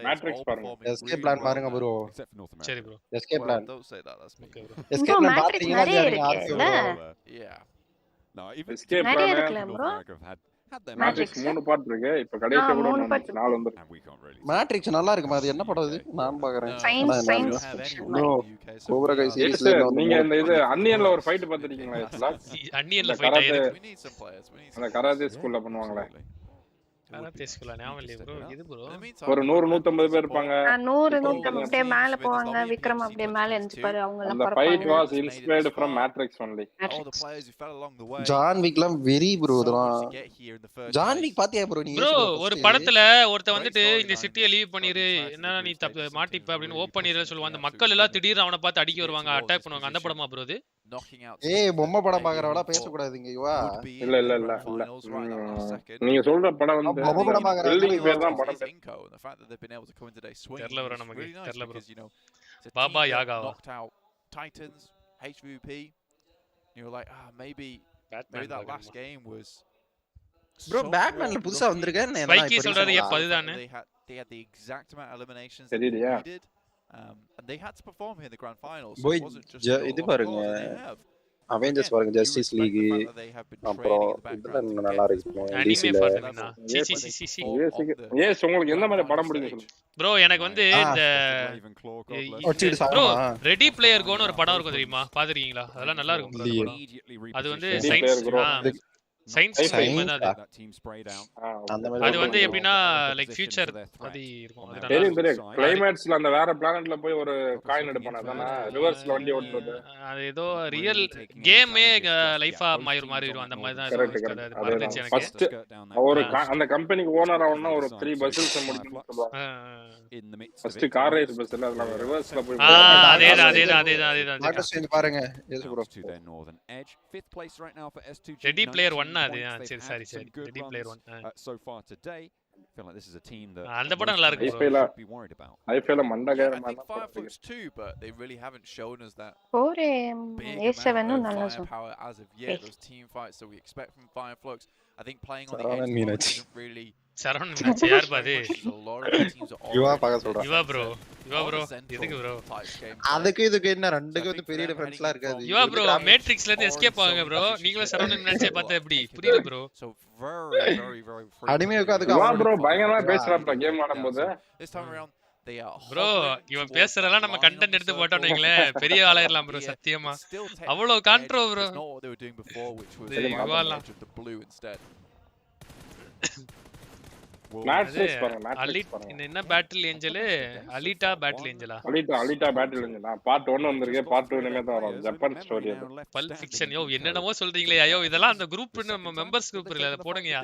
Matrix பாருங்க. எஸ்கேப் பிளான் பாருங்க bro. சரி bro. Escape plan. Don't say that. That's okay bro. Escape plan பாத்தீங்கன்னா தெரியும். Yeah. No, even escape plan Matrix 3 part இருக்கு. இப்ப கடைசில கூட 4 வந்து. Matrix நல்லா இருக்குமா? அது என்ன படம் இது? நான் பார்க்கறேன். கோப்ரா கைஸ் நீங்க இந்த இது அன்னியன்ல ஒரு ஃபைட் பாத்துட்டீங்களா? அன்னியன்ல ஃபைட் ஆயிருக்கு. அந்த கராத்தே ஸ்கூல்ல பண்ணுவாங்களே. கராத்தே ஸ்கூல்ல ஞாபகம் இல்ல bro. இது bro. ஒரு 100 150 பேர் இருப்பாங்க. 100 150 மேல போவாங்க. விக்ரம் அப்படியே மேல எந்திச்சு பாரு அவங்க எல்லாம் பறப்பாங்க. The fight was inspired from Matrix only. All the players who fell along the way. John விக்லாம் வெரி bro இதெல்லாம். ஜான் விக் பாத்தியா bro நீ? bro ஒரு படத்துல ஒருத்த வந்துட்டு இந்த சிட்டியை லீவ் பண்ணிரு. என்னன்னா நீ மாட்டிப்ப அப்படினு ஓப் பண்ணிரல சொல்லுவாங்க. அந்த மக்கள் எல்லாம் திடீர்னு அவனை பார்த்து அடிக்க வருவாங்க, அட்டாக் பண்ணுவாங்க. அந்த படமா bro இது? ஏய் பொம்மை படம் பாக்குறவளா பேச கூடாதுங்க இவா. இல்ல நீங்க சொல்ற படம் வந்து பொம்மை படம் பாக்குறவங்க பேர் தான் படம். தெரியல bro நமக்கு தெரியல bro. Baba யாகா knocked out Titans HVP. You're like maybe maybe that last game was bro Batmanல புதுசா வந்திருக்கேன் நான் ஸ்பைக்கி சொல்றது எப்ப அதுதானே they had the exact amount of eliminations that they needed and they had to perform here in the grand finals so it wasn't just இது பாருங்க Avengers பாருங்க justice league அப்புறம் இதெல்லாம் நல்லா இருக்கு அனிமே பாருங்க எஸ் உங்களுக்கு என்ன மாதிரி படம் பிடிக்கும் ப்ரோ எனக்கு வந்து இந்த ப்ரோ ரெடி பிளேயர் கோன்னு ஒரு படம் இருக்கும் தெரியுமா பாத்துறீங்களா அதெல்லாம் நல்லா இருக்கும் அது வந்து சயின்ஸ் அது வந்து எப்படின்னா லைக் ஃபியூச்சர் அது இருக்கும் அது தெரியும் கிளைமேட்ஸ்ல அந்த வேற பிளானட்ல போய் ஒரு காயின் எடுப்பானே அதானே ரிவர்ஸ்ல வண்டி ஓட்டுறது அது ஏதோ ரியல் கேமே லைஃபா மாயிர மாதிரி இருக்கும் அந்த மாதிரி தான் அது மறந்துச்சு எனக்கு ஃபர்ஸ்ட் ஒரு அந்த கம்பெனிக்கு ஓனர் ஆவணும்னா ஒரு 3 பஸ்ஸஸ் முடிக்கணும் சொல்லுவாங்க ஃபர்ஸ்ட் கார் ரேஸ் பஸ் இல்ல அதெல்லாம் ரிவர்ஸ்ல போய் அதேதான் டாக்டர் ஸ்ட்ரேஞ்ச் பாருங்க எஸ் ப்ரோ ரெடி பிளேயர் 1 அது சரி ready player 1 so far today feel like this is a team that அந்த படம் நல்லா இருக்கு IPL மண்டகர Firefox too but they really haven't shown us that ஒரு A7 நல்லா power as of yet those team fights that we expect from Firefox I think playing on the edge isn't really Saravanan Meenakshi யார் பாது யுவா பாக்க சொல்றேன் யுவா bro எதுக்கு bro அதுக்கு இதுக்கு என்ன ரெண்டுக்கு வந்து பெரிய டிஃபரன்ஸ்லாம் இருக்காது யுவா ப்ரோ மேட்ரிக்ஸ்ல இருந்து எஸ்கேப் ஆகுங்க ப்ரோ நீங்களும் சரவணன் மீனாட்சியை பார்த்தா எப்படி புரியல ப்ரோ அடிமைக்கு அதுக்கு யுவா ப்ரோ பயங்கரமா பேசுறாப்ல கேம் ஆடும்போது ப்ரோ இவன் பேசுறதெல்லாம் நம்ம கண்டென்ட் எடுத்து போட்டோம்னு வைங்களேன் பெரிய ஆளாயிரலாம் ப்ரோ சத்தியமா அவ்வளவு கான்ட்ரோ ப்ரோ என்ன battle angel அலிட்டா battle Angela அலிட்டா battle Angela part 1 வந்திருக்கு பார்ட் 2 இனிமே தான் வரும் ஜப்பான் ஸ்டோரி அது பல் ஃபிக்ஷன் யோ என்னென்னமோ சொல்றீங்களே ஐயோ இதெல்லாம் அந்த குரூப் நம்ம மெம்பர்ஸ் குரூப் இல்ல அத போடுங்கயா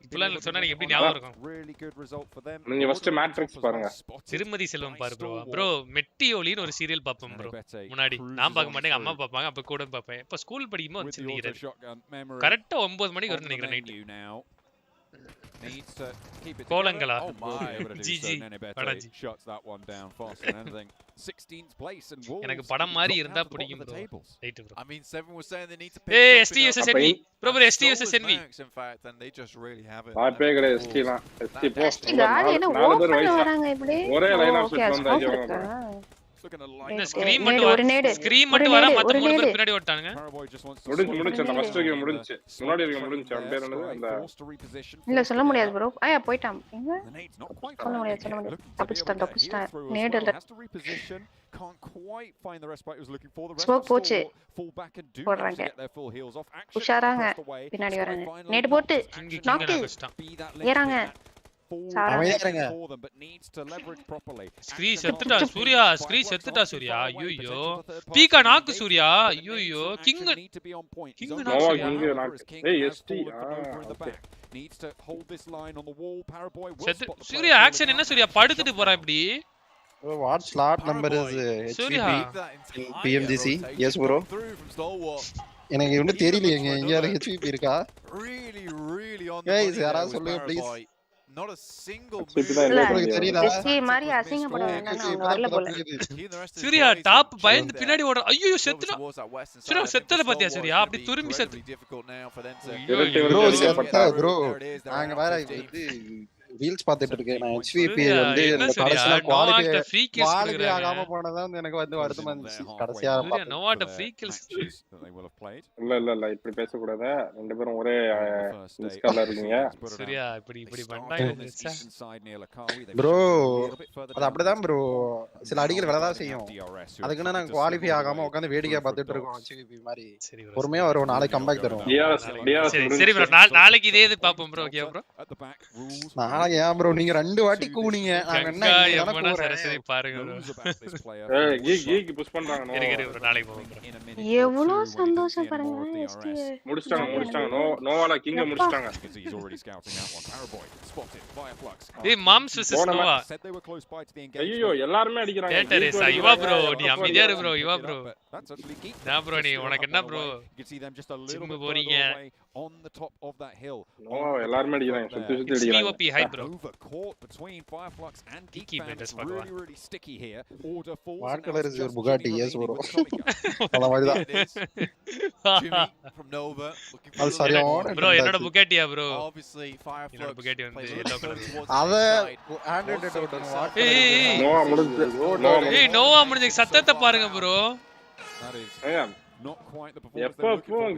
இப்பலாம் சொன்னா எனக்கு எப்படி ஞாபகம் இருக்கும் நீங்க ஃபர்ஸ்ட் மேட்ரிக்ஸ் பாருங்க திருமதி செல்வம் பாரு ப்ரோ மெட்டியோலின்னு ஒரு சீரியல் பாப்பேன் ப்ரோ முன்னாடி நான் பார்க்க மாட்டேன் அம்மா பாப்பாங்க அப்ப கூட பாப்பேன் இப்ப ஸ்கூல் படிக்கும்போது வந்துச்சு கரெக்ட்டா 9 மணிக்கு வரும்னு நினைக்கிறேன் night needs to keep it கோலங்களா ஜிஜி படாஜி shots that one down faster than anything 16th place and Wolves எனக்கு படம் மாதிரி இருந்தா பிடிக்கும் bro right bro I mean Seven was saying they need to pick STUSSNV bro STUSSNV in fact and they just really haven't பாப்பேகரே ST லாம் ST போ காடி என்ன open வராங்க இப்படி ஒரே லைன் ஆஃப் வந்தாங்க இந்த ஸ்கிரீன் மட்டும் வர மத்த மூணு பேர் பின்னாடி ஓட்டானுங்க முடிஞ்சு அந்த ஃபர்ஸ்ட் கேம் முடிஞ்சு முன்னாடி இருக்க முடிஞ்சு அந்த பேர் என்னது அந்த இல்ல சொல்ல முடியாது ப்ரோ ஐயா போய்ட்டான் எங்க சொல்ல முடியாது தப்பிச்சிட்டான் நேட் இல்ல can't quite find the respite he was looking for the rest போச்சு போடுறாங்க உஷாராங்க பின்னாடி வராங்க நேட் போட்டு நாக் ஏறாங்க ஸ்கிரீன் செத்துட்டா சூர்யா ஐயோ பீகா நாக்கு சூர்யா ஐயோ கிங் சூர்யா ஆக்ஷன் என்ன சூர்யா படுத்துட்டு போறா இப்படி what slot number is Surya PMGC yes bro எனக்கு இன்னும் தெரியலையேங்க எங்கயாவது HVP இருக்கா guys யாராவது சொல்லுங்க ப்ளீஸ் not a single மாதிரி அசிங்கப்பட வேண்டாம் நான் வரல போல சூர்யா டாப் பயந்து பின்னாடி ஓடுற ஐயோ செத்துடா சூர்யா செத்தத பாத்தியா சூர்யா அப்படி துரும்பி செத்து ப்ரோ நாங்க வேற இது ரீல்ஸ் பார்த்துட்டு இருக்கேன் நான் HVP வந்து கடைசில குவாலிட்டி ஆகாம போனதா வந்து எனக்கு வந்து வருத்தமா இருந்துச்சு கடைசியா know what a free kills இல்ல இப்படி பேச கூடாது ரெண்டு பேரும் ஒரே ஸ்காலா இருக்கீங்க சூர்யா இப்படி பண்ணாங்க ப்ரோ அது அப்படிதான் ப்ரோ சில அடிகள் வரதான் செய்யும் அதுக்குன்னா நாங்க குவாலிஃபை ஆகாம உட்கார்ந்து வேடிக்கை பார்த்துட்டு இருக்கோம் HVP மாதிரி பொறுமையா வரும் நாளைக்கு கம்பேக் தரும் சரி ப்ரோ நாளைக்கு இதே இது பாப்போம் ப்ரோ ஓகே ப்ரோ நாளைக்கு ஏன் ப்ரோ நீங்க ரெண்டு வாட்டி கூனிங்க நாங்க என்ன சரஸ்வதி பாருங்க கீக் புஷ் பண்றாங்க இருக்கு ப்ரோ நாளைக்கு போவோம் ப்ரோ எவ்வளவு சந்தோஷம் பாருங்க முடிச்சிட்டாங்க நோவால கிங்க முடிச்சிட்டாங்க ஏய் மாம்ஸ் vs நோவா ஐயோ எல்லாரும் அடிக்குறாங்க டேட்டரேஸ் யுவா ப்ரோ நீ அமைதியா இரு ப்ரோ யுவா ப்ரோ நான் ப்ரோ நீ உனக்கு என்ன ப்ரோ ஜிம் போறீங்க on the top of that hill எல்லாரும் அடிக்குறாங்க சுத்தி அடிக்குறாங்க hi bro bro. Overcaught between Fireflux and Geek Fam. It's really sticky here. Order falls. What color is your Bugatti? Yes, bro. அந்த மாதிரி தான். Jimmy from Nova looking for bro என்னோட Bugatti bro. Obviously Fireflux Bugatti வந்து yellow color. அத Android doubt what Noah முடிஞ்சு. ஏய் நோவா முடிஞ்சு சத்தத்தை பாருங்க bro. Not quite the performance. எப்போ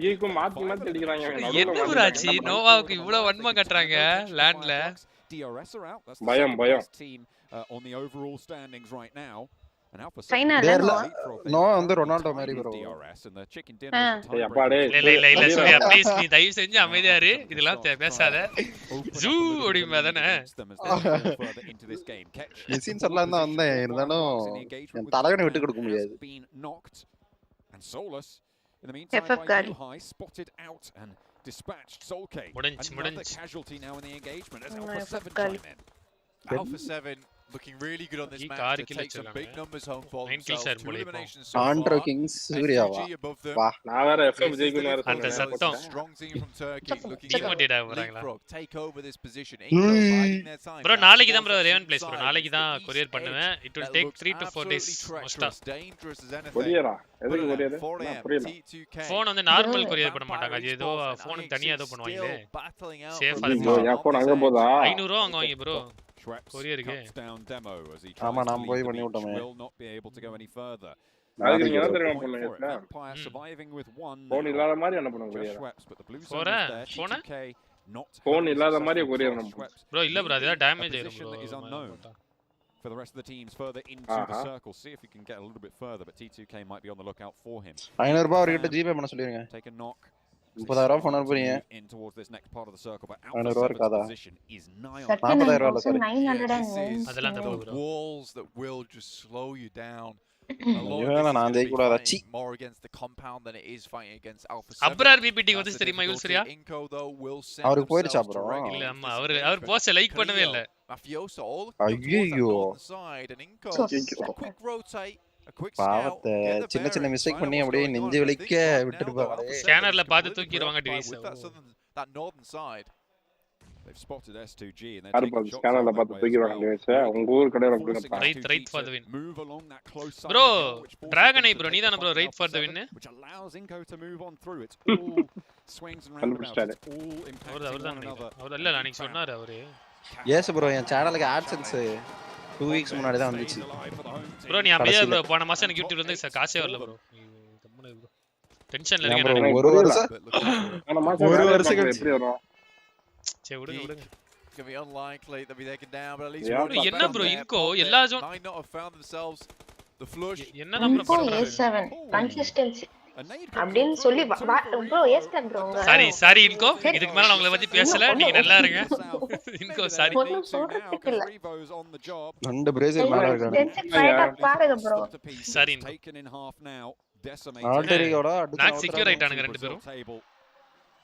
கீக்கும் மாத்தி அடிக்குறாங்க. என்ன bro ஆச்சு நோவாவுக்கு இவ்வளவு வன்மம் கட்டறாங்க லேண்ட்ல. DRS are out. That's பயம் team on the overall standings right now. And Alpha no வந்து ரொனால்டோ மாதிரி bro. DRS and the chicken dinner. ஏய் அப்பா டேய். இல்ல சூர்யா ப்ளீஸ் நீ தயவு செஞ்சு அமைதியா இரு. இதெல்லாம் பேசாத. ஜூ ஓடிமாதானே. மிஷின் சொல்லலாம் தான் வந்தேன். இருந்தாலும் தலகனை விட்டு கொடுக்க முடியாது. And Solus in the meantime by High spotted out and dispatched Solcade. Another casualty now in the engagement as Alpha 7 chime in. Alpha 7 looking really good on this match to take some big numbers home for themselves. 2 eliminations so far. Andro Kings சூர்யாவா வா நான் வேற FM ஜெயிக்கும் நேரத்துல அந்த சத்தம் strong team from Turkey looking to take over this position. bro நாளைக்கு தான் bro Raven place bro நாளைக்கு தான் கொரியர் பண்ணுவேன். It will take 3 to 4 days மோஸ்டா. கொரியரா எதுக்கு கொரியர்? புரியல. ஃபோன் வந்து நார்மல் கொரியர் பண்ண மாட்டாங்க. அது ஏதோ ஃபோனுக்கு தனியா ஏதோ பண்ணுவாங்களே. சேஃபா bro என் ஃபோன் அங்க போதா? 500 ரூபாய் வாங்குவாங்க bro. கொரியருக்கு ஆமா நான் போய் பண்ணி விட்டோமே. அதுக்கு நீங்க என்ன தெரியுமா பண்ணுவீங்க? ஃபோன் இல்லாத மாதிரி என்ன பண்ணுவீங்க கொரியர்? ஃபோன் இல்லாத மாதிரி கொரியர் பண்ணுவோம். bro இல்ல bro அது டேமேஜ் ஆயிடும் bro. For the rest of the teams further into the circle, see if you can get a little bit further, but T2K might be on the lookout for him. 500 ரூபாய் அவர்கிட்ட GPay பண்ண சொல்லிருங்க. Take a knock. 30000 ரூபாய் phone அனுப்புறீங்க. In towards this next part of the circle, but 500 ரூபாய் இருக்காதா? position is nigh on. 40000 ரூபாய் sorry. அதெல்லாம் தப்பு bro. Walls that will just slow you down. நான் ஜெயிக்க கூடாதா? C More against the compound than it is fighting against Alpha 7. Abrar பிபிடி வந்து தெரியுமா யூல்ஸ்ரியா? அவருக்கு போயிடுச்சா bro? இல்ல அம்மா அவர் போஸ்ட் லைக் பண்ணவே இல்ல. Mafioso all ஐயோ side and Inco quick rotate a quick பாவத்தை சின்ன மிஸ்டேக் பண்ணி அப்படியே நெஞ்சு வலிக்க விட்டுருப்பாங்க. ஸ்கேனர்ல பார்த்து தூக்கிடுவாங்க device. That northern side. They've spotted S2G and they're taking shots. ஸ்கேனர்ல பார்த்து தூக்கிடுவாங்க டிவைஸ். உங்க ஊர் கடையில அப்படிங்க. Right for the win. bro dragon I bro நீதான bro right for the win. which allows Inco to move on through. It's all swings and roundabouts. It's all impacting one another. அவர் இல்ல அன்னைக்கு சொன்னாரு அவரு. S bro என் சேனலுக்கு AdSense 2 weeks முன்னாடி தான் வந்துச்சு. bro நீ அப்படியே bro போன மாசம் எனக்கு YouTubeல இருந்து காசே வரல bro. கம்முனு bro. டென்ஷன்ல இருக்கேன் நான். ஒரு வருஷம் எப்படி வரும்? சே விடுங்க. It's going to be unlikely they'll be taken down, but at least என்ன bro இன்கோ எல்லா zone might not have found themselves the flush. என்னதான் bro பண்றாங்க? A7 consistency அப்படினு சொல்லி bro ஏஸ்டா bro. சாரி இன்கோ இதுக்கு மேல நான் உங்களை பத்தி பேசல. நீங்க நல்லா இருங்க. இன்கோ சாரி. ரெண்டு பிரேசில் மேல இருக்காங்க. பாருங்க bro. Sorry taken in half now. ஆல்டரியோட நாக் செக்யூர் ஆயிட்டானுங்க ரெண்டு பேரும்.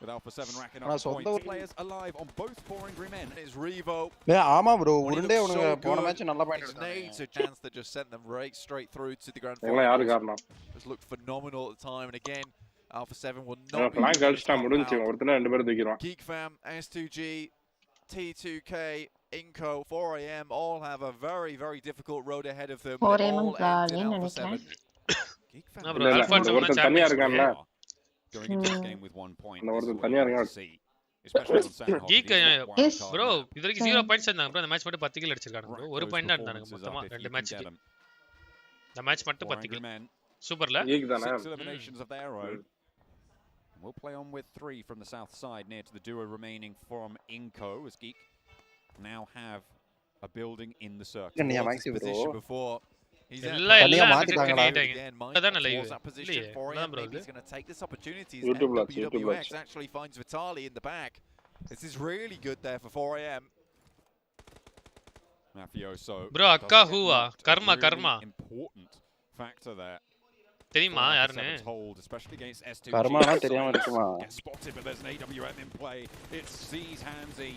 With Alpha 7 racking up points. Players alive on both four angry men. Is Revo. ஆமா bro உருண்டே உனக்கு போன மேட்ச் நல்ல பாயிண்ட் எடுத்தாங்க. It's a chance that just sent them right straight through to the grand final. யாரு காரணம்? It looked phenomenal at the time and again Alpha 7 will not be. நான் கழிச்சிட்டா முடிஞ்சு ஒருத்தன ரெண்டு பேர் தூக்கிடுவான். Geek Fam, S2G, T2K, Inco, 4am all have a very difficult road ahead of them. 4am காலி நினைக்கிறேன். Geek Fam. bro alpha ஒருத்தன் தனியா இருக்கான்ல. Going into this game with 1 point. ஒருத்தன் தனியா இருக்கான். Especially on Sanhok. Geek bro இதுவரைக்கும் 0 points இருந்தாங்க bro. இந்த மேட்ச் மட்டும் 10 கில் அடிச்சிருக்காங்க bro. ஒரு பாயிண்ட் தான் இருந்தாங்க மொத்தமா ரெண்டு மேட்ச்க்கு. இந்த மேட்ச் மட்டும் 10 கில். சூப்பர்ல. Geek தானே. 6 eliminations of their own. We'll play on with 3 from the south side near to the duo remaining from Inco as Geek now have a building in the circle. Position before. எல்லாம் மாத்திட்டாங்க அதான் live He's going to take this opportunity. WX actually finds Vitali in the back. This is really good there for 4am. Mafioso. bro akka huwa karma Important factor there. தெரியுமா யாருன்னு? Especially against S2G. கர்மானா தெரியாம இருக்குமா? Spotted but there's an AWM in play. It sees Hamzy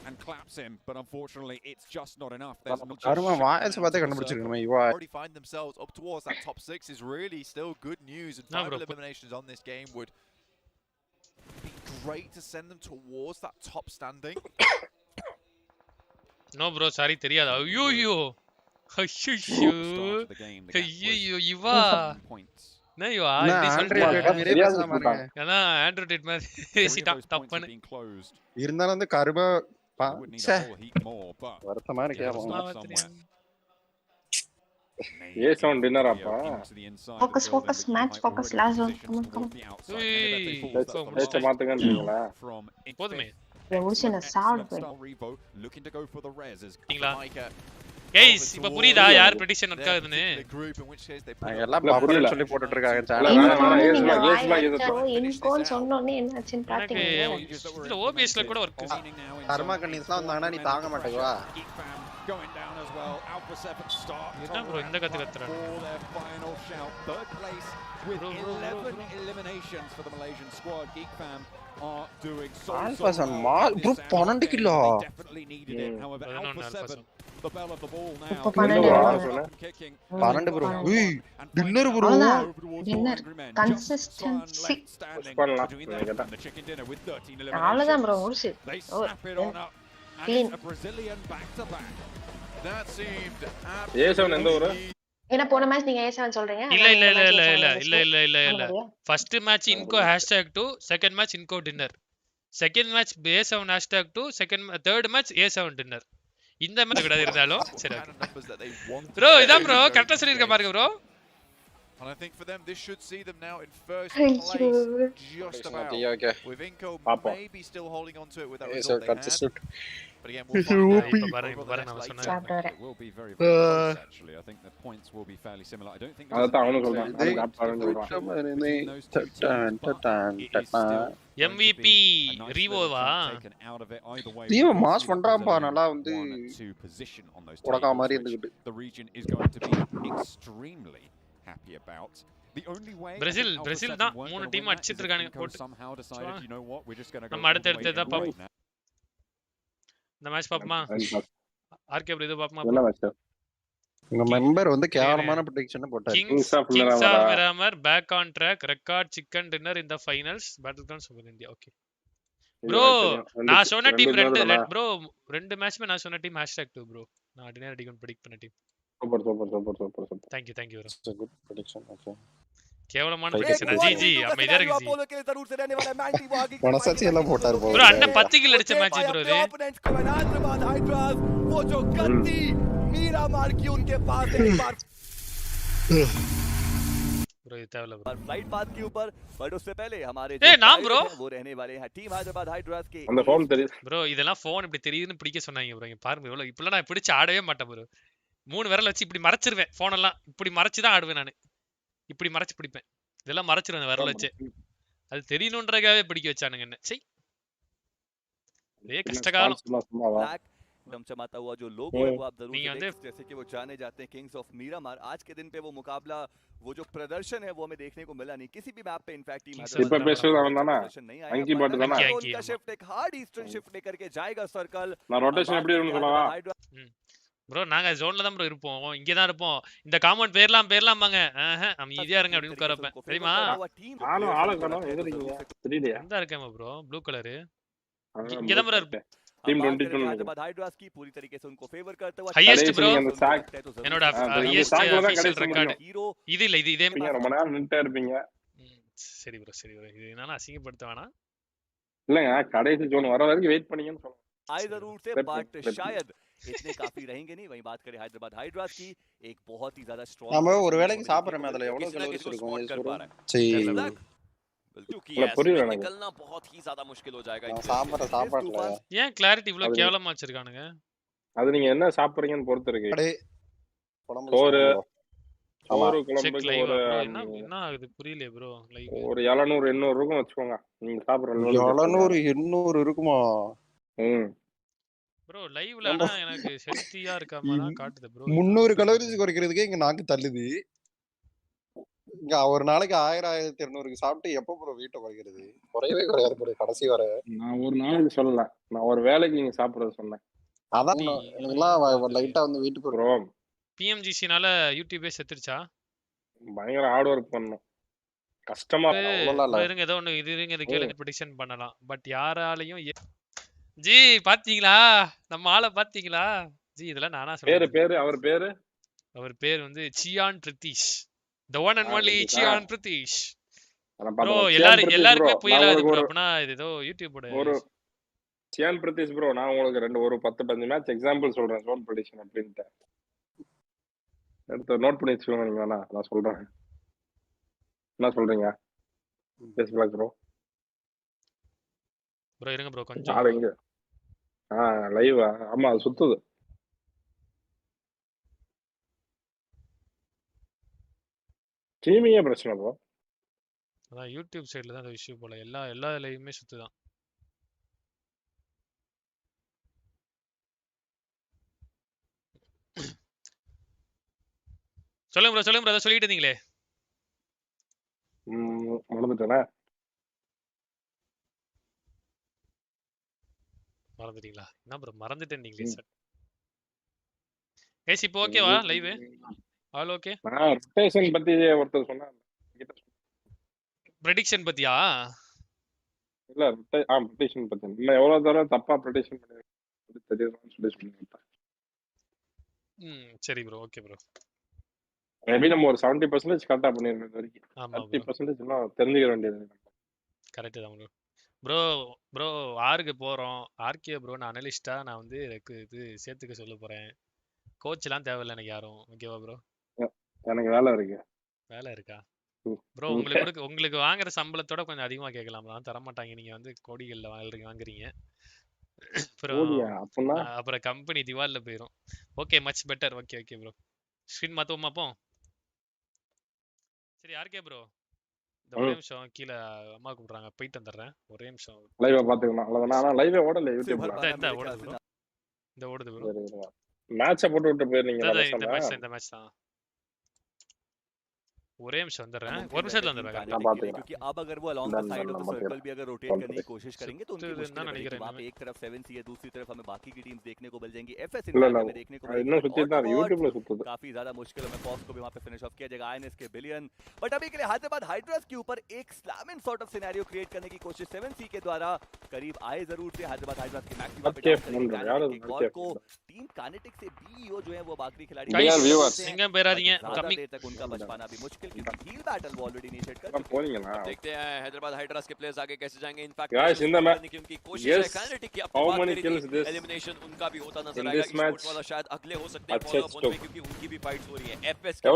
and claps him, but unfortunately it's just not enough. There's not karma voice பார்த்தே கண்டுபிடிச்சிருக்கணும் இவா. Already find themselves up towards that top 6 is really still good news, and 5 eliminations on this game would be great to send them towards that top standing. No bro sorry தெரியாது. ஐயோ ஐயோ ஐயோ இவா நைவா இப்படி சொல்லிட்டு ஏன்னா ஆண்ட்ராய்ட் மாதிரி பேசிட்டான் தப்புன்னு. இருந்தாலும் வந்து கருபா வருத்தமா இருக்கே. A7 டின்னர் அப்பா. Focus, match focus, last zone. Come on. பேச்ச மாத்துங்கன்றீங்களா? போதுமே. Revolution is solid. கைஸ் இப்போ புரியுதா யார் ப்ரெடிக்ஷன் இருக்காதுன்னு? எல்லாம் பாப்புலர் சொல்லி போட்டுட்டு இருக்காங்க சேனல். இன்கோன் சொன்னோனே என்னாச்சுன்னு பாத்தீங்க. இதுல OBSல கூட வர்க் கர்மா கன்னிஸ்லாம் வந்தாங்கன்னா நீ தாங்க மாட்டேவா? என்ன ப்ரோ இந்த கத்துறானே? Alpha mall bro 12 kilo. The bell of the ball now. 12 bro. Hey, dinner bro. Dinner consistency. அவ்வளவுதான் bro முடிச்சு. Clean. A7 எந்த ஊரு? என்ன போன மேட்ச் நீங்க A7 சொல்றீங்க? இல்ல. First match Inco #2, second match Inco dinner. Second match A7 #2, third match A7 dinner. இந்த மாதிரி கூட இருந்தாலும் சரி ப்ரோ இதான் ப்ரோ கரெக்ட்டா சொல்லிருக்க பாருங்க bro. And I think for them this should see them now in first Thank place you. just about with Inco maybe still holding on to it with that result they had. But again we'll find out. It will be very close actually. I think the points will be fairly similar. I don't think MVP ரிவோவா தீவ mass பண்றாம்பா நல்லா வந்து உடகா மாதிரி இருந்துகிட்டு. The region is going to be extremely happy about. The only way Brazil தான் மூணு team அடிச்சிட்டு இருக்கானுங்க போட்டு. நம்ம அடுத்து பாப்போம். இந்த மேட்ச் பாப்போமா? ஆர்கே ப்ரோ இது பாப்போமா? என்ன மேட்ச்? உங்க மெம்பர் வந்து கேவலமான ப்ரெடிக்ஷன் போட்டாரு. Kings of Miramar back on track record chicken dinner in the finals battle ground super India. Okay bro நான் சொன்ன டீம் ரெண்டு மேட்ச்மே நான் சொன்ன டீம் #2 ப்ரோ. நான் டின்னர் அடிக்கும் ப்ரெடிக்ட் பண்ண team. Super. Thank you bro. Good prediction. Okay கேவலமான ப்ரெடிக்ஷன் ஜி அமைதியா இருக்கு ஜி. மனசாட்சி எல்லாம் போட்டார் ப்ரோ அண்ணன் 10 கில் அடிச்ச மேட்ச் ப்ரோ இது. वो जो गंदी मीरामार की उनके पास एक बार ब्रो ये तवला ब्रो फ्लाइट पाथ के ऊपर बट उससे पहले हमारे नाम ब्रो वो रहने वाले हैं टीम हैदराबाद हाइड्रास के அந்த ஃபோன் தெரியுது ब्रो இதெல்லாம் ஃபோன் இப்படி தெரியுதுன்னு பிடிக்க சொன்னாங்க ब्रो. இங்க பாருங்க இவ்வளவு இப்பலாம் நான் பிடிச்சு ஆடவே மாட்டேன் ब्रो. மூணு விரல் வச்சு இப்படி மறைச்சிருவேன் ஃபோன் எல்லாம். இப்படி மறைச்சு தான் ஆடுவேன் நான். இப்படி மறைச்சு பிடிப்பேன். இதெல்லாம் மறைச்சிருவேன் விரல் வச்சு. அது தெரியணும்ன்றதுக்காகவே பிடிக்க வச்சானுங்க என்ன. சீ ये கஷ்டகாலம். चमचमाता हुआ जो लोगो है वो आप जरूर देखें जैसे कि वो जाने जाते हैं किंग्स ऑफ मीरामार. आज के दिन पे वो मुकाबला वो जो प्रदर्शन है वो हमें देखने को मिला नहीं किसी भी मैप पे. इनफैक्ट टीम प्रदर्शन नहीं आया अंकी बट दाना उनका शिफ्ट एक हार्ड ईस्टर्न शिफ्ट लेकर के जाएगा सर्कल. நான் रोटेशन எப்படி இருக்குன்னு சொல்லவா ப்ரோ? நாங்க ஜோன்ல தான் ப்ரோ இருப்போம். இங்க தான் இருப்போம். இந்த காம்பவுண்ட் பேர்லாம்பாங்க. அமைதியா இருங்க அப்படி உட்காரப்பேன் தெரியுமா? நானும் ஆள காணோம். எங்க இருக்கீங்க தெரியலையா? எங்க இருக்கேன் ப்ரோ? ப்ளூ கலர் இங்க தான் ப்ரோ இருப்பேன். टीम 22 हैदराबाद हाइड्रास की पूरी तरीके से उनको फेवर करते हुए हाईएस्ट ब्रो என்னோட हाईएस्ट ஆபீஷியல் ரெக்கார்ட் இது இல்ல இது இதே ரொம்ப நேரம் நின்னுட்டே இருப்பீங்க. சரி ப்ரோ இது என்னன்னா அசிங்கப்படுத்த வேணாம். இல்லங்க கடைசி ஜோன் வர வரைக்கும் வெயிட் பண்ணீங்கன்னு சொல்றேன். आए जरूर थे बट शायद इतने काफी रहेंगे नहीं. वहीं बात करें हैदराबाद हाइड्रास की एक बहुत ही ज्यादा स्ट्रांग நாம ஒரு வேளைக்கு சாப்பிடுறோம். அதுல எவ்வளவு கலோரிஸ் இருக்கும் சரி क्योंकि ऐसे निकलना बहुत ही ज्यादा मुश्किल हो जाएगा. சாப்பாடுல ஏன் கிளாரிட்டி இவ்வளவு கேவலமா வச்சிருக்கானுங்க? அது நீங்க என்ன சாப்பிடுறீங்கன்னு பொறுத்து இருக்கு. சோறு குழம்பு ஒரு என்ன ஆகுது புரியல ப்ரோ. லைவ் ஒரு 700 800 இருக்கும் வச்சுக்கோங்க. நீங்க சாப்பிடுற 700 800 இருக்குமா? ப்ரோ லைவ்ல எனக்கு ஹெல்தியா இருக்காம தான் காட்டுது ப்ரோ. 300 கலோரிஸ் குறைக்கிறதுக்கே இங்க நாக்கு தள்ளுது. இங்க ஒரு நாளைக்கு 1000 1200க்கு சாப்பிட்டு எப்ப ப்ரோ வீட்டை குறைக்கிறது? குறையவே குறையாது ப்ரோ கடைசி வரை. நான் ஒரு நாளைக்கு சொல்லல, நான் ஒரு வேலைக்கு நீங்க சாப்பிடுறது சொன்னேன். அதான் எனக்குலாம் லைட்டா வந்து வீட்டுக்கு ப்ரோ பிஎம்ஜிசினால யூடியூபே செத்துருச்சா? பயங்கர ஹார்ட் ஒர்க் பண்ணணும், கஷ்டமா இருங்க. ஏதோ ஒன்று இது இருங்க, இது கேளுங்க, ப்ரெடிக்ஷன் பண்ணலாம். பட் யாராலையும் ஜி பாத்தீங்களா நம்ம ஆளை பாத்தீங்களா ஜி இதெல்லாம் நானா சொல்றேன். அவர் பேர் வந்து சியான் பிரித்திஷ், the one and only சியான் பிரித்திஷ். ப்ரோ எல்லாருக்குமே புரியல இது ப்ரோ. அப்பனா இது ஏதோ யூடியூபோட ஒரு சியான் பிரித்திஷ் ப்ரோ. நான் உங்களுக்கு ஒரு 10-15 மேட்ச் எக்ஸாம்பிள் சொல்றேன் ஜோன் ப்ரெடிக்ஷன் அப்படின்ட்டு. எடுத்து நோட் பண்ணி வச்சுக்கோங்க நீங்க. வேணா நான் சொல்றேன். என்ன சொல்றீங்க Aceblack ப்ரோ? ப்ரோ இருங்க ப்ரோ கொஞ்சம். ஆடுங்க. லைவா? ஆமா அது சுத்துது. ஸ்ட்ரீமிங்கே பிரச்சனை ப்ரோ. அதான் யூடியூப் சைடுல தான் அந்த இஷ்யூ போல. எல்லா லைவுமே சுத்துதான். சொல்லுங்க ப்ரோ அதை சொல்லிட்டு இருந்தீங்களே. மறந்துட்டீங்களா? என்ன ப்ரோ மறந்துட்டேன் நீங்களே சார். கைஸ் இப்போ ஓகேவா லைவ்? All okay. ரொட்டேஷன் பத்தி ஒருத்தர் சொன்னாங்க. ப்ரெடிக்ஷன் பத்தியா? இல்ல ப்ரெடிக்ஷன் பத்தி. இல்ல எவ்வளவு தூரம் தப்பா ப்ரெடிக்ஷன் பண்ணி தெரியும்னு சொல்லி சொன்னாங்க. சரி ப்ரோ ஓகே ப்ரோ. மேபி நம்ம ஒரு 70% கரெக்டா பண்ணிருக்கோம் இது வரைக்கும். 30% இன்னும் தெரிஞ்சுக்க வேண்டியது. கரெக்ட் தான் ப்ரோ. ப்ரோ ஆர்க்கு போறோம். ஆர்கே ப்ரோ நான் அனலிஸ்டா நான் வந்து இது சேர்த்துக்க சொல்ல போறேன். கோச்லாம் தேவையில்லை எனக்கு யாரும். ஓகேவா ப்ரோ? எனக்கு வேலை இருக்கா ப்ரோ? உங்களுக்கு வாங்குற சம்பளத்தோட கொஞ்சம் அதிகமா கேட்கலாம். நான் தர மாட்டாங்க. நீங்க வந்து கோடிகள்ல வாங்குறீங்க. அப்புறம் கம்பெனி திவால்ல போயிடும். Okay much better. Okay bro. Screen மாத்துவோமா அப்போ? சரி ஆர்கே ப்ரோ ஒரே நிமிஷம் கீழே அம்மா கூப்பிடுறாங்க, போயிட்டு வந்துடுறேன். ஒரே நிமிஷம் லைவ் பாத்துக்கலாம். அவ்வளவுதான். நான் லைவ் ஓடல யூடியூப்ல. இந்த ஓடுது ப்ரோ. மேட்சை போட்டு விட்டு போயிருந்தீங்க. இந்த மேட்ச் தான். ஒரே நிமிஷம் வந்துடுறேன். ஒரு நிமிஷத்துல வந்துடுறேன். क्योंकि अब अगर वो along the side of the circle भी अगर रोटेट करने की कोशिश करेंगे तो उनकी मुश्किल है। वहाँ पे एक तरफ 7C है, दूसरी तरफ हमें बाकी की टीम्स देखने को मिल जाएंगी। FS में देखने को मिलेगी। काफी ज्यादा मुश्किल है। फॉक्स को भी वहाँ पे फिनिश ऑफ किया जाएगा। INS के बिलियन बट अभी के लिए हैदराबाद हाइड्रास के ऊपर एक slamming sort of scenario create करने की कोशिश 7C के द्वारा करीब आए जरूर थे। हैदराबाद हाइड्रास के मैक्सिमम गॉल को टीम काइनेटिक से बीईओ जो है वो बाकी खिलाड़ी तक उनका बच पाना भी मुश्किल क्योंकि हील बैटल वो ऑलरेडी इनिशिएट कर चुके हैं। देखते हैं हैदराबाद हाइड्रास के प्लेयर्स आगे कैसे जाएंगे। इनफैक्ट की उनकी कोशिश है काइनेटिक की अपनी बात करेंगे। एलिमिनेशन उनका भी होता नजर आएगा। स्पोर्ट्स वाला शायद अगले हो सकते हैं फॉलो अप क्योंकि उनकी भी फाइट्स हो रही है। एफएस के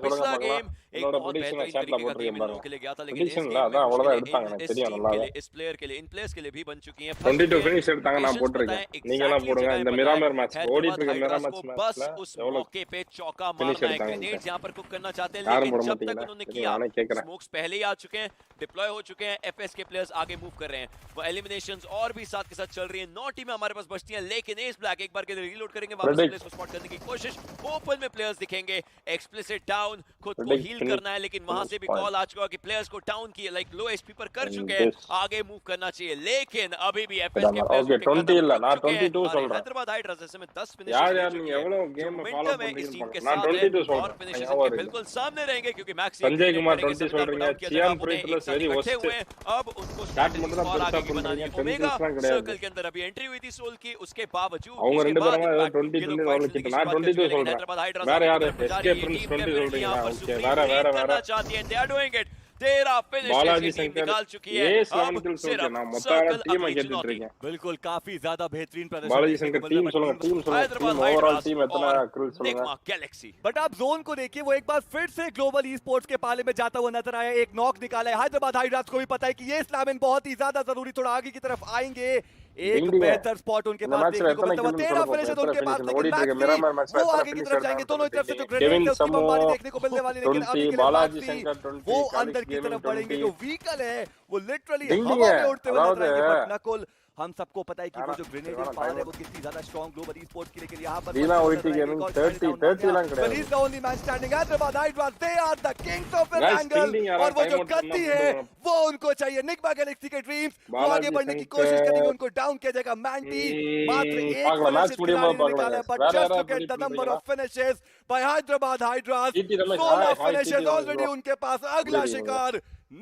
पिछला गेम एक बहुत बेहतरीन तरीके का गेम इन लोगों के लिए गया था, लेकिन इस गेम में इस प्लेयर के लिए इन प्लेयर्स के लिए भी बन चुकी हैं। 22 फिनिश எடுத்தாங்க நான் போட்டுருக்கேன். நீங்க எல்லாம் போடுங்க. இந்த மிராமர் मैच ஓடிட்டு இருக்க மிராமர் मैच बस उस मौके पे चौका मारना है। ग्रेनेड्स यहां पर कुक करना चाहते हैं, लेकिन जब तक उन्होंने किया स्मोक्स पहले ही आ चुके हैं, डिप्लॉय हो चुके हैं। एफएस के प्लेयर्स आगे मूव कर रहे हैं। वो एलिमिनेशंस और भी साथ के साथ चल रही है। 9 टीमें हमारे पास बचती हैं, लेकिन एसब्लैक एक बार के लिए रीलोड करेंगे, वापस प्लेयर्स को स्पॉट करने की कोशिश। ओपन में प्लेयर्स दिखेंगे। एक्सप्लिसिट डाउन, खुद को हील करना है, लेकिन वहां से भी कॉल आ चुका है कि प्लेयर्स को डाउन किए लाइक लो एचपी पर कर चुके हैं, आगे मूव करना चाहिए। लेकिन अभी भी एफएस के प्लेयर्स को 20 இல்ல நான் 22 சொல்றேன்। हैदराबाद हाइड्रास ऐसे में 10 फिनिश यार நீங்க எவ்வளவு கேம் ஃபாலோ பண்றீங்க? நான் 22 சொல்றேன்। बिल्कुल सामने रहेंगे क्योंकि मैक्स संजय कुमार 20 சொல்றீங்க। சியான் பிரிட்லஸ் வெரி ஒஸ்ட்। अब उनको स्टार्ट மட்டும் தான் பெருசா பண்றீங்க। ओमेगा सर्कल के अंदर अभी एंट्री हुई थी सोल की, उसके बावजूद அவங்க ரெண்டு பேரும் 20 20 நான் 22 சொல்றேன்। வேற யாரு எஸ்கே பிரின்ஸ் 20 சொல்றீங்களா? ஓகே வேற चाहती है, दे आर डूइंग इट। तेरा बालाजी शंकर निकाल चुकी है। ना मोतारा टीम கேட்டிட்டு இருக்கேன்। बिल्कुल काफी ज्यादा बेहतरीन प्रदर्शन। बालाजी शंकर टीम சொல்லுங்க। टीम ओवरऑल टीम इतना क्रिल சொல்லுங்க। गैलेक्सी बट आप जोन को देखिए, वो एक बार फिर से ग्लोबल ई स्पोर्ट्स के पाले में जाता हुआ नजर आया। एक नॉक निकाला है। हैदराबाद हाइड्रास को भी पता है कि ये स्लैमिंग बहुत ही ज्यादा जरूरी, थोड़ा आगे की तरफ आएंगे। एक बेहतर स्पॉट उनके पास देखने को मिलता है। 13 फिनिश है उनके पास, लेकिन वो आगे की तरफ जाएंगे। दोनों तरफ से जो ग्रेनेड है उसकी बमबारी देखने को मिलने वाली, लेकिन अभी के लिए वो अंदर की तरफ बढ़ेंगे। जो व्हीकल है वो लिटरली हवा में उड़ते हुए नजर आएंगे। बट नकुल हम सबको पता है कि वो जो ग्रेनेड फायर है वो कितनी ज्यादा स्ट्रांग ग्लोबल ई स्पोर्ट्स के लिए, लेकिन यहां पर 30 lakh but he's the only man standing. Hyderabad Hydras, they are the kings of Erangel, और वो जो गति है वो उनको चाहिए। निगमा गैलेक्सी के ड्रीम्स वो आगे बढ़ने की कोशिश करेंगे, उनको डाउन किया जाएगा। मैंटी मात्र एक फिनिश निकाला है, but just look at the number of finishes by Hyderabad Hydras। 16 finishes already उनके पास। अगला शिकार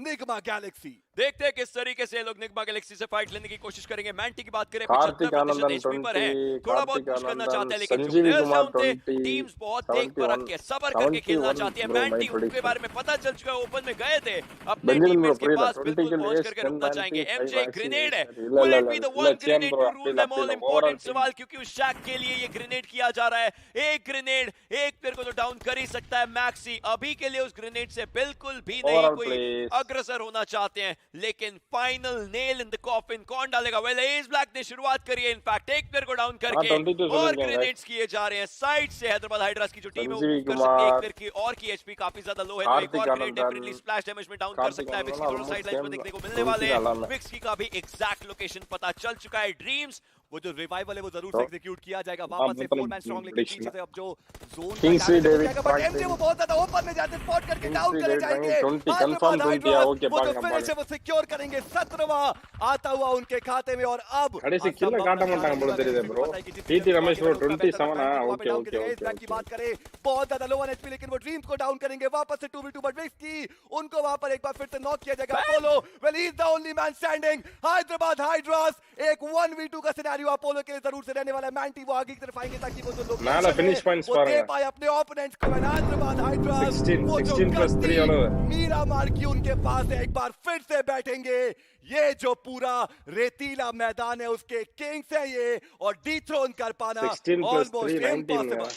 निगमा गैलेक्सी। देखते हैं किस तरीके से लोग निग्मा गैलेक्सी से फाइट लेने की कोशिश करेंगे। मैंटी की बात करें, कार्तिक 75% आनंदन एचपी पर है, 20, थोड़ा बहुत कार्तिक पुश करना आनंदन, चाहते हैं, लेकिन जो संजीवी प्लेयर्स हैं कुमार उनसे 20, टीम्स बहुत देख परख के सबर करके खेलना चाहती है। bro, मैंटी my उनके बारे में पता चल चुका है, ओपन में गए थे, अपने Benjamin bro, टीममेट्स के புரியல पास 20 बिल्कुल kill पहुंच yes करके 10 रुकना maxi चाहेंगे। 5 एमजे maxi ग्रेनेड है, இல்ல will இல்ல it be இல்ல the இல்ல one same grenade bro to அப்படி rule இல்ல them அப்படி all? இல்ல ஓவரால் इंपॉर्टेंट सवाल, क्योंकि उस शैक के लिए ये ग्रेनेड किया जा रहा है। एक ग्रेनेड एक प्लेयर को तो डाउन कर ही सकता है मैक्सी, अभी के लिए उस ग्रेनेड से बिल्कुल भी नहीं ओवरऑल कोई प्लेस अग्रसर होना चाहते हैं, लेकिन final nail in the coffin कौन डालेगा? वेल एजब्लैक ने शुरुआत करी है, इनफैक्ट एक प्लेयर को डाउन करके 22 और சொல்லிருக்கேன் ग्रेनेड्स किए जा रहे हैं साइड से। हैदराबाद हाइड्रास की जो टीम है वो संजीवी मूव कर सकती है, एक कुमार प्लेयर की और की एचपी काफी ज्यादा लो है, तो एक कार्तिक और grenade Anandan definitely splash damage में डाउन कर कार्तिक सकता है। विक्स की आनंदन दोनों साइड लाइंस में देखने को मिलने 20 वाले डाला हैं। मैं विक्स की का भी एग्जैक्ट लोकेशन पता चल चुका है। ड्रीम्स वो जो रिवाइवल है वो जरूर तो से एग्जीक्यूट किया जाएगा, हाँ वापस से मतलब 4 मैन स्ट्रांग लेके prediction पीछे से अब जो जोन का किंग्सली डैमेज हो डेविड जाएगा, बट एमजे वो बहुत ज्यादा ओपन में जाते स्पॉट करके डाउन किंग्सली करे डेविड जाएंगे। 20 कंफर्म 20 है ओके वो जो பாருங்க फिनिश है वो सिक्योर करेंगे, 17वां आता हुआ उनके खाते में। और अब கடைசி கில்ல காட்ட மாட்டாங்க போல தெரியுது bro DD Ramesh bro 27 okay okay okay की बात करें, बहुत ज्यादा लो ऑन एचपी, लेकिन वो ड्रीम्स को डाउन करेंगे वापस से 2v2, बट विक्स की उनको वहां पर एक बार फिर से नॉक किया जाएगा। Apollo well he is the only man standing. Hyderabad hydras एक 1v2 का सिनेरियो अपोलो के लिए जरूर से रहने वाला है। मैंटी वो आगे की तरफ आएंगे ताकि वो जो लोग மேல फिनिश पॉइंट्स वो பாருங்க दे पाए अपने ओपोनेंट्स को। हैदराबाद हाइड्रास 16 प्लस 3 वाला मीरामार की उनके पास एक बार फिर से बैठेंगे। ये जो पूरा रेतीला मैदान है उसके किंग्स है ये, और डिथ्रोन कर पाना 16 plus 3 almost 19 impossible.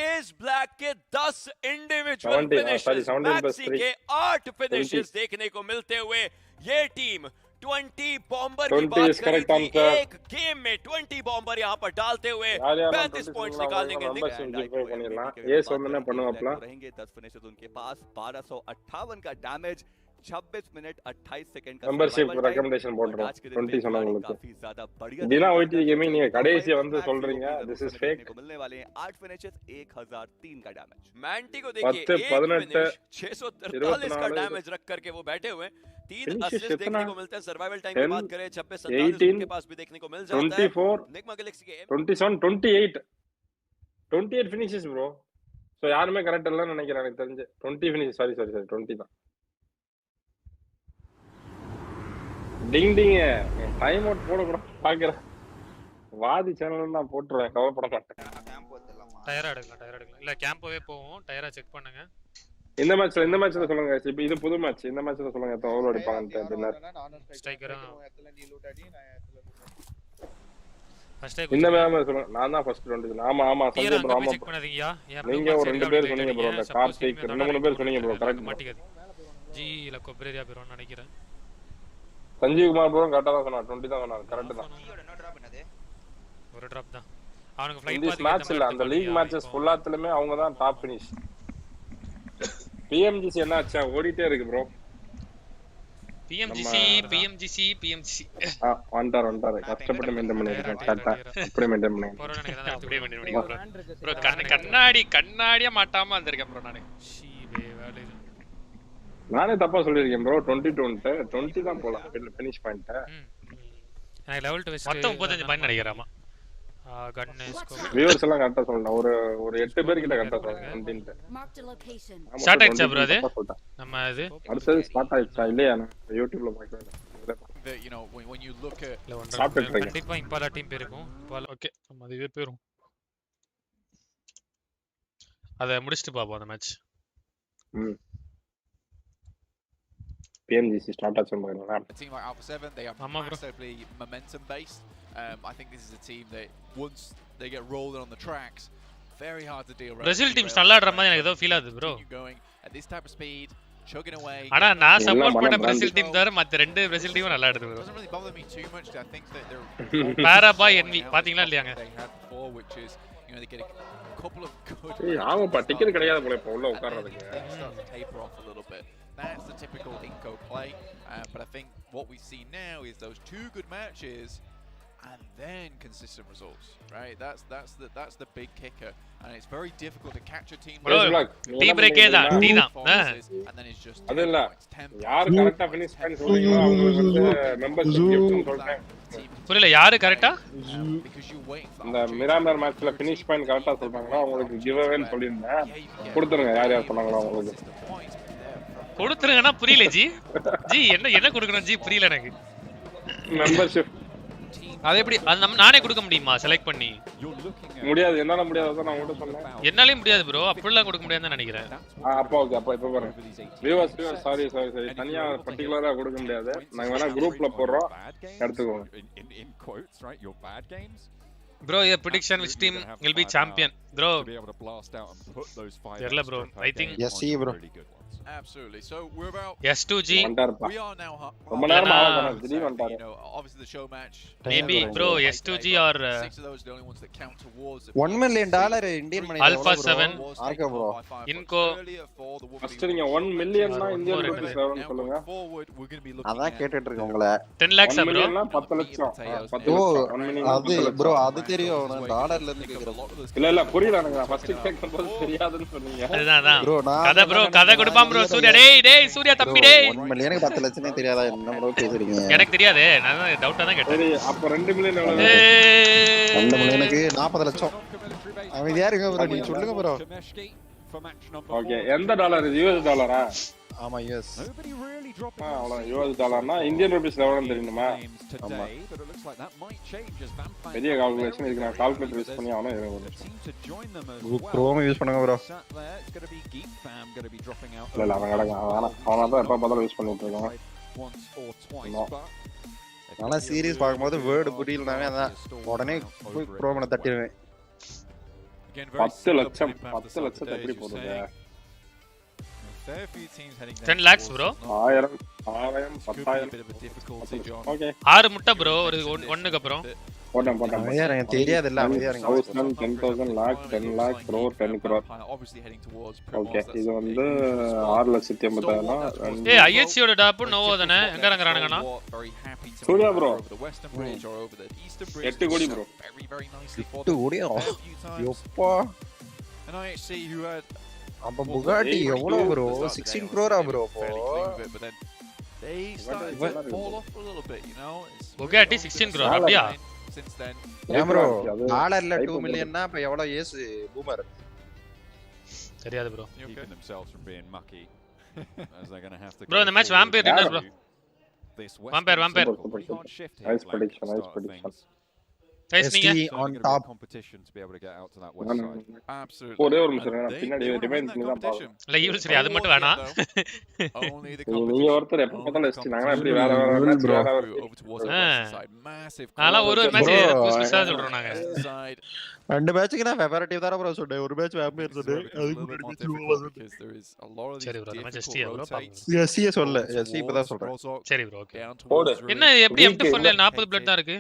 Ace black के 10 इंडिविजुअल फिनिशेस, 17 plus मैक्सी 3 के 8 फिनिशेस 20 देखने को मिलते हुए ये टीम 20 बॉम्बर की 20 बात is करी correct थी, answer. एक गेम में 20 बॉम्बर यहां पर डालते हुए यार यार 35 पॉइंट्स निकाल देंगे। மெம்பர்ஸ் ஜிபே பண்ணிடலாம் ஏஸ் வந்து என்ன பண்ணுவாப்ல रहेंगे 10 फिनिशेस उनके पास, 1258 का डैमेज, 26 मिनट 28 सेकंड का மெம்பர்ஷிப் ரெக்கமெண்டேஷன் போடுறோம் 20 சொன்னவங்களுக்கு काफी ज्यादा बढ़िया இதெல்லாம் ஓய்டி கேமிங் நீங்க கடைசி வந்து சொல்றீங்க திஸ் இஸ் ஃபேக் को मिलने वाले हैं 8 फिनिशेस 1003 का डैमेज। मैंटी को देखिए 10 18 643 का डैमेज रख करके वो बैठे हुए हैं। 3 असिस्ट देखने को मिलते हैं। सर्वाइवल टाइम की बात करें 26 47 उनके पास भी देखने को मिल जाता है। 24 निग्मा गैलेक्सी के 27 28 फिनिशेस ப்ரோ சோ யாருமே கரெக்ட் இல்லன்னு நினைக்கிறேன் எனக்கு தெரிஞ்சு 20 ஃபினிஷ் சாரி 20 தான் டிங் டிங் டைம் அவுட் போட கூட பாக்குறேன் வாதி சேனல்ல நான் போட்டுறேன் கவலைப்பட மாட்டேன் டயரா எடுக்கலாம் இல்ல கேம்போவே போவோம் டயரா செக் பண்ணுங்க இந்த மேட்ச்ல சொல்லுங்க இப்போ இது புது மேட்ச் இந்த மேட்ச்ல சொல்லுங்க எத்தனை ஓவர் அடிப்பாங்கன்னு டின்னர் ஸ்ட்ரைக்கரா இந்த மேட்ச் சொல்லுங்க நான் தான் ஃபர்ஸ்ட் 20 ஆமா ஆமா சஞ்சய் ப்ரோ ஆமா செக் பண்ணாதீங்கயா நீங்க ஒரு ரெண்டு பேர் சொன்னீங்க ப்ரோ அந்த கார்த்திக் ரெண்டு மூணு பேர் சொன்னீங்க ப்ரோ கரெக்ட் மாட்டிக்காது ஜி இல்ல கொப்ரேரியா பேரோன்னு நினைக்கிறேன் संजीव कुमार ப்ரோ கரெக்ட்டா தான் சொன்னார் 20 தான் சொன்னார் கரெக்ட் தான் ஒரு டிராப் தான் அவனுக்கு ஃளைட் பாத்து மேட்ச் இல்ல அந்த லீக் மேட்சஸ் ஃபுல்லாத்துலமே அவங்க தான் டாப் ஃபினிஷ் PMGC என்ன ஆச்சா ஓடிட்டே இருக்கு ப்ரோ PMGC வந்தார் கஷ்டப்பட்டு மெயின்டெய்ன் பண்ணிருக்கேன் கரெக்ட்டா அப்படியே மெயின்டெய்ன் பண்ணேன் அப்படியே மெயின்டெய்ன் ப்ரோ கண்ணாடியா மாட்டாம வந்திருக்கேன் ப்ரோ நானே ஷீவே வேலை நானே தப்பா சொல்லிருக்கேன் ப்ரோ 20 தான் போலாம் ஃபினிஷ் பாயிண்ட் நான் லெவல் 2 மொத்தம் 35 பாயிண்ட் நினைக்கிறேன் கன் ஸ்கோர் வியூவர்ஸ் எல்லாம் கரெக்ட்டா சொல்லணும் ஒரு 8 பேர் கிட்ட கரெக்ட்டா சொல்லுங்க 20 ஸ்டார்ட் ஆயிடுச்சா ப்ரோ அது நம்ம அது அடுத்து ஸ்டார்ட் ஆயிடுச்சா இல்லையா யூடியூப்ல பார்க்கலாம் you know when you look at கண்டிப்பா இம்பாலா டீம் பேருக்கும் ஓகே நம்ம அதுவே பேரும் அத முடிச்சிட்டு பாப்போம் அந்த match PMGC start at some point. A team like Alpha 7, they are massively momentum based. I think this is a team that once they get rolling on the tracks, very hard to deal. Brazil teams நல்லா ஆடுற மாதிரி எனக்கு ஏதோ feel ஆகுது bro. Going at this type of speed, chugging away. ஆனா நான் support பண்ண Brazil team தவிர மத்த ரெண்டு Brazil team நல்லா ஆடுது bro. Doesn't really bother me too much. I think that they're Paraboy NV பாத்தீங்களா இல்லையாங்க? They had before, which is you know they get a couple of good. ஆமாப்பா ticket கிடையாது போல இப்ப உள்ள உட்கார்றதுக்கு. Start to taper off a little bit. That's the typical Inco play, but I think what we see now is those two good matches and then consistent results, right? That's the big kicker, and it's very difficult to catch a team. Team break da D da, and then it's just adilla yaar correct finish பண்ணி சொல்றீங்களோ அவங்களுக்கு வந்து membership கிஃப்ட்னு சொல்றேன் புரியல யாரு கரெக்ட்டா இந்த Miramar மேட்ச்ல finish பாயிண்ட் கரெக்ட்டா சொல்றாங்களோ அவங்களுக்கு கிவ் அவேன்னு சொல்லிருந்தேன் கொடுத்துருங்க யார் யார் சொன்னாங்களோ அவங்களுக்கு கொடுத்துருங்கன்னா புரியல ஜி. ஜி என்ன கொடுக்கணும் ஜி புரியல எனக்கு. மெம்பர்ஷிப். அது எப்படி நானே கொடுக்க முடியுமா செலக்ட் பண்ணி? முடியாது. என்னால முடியாது நான் கூட சொன்னேன். என்னாலயே முடியாது ப்ரோ. அப்படிலாம் கொடுக்க முடியாதுன்னு நினைக்கிறேன். அப்ப ஓகே. அப்ப இப்ப பாருங்க. Viewers sorry. தனியா பர்టిక్యులரா கொடுக்க முடியாது. நாங்க வேணா குரூப்ல போடுறோம். எடுத்துக்கோங்க. Bro, your prediction which team will be champion? Bro, Kerala bro, I think yes, see bro. Absolutely. So we're about S2G. We are now obviously the show match. Maybe bro S2G or 6 of those the only ones that count towards it. $1 million Indian money. Alpha 7. Arka bro. Inco. First நீங்க 1 million னா Indian rupees எவ்வளவுன்னு சொல்லுங்க. அதான் கேட்டிட்டு இருக்கேன் உங்கள. 10 lakhs bro. 1 million 10 லட்சம். 10 லட்சம். அது bro அது தெரியும். நான் டாலர்ல இருந்து கேக்குறேன். இல்ல புரியல எனக்கு. ஃபர்ஸ்ட் கேக்கும்போது தெரியாதுன்னு சொன்னீங்க. அதுதான். bro கதை கொடுப்பான் bro சூர்யா. டேய் சூர்யா தம்பி டேய். 1 மில்லியனுக்கு 10 லட்சமே தெரியாதா என்ன bro பேசுறீங்க? எனக்கு தெரியாது. நான் டவுட்டா தான் கேட்டேன். சரி அப்ப 2 மில்லியன் எவ்வளவு? 2 மில்லியனுக்கு 40 லட்சம். அமைதியா இருங்க bro நீங்க சொல்லுங்க bro. ஓகே எந்த டாலர் இது? யுஎஸ் டாலரா? ஆமா யுஎஸ். அவ்வளவு யுஎஸ் டாலர்னா இந்தியன் ரூபீஸ் எவ்வளவுன்னு தெரியுமா? ஆமா. பெரிய கால்குலேஷன் இருக்கு. நான் கால்குலேட்டர் யூஸ் பண்ணி ஆனா Chrome யூஸ் பண்ணுங்க bro. இல்ல அவன் கடங்க. அவனா தான் எப்ப பார்த்தாலும் யூஸ் பண்ணிட்டு இருக்கான். நான் சீரிஸ் பாக்கும்போது வேர்ட் புரியலனாவே அதான் உடனே போய் Chromeல தட்டிடுவேன். 10 லட்சம் எப்படி போடுங்க? 10 lakhs bro. 1000 10,000 ஓகே 6 முட்டை bro ஒரு ஒண்ணுக்கு அப்புறம் போட்டேன் எனக்கு தெரியாது இல்ல அமைதியா இருங்க. 10,000 lakh 10 lakh crore 10 crore okay இது வந்து 6,80,000. ஏய் IHC ஓட டாப் நோவோ தானே எங்க ரங்கறானுங்கனா? சூர்யா bro 8 கோடி bro. 8 கோடியா? யோப்பா. And IHC who had அப்ப Bugatti எவ்வளவு bro? 16 crore bro அப்போ. They started to fall off a little bit, you know. Bugatti 16 crore அப்படியா? Since then. Yeah bro. டாலர்ல 2 மில்லியன்னா அப்ப எவ்வளவு ஏஸ் பூமர்? தெரியாது bro. Keeping themselves from being mucky as they're going to have to bro the match vampire dinner bro. Vampire nice prediction. Guys நீங்க on top competition to be able to get out to that west side. Absolutely. ஒரே ஒரு நிமிஷம் நான் பின்னாடி remind பண்ணி தான் பாப்போம். இல்ல ஈவில் சரி அது மட்டும் வேணாம். நீங்க ஒருத்தர் எப்ப பார்த்தாலும் எஸ்டி நாங்க எப்படி வேற மேட்ச் நாளா ஒரு மேட்ச் புதுசா சொல்றோம் நாங்க. ரெண்டு மேட்ச்க்கு நான் ஃபேவரட்டிவ் தான bro சொன்னேன். ஒரு மேட்ச் வேம்பயர் சொன்னேன். அதுக்கு சரி bro மேட்ச் எஸ்டி bro பாப்போம். எஸ்டி சொல்ல எஸ்டி இப்பதான் சொல்றேன். சரி bro ஓகே. என்ன எப்படி M2 ல 40 பிளட் தான் இருக்கு?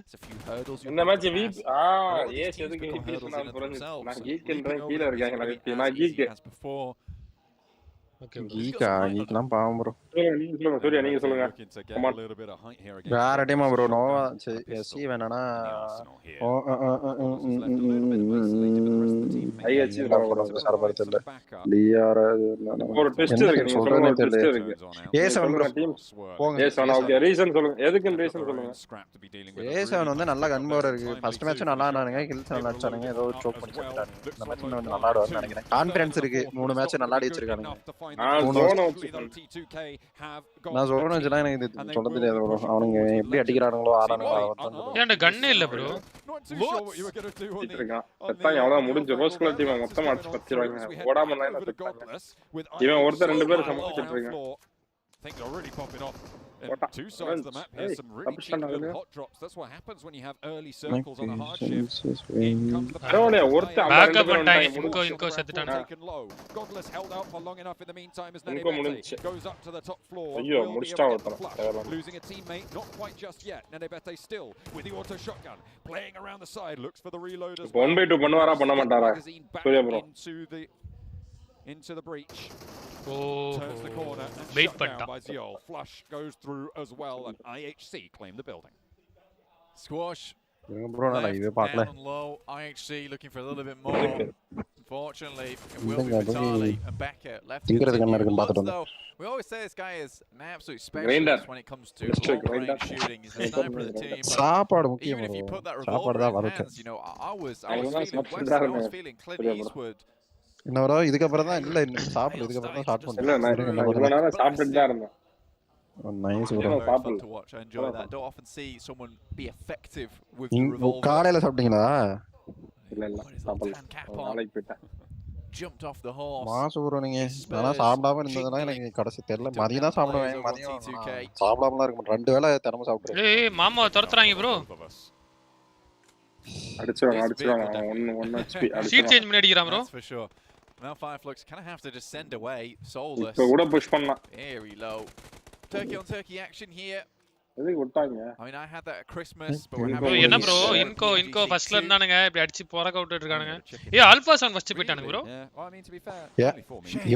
இந்த மேட்ச் ஏஸ் எதுக்கு ஹிட் பண்ணாம போறேன். நான் கீக்ன்றேன் கீழ இருக்காங்க. நான் கீக். ஓகே கீக்லாம் பாவம் bro. நீங்க சொல்லுங்க சூர்யா நீங்க சொல்லுங்க. வேற டீமா bro நோவா எஸ்சி வேணானா ஐஎச்சி சர்வர் இல்ல டிஆர் ஒரு டெஸ்ட் இருக்கு நீங்க சொல்லுங்க டெஸ்ட் இருக்கு. A7 bro போங்க. A7 ஓகே ரீசன் சொல்லுங்க. எதுக்கு ரீசன் சொல்லுங்க. A7 வந்து நல்ல கன் பவர் இருக்கு. ஃபர்ஸ்ட் மேட்ச் நல்லா ஆனானுங்க. கில்ஸ் நல்லா அடிச்சானுங்க. ஏதோ சோக் பண்ணி போட்டாங்க. இந்த மேட்ச் வந்து நல்லா ஆடுவான்னு நினைக்கிறேன். கான்ஃபிடன்ஸ் இருக்கு. 3 மேட்ச் நல்லா ஆடி வச்சிருக்கானுங்க. நான் சொல்றேன்னு வச்சா எனக்கு இது சொல்ல தெரியாது bro. அவனுங்க எப்படி அடிக்கிறானுங்களோ ஆடானுங்களோ ஏன்டா கண்ணே இல்ல bro. செத்தான் எவ்வளவு முடிஞ்சு ரோஸ் கலர் டீம் மொத்தமா அடிச்சு பத்திடுவாங்க. ஓடாம இவன் ஒருத்தர் 2 பேர் சமாளிச்சிட்டு இருக்காங்க. Things are really popping off. Two sides of the map here, some really cheap little hot drops. That's what happens when you have early circles on a hard shift. In comes the backup பண்ணிட்டாங்க. இன்கோ செத்துட்டாங்க. Godless held out for long enough in the meantime as Nenebete goes up to the top floor. ஐயோ முடிச்சிட்டா ஒருத்தன். Losing a teammate, not quite just yet. Nenebete still with the auto shotgun, playing around the side, looks for the reload as well. 1v2 பண்ணுவாரா பண்ண மாட்டாரா? Surya bro. Into the breach. Turns the corner and wait shut down by Ziol. Flush goes through as well and IHC claim the building. Squash. bro na ive paakala. Low IHC looking for a little bit more. Unfortunately, it will be Vitali and Becker left. We always say this guy is an absolute specialist when it comes to long-range shooting. He's a sniper of the team. Even if you put that revolver in his hands, you know, I was feeling Clint Eastwood இன்னொரு இதுக்கு அப்புறம் தான் இல்ல சாப்பிடு இதுக்கு அப்புறம் தான் start இல்ல நான் இவ்வளவு நேரம் சாப்பிட்டுட்டு தான் இருந்தேன். Nice bro. I enjoy that. Don't often see someone be effective with the revolver. காலையில சாப்பிட்டீங்களா? இல்ல சாப்பிடல. நாளைக்கு போய்ட்டேன். Jumped off the horse. மாசு ப்ரோ நீங்க. நான் சாப்பிடாம இருந்ததனால எனக்கு கடைசி தெரியல. மதியம் தான் சாப்பிடுவேன். மதியம் சாப்பிடாமலாம் இருக்க மாட்டேன். 2 வேளை தினமும் சாப்பிடுறேன். ஏய் மாமா துரத்துறாங்க ப்ரோ. அடிச்சுவாங்க 1 HP. சீட் சேஞ்ச் பண்ணி அடிக்கறான் bro. For sure. Now Fireflux kind of have to just send away soulless. இப்ப கூட புஷ் பண்ணலாம். Very low. Turkey on turkey action here. எதுக்கு விட்டாங்க? I mean I had that at Christmas but we're bro என்ன bro இன்கோ ஃபர்ஸ்ட்ல இருந்தானுங்க இப்படி அடிச்சு போறக்க விட்டுட்டு இருக்கானுங்க. ஏய் ஆல்பா சவுண்ட் ஃபர்ஸ்ட் போய்ட்டானுங்க ப்ரோ.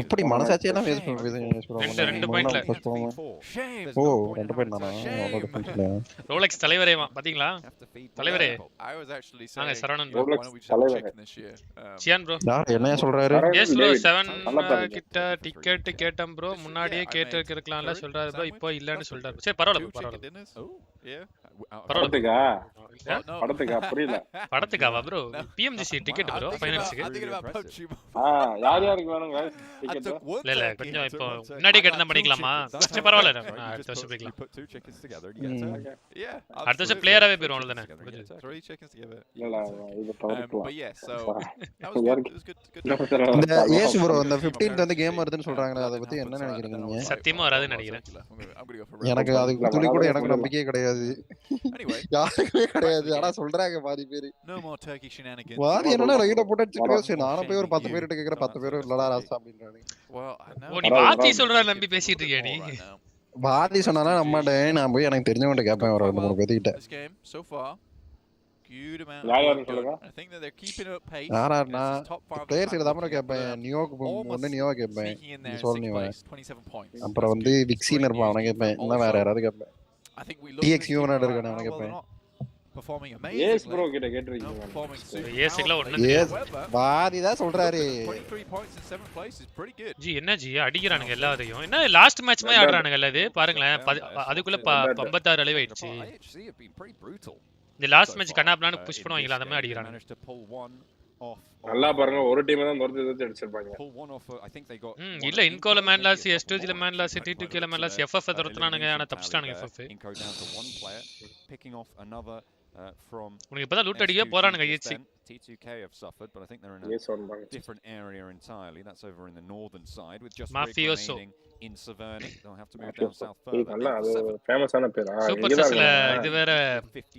எப்படி மனசாட்சி எல்லாம் வேஸ்ட் பண்ணுவீங்க ப்ரோ. 2 பாயிண்ட்ல. ஓ 2 பாயிண்ட் தானா? அவ்வளவு டிஃபரன்ஸ்ல. ரோலெக்ஸ் தலைவரேவா பாத்தீங்களா? தலைவரே. I was actually நாங்க saying சரவணன் ப்ரோ தலைவரே சியான் ப்ரோ. என்ன சொல்றாரு? எஸ் ப்ரோ 7 கிட்ட டிக்கெட் கேட்டம் ப்ரோ முன்னாடியே கேட்டிருக்கலாம்ல சொல்றாரு ப்ரோ இப்போ இல்லன்னு சொல்றாரு. சரி பரவாயில்லை பரவாயில்லை. படத்துக்கா புரியல. படத்துக்காவா ப்ரோ? PMGC டிக்கெட் ப்ரோ ஃபைனல்ஸ்க்கு. யாருக்கு வேணுங்க டிக்கெட்? இல்ல கொஞ்சம் இப்போ முன்னாடியே கேட்டா பண்ணிக்கலாமா? சரி பரவாயில்லை அடுத்த வருஷம் போய்க்கலாம். அடுத்த வருஷம் பிளேயராவே போயிரும் அவ்வளவுதானே. 3 chickens together. இல்ல இது தவிர்க்கலாம். But yeah, so இந்த ஏஸ் ப்ரோ இந்த 15th வந்து கேம் வருதுன்னு சொல்றாங்களே அத பத்தி என்ன நினைக்கிறீங்க நீங்க? சத்தியமா வராதுன்னு நினைக்கிறேன். எனக்கு அதுக்கு துளி கூட எனக்கு நம்பிக்கையே கிடையாது. யாருக்குமே கிடையாது. ஆனா சொல்றாங்க பாதி பேர். வாதி என்னன்னா ரைட போட்டு அடிச்சிட்டு நானும் போய் ஒரு 10 பேர் கிட்ட கேக்குற 10 பேர் இல்லடா ராசா அப்படின்றாங்க. ஓ நீ வாதி சொல்றா நம்பி பேசிட்டு இருக்கியா நீ? வாதி சொன்னானா நம்மடே நான் போய் எனக்கு தெரிஞ்சவங்க கேப்பேன் ஒரு 2-3 பேர் கிட்ட. Good amount of I think that they're keeping up pace. யாரானா பிளேயர்ஸ் கிட்ட தான் கேப்பேன். நியோக்கு ஒண்ணு நியோ கேப்பேன். நீ சொல்ல நீ 27 points. அப்புறம் வந்து விக்ஸின் இருப்பான் அவன கேப்பேன். இல்ல வேற யாராவது கேப்பேன். I think we look TX யூனட் இருக்கானே அவன கேப்பேன். Performing amazing. Yes bro கிட்ட கேட்டிருக்கீங்க. Yes இல்ல ஒண்ணு. Yes வாதி தான் சொல்றாரு. 23 points in 7th place is pretty good. G என்ன ஜி அடிக்குறானுங்க எல்லாரையும். என்ன லாஸ்ட் மேட்ச் மாதிரி ஆடுறானுங்க இல்ல இது பாருங்களேன். அதுக்குள்ள 56 அலைவ் ஆயிடுச்சு. இந்த லாஸ்ட் மேட்ச் கண்ணாப்லான்னு புஷ் பண்ணுவாங்களா அந்த மாதிரி அடிக்குறானுங்க. நல்லா பாருங்க ஒரு டீம் தான் நொறுத்து அடிச்சிருப்பாங்க. இல்ல இன்கோல மேன் லாஸ் S2G ல மேன் லாஸ் T2K ல மேன் லாஸ் FF துரத்துனானுங்க ஆனா தப்பிச்சிட்டானுங்க FF. உனக்கு இப்பதான் லூட் அடிக்கவே போறானுங்க EHC. T2K have suffered, but I think they're in a different area entirely. That's over in the northern side with just remaining in Severny. They'll have to move down south further. அது ஃபேமஸான பேரா? Super செஸ்ல இது வேற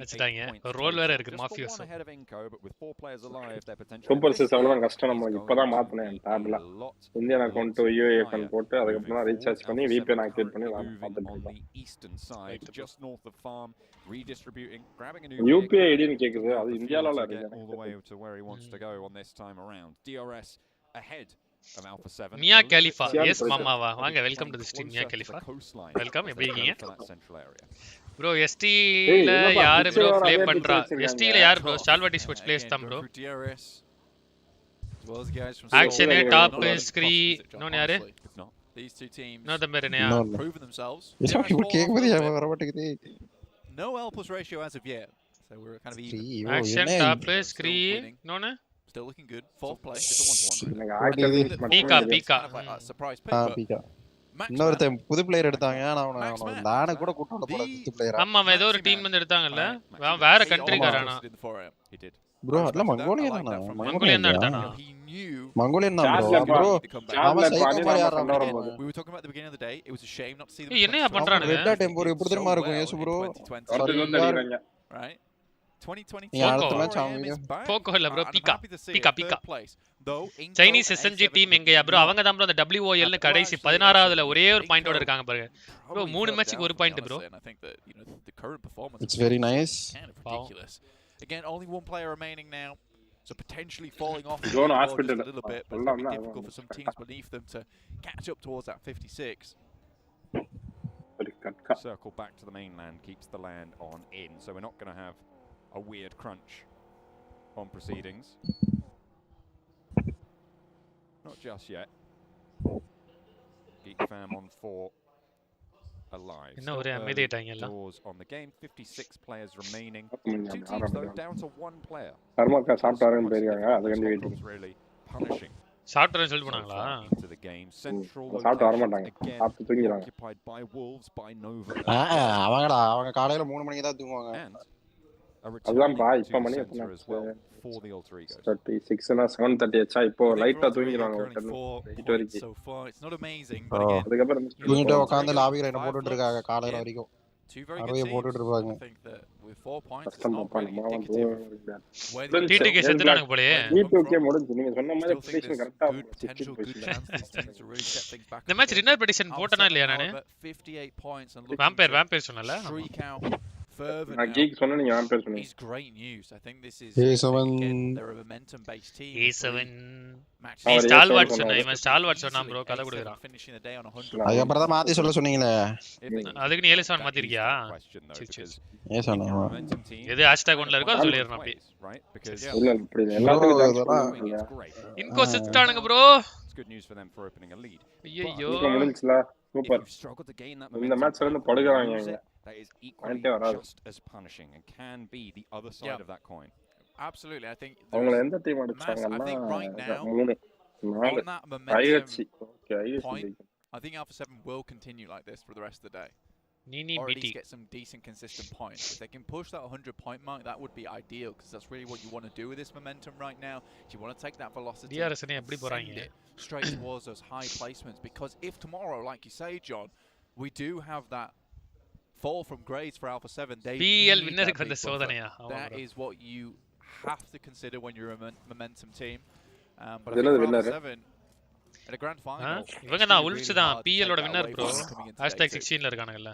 வச்சிட்டாங்க. ஒரு role வேற இருக்கு மாஃபியோஸ். Super chess அவ்வளவுதான் கஷ்டம் நமக்கு. இப்பதான் மாத்துனேன் டேப்ல. இந்தியன் அக்கவுண்ட் UAE அக்கவுண்ட் போட்டு அதுக்கு அப்புறம் ரீசார்ஜ் பண்ணி VPN ஆக்டிவேட் பண்ணி பார்த்துட்டு இருக்கேன். Just north of farm redistributing grabbing a new UPI ID ன்னு கேக்குது. அது இந்தியால இருக்கு. All the way to where he wants to go on this time around. DRS ahead of Alpha 7. Mia Khalifa. Yes மாமாவா. வாங்க welcome to the stream Mia Khalifa. Welcome எப்படி இருக்கீங்க? Bro ST ல யார் ப்ரோ ப்ளே பண்றா? ST ல யார் bro? ஸ்டால்வர்டி sports players தான் ப்ரோ. ஆக்ஷன் டாப் ஸ்க்ரீ இன்னொன்னு யாரு? These two teams no the merenya proven themselves. கேக்குதியா வர மாட்டேங்குது. No L plus ratio as of yet. So we're kind of even. Action top screen no still looking good. Fourth place. It's a 1-1. Pika surprise pick. Pika இன்னொரு புது player எடுத்தாங்க. ஆனா நானே கூட கூட்டோட போற புது பிளேயர். ஆமா ஏதோ ஒரு டீம் வந்து எடுத்தாங்கல. வேற கண்ட்ரி காரனா. ப்ரோ அதல மங்கோலியன் தானா? மங்கோலியன் தான் எடுத்தானா? மங்கோலியன் தான் ப்ரோ. ஆமா சைக்கோ மாதிரி ஆடுறாங்க. We were talking about the beginning of the day. It was a shame not to see them. என்னையா பண்றானுங்க? ரெட்டா டெம்போர் எப்படி தெரியுமா இருக்கும் ஏசு ப்ரோ? Right. 2020 போக்கோ இல்ல ப்ரோ பீக்கா சைனீஸ் SMG டீம் எங்கயா ப்ரோ? அவங்க தான் ப்ரோ அந்த WOL னு கடைசி 16வதுல ஒரே ஒரு பாயிண்டோட இருக்காங்க பாருங்க ப்ரோ. 3 மேட்ச்க்கு ஒரு point bro. It's very nice. Again only one player remaining now. So potentially falling off a little bit, but it's very difficult for some teams beneath them to catch up towards that 56. Circle back to the mainland keeps the land on in, so we're not going to have a weird crunch on proceedings. Not just yet. Geek Fam on 4 alive. Doors on the game. 56 players remaining. Two teams though down to 1 player. Sarmaka சாப்பிட்டாருன்னு தெரியாங்க. அது கண்டி really punishing சாப்பிட்டறேன்னு சொல்லிட்டு போனாங்களா? சாப்பிட்டு வர மாட்டாங்க, சாப்பிட்டு தூங்கிடுவாங்க. அவங்க காலையில 3 மணிக்கு தான் தூங்குவாங்க. அதுதான்ப்பா இப்ப மணி எத்தனை? 36னா 7:30 ஆச்சா? இப்போ லைட்டா தூங்கிடுவாங்க ஒரு 10 வரைக்கும். அதுக்கப்புறம் தூங்கிட்டு உட்காந்து லாபியில் என்ன போட்டுட்டு இருக்காங்க காலையில வரைக்கும். நிறைய போட்டுட்டு இருப்பாங்க. டிடிகே செத்துறானுங்க போலயே. டிடிகே முடிஞ்சு நீங்க சொன்ன மாதிரி ப்ரெடிக்ஷன் கரெக்ட்டா இந்த மேட்ச் வின்னர் ப்ரெடிக்ஷன் போட்டனா இல்லையா நானு? வாம்பயர் சொன்னல. நான் கீக் சொன்ன, நீங்க வாம்பயர் சொன்னீங்க. A7 நீ ஸ்டால்வார்ட் சொன்ன, இவன் ஸ்டால்வார்ட் சொன்னா ப்ரோ கதை கொடுக்குறான். அதுக்கு அப்புறம் தான் மாத்தி சொல்ல சொன்னீங்களே. அதுக்கு நீ எலிசான் மாத்திருக்கியா? சரி ஏன் சொன்னீங்க? எது ஹேஷ்டேக் ஒன்ல இருக்கோ அது சொல்லிறேன் அப்படியே. இல்ல இப்படி எல்லாத்துக்கும் இன்கோ செத்துட்டானுங்க ப்ரோ. ஐயோ முடிஞ்சுல சூப்பர். இந்த மேட்ச்ல இருந்து படுகறாங்க இவங்க. That is equally just as punishing and can be the other side of that coin. Absolutely, I think. அவங்கள எந்த டீம் அடிச்சாங்கன்னா 3 4 IHC. Okay IHC. I think Alpha 7 will continue like this for the rest of the day. Nini or at BT. least get some decent consistent points. If they can push that 100-point mark, that would be ideal because that's really what you want to do with this momentum right now. You want to take that velocity and send it straight towards those high placements, because if tomorrow, like you say, John, we do have that fall from grades for Alpha 7, they PL winner க்கு வந்த சோதனையா? That is what you have to consider when you're a momentum team. But I think Alpha 7 at a grand final, இவங்க தான் உல்ஸ் தான் PL ஓட winner bro. #16ல இருக்கானுங்கல.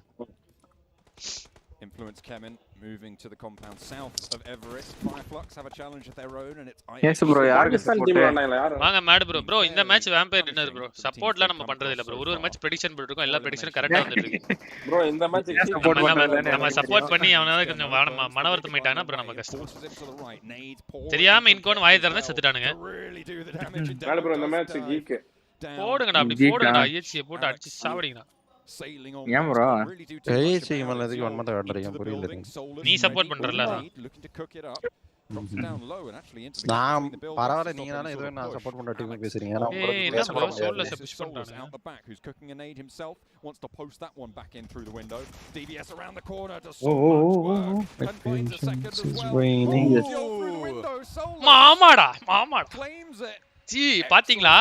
Influence Kemen moving to the compound south of Everest. Fireflux have a challenge of their own and it's Yes bro, யாருக்கு support பண்ணாங்களா யாரு? வாங்க மேட் ப்ரோ இந்த மேட்ச் வாம்பயர் டின்னர் ப்ரோ. சப்போர்ட்லாம் நம்ம பண்றது இல்ல ப்ரோ. ஒரு மேட்ச் பிரெடிக்ஷன் போட்டுருக்கோம், எல்லா பிரெடிக்ஷனும் கரெக்ட்டா வந்துட்டு இருக்கு. ப்ரோ இந்த மேட்ச் சப்போர்ட் பண்ணல. நம்ம சப்போர்ட் பண்ணி அவனால கொஞ்சம் மனவர்த்தம் ஆயிட்டானா அப்புறம் நம்ம கஷ்டம். தெரியாம இன்கோன் வாயை திறந்து செத்துட்டானுங்க. மேட் ப்ரோ இந்த மேட்ச் கீக் போடுங்கடா, அப்படி போடுங்கடா. ஐஎச்சி போட்டு அடிச்சு சாவடிங்கடா. ஏன் ப்ரோ ஏசி மேல எதுக்கு வன்மத்தை காட்டுறீங்க? புரியல. நீ சப்போர்ட் பண்றல. நான் பரவாயில்ல, நீங்கனால எதுவே நான் சப்போர்ட் பண்ற டீம் பேசுறீங்க. நான் உங்களுக்கு பேச போறேன். சோல்ல push பண்றானே. Out the back who's cooking a nade himself wants to post that one back in through the window. DBS around the corner does so much work and finds a second as well. மாமாடா claims it. G பாத்தீங்களா?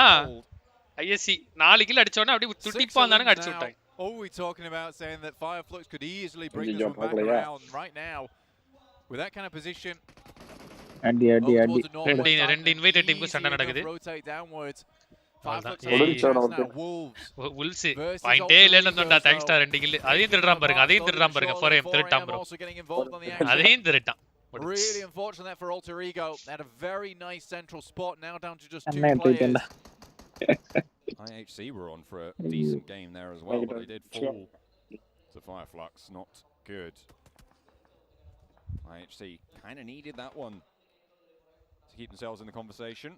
ISC 4 kill அடிச்சோனே அப்படியே துட்டிப்பா வந்தானுங்க அடிச்சு விட்டாங்க. All we talking about saying that Fireflux could easily bring this one back around right now with that kind of position. அடி ரெண்டு invited டீமுக்கு சண்டை நடக்குது. உல்ஸ் பாயிண்டே இல்லன்னு தேங்க்ஸ்டா 2 கில். அதையும் திருறான் பாருங்க, 4M திருட்டான் ப்ரோ. அதையும் திருட்டான். Really unfortunate for Alter Ego. They had a very nice central spot, now down to just 2 players. IHC were on for a decent game there as well, but they did fall to Fireflux. Not good. IHC kind of needed that one to keep themselves in the conversation.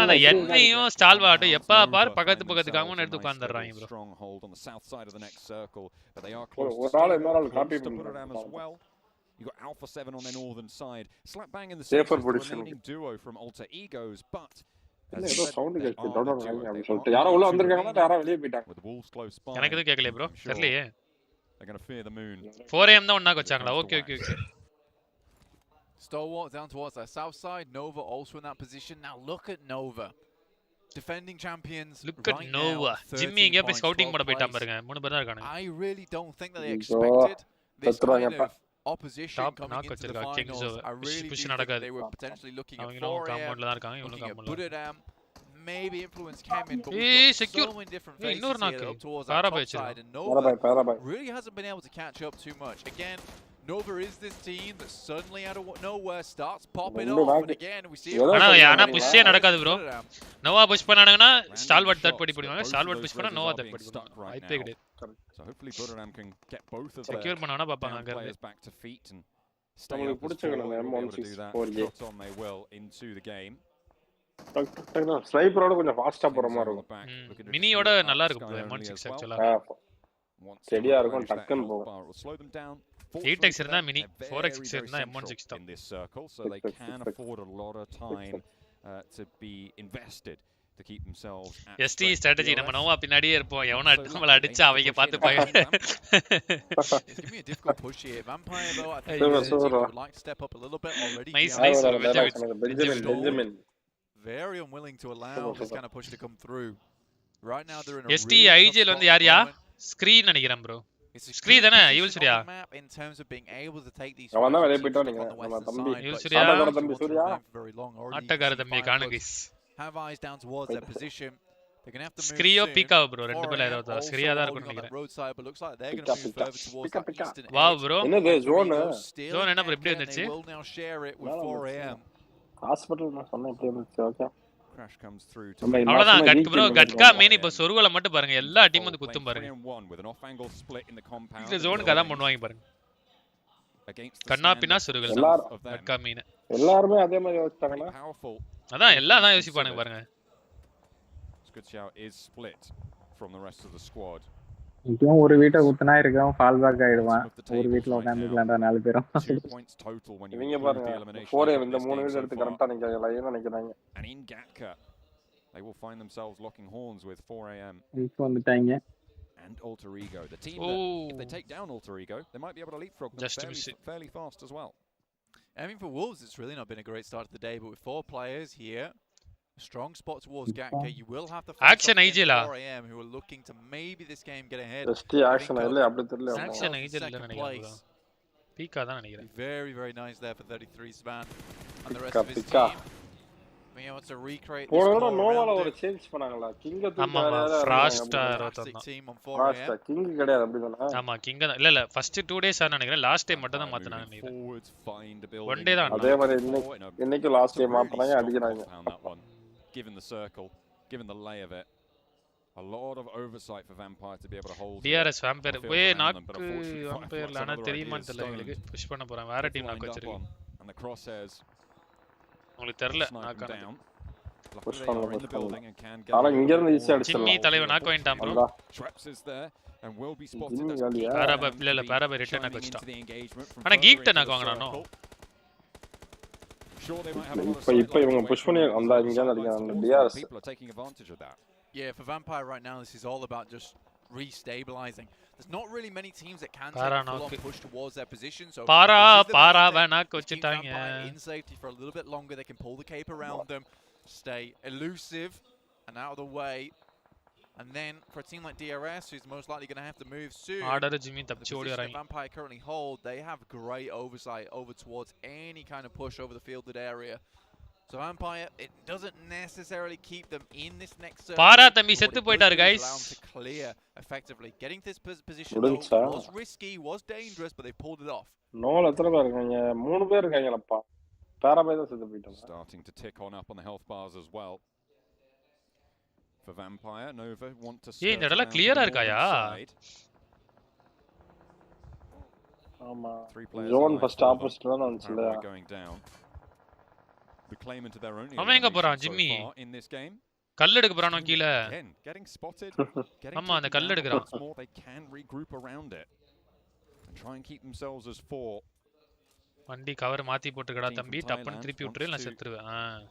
ஆனா என்னையும் ஸ்டால்வார்ட் எப்ப பார் பக்கத்துக்காகவும் எடுத்து உட்கார்ந்துறாங்க bro. Stronghold on the south side of the next circle, but they are close to put it down as well. You got Alpha 7 on their northern side. Slap bang in the center for the remaining duo from Alter Egos, but ஏதோ sound கேக்குது. Down அப்படி சொல்லிட்டு யாரோ உள்ள வந்திருக்காங்க, யாரோ வெளிய போயிட்டாங்க. With the wolves close by. எனக்கு எதுவும் கேக்கல ப்ரோ. தெரியலையே. They're going to fear the moon. 4am தான் ஒண்ணா வச்சாங்களா? Okay. Stalwart down towards their south side. Nova also in that position. Now look at Nova. Defending champions. Look at Nova. Jimmy இங்க போய் scouting பண்ண போயிட்டான் பாருங்க. 3 பேர் தான் இருக்கானுங்க. I really don't think that they expected this kind of opposition coming into the finals. I really do think they were potentially looking at 4am, looking at Buddhadam, maybe Influence Kemen, but we've got so many different faces here up towards that top side, and Nova really hasn't been able to catch up too much. Again, Nova is this team that suddenly out of nowhere starts popping off, and again we see ஆனா புஷ்ஷே நடக்காது bro. Noah push பண்ணாங்கன்னா ஸ்டால்வார்ட் that படி பண்ணுவாங்க. ஸ்டால்வார்ட் push பண்ணா Noah that படி பண்ணுவாங்க. வாய்ப்பே கிடையாது. So hopefully Buddhadam can get both of secure பண்ணானா பாப்பாங்க அங்க players back to feet and stay up புடிச்சவங்க M16 they will into the game. ஸ்னைப்பரோட கொஞ்சம் ஃபாஸ்டா போற மாதிரி இருக்கும். மினியோட நல்லா இருக்கும் M16 एक्चुअली. ஸ்டெடியா இருக்கும், டக்கன் போகும். 8x இருந்தா மினி, 4x இருந்தா M16 in this circle, so they can afford a lot of time to be invested to keep themselves at ST strategy நம்ம நோவா பின்னாடியே இருப்போம் எவனா நம்மள அடிச்சு அவங்க பார்த்து பாங்க It's giving me a difficult push here. Vampire though, I think would like to step up a little bit already. Nice Benjamin. Very unwilling to allow this kind of push to come through. Right now they're in a ST IGL வந்து யாரியா screen நினைக்கிறேன் bro screen தானே evil Surya in terms of being able to take these அவன் தான் வெளிய போய்ட்டான் நீங்க நம்ம தம்பி ஈவில் சூர்யா ஆட்டக்கார தம்பி சூர்யா ஆட்டக்கார தம்பி காணு guys have eyes down towards their position. They're going to have to move ஸ்கிரியோ பீக்கா bro ரெண்டு பேர்ல ஏதாவது ஸ்கிரியா தான் இருக்கும்னு நினைக்கிறேன் roadside but looks like they're going to move further towards the eastern edge. wow bro என்னது ஜோன் என்ன bro இப்படி வந்துச்சு They will now share it with 4 am. Hospital நான் சொன்னேன் இப்படி வந்துச்சு okay crash comes through to அவ்வளவுதான் கட் bro கட்கா மெயின் இப்ப சொர்கல மட்டும் பாருங்க எல்லா டீம் வந்து குத்தும் பாருங்க இந்த ஜோனுக்கு அதான் பண்ணுவாங்க பாருங்க கண்ணா பின்னா சொர்கல கட்கா மெயின் எல்லாரும் அதே மாதிரி யோசிச்சாங்கனா அதான் எல்லாம் தான் யோசிப்பானுங்க பாருங்க good shout is split from the rest of the squad. இவன் ஒரு வீட்டை குத்துனா இருக்கவன் ஃபால் பேக் ஆயிடுவான் ஒரு வீட்ல உட்கார்ந்துக்கலாம்டா நாலு பேரும் இவங்க பாருங்க 4 இந்த மூணு வீட் எடுத்து கரெக்ட்டா நிக்கறாங்க நிக்கறாங்க and in Gatka they will find themselves locking horns with 4 am இப்போ வந்துட்டாங்க and Alter Ego the team that if they take down Alter Ego they might be able to leapfrog them fairly fast as well. I mean for Wolves it's really not been a great start to the day but with 4 players here strong spot towards Gatka. You will have to action IGL 4 am who are looking to maybe this game get ahead. Just action இல்ல அப்படி தெரியல action IGL இல்ல நினைக்கிறேன் பீக்கா தான் நினைக்கிறேன் very very nice there for 33 span and the rest of his team. We want to recreate this போறோட நோவால ஒரு change பண்ணாங்களா கிங்க ஆமா frost team on 4 am king கிடையாது அப்படிதானே ஆமா கிங்க இல்ல இல்ல ஃபர்ஸ்ட் 2 டேஸ் ஆன நினைக்கிறேன் லாஸ்ட் டைம் மட்டும் தான் மாத்துனாங்க நினைக்கிறேன் ஒன் டே தான் அதே மாதிரி இன்னைக்கு லாஸ்ட் டைம் மாத்துனாங்க அடிக்குறாங்க given the circle, given the lay of it. A lot of oversight for Vampire to be able to hold. DRS Vampire வே நாக்கு Vampire லான தெரியுமா தெரியல உங்களுக்கு புஷ் பண்ண போறாங்க வேற டீம் நாக்கு வச்சிருக்கீங்க and the crosshairs உங்களுக்கு தெரியல நாக்கு புஷ் பண்ணல ஆனா இங்க இருந்து ஈஸியா அடிச்சலாம் ஜிம்மி தலைவன் நாக்கு வாங்கிட்டான் bro traps is there and will be spotted பாராபா இல்ல பாராபா ரிட்டர்ன் நாக்கு வச்சிட்டான் ஆனா கீக்ட்ட நாக்கு வாங்குறானோ இப்ப இவங்க புஷ் பண்ணி அந்த இங்க அடிக்கறாங்க TRS people are taking advantage of that. Yeah, for Vampire right now this is all about just restabilizing. There's not really many teams that can take a full-on push towards their position. So para வேணாக்கு வச்சிட்டாங்க in safety for a little bit longer. They can pull the cape around them, stay elusive and out of the way. And then for a team like DRS, who's most likely going to have to move soon, Vampire currently hold, they have great oversight over towards any kind of push over the fielded area. So Vampire, it doesn't necessarily keep them in this next circle. Para தம்பி செத்து போயிட்டாரு guys. To clear effectively. Getting to this position though, was risky, was dangerous, but they pulled it off. நோல எத்தனை பேர் இருக்காங்க 3 பேர் இருக்காங்கலப்பா பாராபை தான் செத்து போயிட்டாங்க. Starting to tick on up on the health bars as well. For Vampire, Nova want to ஏய் இந்த இடல கிளியரா இருக்காயா ஆமா ஜோன் ஃபர்ஸ்ட் ஆப்போசிட் தான் வந்துச்சுல going down reclaim into their own அவன் எங்க போறான் ஜிம்மி in this game கல்ல எடுக்க போறானோ கீழ getting spotted ஆமா அந்த கல்ல எடுக்கறான் they can regroup around it and try and keep themselves as 4 வண்டி கவர் மாத்தி போட்டுக்கடா தம்பி டப்பன் திருப்பி விட்டுரு நான் செத்துருவேன்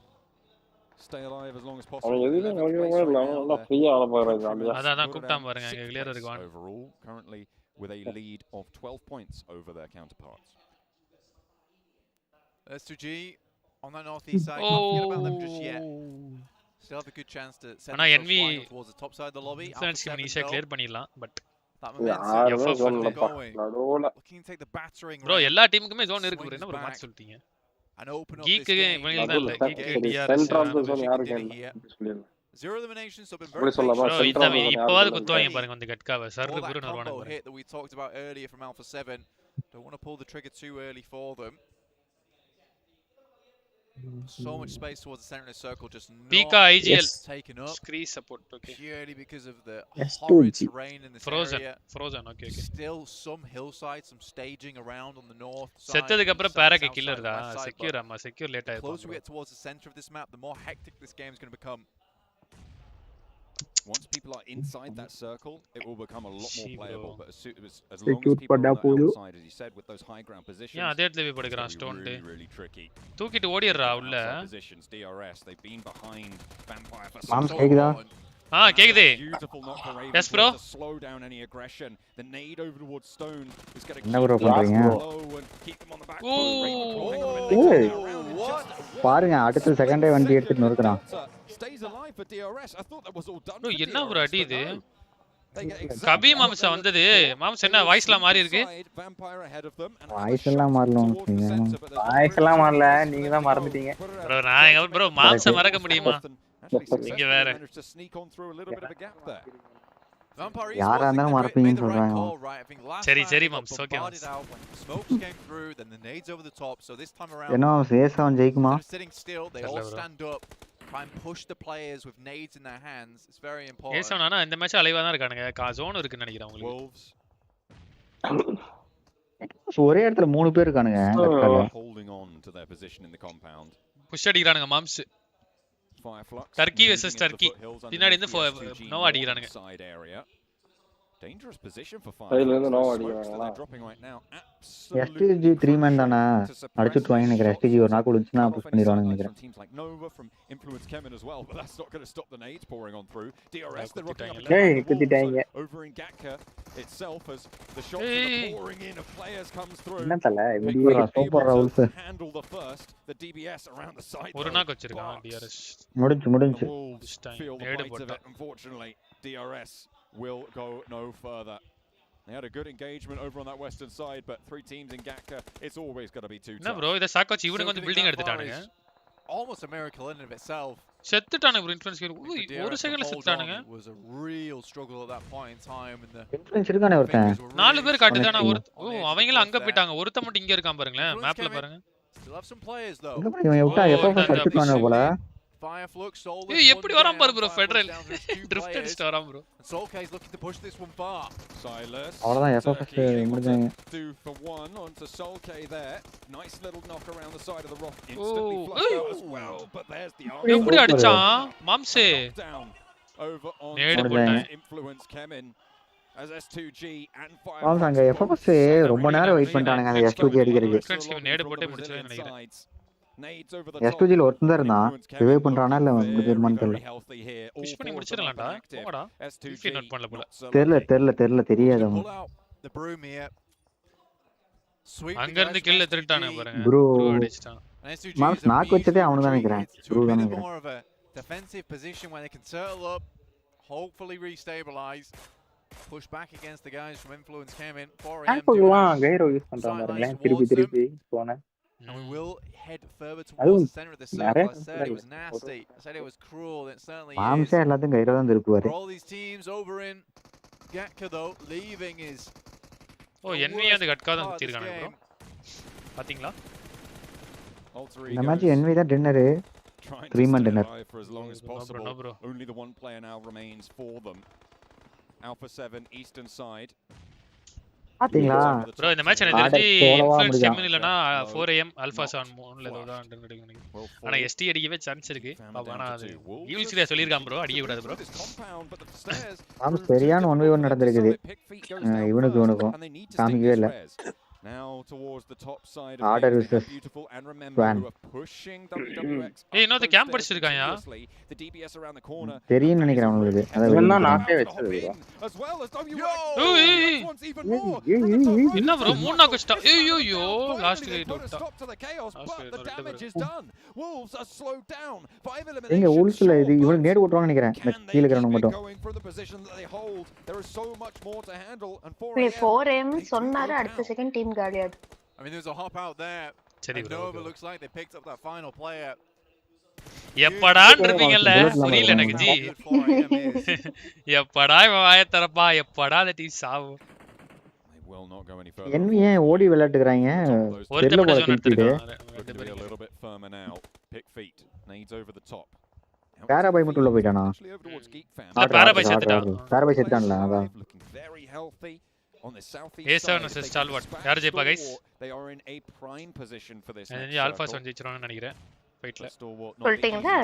stay alive as long as possible. அவன் எதுமே நல்லா ஃப்ரீயா ஆள போறாங்க அதான் கூப்டாம பாருங்க இங்க கிளியரா இருக்கு overall currently with a lead of 12 points over their counterparts. S2G on that northeast side, can't forget about them just yet. Still have a good chance to send them towards the top side of the lobby. ஈஸியா clear பண்ணிடலாம் but looking to take the battering. Bro எல்லா டீமுக்குமே zone இருக்கு bro என்ன bro மாத்தி சொல்லிட்டீங்க and open up geek இவங்க தான் இல்ல geek DRS சென்ட்ரல் ஜோன் யாருக்கு சொல்லுங்க zero eliminations so been very இப்போவாது குத்துவாங்க பாருங்க வந்து கட்காவை சர்ரு குரு வருவாங்க hit that we talked about earlier from Alpha 7 don't want to pull the trigger too early for them. So much space towards the center of the circle, just not taken up. Scree support, okay. Purely because of the horrid terrain in this area. Frozen, okay. Still some hillside, some staging around on the north side. செத்ததுக்கு அப்புறம் பாராக்கு killer தான் secure ஆமா secure late ஆயிடும். The closer we get towards the center of this map, the more hectic this game is going to become. Once people are inside that circle, it will become a lot more playable. But as long as Secure people are on the பண்ணா outside, as you said, with those high ground positions, ஏன் அதே இடத்துல போய் படுக்கறான் it's stone really, really tricky. தூக்கிட்டு ஓடிறா உள்ள. Outside positions, DRS, they've been behind Vampire for Mom, so கேக்குதா? long. கேக்குது. Beautiful knock for Raven Yes, bro. to slow down any aggression. The nade over towards Stone is going to என்ன bro பண்றீங்க? keep them on the back. பாருங்க அடுத்த செகண்டே வண்டி எடுத்துட்டு நிறுத்துறான். Stays alive for DRS. I thought that was all done. bro என்ன bro அடி இது? கபி மாம்சா வந்தது. மாம்சா என்ன வாய்ஸ்லாம் மாறி இருக்கு? வாய்ஸ் எல்லாம் மாறல. வாய்ஸ் எல்லாம் மாறல. நீங்க தான் மறந்துட்டீங்க. bro நான் எங்க bro மாம்சா மறக்க முடியுமா? நீங்க வேற. யாரா இருந்தாலும் மறப்பீங்கன்னு சொல்றாங்க. சரி சரி மாம்ஸ் ஓகே மாம்ஸ். என்ன சேசம் ஜெயிக்குமா? Try and push the players with nades in their hands. It's very important. ஏசவனானா இந்த மேட்ச் அலைவா தான் இருக்கானுங்க. ஜோன் இருக்குன்னு நினைக்கிறேன் உங்களுக்கு. ஒரே இடத்துல 3 பேர் இருக்கானுங்க. Holding on to their position in the compound. Push அடிக்குறானுங்க மாம்ஸ். Turkey versus Turkey. பின்னாடி இருந்து நோ அடிக்குறானுங்க. Dangerous position for fire. they're dropping right now. STG 3 man தானா அடிச்சுட்டுவாங்க நினைக்கிறேன். STG ஒரு நாக்கு உளுந்துச்சுனா புஷ் பண்ணிடுவாங்க நினைக்கிறேன். Teams like Nova from Influence Kemin as well, but that's not going to stop the nades pouring on through. DRS they're rocking up. குத்திட்டாங்க. Over in Gatka itself as the shots are pouring in of players comes through. என்ன தல இப்படி super ரவுல்ஸ். Handle the first the DBS around the side. ஒரு நாக்கு வச்சிருக்கான் DRS. முடிஞ்சு. Unfortunately DRS will go no further. They had a good engagement over on that western side, but 3 teams in Gatka, it's always got to be too tough. No bro, இத சாக்கோச்சி இவனுக்கு வந்து building எடுத்துட்டானுங்க. Almost a miracle in and of itself. செத்துட்டானுங்க bro influence ஒரு செகண்ட்ல செத்துட்டானுங்க. It was a real struggle at that point in time in the influence இருக்கானே ஒருத்தன். 4 பேர் காட்டுதானா அவங்கள அங்க போய்ட்டாங்க. ஒருத்த மட்டும் இங்க இருக்கான் பாருங்களேன். மேப்ல பாருங்க. Still have some players though. இவன் விட்டா FFS அடிச்சுட்டானே போல. எப்படி வரான் பாரு bro ஃபெடரல் ட்ரிஃப்ட் அடிச்சிட்டு வரான் bro. Solkay is looking to push this one far. Silas. அவ்வளவுதான் FFS முடிஞ்சாங்க. 2 for 1 onto Solkay there. Nice little knock around the side of the rock. Instantly flushed out as well, but there's the arm. எப்படி அடிச்சான் மாம்சே? Over on Influence Kemin. As S2G and fire. அவங்க FFS ரொம்ப நேரம் wait பண்ணிட்டானுங்க அந்த S2G அடிக்கிறதுக்கு. Influence நேடு போட்டே முடிச்சவே நினைக்கிறேன். S2G ல ஒருத்தன் தான் இருந்தான். ரிவைவ் பண்றானா இல்ல முடிஞ்சிருமான்னு தெரியல. புஷ் பண்ணி முடிச்சிரலாம்டா. போடா. ஸ்பீட் நோட் பண்ணல போல. தெரியல தெரியாது அவன். அங்க இருந்து கில் எடுத்துட்டானே பாருங்க. ப்ரோ அடிச்சிட்டான். மாம்ஸ் நாக் வச்சதே அவன தான் நினைக்கிறேன். ப்ரோ தான் நினைக்கிறேன். Defensive position where they can turtle up, hopefully restabilize, push back against the guys from Influence came in. 4am. போலாம் கைரோ யூஸ் பண்றான் பாருங்க. திருப்பி போனா. And we will head further towards the center of the circle. I said it was nasty. I said it was cruel. It certainly is. மாம்சே எல்லாத்தையும் Cairo தான் திருப்புவாரு. All these teams over in Gatka though leaving is NV அந்த கட்கா தான் குத்திருக்கானே bro. பாத்தீங்களா? இந்த match NV தான் dinner. 3 man dinner. For as long as possible. Only the one player now remains for them. Alpha 7 eastern side. பாத்தீங்களா bro இந்த match எனக்கு தெரிஞ்சு influence கெமின் இல்லனா 4am ஆல்பா 7 3ல ஏதோ தான் நினைக்கிறேன். ஆனா ST அடிக்கவே சான்ஸ் இருக்கு. ஆனா அது ஈவில்ஸ்ல சொல்லிருக்கான் bro அடிக்க கூடாது bro. ஆமா சரியான 1v1 நடந்துருக்குது. இவனுக்கும் காமிக்கவே இல்ல. Now towards the top side of Order versus beautiful and remember who are pushing WWX. ஏய் இன்னொரு camp அடிச்சிருக்காயா? The DBS around the corner. தெரியும் நினைக்கிறேன் உங்களுக்கு. அத நாக்கே வெச்சது as well as WWX. என்ன bro மூணு நாக்கு வச்சிட்டா. ஐயோ லாஸ்ட் கைட் விட்டா. Stop to the chaos but the damage is done. Wolves are slowed down. 5 eliminations. எங்க wolvesல இது இவங்க நேடு போடுவாங்க நினைக்கிறேன். கீழ இருக்கறவங்க மட்டும். There is so much more to handle and 4am சொன்னாரு அடுத்த செகண்ட் டீம் காலியாது. I mean there's a hop out there. Nova looks like they picked up that final player. எப்படா இருப்பீங்கல்ல புரியல எனக்கு ஜி. எப்படா வாய தரப்பா எப்படா அந்த டீம் சாவு. NV ஏன் ஓடி விளையாட்டுக்கறாங்க? தெரியல போல கில்பிட். பாராபாய் மட்டும் உள்ள போய்ட்டானா? பாராபாய் செத்துட்டான்ல அதான். on the southeast A7 versus Stalwart. யார் ஜெயிப்பா guys? They are in a prime position for this. alpha 7 ஜெயிச்சிரான்னு நினைக்கிறேன். ஃபைட்ல. சொல்லிட்டீங்களா?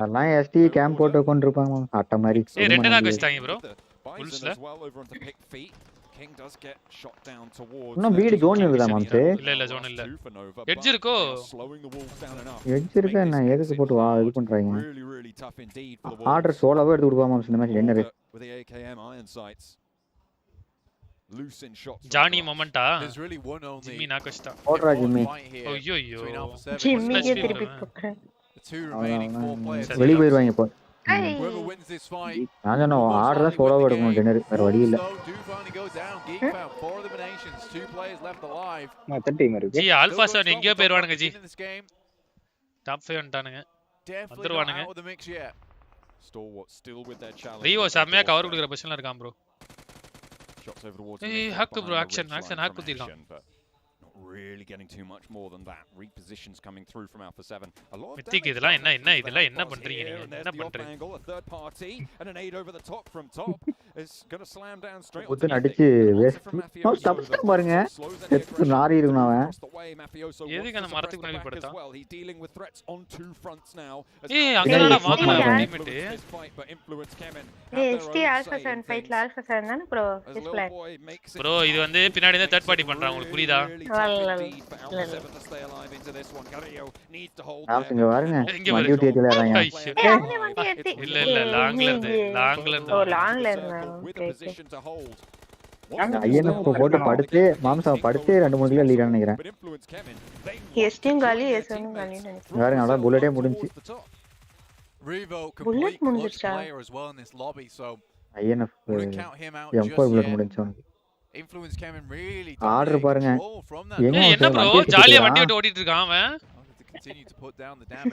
அதெல்லாம் எஸ்டி கேம்ப் போட்டு உட்கார்ந்திருப்பாங்க அட்ட மாதிரி. ஏய் ரெண்டு நாக்கு வச்சிட்டாங்க ப்ரோ. புல்ஸ்ல. இன்னும் வீடு ஜோன் இருக்குதா மாம்சே? இல்ல ஜோன் இல்ல. எட்ஜ் இருக்கோ? எட்ஜ் இருக்கா என்ன எதுக்கு போட்டு வா இது பண்றாங்க? ஆர்டர் சோலோவா எடுத்து கொடுப்பா மாம்சே இந்த மாதிரி என்ன ஜானி மொமெண்டா ஜிம்மி நாகஸ்டா ஓட்ரா ஜிம்மி ஐயோ ஜிம்மியே திருப்பி போறேன் வெளிய போயிடுவாங்க இப்போ நான் சொன்னேன் ஆர்டர் தான் சோலோவா எடுக்கணும் டின்னர் வேற வழி இல்ல மத்த டீம் இருக்கு ஜி ஆல்பா 7 எங்கயோ போயிடுவானுங்க ஜி டாப் 5 வந்துட்டானுங்க வந்துருவானுங்க ரீவோ செம்மையா கவர் கொடுக்குற பொசிஷன்ல இருக்கான் bro Hey, hack bro, action hack kutirkan. Really getting too much more than that. Repositions coming through from Alpha 7. A lot of mythic idella enna pandreenga neenga enna pandreenga a third party and an aid over the top from top is going to slam down straight on. உத்தன் அடிச்சு waste no stop பாருங்க எத்து நாரி இருக்கணும் அவன் எதுக்கு அந்த மரத்துக்கு முன்னாடி படுத்தா he's dealing with threats on two fronts now. ஏய் அங்கடா வாங்கடா டீம்மேட் ஏய் ஸ்டி ஆல்பா 7 ஃபைட்ல ஆல்பா 7 தான ப்ரோ டிஸ்ப்ளே ப்ரோ இது வந்து பின்னாடி தான் தேர்ட் பார்ட்டி பண்றாங்க உங்களுக்கு புரியுதா இங்க பாருங்க வண்டி ஊட்டி ஏத்திறாங்க இல்ல லாங்ல இருந்து ஐயனப் போட்டு படுத்து மாம்சம் படுத்து 2-3 கிலோ லீட் நினைக்கிறேன் எஸ்டியும் காலி ஏசனும் காலி நினைக்கிறேன் பாருங்க அவ்வளவு புல்லட்டே முடிஞ்சு புல்லட் முடிஞ்சிச்சா ஐயனப் எம்போ புல்லட் முடிஞ்சு influence came in really order பாருங்க என்ன ப்ரோ ஜாலியா வண்டி ஓட்டிட்டு இருக்கான் அவன்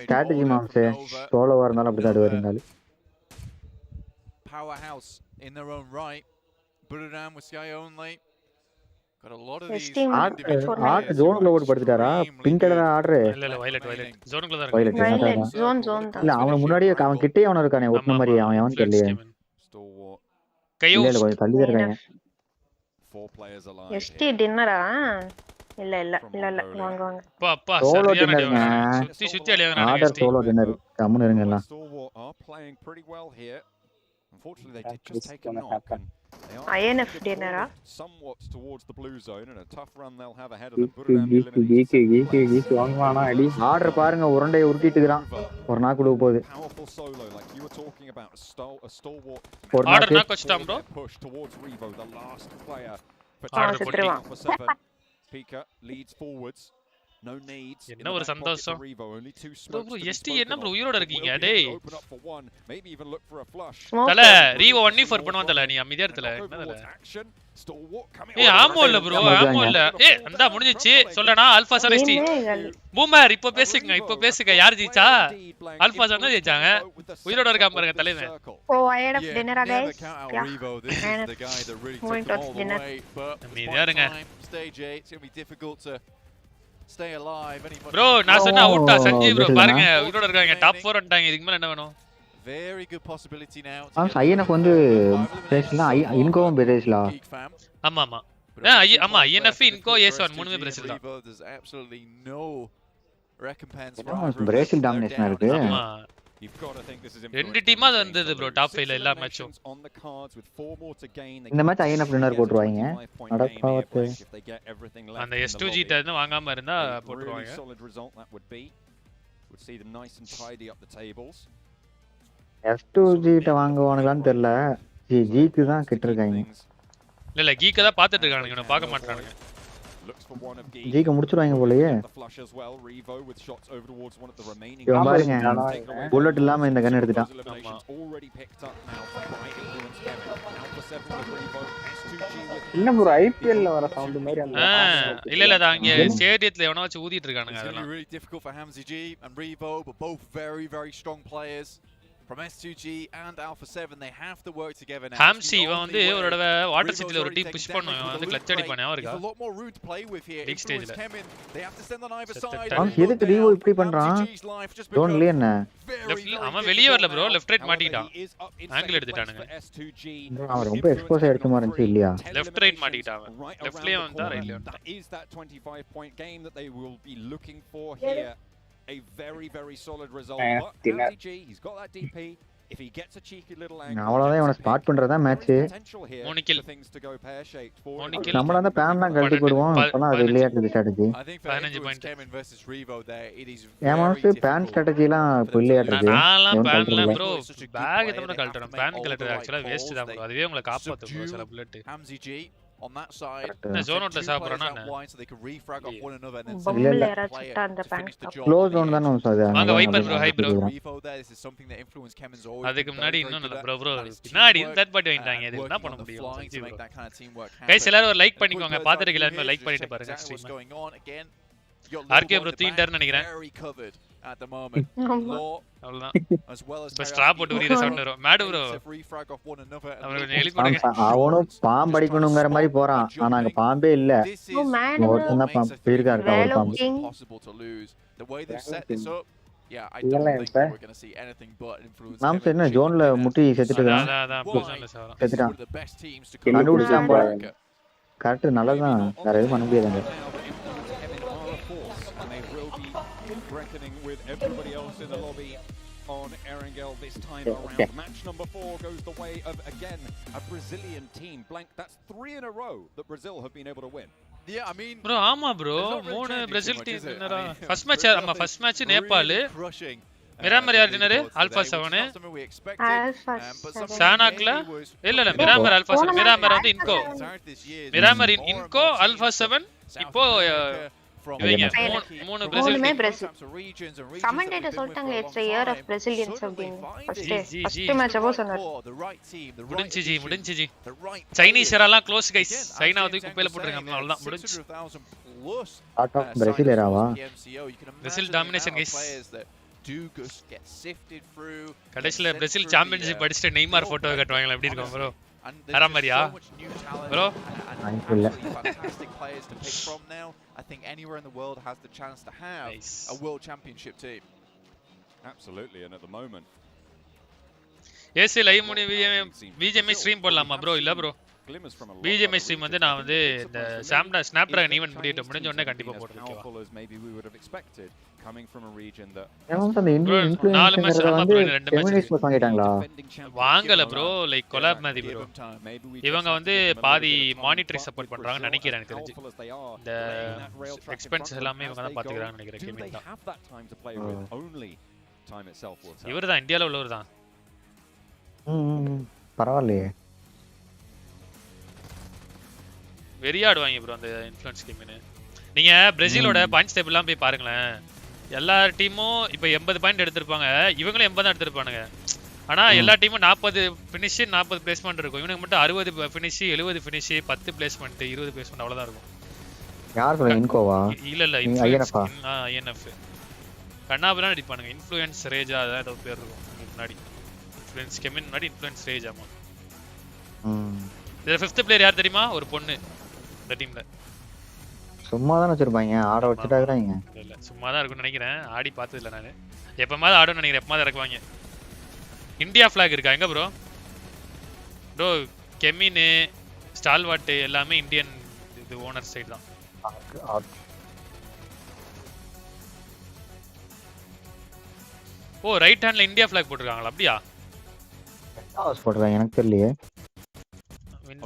ஸ்ட்ராட்டஜி மாம்சே சோலோவா இருந்தாலும் அப்படி தான் வருங்க powerhouse in their own right put it down with sky only got a lot of these order ஜோனுக்குள்ள ஓடி படுத்துட்டாரா பிங்க் கலர் ஆர்டர் இல்ல வயலட் ஜோனுக்குள்ள தான் இருக்கு வயலட் ஜோன் தான் இல்ல அவன் முன்னாடியே அவன் கிட்டே அவன இருக்கானே ஒண்ணு மாதிரி அவன் தெரியல கையோ கொஞ்சம் தள்ளி இருக்காங்க எஸ்டி டின்னரா இல்ல வாங்க அப்பா சோலோ டின்னர்ங்க சுத்தி அலையறானே ஆர்டர் சோலோ டின்னர் கம்முன்னு இருங்க எல்லாம் unfortunately they did just take a knock INF டின்னரா somewhat towards the blue zone and a tough run they'll have ahead of them key வாங்குவானா அடி ஆர்டர் பாருங்க உருண்டையை உருட்டிட்டு இருக்கான் ஒரு நாக்கு உள்ள போகுது powerful solo like you were talking about a stalwart order நாக்கு வச்சிட்டான் bro push towards Revo the last player order போடுவான் Pika leads forwards no needs என்ன ஒரு சந்தோஷம் ப்ரோ எஸ்டி என்ன ப்ரோ உயிரோட இருக்கீங்க டேய் maybe even look for a flush தல ரீவோ 1v4 பண்ணுவான் தல நீ அமைதியா இருத்தல என்னதல ஏய் ஆமோ இல்ல ப்ரோ ஆமோ இல்ல ஏய் அண்டா முடிஞ்சிச்சு சொல்லனா ஆல்பா 7 எஸ்டி பூமர் இப்போ பேசுங்க யார் ஜெயிச்சா ஆல்பா 7 தான் ஜெயிச்சாங்க உயிரோட இருக்காம பாருங்க தலைவன் ஓ ஐஎஃப் டின்னரா गाइस point of dinner அமைதியா இருங்க stage 8 it's going to be difficult to stay alive bro நான் சொன்னா அவுட்டா சஞ்சய் bro பாருங்க உயிரோட இருக்காங்க டாப் 4 வந்துட்டாங்க இதுக்கு மேல என்ன வேணும் very good possibility now INF வந்து பிரேசில்னா இன்கோவும் பிரேசிலா ஆமா ஆமா ஐஎன்எஃப் இன்கோ ஏஸ்1 மூணுமே பிரேசில் தான் there's absolutely no recompense Brazil domination இருக்கு ஆமா ரெண்டு டீமா வந்தது bro டாப் 5 ல எல்லா மேட்சும் இந்த மேட்ச் ஐஎன்எஃப் வின்னர் போடுவாங்க அடப்பாவத்து அந்த S2G ட்ட இருந்து வாங்காம இருந்தா போடுவாங்க S2G ட்ட வாங்குவானுங்களான்னு தெரியல ஜிக்கு தான் கிட்ட இருக்காங்க இல்ல கீக்க தான் பாத்துட்டு இருக்கானுங்க இவனை பார்க்க மாட்டானுங்க ஜிக்கு முடிச்சிடுவாங்க போலயே இவன் பாருங்க புல்லட் இல்லாம இந்த கன் எடுத்துட்டான் இல்ல ப்ரோ ஐபிஎல்ல வர சவுண்ட் மாதிரி அந்த இல்ல அது அங்க ஸ்டேடியத்துல எவனோ வச்சு ஊதிட்டு இருக்கானுங்க அதெல்லாம் really difficult for HamZG and Revo but both very strong players from S2G and Alpha 7 they have to work together now HamZG இவன் வந்து ஒரு தடவை வாட்டர் சிட்டில ஒரு டீம் புஷ் பண்ணுவான் வந்து கிளட்ச் அடிப்பானே அவருக்கு a lot more room to play with here big stage they have to send on either side அவன் எதுக்கு ரீவோ இப்படி பண்றான் டோன்ட்ல என்ன அவன் வெளிய வரல bro லெஃப்ட் ரைட் மாட்டிட்டான் ஆங்கிள் எடுத்துட்டானுங்க அவன் ரொம்ப எக்ஸ்போஸ் ஆயிடுச்சு மாதிரி இருந்துச்சு இல்லையா லெஃப்ட் ரைட் மாட்டிட்டான் லெஃப்ட்லயே வந்தா ரைட்லயே வந்தான் is that 25 point game that they will be looking for here a very, very solid result. But dinner. MDG, he's got that DP. If he gets a cheeky little angle, அவ்வளவுதான் இவனை spot பண்றதா match. for things to go pear-shaped for him. நம்மள அந்த பேன்லாம் கழட்டி போடுவோம். இப்பலாம் அது இல்லையா இருக்கு strategy. I think for Influence Kemin versus Revo there, it is ஏமாஸ் பேன் ஸ்ட்ராட்டஜிலாம் இப்ப இல்லையா இருக்கு. நான்லாம் பேன்ல ப்ரோ பேக் எத்தனை கழட்டணும். பேன் கழட்டற एक्चुअली வேஸ்ட் தான் ப்ரோ. அதுவே உங்களை காப்பாத்தும் ப்ரோ சில bullet. Hamzy G on that side. zone outல சாப்பிடுறானே. So they can refrag off one another and then பொம்பல யாராச்சும் அந்த பேன் க்ளோஸ் ஜோன் தான சொல்றது. வாங்க viper bro hi bro. Revo there, this is something that Influence Kemin's always அதுக்கு முன்னாடி இன்னும் நல்ல ப்ரோ பின்னாடி தட் பாட் வாங்கிட்டாங்க. இது என்ன பண்ண முடியும். கைஸ் எல்லாரும் ஒரு லைக் பண்ணிக்கோங்க. பாத்துட்டு எல்லாரும் லைக் பண்ணிட்டு பாருங்க ஸ்ட்ரீம். ஆர்கே ப்ரோ 3 டர்ன் நினைக்கிறேன். at the moment. அவ்வளவுதான். as well as ஸ்ட்ரா போட்டு உரிற சவுண்ட் வரும். மேட் ப்ரோ அவனுக்கு நெலி கொடுங்க. அவனோ பாம்பு அடிக்கணும்ங்கற மாதிரி போறான். ஆனா அங்க பாம்பே இல்ல. ஒருத்தன் தான் பாம்பு இருக்காரு கவர் பாம்பு. The way they set this up, yeah, I don't think we're going to see anything but Influence. நாம் என்ன ஜோன்ல முட்டி செத்துட்டு இருக்கான். அதான் பொசிஷன்ல சாவறான். செத்துட்டான். கண்டுபிடிச்சான் போல. கரெக்ட் நல்லதான். வேற எதுவும் பண்ண முடியாதுங்க. Reckoning with everybody else in the lobby on Erangel this time around. Match number 4 goes the way of, again, a Brazilian team. Blank, that's 3 in a row that Brazil have been able to win. Yeah, I mean, bro, ஆமா bro, 3 Brazil team வின்னரா. First match ஆமா first match Nepal. Miramar யார் winner? Alpha 7. சானாக்ல இல்ல Miramar alpha 7. Miramar வந்து இன்கோ. Miramar இன்கோ alpha 7. இப்போ மூணு Brazil commentator சொல்லிட்டாங்க it's a year of Brazilians அப்படின்னு ஃபர்ஸ்ட் மேட்ச் அப்போ சொன்னார். முடிஞ்சிஜி சைனீஸ் எல்லாம் க்ளோஸ் கைஸ். சைனா வந்து குப்பையில போட்டுருக்காங்க. அவ்வளவுதான் முடிஞ்சு. ஆட் ஆஃப் பிரேசில் ஏராவா. Brazil domination guys. கடைசில பிரேசில் சாம்பியன்ஷிப் அடிச்சிட்டு நெய்மார் போட்டோ கட்டுவாங்க. எப்படி இருக்கும் ப்ரோ? அரமரியா bro? Fantastic players to pick from now. I think anywhere in the world has the chance to have a world championship team. Absolutely, and at the moment AC live முடி விஜேஎம்ஐ stream போடலாமா bro? இல்ல bro, விஜேஎம்ஐ stream வந்து நான் வந்து இந்த Snapdragon event முடிஞ்ச உடனே கண்டிப்பா போடுறேன். வாங்கல ப்ரோ, லைக் கொலாப் மாதிரி ப்ரோ. இவங்க வந்து பாதி மானிட்டரி சப்போர்ட் பண்றாங்கன்னு நினைக்கிறேன். எனக்கு தெரிஞ்சு இந்த எக்ஸ்பென்ஸ் எல்லாமே இவங்க தான் பாத்துக்கறாங்கன்னு நினைக்கிறேன். கேமிங் தான் இவர்தான் இந்தியால உள்ளவர் தான். பரவாயில்லையே, வெறியாடுவாங்க ப்ரோ அந்த இன்ஃப்ளூயன்ஸ் கேம்னு. நீங்க பிரேசிலோட பாயிண்ட்ஸ் டேபிள்லாம் போய் பாருங்களேன். எல்லா டீமும் இப்போ 80 பாயிண்ட் எடுத்திருப்பாங்க, இவங்களும் 80 தான் எடுத்திருப்பானுங்க. ஆனா எல்லா டீமும் 40 ஃபினிஷ் 40 பிளேஸ்மெண்ட் இருக்கும். இவனுக்கு மட்டும் 60 ஃபினிஷ் 70 ஃபினிஷ் 10 பிளேஸ்மெண்ட் 20 பிளேஸ்மெண்ட் அவ்வளவுதான் இருக்கும். யார் சொல்ற? இன்கோவா? இல்ல ஐஎன்எஃப் கண்ணாபுரம் அடிப்பானுங்க. இன்ஃப்ளூயன்ஸ் ரேஜா ஏதோ பேர் இருக்கும் முன்னாடி. இன்ஃப்ளூயன்ஸ் கேமின் முன்னாடி இன்ஃப்ளூயன்ஸ் ரேஜ். ஆமா, இதுல 5th பிளேயர் யார் தெரியுமா? ஒரு பொண்ணு இந்த டீம்ல. சும்மா தான் வச்சிருப்பாங்க, ஆட வச்சிட்டாங்கறாங்க. இல்ல சும்மா தான் இருக்கும்னு நினைக்கிறேன். ஆடி பார்த்தது இல்ல நானு. எப்பமாவது ஆடுன்னு நினைக்கிறேன். எப்பமாவது இறக்குவாங்க. இந்தியா ஃபிளாக் இருக்கா எங்க ப்ரோ? ப்ரோ கெமின் ஸ்டால்வாட் எல்லாமே இந்தியன் இது ஓனர் சைடு தான். ஓ ரைட் ஹேண்ட்ல இந்தியா ஃபிளாக் போட்டுருக்காங்களா? அப்படியா? ஹவுஸ் போட்டுருக்காங்க, எனக்கு தெரியலையே. வின்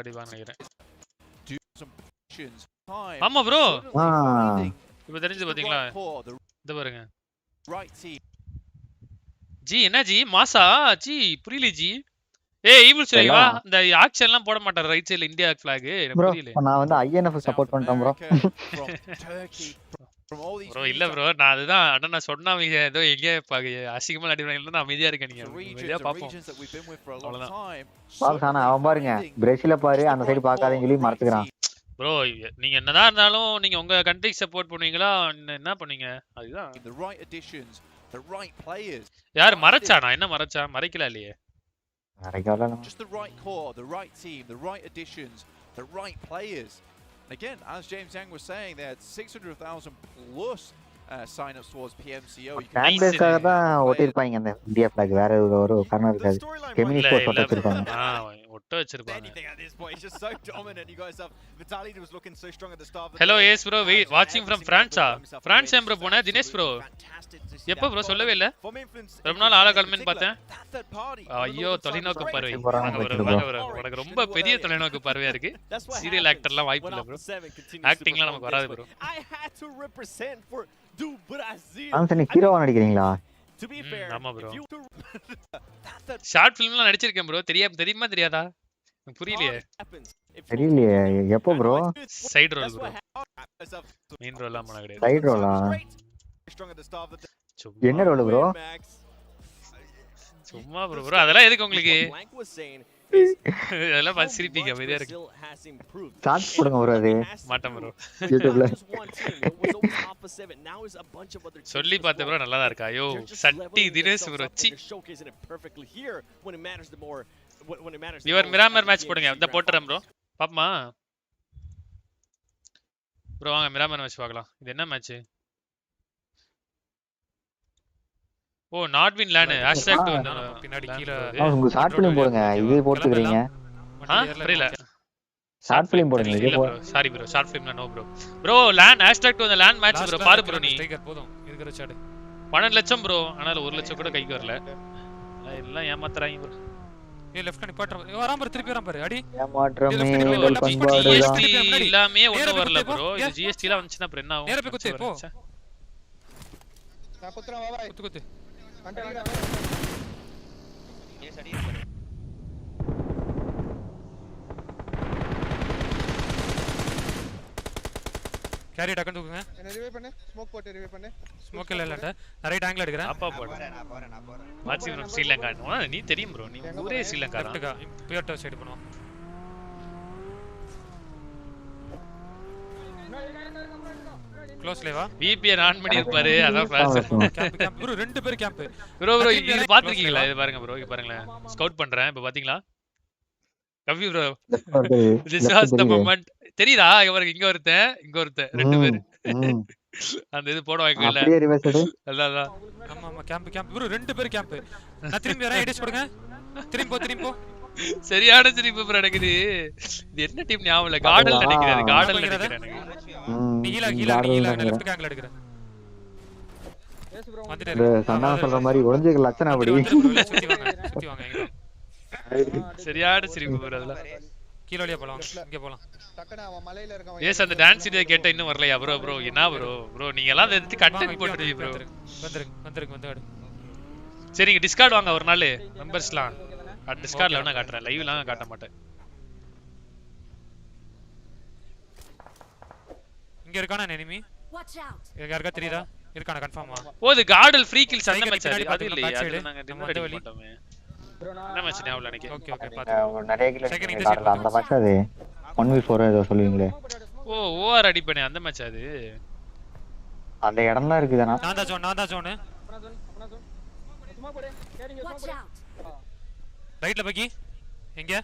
கடிவாங்க நினைக்கிறேன். ஆமா ப்ரோ, இப்போ தெரிஞ்சு பாத்தீங்களா? இது பாருங்க ஜி. என்ன ஜி மாசா ஜி? புரியல ஜி. ஏய் ஈவில் சொல்லுவா, இந்த ஆக்ஷன் எல்லாம் போட மாட்டாரு ரைட் சைடுல இந்தியா ஃபிளாக். எனக்கு புரியல. நான் வந்து ஐஎன்எஃப் சப்போர்ட் பண்றேன் ப்ரோ. ப்ரோ இல்ல ப்ரோ, நான் அதுதான் அண்ணா நான் சொன்னா ஏதோ எங்க அசிங்கமா அடிவாங்க. நான் அமைதியா இருக்கேன். நீங்க அமைதியா பாப்போம். அவ்வளவுதான் பால்சானா அவன் பாருங்க, பிரேசில பாரு, அந்த சைடு பார்க்காதேன்னு சொல்லி மறந்துக்கிறான். ப்ரோ நீங்க என்னதான் இருந்தாலும் நீங்க உங்க கண்ட்ரி சப்போர்ட் பண்ணுவீங்களா? என்ன பண்ணீங்க? அதுதான் யார் மறைச்சானா? என்ன மறைச்சா? மறைக்கல இல்லையே. Just the right core, the right team, the right additions, the right players. Again, as James Yang was saying, they had 600,000 plus sign-ups towards PMCO. Fan பேஸ்க்காக தான் ஓட்டிருப்பாங்க அந்த இந்தியா ஃபிளாக். வேற ஒரு காரணம் இருக்காது. கம்யூனிஸ்ட் போஸ்ட் வச்சிருப்பாங்க. முட்டை வச்சிருப்பாங்க. anything at this point. He's just so dominant. You guys have Vitaly was looking so strong at the start of the Hello yes bro, watching from France. France bro போனா Dinesh bro. எப்ப bro சொல்லவே இல்ல? ரொம்ப நாள் ஆள கலமேன்னு பார்த்தேன். ஐயோ தொலைநோக்கு பார்வை. உனக்கு ரொம்ப பெரிய தொலைநோக்கு பார்வையா இருக்கு. சீரியல் ஆக்டர்லாம் வாய்ப்பு இல்ல bro. ஆக்டிங்லாம் நமக்கு வராது bro. ஆம்சனி ஹீரோவா நடிக்கிறீங்களா? ஆமா bro. ஷார்ட் ஃபிலிம்லாம் நடிச்சிருக்கேன் bro. தெரியுமா தெரியாதா? புரியலையே. தெரியலையே எப்போ bro? Side role bro. Main ரோல்லாம் பண்ண கிடையாது. சைடு ரோலா? என்ன ரோல் bro? சும்மா bro அதெல்லாம் எதுக்கு உங்களுக்கு? அதெல்லாம் பார்த்து சிரிப்பீங்க அமைதியா இருக்கு. சான்ஸ் கொடுங்க bro அது. மாட்டேன் bro. YouTubeல. சொல்லி பார்த்தேன் bro நல்லா தான் இருக்கா. ஐயோ சட்டி தினேஷ் bro சி. யுவர் மிராமர் மேட்ச் போடுங்க. அத போட்டுறேன் bro. பாப்பமா. bro வாங்க மிராமர் மேட்ச் பார்க்கலாம். இது என்ன மேட்ச்? ஓ நாட் வின் லேன் #2 வந்து பின்னாடி கீழ உங்க ஷார்ட் ஃபிலிம் போடுங்க. இதே போட்டுக்கறீங்க. புரியல. ஷார்ட் ஃபிலிம் போடுங்க. இதே போ. சாரி bro ஷார்ட் ஃபிலிம்ல நோ bro. bro லேன் #2 அந்த லேன் மேட்ச் bro பாரு bro நீ. போதும் இருக்கிற சாட் 12 லட்சம் bro. ஆனால 1 லட்சம் கூட கைக்கு வரல. எல்லாம் ஏமாத்துறாங்க bro. ஏ லெஃப்ட் கனி பாட்ற வராம பாரு திருப்பி வராம பாரு அடி. ஏமாற்றமே உங்கள் பண்பாடு GST இல்லாமே ஒண்ணு வரல bro. இது GST ல வந்துச்சுனா அப்புறம் என்ன ஆகும்? நேரா போய் குத்து போ. நான் குத்துறேன் வா வா. குத்து ये सड़ी है पर கேரி டக்கன் தூக்குங்க. என்ன ரிவைவ் பண்ணு. ஸ்மோக் போட்டு ரிவைவ் பண்ணு. ஸ்மோக் இல்ல ரைட் ஆங்கிள் எடுக்கறேன். அப்பா போடு. நான் போறேன். Watch from Sri Lanka. நீ தெரியும் bro. நீ ஊரே ஸ்ரீலங்கா தான். பியர் டச் சைடு பண்ணுவோம். க்ளோஸ் லேவா VPN ஆன் பண்ணி பாரு. அதான் ஃபிளாஷ். கேம்ப் bro ரெண்டு பேர் கேம்ப். bro இது பாத்துக்கிங்களா? இது பாருங்க bro. இங்க பாருங்களேன். ஸ்கவுட் பண்றேன். இப்ப பாத்தீங்களா? கவி bro. This was the moment. தெரியுதா? இங்க பாருங்க இங்க ஒருத்தன் ரெண்டு பேர். அந்த இது போடுவாங்க இல்ல. அப்படியே ரிவர்ஸ் எடு. அதான். ஆமா கேம்ப் bro ரெண்டு பேர் கேம்ப். நான் திரும்பி வரேன். எடிட் போடுங்க. திரும்பி போ. சரியான சிரிப்பு bro எனக்கு இது. இது என்ன டீம் ஞாபகம் இல்ல. கார்டன் நினைக்கிறேன். நீல லெஃப்ட் ஆங்கிள் எடுக்கறேன். வந்துட்டே சன்னா சொல்ற மாதிரி ஒளிஞ்சிக்க லட்சணம் அப்படி. சுத்தி வாங்க இங்க. சரியான சிரிப்பு bro அதெல்லாம். கீழ வழியா போலாம். இங்க போலாம். டக்கன அவன் மலையில இருக்கான். ஏஸ் அந்த டான்ஸ் வீடியோ கேட்ட இன்னும் வரலையா bro? என்ன bro நீங்க எல்லாம் எடுத்து கண்டென்ட் போட்டுறீங்க bro. வந்துருங்க. சரி நீங்க டிஸ்கார்ட் வாங்க ஒரு நாள் மெம்பர்ஸ்லாம். டிஸ்கார்ட்ல வேணா காட்டுறேன். லைவ்லாம் காட்ட மாட்டேன். இங்க இருக்கானா எனிமி? யாருக்கா தெரியுதா? இருக்கானா கன்ஃபார்மா? ஓ இது கார்டல் ஃப்ரீ கில்ஸ் அந்த மேட்ச் அது இல்லையா? அது நாங்க டின்னர் ரெடி பண்ணிட்டோமே. என்ன மேட்ச் ஞாபகம் எனக்கு. ஓகே பாத்து. நிறைய கில் கார்ல அந்த மேட்ச் அது 1v4 ஏதோ சொல்லுவீங்களே. ஓ ஓஆர் அடி பண்ணி அந்த மேட்ச் அது. அந்த இடம்லாம் இருக்குதானா? நான் தான் ஜோன். சும்மா போடு. கேரிங்க சும்மா போடு. ரைட்ல பக்கி. எங்க?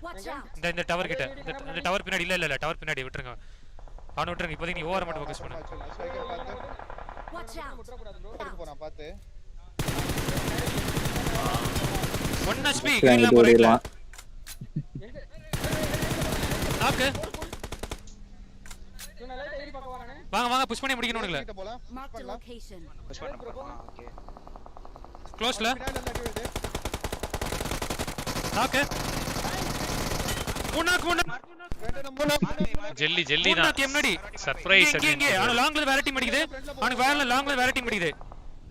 இந்த டவர் கிட்ட. இந்த டவர் பின்னாடி இல்ல டவர் பின்னாடி விட்டுருங்க. அவன விட்டுருங்க. இப்போதைக்கு நீ ஓவர் மட்டும் ஃபோக்கஸ் பண்ணு. வாட்ச் அவுட் போறா பாத்து. 1 HP கிரீன்ல போறீங்களா? நாக்கு. வாங்க புஷ் பண்ணி முடிக்கணும் உங்கள. புஷ் பண்ணலாம். ஓகே. க்ளோஸ்ல. நாக்கு. மூணு ஜெல்லி தான் முன்னாடி சர்ப்ரைஸ் இங்க அவன லாங்ல வேற டீம் அடிக்குது. அவனுக்கு வேற லாங்ல வேற டீம் அடிக்குது.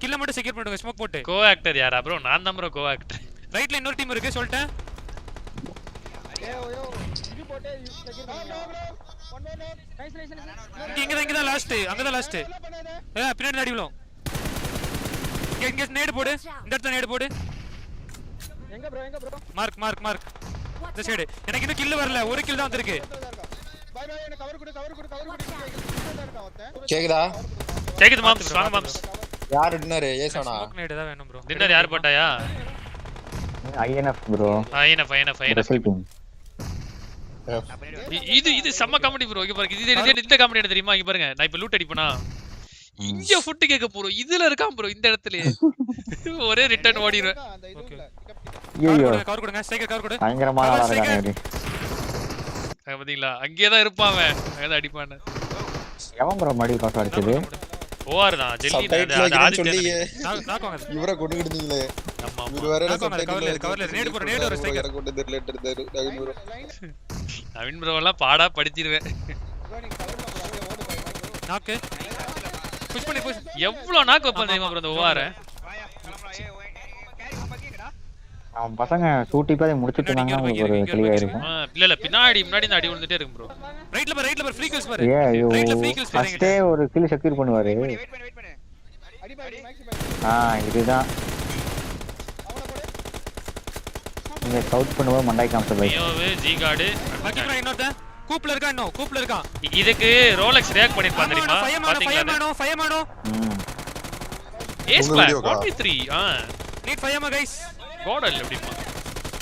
கில்ல மட்டும் செக்யூர் பண்ணுங்க ஸ்மோக் போட்டு. கோ ஆக்டர் யாரா bro? நான் தான் bro கோ ஆக்டர். ரைட்ல இன்னொரு டீம் இருக்கு சொல்லிட்டேன். ஏய் இது போட்டு செக்யூர் பண்ணுங்க. One nice. இங்க தான் லாஸ்ட். அங்க தான் லாஸ்ட். பின்னாடி அடி விழும். இங்க நேடு போடு. இந்த இடத்துல நேடு போடு. எங்க bro? மார்க். இந்த சைடு. எனக்கு இன்னும் கில் வரல. ஒரு கில் தான் வந்திருக்கு. பை என்ன கவர் கொடு. கேக்குது மாம்ஸ். வாங்க மாம்ஸ். யார் டின்னர் ஏசானா? ஸ்மோக் நேடு தான் வேணும் bro. டின்னர் யார் போட்டாயா? INF bro. INF. இது செம்ம காமெடி bro. இங்க பாருங்க. இது இந்த காமெடி என்ன தெரியுமா? இங்க பாருங்க. நான் இப்ப லூட் அடிப்பேனா? இங்க ஃபுட் கேக்க போறோம். இதுல இருக்கான் bro இந்த இடத்துலயே. ஒரே ரிட்டர்ன் ஓடிடுவேன். கவர் கொடுங்க. ஸ்ட்ரைக்கர் கவர் கொடு. பயங்கரமா விளையாடுறானே. பாத்தீங்களா அங்கேயே தான் இருப்பான் அவன் அங்கதான் அடிப்பான் எவன் ப்ரோ மடி பாஸ் அடிச்சது ஓஆர் தான் ஜெல்லி அது ஆதித்யன் இவரை கொண்டுகிட்டு இருந்தீங்களே இவர் வேற கவர்ல நேடு போற நேடு ஒரு ஸ்ட்ரைக்கர் கொண்டு தெரியல இருந்தாரு நவீன் ப்ரோ எல்லாம் பாடா படிச்சிடுவேன் நாக்கு புஷ் பண்ணி புஷ் எவ்வளவு நாக்கு வைப்பான் தெரியுமா ப்ரோ அந்த ஓஆர் அவன் பசங்க ஷூட்டி பாதி முடிச்சிட்டு இருந்தாங்க உங்களுக்கு ஒரு கிளியர் இருக்கும் இல்ல பின்னாடி இந்த அடி விழுந்துட்டே இருக்கும் ப்ரோ ரைட்ல ஃப்ரீ கில்ஸ் பாரு ரைட்ல ஃப்ரீ கில்ஸ் ஃபர்ஸ்டே ஒரு கில் செக்யூர் பண்ணுவாரு இதுதான் நீங்க சவுட் பண்ணும்போது மண்டாய் காமிச்ச பை ஐயோவே ஜி கார்டு பாக்கி ப்ரோ இன்னொருத்த கூப்ல இருக்கான் இதுக்கு ரோலெக்ஸ் ரியாக்ட் பண்ணிருப்பான் தெரியுமா பாத்தீங்களா ஃபயமானோ Aceblack 43 need fire guys god all எப்படிமா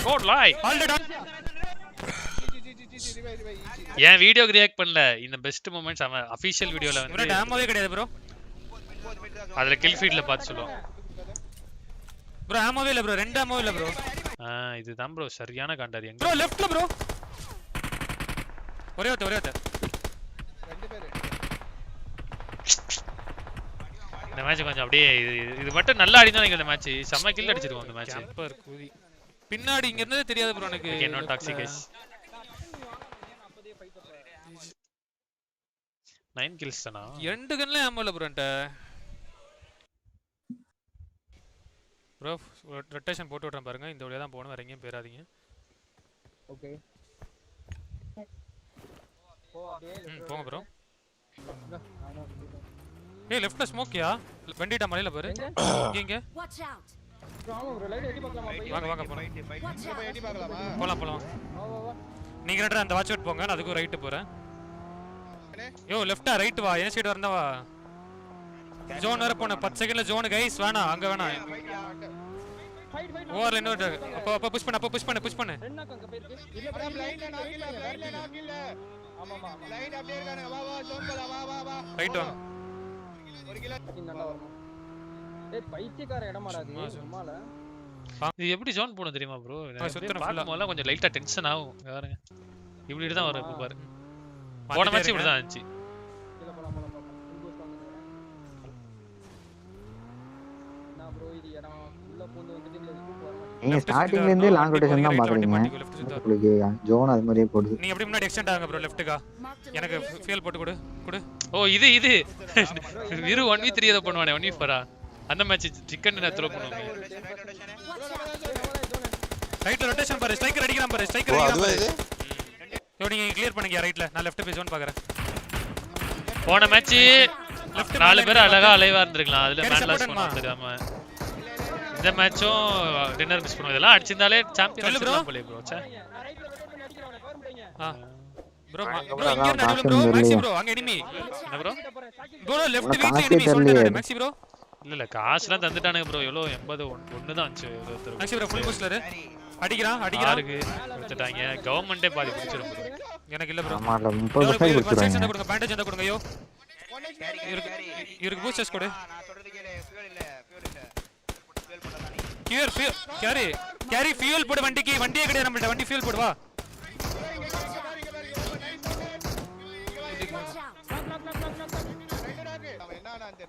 god lie all done ஏன் வீடியோக்கு ரியாக்ட் பண்ணல இந்த பெஸ்ட் மொமெண்ட்ஸ் அவன் அபிஷியல் வீடியோல வந்து டேமோவே கிடையாது ப்ரோ அதுல கில் ஃபீட்ல பார்த்து சொல்லுவான் ப்ரோ ஆமோவே இல்ல ப்ரோ ரெண்டு ஆமோவே இல்ல ப்ரோ இதுதான் ப்ரோ சரியான காண்டாதி எங்க ப்ரோ லெஃப்ட்ல ப்ரோ ஒரே ஒருத்த ரெண்டு பேர் இந்த மேட்ச் கொஞ்சம் அப்படியே இது மட்டும் நல்லா அடினா இந்த மேட்ச் செம்ம கில் அடிச்சிருவோம் இந்த மேட்ச் கேம்பர் கூதி பின்னாடி இங்க இருந்தே தெரியாது ப்ரோ எனக்கு என்ன டாக்ஸிக் கைஸ் 9 kills தானா ரெண்டு கன்ல ஆமோல ப்ரோன்ட்ட ப்ரோ ரொட்டேஷன் போட்டு விட்றேன் பாருங்க இந்த வழியா தான் போணும் வேற எங்கேயும் போயிராதீங்க ஓகே போங்க ப்ரோ ஏய் லெஃப்ட்ல ஸ்மோக்கியா வண்டிட்ட மலையில பாரு இங்க வாட்ச் அவுட் ப்ரோ ஆமா ப்ரோ லைட் எட்டி பார்க்கலாமா வாங்க போலாம் போய் எட்டி பார்க்கலாமா போலாம் நீங்க ரெண்டா அந்த வாட்ச் அவுட் போங்க நான் அதுக்கு ரைட் போறேன் யோ லெஃப்ட்டா ரைட் வா என் சைடு வரண்டா வா ஜோன் வர போன 10 செகண்ட்ல ஜோன் கைஸ் வேணா அங்க வேணா ஓவர்ல இன்னொரு அப்ப புஷ் பண்ணு ரெண்டா அங்க போயிருக்கு இல்ல ப்ரோ லைன்ல நாக் இல்ல ஆமா லைன் அப்படியே இருக்கானே வா ஜோன் போலாம் வா ரைட் வா ஒரு கிலோ நல்லா வரணும் ஏய் பைத்தியக்கார இடமாடாது சும்மால இது எப்படி ஜோன் போணும் தெரியுமா ப்ரோ பாக்கும்போது கொஞ்சம் லைட்டா டென்ஷன் ஆகும் பாருங்க இப்படி தான் வரும் இப்ப பாரு போன மேட்ச் இப்படி தான் இருந்துச்சு இல்ல போலாம் இன்போஸ் வாங்குறேன் நான் ப்ரோ இது இடம் உள்ள பூந்து வந்துட்டு இல்ல கூப்பு வர மாட்டேங்குது நீங்க ஸ்டார்டிங்ல இருந்தே லாங் ரொட்டேஷன் தான் பாக்குறீங்க உங்களுக்கு ஜோன் அது மாதிரியே போடுது நீங்க அப்படியே முன்னாடி எக்ஸ்டெண்ட் ஆகுங்க ப்ரோ லெஃப்ட்க்கா எனக்கு ஃபியூல் போட்டு கொடு ஓ இது விரு 1v3 ஏதோ பண்ணுவானே 1v4 அந்த மேட்ச் சிக்கன் நான் த்ரோ பண்ணுவாங்க ரைட்ல ரொட்டேஷன் பாரு ஸ்ட்ரைக்கர் அடிக்கலாம் பாரு யோ நீங்க கிளியர் பண்ணுங்க ரைட்ல நான் லெஃப்ட் போய் ஜோன் பாக்குறேன் போன மேட்ச் லெஃப்ட் 4 பேர் அழகா அலைவா இருந்திருக்கலாம் அதுல மேன்லாஸ் பண்ண தெரியாம இந்த மேட்சும் டின்னர் மிஸ் பண்ணுவோம் இதெல்லாம் அடிச்சிருந்தாலே சாம்பியன் அடிச்சிடலாம் போல ப்ரோ ப்ரோ இங்க நடுவுல ப்ரோ மேக்ஸி ப்ரோ அங்க எனிமி என்ன ப்ரோ லெஃப்ட் வீட்ல எனிமி சொல்றானே மேக்ஸி ப்ரோ இல்ல காசுலாம் தந்துட்டானுங்க ப்ரோ எவ்வளோ 80 1 தான் ஆச்சு மேக்ஸி ப்ரோ ஃபுல் புஷ்லர் அடிக்கிறான் இருக்கு கொடுத்துட்டாங்க கவர்மெண்டே பாதி பிடிச்சிரும் ப்ரோ எனக்கு இல்ல ப்ரோ ஆமா 30% கொடுத்துறாங்க கொடுங்க பேண்டேஜ் அந்த கொடுங்க யோ இருக்கு பூஸ்டர்ஸ் கொடு நான் சொல்றது கேளு ஃபியூல் இல்ல கேரி ஃபியூல் போடு வண்டிக்கு வண்டியே கிடையாது நம்மள்ட்ட வண்டி ஃபியூல் போடு வா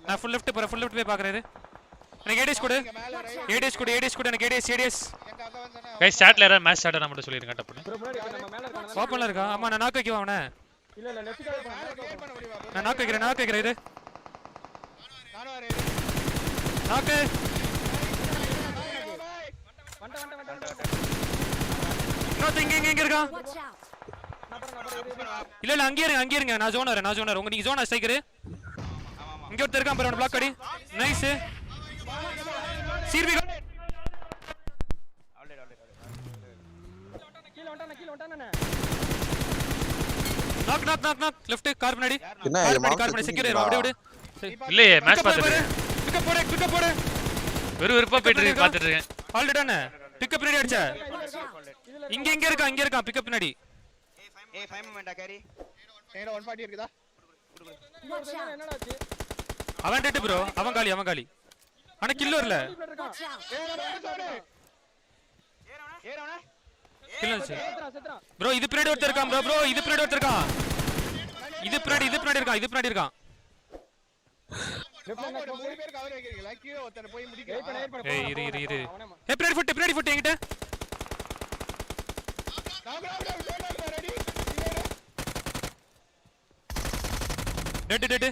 நான் ஃபுல் லெஃப்ட் போய் பார்க்கறது எனக்கு ஏடிஎஸ் கொடு எனக்கு ஏடிஎஸ் गाइस chatல யாரா மேட்ச் ஸ்டார்ட் பண்ண சொல்லிருங்க டப்புனு ஓபன்ல இருக்கா ஆமா நான் நாக் வைக்கவா அவனை இல்ல லெஃப்ட் சைடு நான் நாக் வைக்கிறேன் இரு நானோ வரேன் நாக் இங்க இருக்கா இல்ல அங்கே இருங்க நான் ஜோன் வரேன் உங்க நீங்க ஜோன் ஸ்ட்ரைக்கர் இங்க ஒருத்தர் இருக்கான் பாரு பிளாக் அடி நைஸ் சீர்வி கீழ வந்தானே நாக் லெஃப்ட் கார் முன்னாடி கார் முன்னாடி செக்யூர் அப்படியே விடு இல்லையே மேட்ச் பாத்துட்டு பிக்கப் போடு வெறுப்பா போயிட்டு பாத்துட்டு இருக்கேன் ஆல்ரெடி டானே பிக்கப் பின்னாடி அடிச்ச இங்க இருக்கான் பிக்கப் பின்னாடி ஏய் 5 மொமெண்டா கேரி நேரா 140 இருக்குதா என்னடா ஆச்சு அவன் டெட் ப்ரோ அவன் காலி ஆனா கில் வரல கில்ல ப்ரோ இது பின்னாடி ஒருத்தர் இருக்கான் ப்ரோ இது பின்னாடி ஒருத்தர் இருக்கான் இது பின்னாடி இருக்கான் மூணு பேர் கவர் வைக்கிறீங்களா கீழ ஒருத்தர் போய் முடிக்க ஏய் இரு ஏய் பின்னாடி ஃபுட் என்கிட்ட டெட்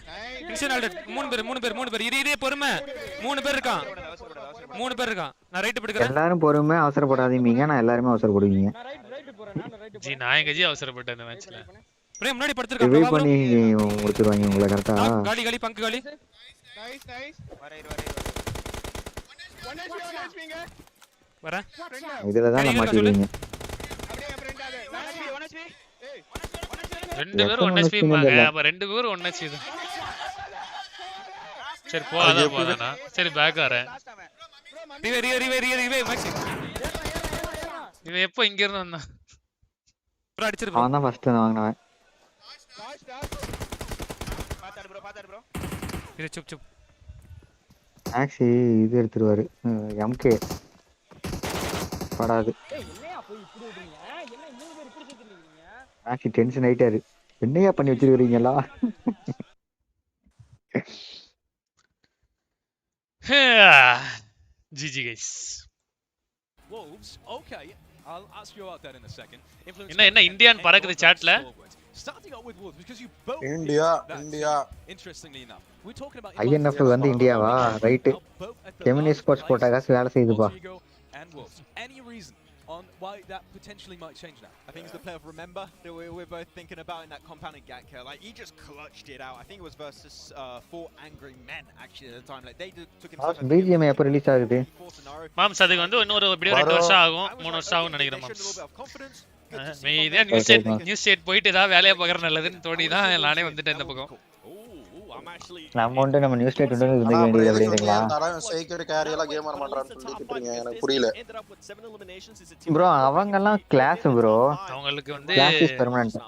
இன்ஷியல் டெட் மூணு பேர் இரு பொறுமை மூணு பேர் இருக்கான் நான் ரைட் பிடிக்கிறேன் எல்லாரும் பொறுமை அவசரப்படாதீங்க நான் எல்லாரும் அவசரப்படுவீங்க ஜி நான் எங்க ஜி அவசரப்பட்டேன் இந்த மேட்ச்ல பிரே முன்னாடி படுத்துறான் ரிவைவ் பண்ணி முடிச்சிடுவாங்க உங்களை கரெக்ட்டா காலி பங்கு காலி நைஸ் வர இதுல தான் மாட்டிடுவீங்க ரெண்டு பேரும் 1 HP பாங்க அப்ப ரெண்டு பேரும் 1 HP தான் சரி போறேனா சரி பேக் வரேன் ரிவே மேக்ஸ் இவன் எப்போ இங்க இருந்து வந்தான் ப்ரோ அடிச்சிரு ப்ரோ அவன் தான் ஃபர்ஸ்ட் வாங்குனவன் பாத்தாரு ப்ரோ இரு சுப் ஆக்சி இது எடுத்துருவாரு எம்கே படாது ஆக்சி டென்ஷன் ஆயிட்டாரு என்னையா பண்ணி வச்சிருக்கீங்களா GG guys Wolves okay I'll ask you about that in a second என்ன இந்தியன் பறக்குது சாட்ல starting out with Wolves because you both India interestingly enough we're talking about INF வந்து இந்தியாவா ரைட் ஃபெமினிஸ்ட் ஸ்போர்ட்ஸ் போட்டா காசு வேலை செய்யுதுப்பா and Wolves any reason on why that potentially might change now? I think it's the player of Remember that we're both thinking about in that compounding gank here. Like, he just clutched it out. I think it was versus 4 angry men, actually, at the time. Like, they took him... BGM எப்போ release ஆகுது? Moms அதுக்கு வந்து இன்னொரு எப்படியும் 2 வருஷம் ஆகும் 3 வருஷம் ஆகும் நினைக்கிறேன் மாம்ஸ் இதே நியூஸ் ஸ்டேட் போயிட்டு ஏதாவது வேலையை பார்க்குற நல்லதுன்னு தோடி தான் நானே வந்துட்டேன் இந்த பக்கம் நம்ம நியூஸ் ஸ்டேட் வந்து இருந்துக்க வேண்டியது அப்படிங்களா சைக்கிள் கேரி எல்லாம் கேம் மாட்டறான்னு சொல்லிட்டு எனக்கு புரியல ப்ரோ அவங்க எல்லாம் கிளாஸ் ப்ரோ அவங்களுக்கு வந்து கிளாஸ் இஸ் பெர்மனன்ட்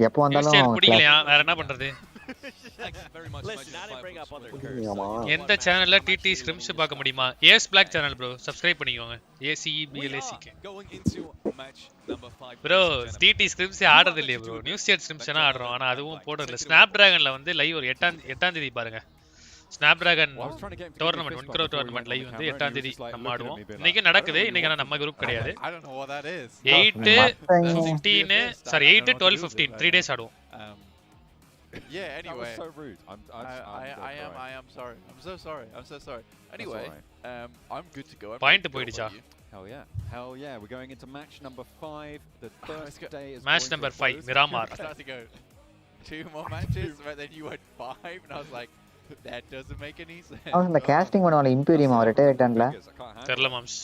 எப்போ வந்தாலும் பிடிக்கலையா வேற என்ன பண்றது எந்த சேனல்ல டிடி ஸ்கிரிம்ஸ் பார்க்க முடியுமா Aceblack சேனல் ப்ரோ சப்ஸ்கிரைப் பண்ணிக்கோங்க ACEBLACK ப்ரோ டிடி ஸ்கிரிம்ஸ் ஆடுறது இல்லையே ப்ரோ நியூஸ் ஸ்டேட் ஸ்கிரிம்ஸ்னா ஆடுறோம் ஆனா அதுவும் போடுறதில்ல ஸ்னாப் டிராகன்ல வந்து லைவ் ஒரு 8ஆம் தேதி பாருங்க snap dragon tournament 1 crore tournament live வந்து 8ஆம் தேதி நம்ம ஆடுவோம் இன்னைக்கு நடக்குது இன்னைக்கு நம்ம குரூப் கிடையாது 8 15 சாரி 8 12 15 3 days ஆடுவோம் Yeah, anyway. That was so rude. I am sorry. I'm so sorry. Anyway, I'm good to go. Point போயிடுச்சா Hell yeah. We're going into match number 5. The first day is match number 5 Miramar. I started to go 2 more matches, but then you went 5 and I was like that doesn't make any sense. அந்த costing பண்ணுவாங்க imperium retire ஆயிட்டான்ல தெரியல moms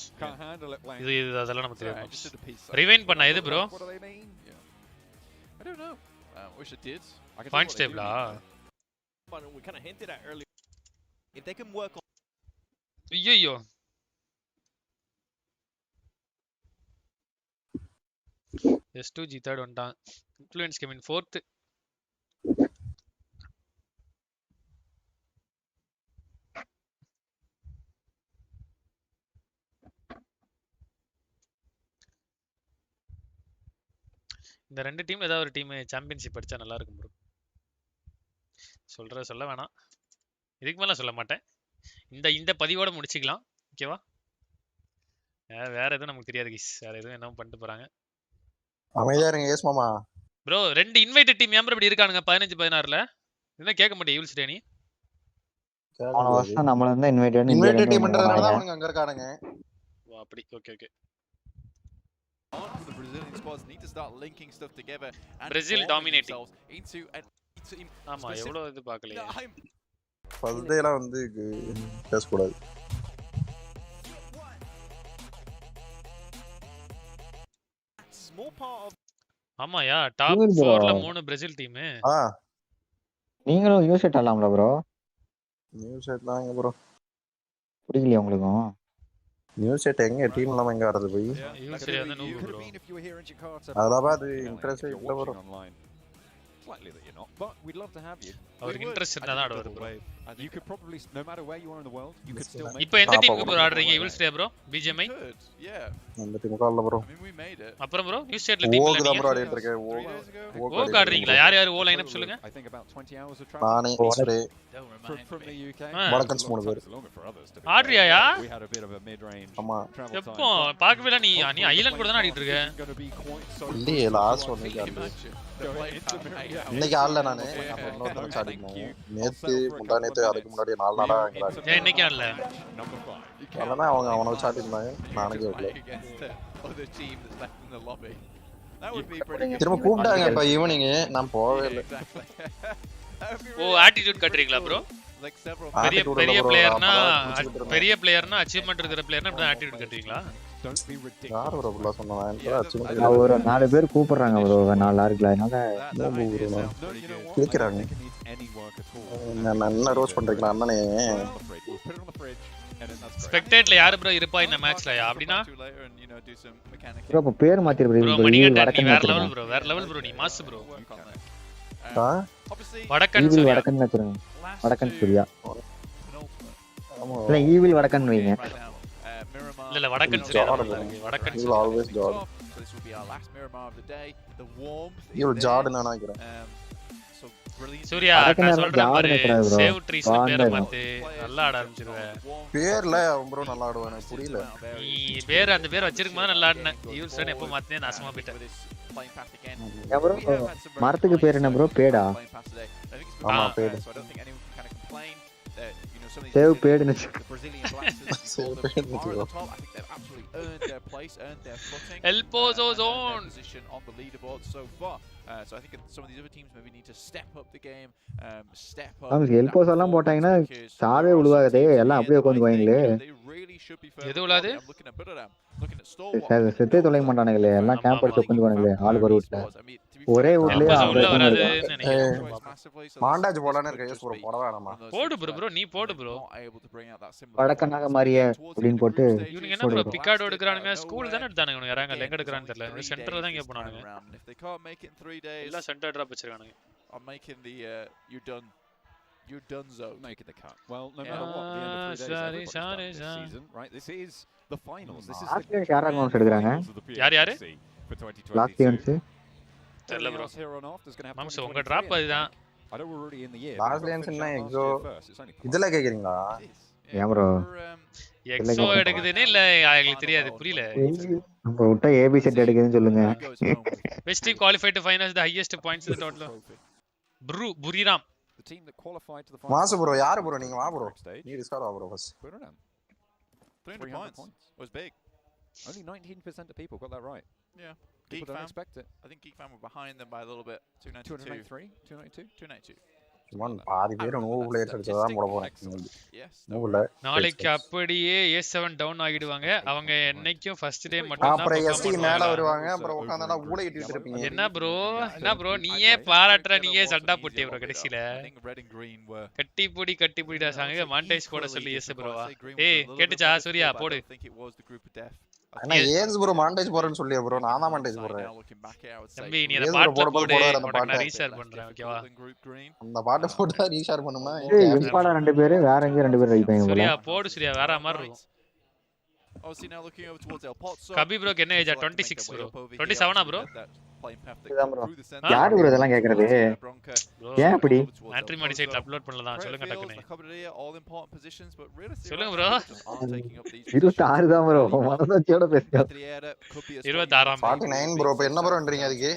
இது அதெல்லாம் நமக்கு தெரியும் rewind பண்ணா இது bro I don't know. Wish it did. Point stable we kind of hinted at earlier if they can work on ஐயோ S2G third வந்துட்டான் இன்ஃப்ளூயன்ஸ் கேம் இன் 4th இந்த ரெண்டு டீம் ஏதாவது ஒரு டீம் சாம்பியன்ஷிப் அடிச்சா நல்லா இருக்கும் ப்ரோ சொல்ல வேணாம் இதுக்கு மேல சொல்ல மாட்டேன் இந்த பதிவோட முடிச்சுக்கலாம் ஓகேவா வேற எதுவும் நமக்கு தெரியாது கைஸ் வேற எதுவும் என்ன பண்ணிட்டு போறாங்க அமைதியா இருங்க எஸ் மாமா ப்ரோ ரெண்டு இன்வைட்டட் டீம் மெம்பர் இப்படி இருக்கானுங்க 15 16ல என்ன கேட்க மாட்டே ஈவில் ஸ்டேனி போன வருஷம் நம்மள வந்து இன்வைட்டட் டீம்ன்றதனால தான் அவங்க அங்க இருக்கானுங்க ஓ அப்படி okay The Brazilian squads need to start linking stuff together and Brazil dominating into a team. ஆமா எவ்வளவு இது பார்க்கலையே ஃபர்ஸ்ட் டேல வந்து பேச கூடாது Small part of ஆமாயா டாப் 4ல 3 பிரேசில் டீம் நீங்களும் நியூஸ் செட் ஆடலாம்ல ப்ரோ நியூஸ் செட் தாங்க ப்ரோ புரியலையா உங்களுக்கு நியூஸ் செட் எங்க டீம் இல்லாம எங்க ஆடுறது போய் யூஸ் சரியா தான் நோ ப்ரோ அதெல்லாம் அது இன்ட்ரஸ்ட் இல்ல bro likely that you're not, but we'd love to have you. அவருக்கு இன்ட்ரஸ்ட் இருந்தா தான் ஆடுவாரு bro. You could probably, no matter where you are in the world, you could still make. இப்போ எந்த டீமுக்கு bro ஆடுறீங்க? Evil stay bro, BGMI? அந்த டீமுக்கு ஆடல ப்ரோ. அப்புறம் ப்ரோ நியூ ஸ்டேட்ல டீம்ல ஓக்கு தான் ப்ரோ ஆடிட்டு இருக்கேன். ஓக்கு ஆடுறீங்களா? யார் யார் ஓ லைன் சொல்லுங்க. I think about 20 hours of travel. நானே ஸ்ப்ரே from the UK. வடக்கன்ஸ் 3 பேர். ஆடுறியாயா? We had a bit of a mid-range. ஆமா. எப்போ பார்க்கவே நீ ஐலண்ட் கூட தான் ஆடிட்டு இருக்க. இல்லையே லாஸ்ட் ஒன் இன்னைக்கு ஆடல நானு. இன்னொரு மேட்ச் ஆடினேன். நேத்து முந்தா நேத்து அதுக்கு முன்னாடி 4 நாளா ஆடினேன். ஏன் இன்னைக்கு ஆடல? அதனால அவன வச்சு ஆடினாங்க. நானே கேட்கல. திரும்ப கூப்பிட்டாங்க இப்ப ஈவினிங். நான் போவே இல்ல. ஓ ஆட்டிட்யூட் கட்டறீங்களா ப்ரோ? பெரிய பெரிய பிளேயர்னா அச்சீவ்மென்ட் இருக்கிற பிளேயர்னா இப்படி ஆட்டிட்யூட் கட்டறீங்களா? யார் ப்ரோ புள்ள சொன்னாங்க? அச்சீவ்மென்ட் ஒரு 4 பேர் கூப்பிடுறாங்க ப்ரோ. 4 ஆளுக்கு அதனால கேக்குறாங்க. நான் என்ன ரோஸ் பண்றீங்களா அண்ணனே? ஸ்பெக்டேட்ல யாரு ப்ரோ இருப்பா இந்த மேட்ச்ல? அப்படினா ப்ரோ அப்ப பேர் மாத்திரு ப்ரோ. வடக்கன் வேற லெவல் ப்ரோ. வேற லெவல் ப்ரோ. நீ மாஸ் ப்ரோ. வடக்கன் ஈவில் வடக்கன் வெச்சுறேன். வடக்கன் சூர்யா. இல்ல ஈவில் வடக்கன் வைங்க. இல்ல வடக்கன் சூர்யா. வடக்கன் சூர்யா ஆல்வேஸ் ஜார்ட். ஈவில் ஜார்ட் நான் நினைக்கிறேன். சூர்யா நான் சொல்றேன் பாரு. சேவ் ட்ரீஸ்ல பேரை மாத்து. நல்லா ஆட ஆரம்பிச்சிருவே. பேர்ல ப்ரோ நல்லா ஆடுவான். எனக்கு புரியல. நீ பேர் அந்த பேர் வச்சிருக்கும்போது நல்லா ஆடுன. ஈவில் சன் எப்போ மாத்துனே நாசமா போயிட்டேன். ப்ரோ மரத்துக்கு பேர் என்ன ப்ரோ? பேடா? ஆமா பேடு. சேவ் பேடுன்னு Elpozo zone. So I think some of these other teams maybe need to step up the game, step up. Elbows எல்லாம் போட்டாங்கன்னா சாவே உழுவாதே. எல்லாம் அப்படியே உட்கார்ந்துவாங்களே. எது உலாது? செத்தே தொலைய மாட்டானுங்களே. எல்லாம் கேம்ப் எடுத்து உட்கார்ந்துவானுங்களே. ஆளு ஒரு வீட்ல ஒரே ஊர்லயே மாண்டாஜ் போலானே இருக்க. எஸ் ப்ரோ போட வேணாமா? போடு ப்ரோ நீ போடு ப்ரோ. வடக்கனாக மாறிய அப்படினு போட்டு இவனுங்க என்ன ப்ரோ பிகார்ட் எடுக்கறானுங்க? ஸ்கூல் தான எடுத்தானுங்க. இவனுங்க Erangel எங்க எடுக்கறான்னு தெரியல. சென்டர்ல தான் இங்க போனானுங்க. எல்லாம் சென்டர் டிராப் வச்சிருக்கானுங்க. I'm making the you're done zone. Making the cut. Well, no matter what, the end of 3 days this season, right? This is the finals. This is the யாரா கோன்ஸ் எடுக்கறாங்க? யார் for 2022. லாஸ்ட் இயர்ஸ் தெரியல bro. Moms உங்க drop அதுதான். I know we're already in the year. Last years என்ன Exo இதெல்லாம் கேக்குறீங்களா? ஏன் ப்ரோ எக்ஸோ எடுக்குதுன்னு இல்ல உங்களுக்கு தெரியாது. புரியல. நம்ம விட்டா ஏபி செட் எடுக்குதுன்னு சொல்லுங்க. Best team qualified to finals, the highest points in the total. Buriram. The team that qualified to the finals. Mass bro யார் ப்ரோ நீங்க? வா ப்ரோ. நீ டிஸ்கார்ட் வா bro first. 300 points was big. Only 19% of people got that right. Yeah. People don't expect it. I think Geek Fam were behind them by a little bit. 293, 292, 292. சும்மா பாதி பேர் no players எடுத்ததா போட போறேன். நோல நாளைக்கு அப்படியே A7 down ஆகிடுவாங்க. அவங்க என்னைக்கும் ஃபர்ஸ்ட் டே மட்டும் தான். அப்புறம் எஸ்டி மேல வருவாங்க. அப்புறம் உட்கார்ந்தா ஊளையிட்டு இருப்பீங்க. என்ன ப்ரோ நீயே பாராட்டற நீயே சண்டா போட்டே ப்ரோ கடைசில. கட்டி புடிடா சாங்க மாண்டேஜ் போட சொல்லி எஸ் ப்ரோவா. ஏய் கேட்டுச்சா சூர்யா போடு. அண்ணா ஏன்ஸ் ப்ரோ மாண்டேஜ் போறேன்னு சொல்லியா ப்ரோ? நான் தான் மாண்டேஜ் போறேன். தம்பி நீ அந்த பாட்டு போடு. நான் ரீஷேர் பண்றேன் ஓகேவா? அந்த பாட்டு போட்டா ரீஷேர் பண்ணுமா? ஏய் இம்பாடா ரெண்டு பேர் வேற எங்க ரெண்டு பேர் வைப்பாங்க போல. சூர்யா போடு சூர்யா வேற மாதிரி இருக்கும். Obviously now looking over towards El Pozzo. கபி ப்ரோ என்ன ஏஜ்? 26 ப்ரோ. 27 ப்ரோ? இதான் ப்ரோ. யாரு ப்ரோ இதெல்லாம் கேக்குறது? ஏன் அப்படி? மேட்ரிமோனி சைட்ல அப்லோட் பண்ணலாம். சொல்லுங்க டக்குனே. சொல்லுங்க ப்ரோ. 26 தான் ப்ரோ. மனசாட்சியோட பேசுங்க. 26 49 ப்ரோ. இப்ப என்ன ப்ரோ பண்றீங்க அதுக்கு?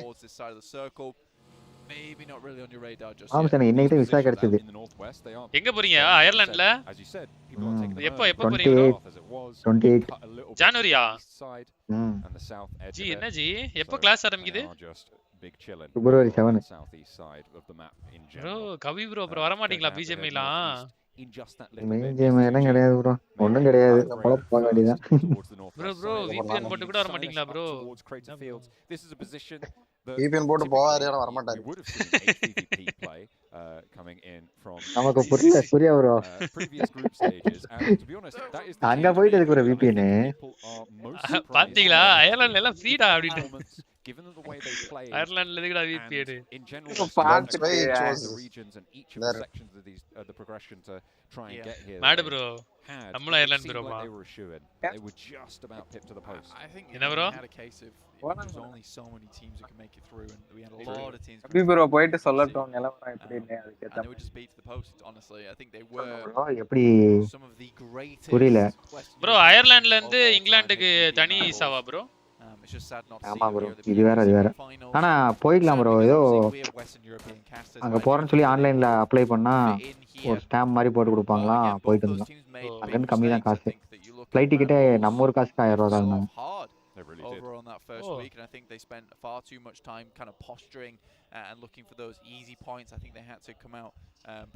Maybe not really on your radar just. ஆமா சார் இன்னைக்கு தான் விசா கிடைச்சது. எங்க போறீங்க? அயர்லாந்துல? எப்போ போறீங்க? 28 ஜனவரியா? ஜி என்ன ஜி? எப்போ கிளாஸ் ஆரம்பிக்குது? பிப்ரவரி 7. ப்ரோ கவி ப்ரோ அப்புறம் வர மாட்டீங்களா பிஜிஎம்லாம்? பிஜிஎம் எல்லாம் கிடையாது ப்ரோ. ஒண்ணும் கிடையாது. பொளப்பு போக வேண்டியதான். ப்ரோ VPN போட்டு கூட வர மாட்டீங்களா ப்ரோ? VPN போட்டு போவாரு ஆனா வர மாட்டாரு. நமக்கு புரியல சூர்யா ப்ரோ. அங்க போயிட்டு இருக்கு ஒரு VPN. பாத்தீங்களா? அயர்லாந்துல எல்லாம் Freeda அப்படிட்டு. given the way they play Ireland எதுக்குடா VP எடு in general the regions and each of the sections of these the progression to try and get here mad bro நம்மள Ireland bro they were shooing they were just about pipped to the post I think என்ன bro had a case of there's only so many teams who can make it through and we had a lot of teams அப்படி bro போயிட்டு சொல்லட்டும் நிலவரம் எப்படின்னு அதுக்கு and they would just beat the post honestly I think they were எப்படி some of the greatest புரியல bro Irelandல இருந்து இங்கிலாந்துக்கு தனி விசாவா bro it's just sad not ஆமா bro இது வேற ஆனா போய்க்கலாம் bro ஏதோ அங்க போறேன்னு சொல்லி ஆன்லைன்ல அப்ளை பண்ணா ஒரு ஸ்டாம்ப் மாதிரி போட்டு கொடுப்பாங்களா போயிட்டு இருந்தோம் அங்க இருந்து கம்மி தான் காசு ஃளைட் டிக்கெட்டே நம்ம ஒரு காசுக்கு 1000 ரூபாய் தான் over on that first week and I think they spent far too much time kind of posturing and looking for those easy points. I think they had to come out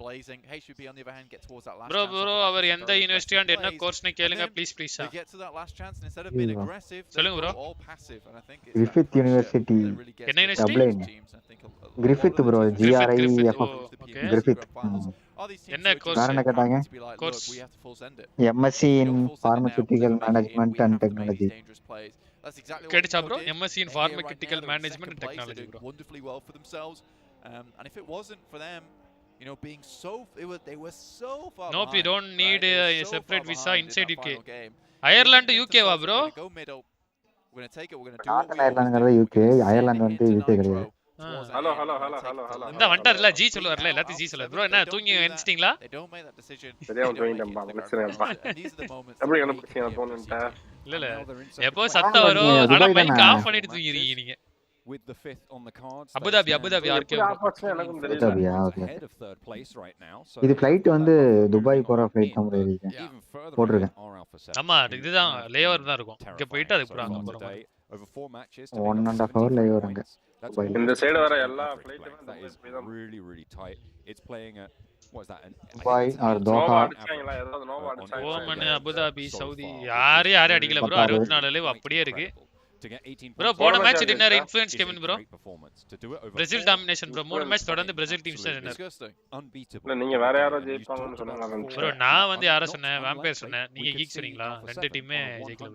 blazing. HUB on the other hand get towards that last chance. Bro அவர் எந்த university and என்ன கோர்ஸ்னு கேளுங்க please they get to that last chance and instead of being aggressive சொல்லுங்க bro all passive and I think it's Griffith University என்ன university Griffith bro GRIFF Griffith என்ன course வேற என்ன கேட்டாங்க course MSc in Pharmaceutical Management and Technology கேடிச்சா bro MSc in Pharmaceutical Management and Technology bro wonderfully well for themselves and if it wasn't for them you know being so they were so far nope you don't need a separate visa inside UK Ireland UK வா bro we're going to take it we're going to do Northern Ireland UK Ireland வந்து UK கிடையாது hello இந்த Wonderla G சொல்லுவார்ல எல்லாத்தையும் G சொல்லுவார் bro என்ன தூங்கி எந்திச்சிட்டீங்களா சரியா தூங்கிட்டேன்பா மனுஷனேப்பா எப்படி கண்டுபிடிச்சீங்க தூங்கிட்டா இல்ல எப்போ சத்தம் வரும் ஆனா மைக் ஆஃப் பண்ணிட்டு தூங்கிரீங்க நீங்க with the fifth on the cards Abu Dhabi RK ahead of third place right now so இது ஃளைட் வந்து துபாய் போற ஃளைட் தான் போட்டுருக்கேன் ஆமா இதுதான் லேவர் தான் இருக்கும் இங்க போயிட்டு அதுக்கு அப்புறம் அங்க போறோம் over 4 matches 1.5 hour லேவர் அங்க இந்த சைடு வர எல்லா ஃளைட்டுமே really tight it's playing at what is that Dubai or Doha அடிச்சாங்களா ஏதாவது நோவா அடிச்சாங்க ஓமன் அபுதாபி சவுதி யாரே அடிக்கல bro 64 லைவ் அப்படியே இருக்கு bro போன match dinner influence game bro Brazil domination bro மூணு மேட்ச் தொடர்ந்து பிரேசில் டீம்ஸ் டின்னர் இல்ல நீங்க வேற யாரோ ஜெயிப்பாங்கன்னு சொன்னாங்க bro நான் வந்து யார சொன்னேன் வாம்பயர் சொன்னேன் நீங்க கீக் சொன்னீங்களா ரெண்டு டீமே ஜெயிக்கல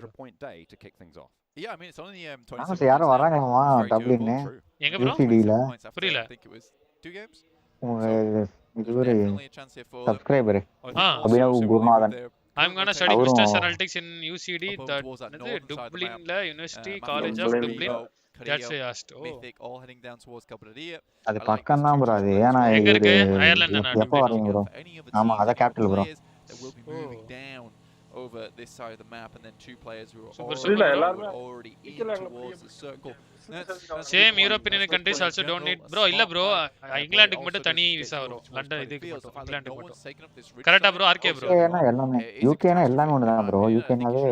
bro yeah I mean it's only 20 யாரோ வராங்கமா டப்ளின் எங்க bro UCD-ல புரியல 2 games இதுவரை subscriber Abhinav Gurunathan I'm gonna study Masters Analytics in UCD that Dublin la University College of Dublin that's I asked mythic all heading down towards Cabrera அது பக்கம் தான் bro அது ஏனா எங்க இருக்கு அயர்லாந்து நான் எப்போ வரீங்க bro ஆமா அத capital bro over this side of the map and then two players who are already in towards the circle same European countries also don't need bro illa bro இங்கிலாந்துக்கு மட்டும் தனி விசா வரும் London இதுக்கு மட்டும் இங்கிலாந்துக்கு மட்டும் கரெக்ட்டா bro RK bro ஏனா எல்லாமே UK னா எல்லாமே ஒண்ணுதான் bro UK னாவே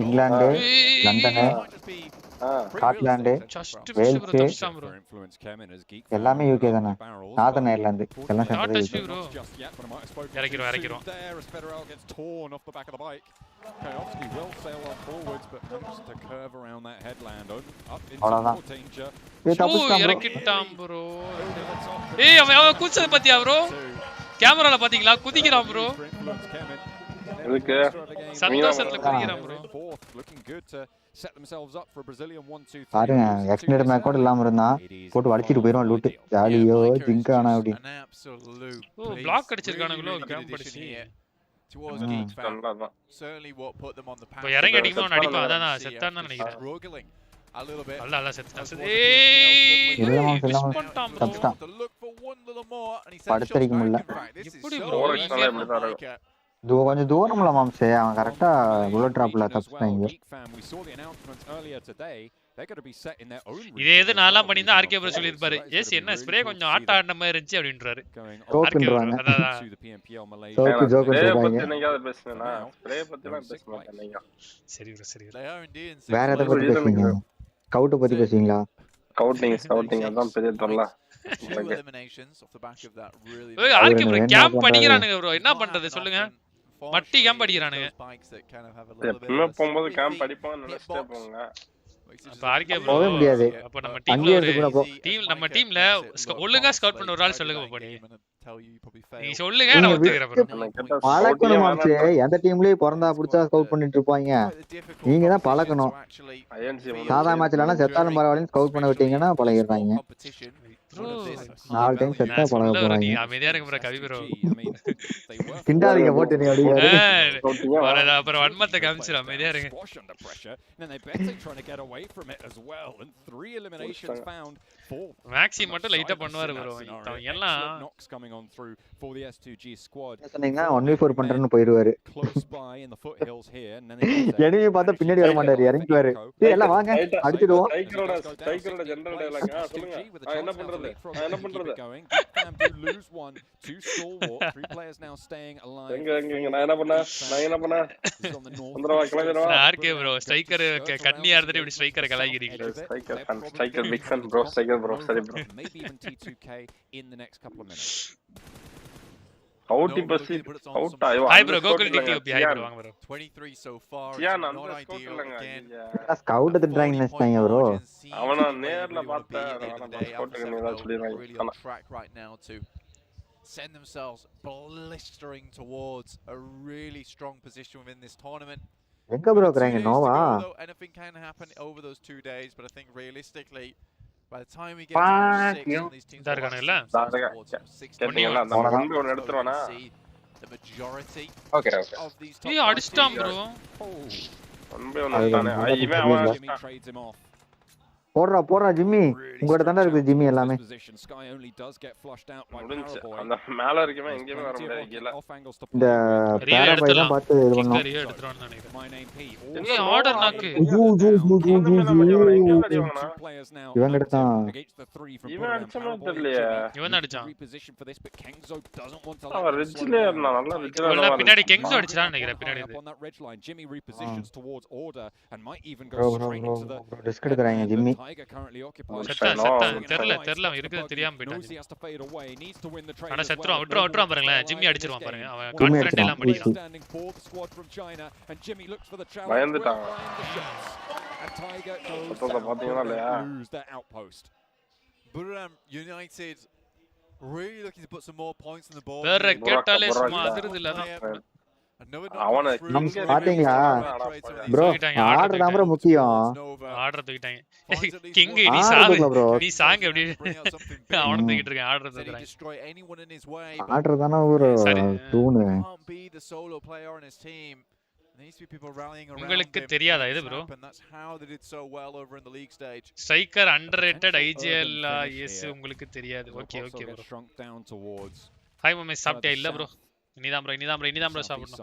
இங்கிலாந்து லண்டன் ஸ்காட்லாந்து வேல்ஸ் எல்லாமே UK தான நார்தர்ன் அயர்லாந்து எல்லாம் சேர்ந்து இறக்கிரோம் Kayovsky will sail on forwards but managed to curve around that headland up into more danger. இறக்கிட்டாம் bro ஏய் அவன் குச்சத பாத்தியா bro கேமரால பாத்தீங்களா குதிக்குறான் bro எதுக்கு சந்தோஷத்துல குதிக்குறான் bro looking good to set themselves up for a Brazilian 1-2-3 பாருங்க எக்ஸ்டெண்டட் மேக் கூட இல்லாம இருந்தா போட்டு வளைச்சிட்டு போயிரோம் லூட் ஜாலியோ ஜிங்கானா அப்படி ஓ பிளாக் அடிச்சிருக்கானுங்களோ கேம் படிச்சி towards Geek fan certainly what put them on the path இறங்கி அடிக்கும்போது அவன் அடிப்பான் அதான் செத்தான்னு நினைக்கிறேன் struggling a little bit அல்ல செத்தான் ஏய் to look for one little more and he said படுத்தறிக்க முடியல எப்படி bro கொஞ்சம் தூரம்ல மாம்சே அவன் கரெக்ட்டா புல்லட் டிராப்ல தப்பிச்சாங்க இதே இது நான்லாம் பண்ணிருந்தா RK bro சொல்லிருப்பாரு எஸ் என்ன ஸ்ப்ரே கொஞ்சம் ஆட்ட ஆடின மாதிரி இருந்துச்சு அப்படின்றாரு டோக்குன்றாங்க ஜோக் ஜோக் சொல்றாங்க நீங்க அத பேசுனா ஸ்ப்ரே பத்திலாம் பேச மாட்டீங்க சரி bro சரி வேற எதை பத்தி பேசுறீங்க ஸ்கவுட் பத்தி பேசுவீங்களா ஸ்கவுட்டிங் அதான் பெரிய தொல்லை eliminations off the back of that really RK bro camp படிக்கறானுங்க bro என்ன பண்றது சொல்லுங்க மட்டி கேம்ப் படிக்கறானுங்க எப்பவுமே போயும்போது கேம்ப் படிப்பாங்க நினைச்சிட்டே போங்க அப்ப ஆர்கே ப்ரோ போகவே முடியாது. அப்ப நம்ம டீம்ல அங்கேயே ஒரு இருந்து கூட நம்ம டீம்ல ஒழுங்கா ஸ்கவுட் பண்ண ஒரு ஆள் சொல்லுங்க பாப்பா நீ சொல்லுங்க நீங்க நான் ஒத்துக்கிறேன் ப்ரோ. பழக்கணும் மாம்சே. எந்த டீம்லயே பிறந்தா புடிச்சா ஸ்கவுட் பண்ணிட்டு இருப்பாங்க. நீங்க தான் பழக்கணும். சாதா மேட்ச்லலாம் செத்தாலும் பரவாயில்லைன்னு ஸ்கவுட் பண்ண விட்டீங்கன்னா பழகிடுறாங்க. 4 டைம் செத்தா பழக போறாங்க. நீ அமைதியா இருங்க ப்ரோ கவி ப்ரோ. கிண்டாதீங்க போட்டு நீ அப்படியே அப்புறம் வன்மத்தை காமிச்சிரு அமைதியா இருங்க. மேக்ஸி மட்டும் லைட்டா பண்ணுவாரு ப்ரோ. எல்லாம் சொன்னீங்கன்னா 1v4 பண்றேன்னு போயிடுவாரு. எனிமே பார்த்தா பின்னாடி வர மாட்டாரு, இறங்கிடுவாரு. எல்லாம் வாங்க அடிச்சிடுவோம். என்ன பண்றது என்ன பண்றது நான் என்ன பண்ண ஆர்கே ப்ரோ ஸ்ட்ரைக்கர் கண்ணியா இருந்துட்டு இப்படி ஸ்ட்ரைக்கரை கலாய்க்கிறீங்க. Striker big fan bro. Striker bro சரி ப்ரோ. Out பஸ் அவுட் ஆயோ. ஹாய் ப்ரோ கோகுல் டிடிஓபி ஹாய் ப்ரோ வாங்க ப்ரோ. 23 so far. நான் அந்த ஸ்கோர் இல்லங்க. ஸ்கவுட் எடுத்துட்டாங்க நினைச்சாங்க ப்ரோ. அவன நேர்ல பார்த்தா அவன ஸ்கோட்டுக்கு நீ தான் சொல்லிடுறாங்க. Track right now to send themselves blistering towards a really strong position within this tournament. எங்க ப்ரோ இருக்கறீங்க Nova? Anything can happen over those 2 days, but I think realistically by the time we get to 6 these teams இருக்கானேல கேட்டிங்களா அந்த ஒன்னு எடுத்துறவானா the majority of these நீ அடிச்சாம் bro. ஒன்னு தானே இவன் அவன் போடுறா ஜிம்மி. உங்ககிட்ட தான்டா இருக்குது ஜிம்மி எல்லாமே. அந்த மேல இருக்கவே எங்கேயுமே வர முடியாது கீழ. இந்த பேராபை தான் பார்த்து இது பண்ணோம். எடுத்துறோம்னு நினைக்கிறேன். நீ ஆர்டர் நாக்கு. இவன் எடுத்தான். இவன் அடிச்சமா தெரியலையே. இவன் அடிச்சான். அவன் ரிட்ஜ்ல இருந்தா நல்லா ரிட்ஜ்ல பின்னாடி கெங்ஸ் அடிச்சான்னு நினைக்கிறேன் பின்னாடி. ரிஸ்க் எடுக்கறாங்க ஜிம்மி. தெரியல இருக்குது தெரியாம போயிட்டாங்க. ஆனா செத்துறான் விட்டுறான் பாருங்களேன். ஜிம்மி அடிச்சிருவான் பாருங்க. அவன் கான்ஃபிடன்ட் எல்லாம் பண்ணிட்டான். பயந்துட்டான். பாத்தீங்களா இல்லையா? Buram United really looking to put some more points on the board. வேற கேட்டாலே சும்மா அதிருது இல்ல. அவன பாத்தீங்களா ப்ரோ? ஆர்டர் தான் ப்ரோ முக்கியம். ஆர்டர் தூக்கிட்டாங்க. கிங் நீ சாங் எப்படி அவன தூக்கிட்டு இருக்க. ஆர்டர் தூக்குறாங்க. ஆர்டர் தான ஒரு டூன். உங்களுக்கு தெரியாதா இது bro? Striker underrated IGL yes உங்களுக்கு தெரியாது. Okay bro. ஹாய் மம்மி சாப்பிட்டியா? இல்ல ப்ரோ இனிதான் ப்ரோ சாப்பிடணும்.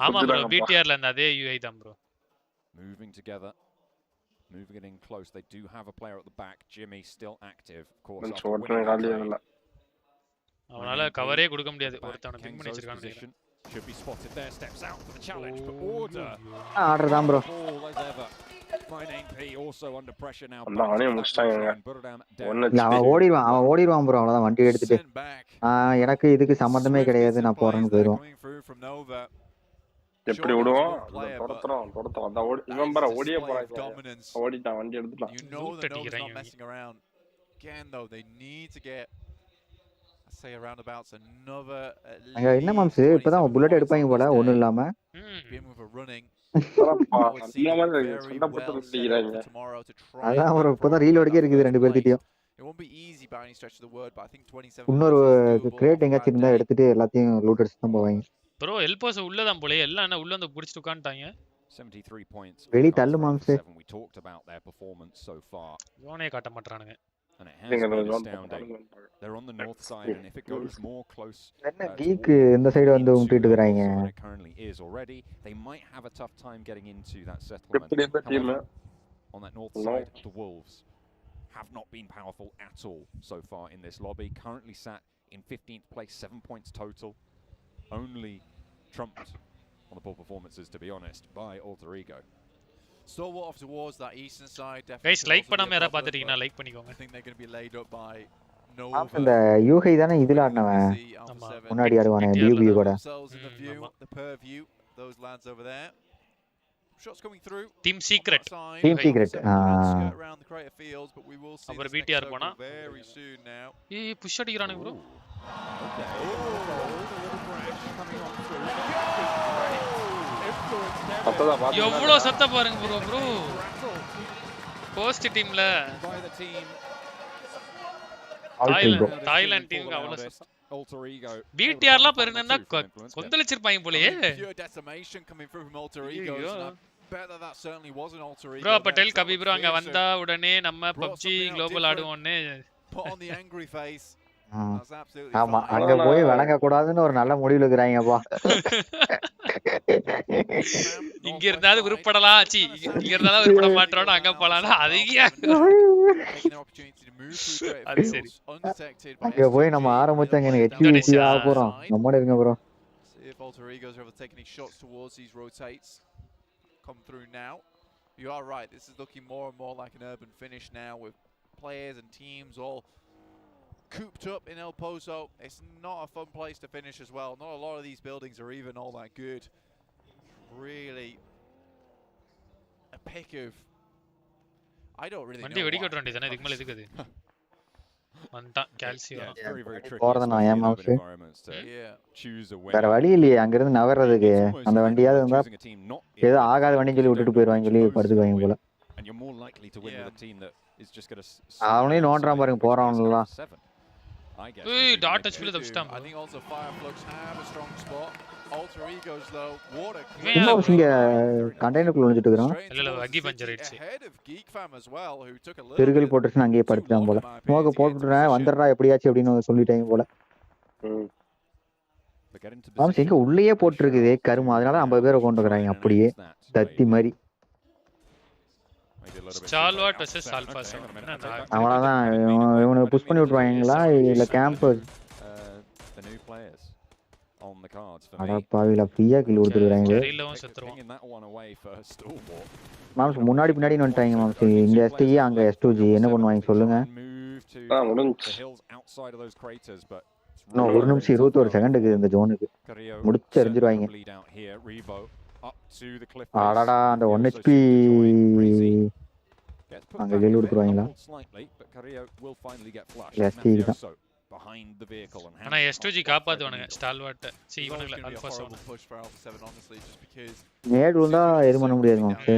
ஆமா ப்ரோ பிடிஆர்ல அந்த அதே யூஐ தான் bro. Moving together, moving it in close. They do have a player at the back. Jimmy still active, of course. அவனால கவரே கொடுக்க முடியாது. ஒருத்தவன பின் பண்ணி வச்சிருக்கானே. Should be spotted there. Steps out for the challenge, but order. Order தான் bro. Also under pressure now. அவனே முடிச்சாங்க. அவன் ஓடிடுவான் bro. அவ்வளவுதான் வண்டி எடுத்துட்டு. எனக்கு இதுக்கு சம்பந்தமே கிடையாது நான் போறேன்னு போயிடும். எப்படி விடுவோம்? தொடர்றோம் அந்த இவன் பாரு ஓடியே போறாங்க. ஓடிட்டான் வண்டி எடுத்துட்டான். Again though they need to get say around about another அங்க என்ன மாம்ஸ் இப்பதான் புல்லட் எடுப்பாங்க போல ஒண்ணும் இல்லாம. அதான் ஒரு இப்பதான் ரீலோடுக்கே இருக்குது ரெண்டு பேர்கிட்டயும். இன்னொரு கிரேட் எங்கேயாச்சும் இருந்தா எடுத்துட்டு எல்லாத்தையும் லூட் அடிச்சு தான் போவாங்க. ப்ரோ எல்போஸ் உள்ளதான் போல. எல்லாம் என்ன உள்ள வந்து புடிச்சிட்டு உட்கார்ந்தாங்க. 73 points. வெளி தள்ளு moms. We talked about their performance so far. யோனே காட்ட மாட்டறானுங்க. And it has been astounding. They're on the north side, and if it goes more close, என்ன கீக் இந்த சைடு வந்து உண்டிட்டு இருக்காங்க. It currently is already. They might have a tough time getting into that settlement. However, on that north side, the Wolves have not been powerful at all so far in this lobby. Currently sat in 15th place, 7 points total. Only trumped on the poor performances, to be honest, by Alter Ego. Stalwart off towards that eastern side. Guys, like பண்ணாம யாரா பாத்துட்டீங்கன்னா like பண்ணிக்கோங்க. I think they're going to be laid up by Nova. அந்த யூஹை தான இதுல ஆடுனவன். முன்னாடி ஆடுவானே டியூபி கூட. The purview, those lads over there. shots coming through. Team Secret. Team Secret. Around the crater fields, but we will see அப்புறம் this BTR next போனா circle very soon now. ஏய் push அடிக்குறானுங்க bro. எவ்வளவு சத்த பாருங்க bro. போஸ்ட் டீம்ல Thailand டீமுக்கு அவ்வளவு பிடிஆர்லாம் பெருனா கொந்தளிச்சிருப்பாங்க போலயே. ப்ரோ பட்டேல் கபி ப்ரோ அங்க வந்தா உடனே நம்ம PUBG குளோபல் ஆடுவோம்னு. ஆமா அங்க போய் வணங்க கூடாதுன்னு ஒரு நல்ல முடிவுல இருக்கறாங்கப்பா. இங்க இருந்தாலும் உருப்படலாம் சி இங்க இருந்தாலும் உருப்பட மாட்டறோம் அங்க போலாம் அதிகயா. அது சரி அங்க போய் நம்ம ஆரம்பிச்சாங்க எனக்கு HVC ஆக போறோம். நம்மோட இருங்க bro. If Alter Egos are taking any shots towards these rotates come through now. You are right, this is looking more and more like an urban finish now with players and teams all cooped up in El Pozo. It's not a fun place to finish as well. Not a lot of these buildings are even all that good. Really a pick of I don't really know. வண்டி வெடி கட்ட வேண்டியதானே இதுக்கு மேல எதுக்கு அது? வந்தா calcium போறதா ஏமாவுஸ். வேற வழி இல்லையே அங்க இருந்து நவறதுக்கு. அந்த வண்டியாவது இருந்தா ஏதோ ஆகாத வண்டின்னு சொல்லி விட்டுட்டு போயிடுவாங்க சொல்லி படுத்துக்குவாங்க போல. அவனே நோண்டறான் பாருங்க போறான்லாம். ஏய் டாட் டச் பண்ணி தப்பிட்டான். I think also Fireflux have a strong spot. Alter Egos though, what a இன்னும் இங்க கண்டெய்னருக்குள்ள நுழைஞ்சிட்டு இருக்கான். இல்ல அகி பஞ்சர் ஆயிடுச்சு. திருகல் போட்டுட்டு அங்கேயே படுத்துட்டான் போல. ஸ்மோக் போட்டுறேன் வந்துறடா எப்படியாச்சு அப்படினு சொல்லிட்டாங்க போல. ஆமா இங்க உள்ளேயே போட்டுருக்குதே கரும அதனால 50 பேரை கொண்டு வராங்க அப்படியே தத்தி மாதிரி. ஸ்டால்வாட் vs ஆல்பா 7 அவ்வளவுதான் இவனை புஷ் பண்ணி விட்டுவாங்களா இல்ல கேம்ப் அட பாவில ஃப்ரீயா கில் கொடுத்துறாங்க. மாம்ஸ் முன்னாடி பின்னாடி வந்துட்டாங்க மாம்ஸ். இங்க STG அங்க S2G என்ன பண்ணுவாங்க சொல்லுங்க. இன்னும் 1 நிமிஷம் 21 செகண்டுக்கு இந்த ஜோனுக்கு முடிச்சு எறிஞ்சிருவாங்க. அடடா அந்த 1 HP அங்க கில் கொடுத்துருவாங்களா? STG தான். ஆனா S2G காப்பாத்துவானுங்க ஸ்டால்வாட் சி இவனுங்கள ஆல்பா 7 நேட் வந்தா எது பண்ண முடியாது moms.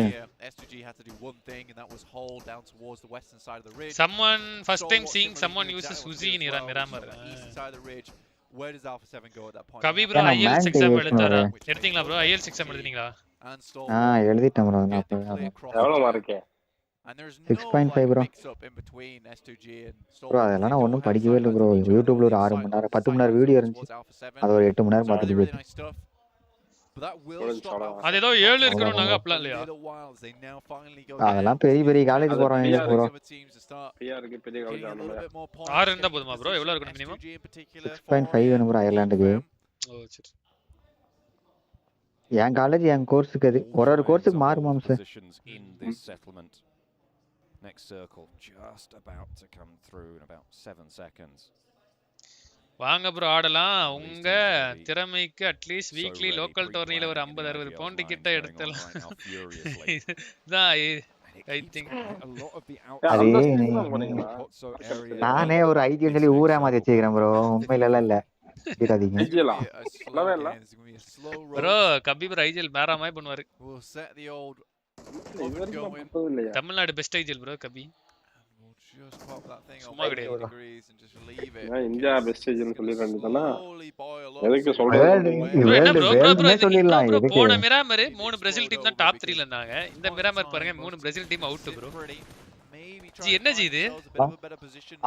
S2G had to do one thing and that was hold down towards the western side of the ridge. Someone first time seeing someone uses Uzi in Miramar. Where does Alpha 7 go at that point? கபி bro IL6 exam எடுத்தாரா? எடுத்தீங்களா bro? IL6 exam எடுத்தீங்களா? எழுதிட்டேன் bro நான் எவ்வளவு mark? 6.5 bro. bro அதெல்லாம் நான் ஒண்ணும் படிக்கவே இல்ல bro. யூடியூப்ல ஒரு 6 மணி நேரம் 10 மணி நேரம் வீடியோ இருந்துச்சு. அது ஒரு 8 மணி நேரம் பார்த்துட்டு போயிட்டேன். அது ஏதோ 7 இருக்கணும்னாங்க அப்பலாம் இல்லையா? அதெல்லாம் பெரிய பெரிய காலேஜ் போறாங்க bro. பிஆருக்கு பெரிய காலேஜ் ஆனல 6 இருந்தா போதுமா bro? எவ்வளவு இருக்கணும் மினிமம்? 6.5 வேணும் bro அயர்லாந்துக்கு. ஓ சரி. என் காலேஜ் என் கோர்ஸ்க்கு அது ஒரு கோர்ஸ்க்கு மாறும் moms. Next circle just about to come through in about 7 seconds. வாங்க ப்ரோ ஆடலாம். உங்க திறமைக்கு அட்லீஸ்ட் வீக்லி லோக்கல் டோர்னில ஒரு 50-60 பவுண்ட் கிட்ட எடுத்தலாம். ஐ திங்க் நானே ஒரு ஐடி சொல்லி ஊரே மாதிரி வச்சிருக்கேன் ப்ரோ. உண்மையில இல்ல ப்ரோ கபி ப்ரோ ஐஜிஎல் மேராமாய் பண்ணுவாரு. தமிழ்நாடு பெஸ்ட் ஐஜிஎல் ப்ரோ கபி. சும்மா கிடையாது. இந்தியா பெஸ்ட் ஐஜிஎல் சொல்லிரேன்டா. எதுக்கு சொல்றேன்? போன மிராமர் 3 பிரேசில் டீம் தான் டாப் 3ல இருந்தாங்க. இந்த மிராமர் பாருங்க 3 பிரேசில் டீம் அவுட் ப்ரோ. ஜி என்ன ஜி இது?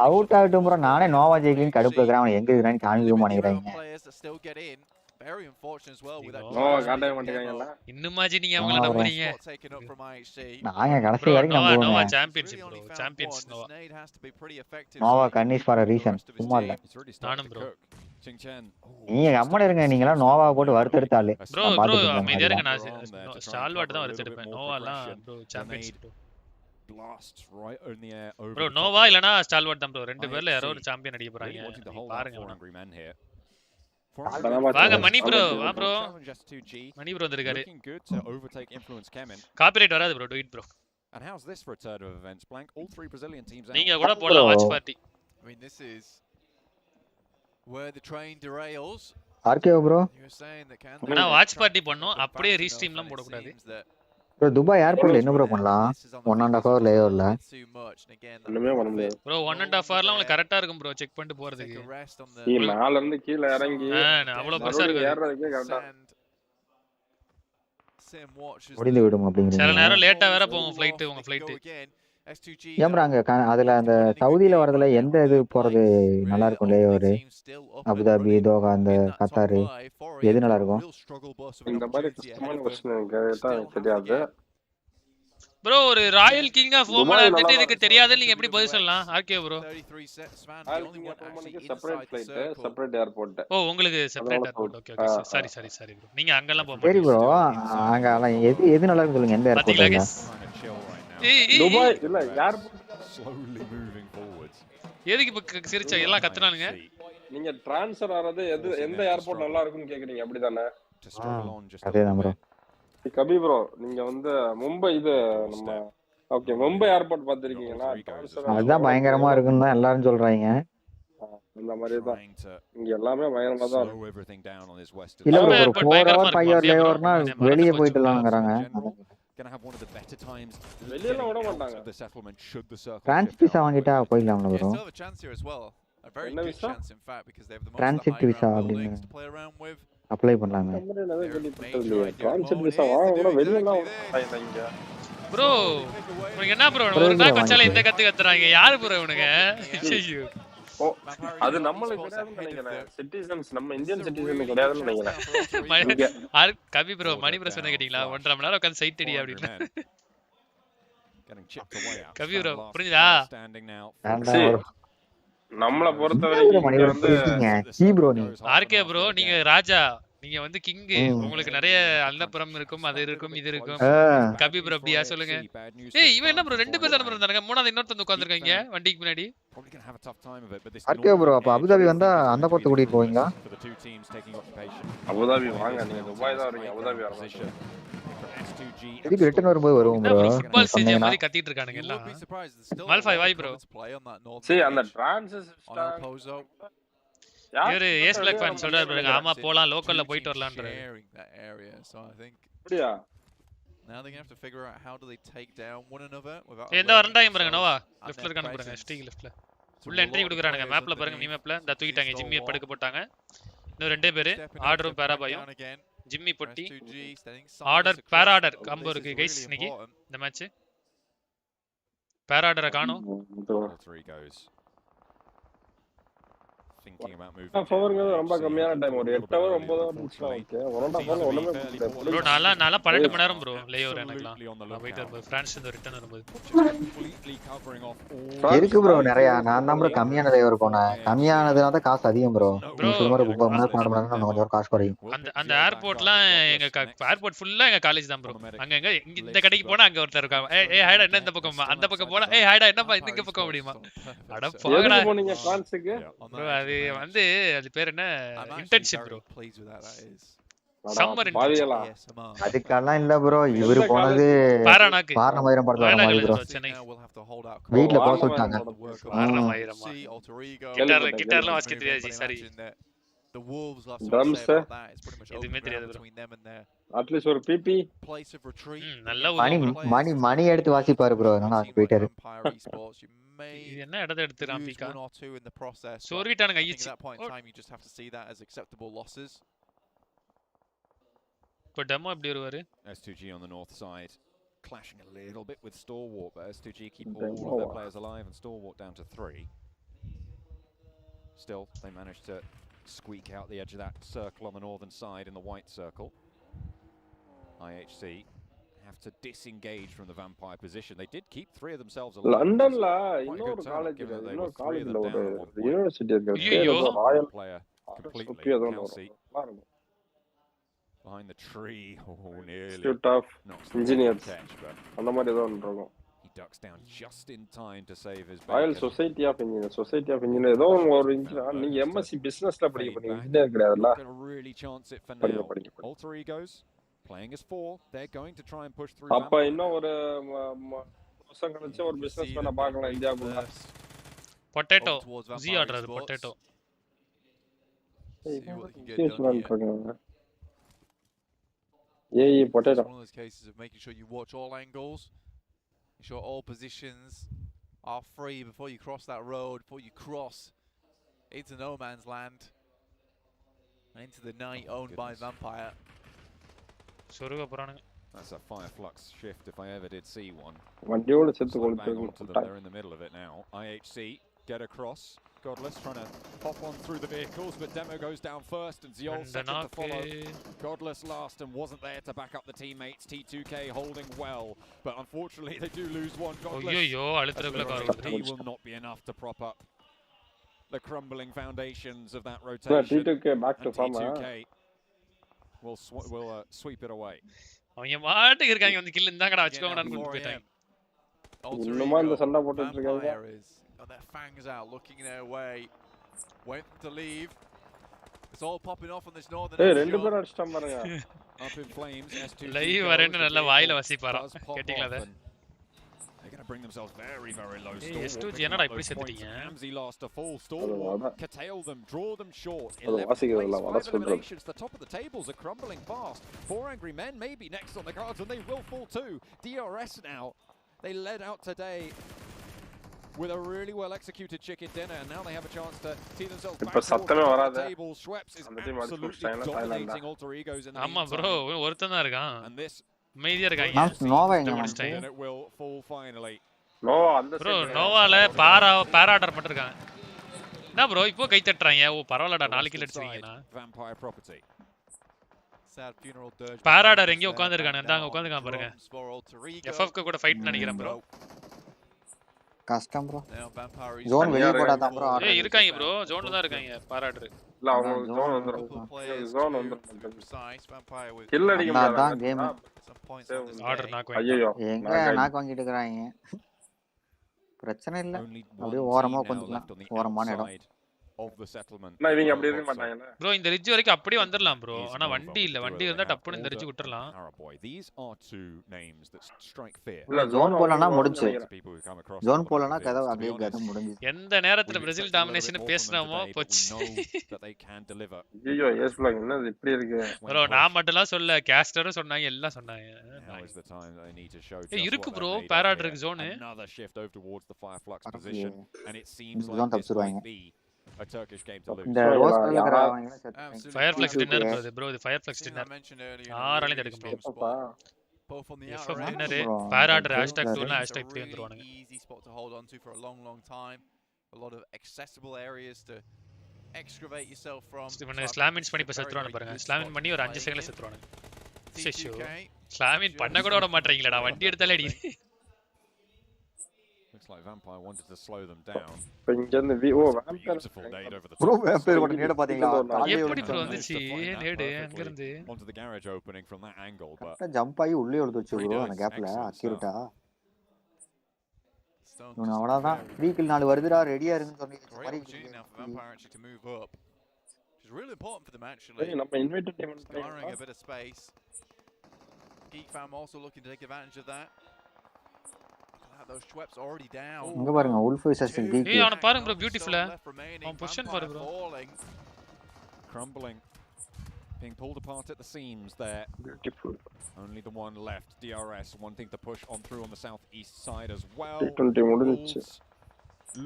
அவுட் ஆகட்டும் ப்ரோ. நானே நோவா ஜெயிலின் கடுப்புல இருக்கறேன். அவன் எங்க இருக்கான்னு காமிக்க மாட்டேங்கறாங்க. Very unfortunate as well with that. No காண்டே மாட்டேங்கறீங்களா? இன்னுமா ஜி நீங்க அவங்கள நம்புறீங்க? நாங்க கடைசி வரைக்கும் நம்புவோம். Nova championship bro. Champions Nova. Nova கன்னிஸ் ஃபார் a reason. சும்மா இல்ல. நானும் ப்ரோ. நீங்க கம்மன இருங்க. நீங்களா நோவா போட்டு வறுத்தெடுத்தாலே. ப்ரோ அமைதியா இருங்க. நான் ஸ்டால்வாட் தான் வறுத்தெடுப்பேன். நோவாலாம் bro championship bro. Blasts right in the air over. Bro Nova இல்லனா ஸ்டால்வாட் தான் ப்ரோ. ரெண்டு பேர்ல யாரோ ஒரு சாம்பியன் அடிக்க போறாங்க. பாருங்க. வாங்க மணி ப்ரோ வா ப்ரோ மணி ப்ரோ வந்திருக்காரு காப்பிரைட் வராது bro to it bro And how's this for a turn of events, Blank? All three Brazilian teams out. நீங்க கூட போலாம் watch party. I mean, this is where the train derails. RK bro ஆனா watch party பண்ணோம் அப்படியே ரீஸ்ட்ரீம்லாம் போட கூடாது. Bro Dubai ஏர்போர்ட்ல என்ன ப்ரோ பண்ணலாம் 1.5 hour லேயர்ல ஒண்ணுமே பண்ண முடியாது ப்ரோ 1.5 hourல உங்களுக்கு கரெக்ட்டா இருக்கும் ப்ரோ செக் பண்ணிட்டு போறதுக்கு. நீ மேல இருந்து கீழ இறங்கி அவ்வளவு பெருசா இருக்கு ஏறறதுக்கே கரெக்ட்டா முடிந்து விடும் அப்படிங்கறீங்க. சில நேரம் லேட்டா வேற போகும் ஃளைட் உங்க ஃளைட். ஏம்றாங்க அதுல அந்த சவுதில வரதுல எந்த இது போறது நல்லா இருக்கும் லேயர் அபுதாபி தோஹா அந்த கத்தார் எது நல்லா இருக்கும்? இந்த மாதிரி கஷ்டமான क्वेश्चन கேட்டா தெரியாது. ப்ரோ ஒரு ராயல் கிங் ஆஃப் ஓமன் வந்துட்டு இதுக்கு தெரியாது நீங்க எப்படி பதில் சொல்லலாம் RK bro? Separate flight separate airport. Oh உங்களுக்கு separate airport. Okay okay sorry bro. நீங்க அங்கலாம் போக சரி ப்ரோ அங்க எது நல்லா இருக்கு சொல்லுங்க எந்த ஏர்போர்ட்ல? துபாய் இல்ல ஏர்போர்ட் slowly moving forwards. எதுக்கு இப்ப சிரிச்சா எல்லாம் கத்துறானுங்க? நீங்க ட்ரான்ஸ்ஃபர் ஆறது எந்த ஏர்போர்ட் நல்லா இருக்குன்னு கேக்குறீங்க அப்படிதானே? அதேதான் ப்ரோ. கபி ப்ரோ நீங்க வந்து மும்பை இது நம்ம ஓகே மும்பை ஏர்போர்ட் பாத்திருக்கீங்களா? அதுதான் பயங்கரமா இருக்குன்னு தான் எல்லாரும் சொல்றாங்க. அந்த மாதிரி தான் இங்க எல்லாமே பயங்கரமா தான் இருக்கு. இல்ல ப்ரோ ஒரு 4 hour 5 hour லேயர்னா வெளிய போயிடலாம்ங்கறாங்க. Gonna have one of the better times. வெளியல விட மாட்டாங்க. The settlement should the circle. Transit visa வாங்கிட்டா போயிடலாம் bro. A very good chance in fact because they have the most Transit visa அப்படினு apply பண்ணலாங்க. Transit visa வாங்க கூட வெளியல விட bro உங்களுக்கு என்ன ப்ரோ ஒரு நாள் வச்சால இந்த கத்துறாங்க யாரு ப்ரோ இவனுங்க? ஐயோ அது நம்மளுக்கு கிடையாதுன்னு நினைக்கிறேன். சிட்டிசன்ஸ் நம்ம இந்தியன் சிட்டிசன் கிடையாதுன்னு நினைக்கிறேன். கபி ப்ரோ மணி ப்ரோ சொன்ன கேட்டிங்களா 1.5 மணி நேரம் உட்கார்ந்து சைட் அடி அப்படினா கபி ப்ரோ புரியுதா? நம்மள பொறுத்தவரைக்கும் வந்து ஆர்கே ப்ரோ நீங்க ராஜா நீங்க வந்து கிங் உங்களுக்கு நிறைய அந்தப்புறம் இருக்கும் அது இருக்கும் இது இருக்கும். கபி ப்ரோ அப்படியா சொல்லுங்க. ஏய் இவன் என்ன ப்ரோ ரெண்டு பேர் தான ப்ரோ இருந்தாங்க மூணாவது இன்னொருத்தன் உட்கார்ந்திருக்காங்க வண்டிக்கு முன்னாடி. ஆர்கே ப்ரோ அப்ப அபுதாபி வந்தா அந்த பக்கத்து கூட்டிட்டு போவீங்களா? அபுதாபி வாங்க நீங்க துபாய் தான் வரீங்க அபுதாபி வரணும். திருப்பி ரிட்டர்ன் வரும்போது வருவோம் ப்ரோ. ஃபுட்பால் ஸ்டேஜ் மாதிரி கத்திட்டு இருக்கானுங்க எல்லாம். மால்ஃபாய் வாய் ப்ரோ. சரி அந்த டிரான்சிஸ்டர் இவரு ஏஸ்பிளாக் ஃபேன் சொல்றாரு பாருங்க ஆமா போலாம் லோக்கல்ல போயிட்டு வரலாம்ன்றாரு. அப்படியே now they're going to have to figure out how do they take down one another without இந்த வரண்டாங்க பாருங்க நோவா லெஃப்ட்ல இருக்கானு பாருங்க ஸ்டீக் லெஃப்ட்ல உள்ள என்ட்ரி கொடுக்கறானுங்க மேப்ல பாருங்க நீ மேப்ல இந்த தூக்கிட்டாங்க ஜிம்மியை படுக்க போட்டாங்க இன்னும் ரெண்டே பேர் ஆர்டரும் பாராபாயும் ஜிம்மி பொட்டி ஆர்டர் பாரா ஆர்டர் காம்போ இருக்கு गाइस இன்னைக்கு இந்த மேட்ச் பாரா ஆர்டரை காணோம். ரொம்ப கம்மியான டைம் ஒரு 8 hour 9 hour முடிச்சலாம். ஓகே ஒரண்டா போல ஒண்ணுமே ப்ரோ நாளா 12 மணி நேரம் ப்ரோ லேயோவர் எனக்குலாம் நான் போயிட்டு வரும்போது பிரான்ஸ்ல இருந்து ரிட்டர்ன் வரும்போது இருக்கு ப்ரோ நிறைய நான் தான் ப்ரோ கம்மியான லேயோவர் போனேன் கம்மியானதுனால தான் காசு அதிகம் ப்ரோ சுமார் 30 மணி நேரம் 12 மணி நேரம் கொஞ்சம் காசு குறையும். அந்த ஏர்போர்ட்லாம் எங்க ஏர்போர்ட் ஃபுல்லா எங்க காலேஜ் தான் ப்ரோ. அங்க எங்க இந்த கடைக்கு போனா அங்க ஒருத்தர் இருக்காங்க ஏய் ஹைடா என்ன இந்த பக்கம் அந்த பக்கம் போனா ஏய் ஹைடா என்னப்பா இந்த பக்கம் முடியுமா அட போங்கடா போனீங்க பிரான்ஸ்க்கு ப்ரோ அது வந்து அது பேர் என்ன இன்டர்ன்ஷிப் ப்ரோ சம்மர் இன்டர்ன்ஷிப் அதுக்கெல்லாம் இல்ல ப்ரோ இவரு போனது பாரணமயிரம் படத்துல வர மாதிரி ப்ரோ வீட்ல போக சொல்லிட்டாங்க பாரணமயிரம் கிட்டார்லாம் வாசிக்க தெரியாது சரி the wolves last drums எதுமே தெரியாது ப்ரோ அட்லீஸ்ட் ஒரு பிபி place of retreat நல்ல மணி எடுத்து வாசிப்பாரு ப்ரோ நான் போயிட்டாரு இது என்ன இடத்தை எடுத்து ராம்பிகா சோரிட்டானுங்க ஐச்சி at that point in time you just have to see that as acceptable losses. இப்போ டெமோ எப்படி வருவாரு S2G on the north side clashing a little bit with Stalwart but S2G keep all of their players alive and Stalwart down to 3. Still they managed to squeak out the edge of that circle on the northern side in the white circle. IHC have to disengage from the vampire position. They did keep 3 of themselves alive. London la இன்னொரு காலேஜ்ல ஒரு university இருக்கு Royal player completely behind the tree. Oh nearly Institute of Engineers அந்த மாதிரி ஏதோ ஒன்று இருக்கும். He He ducks down just in time to save his Royal bacon. Society of Engineers ஏதோ ஒரு இன்ஜினியர் நீங்க எம்எஸ்சி பிசினஸ்ல படிக்க போறீங்க engineer கிடையாதுல Not going to really chance it for now. Alter Egos playing as 4. They're going to try and push through. அப்ப இன்னும் ஒரு வருஷம் கழிச்சு ஒரு பிசினஸ் பண்ண பார்க்கலாம் இந்தியாக்குள்ள. பொட்டேட்டோ ஜி order potato. Yeah, potato. It's one of those cases of making sure you watch all angles, ensure all positions are free before you cross that road, before you cross into no man's land and into the night owned by Vampire. That's a Fireflux shift if I ever did see one. They're in the middle of it now. IHC get across. Godless trying to hop on through the vehicles, but Demo goes down first and Ziol second to follow. Godless last and wasn't there to back up the teammates. T2K holding well, but unfortunately they do lose one. Godless will not be enough to prop up the crumbling foundations of that rotation. T2K back to T2K will sweep it away. அவங்க மாட்டுக்கு இருக்காங்க வந்து kill இந்தாங்கடா வச்சுக்கோங்கடான்னு கொண்டு போயிட்டாங்க. இன்னுமா இந்த சண்டை போட்டுட்டு இருக்காங்க. Got their fangs out, looking their way. Went to leave. It's all popping off on this northern edge. Hey, rendu பேர் அடிச்சிட்டான் பாருங்க. Up in flames. S2 live வரேன்னு நல்ல வாயில வசிப்பாரா. கேட்டிங்களா அத? They're going to bring themselves very, very low. S2 என்னடா இப்படி செத்துட்டீங்க? Ramsey lost a full stalwart. Curtail them, draw them short. eliminations. The top of the tables are crumbling fast. 4 angry men maybe next on the cards, and they will fall too. DRS now. They led out today with a really well executed chicken dinner, and now they have a chance to see themselves back on the table. Schweppes is absolutely dominating Alter Egos in the ஆமா bro ஒருத்தன் தான் இருக்கான். and this அமைதியா இருக்காங்க. நோவா எங்க and it will fall finally. Noah அந்த bro நோவால பாராடர் மட்டும் இருக்காங்க. என்ன bro இப்போ கை தட்டறாங்க. ஓ பரவாயில்லடா 4 கில் அடிச்சீங்கனா. Vampire property. Sad funeral dirge. பாராடர் எங்க உட்கார்ந்திருக்கானே. அங்க உட்கார்ந்திருக்கான் பாருங்க. FF க்கு கூட ஃபைட் நினைக்கிறேன் bro. கஷ்டம் bro. ஜோன் வெளிய போடாத bro. ஏய் இருக்காங்க bro. ஜோன்ல தான் இருக்காங்க பாராடர். இல்ல அவங்க ஜோன் வந்துரும். கில் அடிக்க முடியாது. அதான் கேம். ஆர்டர் நாக் ஐயோ எங்க நாக் வாங்கிட்டு இருக்காங்க. பிரச்சனை இல்ல. அப்படியே ஓரமா உட்கார்ந்துக்கலாம். ஓரமான இடம். Of the settlement. நான் இவங்க அப்படி இருக்க மாட்டாங்கல. bro இந்த ரிட்ஜ் வரைக்கும் அப்படியே வந்துறலாம் bro. ஆனா வண்டி இல்ல. வண்டி இருந்தா டப்புன்னு இந்த ரிட்ஜ் விட்டுறலாம். These are two names that strike fear. இல்ல ஜோன் போலனா முடிஞ்சு. ஜோன் போலனா கதை அப்படியே கதை முடிஞ்சு. எந்த நேரத்துல பிரேசில் டாமினேஷன் பேசணுமோ போச்சு. ஐயோ Aceblack என்ன இப்படி இருக்கு. bro நான் மட்டும்லாம் சொல்ல கேஸ்டரும் சொன்னாங்க எல்லாம் சொன்னாங்க. ஏய் இருக்கு bro பாராடருக்கு zone. Another shift over towards the Fireflux position and it seems zone like this தப்பிடுவாங்க. might be a Turkish game to lose. இந்த ரோஸ் கலர்ல இருக்கறவங்க Fireflux dinner bro இது Fireflux dinner. ஆறாலே தடுக்க முடியாது. Both on the outer dinner பாராடர் #2 #3 வந்துருவானுங்க. Easy spot to hold on to for a long time. A lot of accessible areas to excavate yourself from. இவனை ஸ்லாமின்ஸ் பண்ணி செத்துறானே பாருங்க. ஸ்லாமின் பண்ணி ஒரு 5 செகண்ட்ல செத்துறானே. ஷேஷோ ஸ்லாமின் பண்ண கூட விட மாட்டறீங்களாடா. வண்டி எடுத்தாலே அடி. Looks like Vampire wanted to slow them down. இங்க இந்த bro Vampire ஓட நேட பாத்தீங்களா? எப்படி bro வந்துச்சு நேடு அங்க இருந்து onto the garage opening from that angle but jump ஆகி உள்ளே எடுத்து bro அந்த கேப்ல அக்யூரேட்டா. இவன் அவ்வளவுதான் 3 கில் 4 வருதுடா ரெடியா இருன்னு சொன்னீங்க. மாதிரி Vampire actually to move up. Which is really important for them actually. நம்ம invited team Acquiring a bit of space. Geek fam also looking to take advantage of that. Those Schweppes already down. இங்க பாருங்க wolf assassin geek. ஏய் அவன பாருங்க bro பியூட்டிஃபுல்லா. அவன் position பாரு bro. Crumbling. Being pulled apart at the seams there. Beautiful. Only the one left. DRS wanting to push on through on the southeast side as well.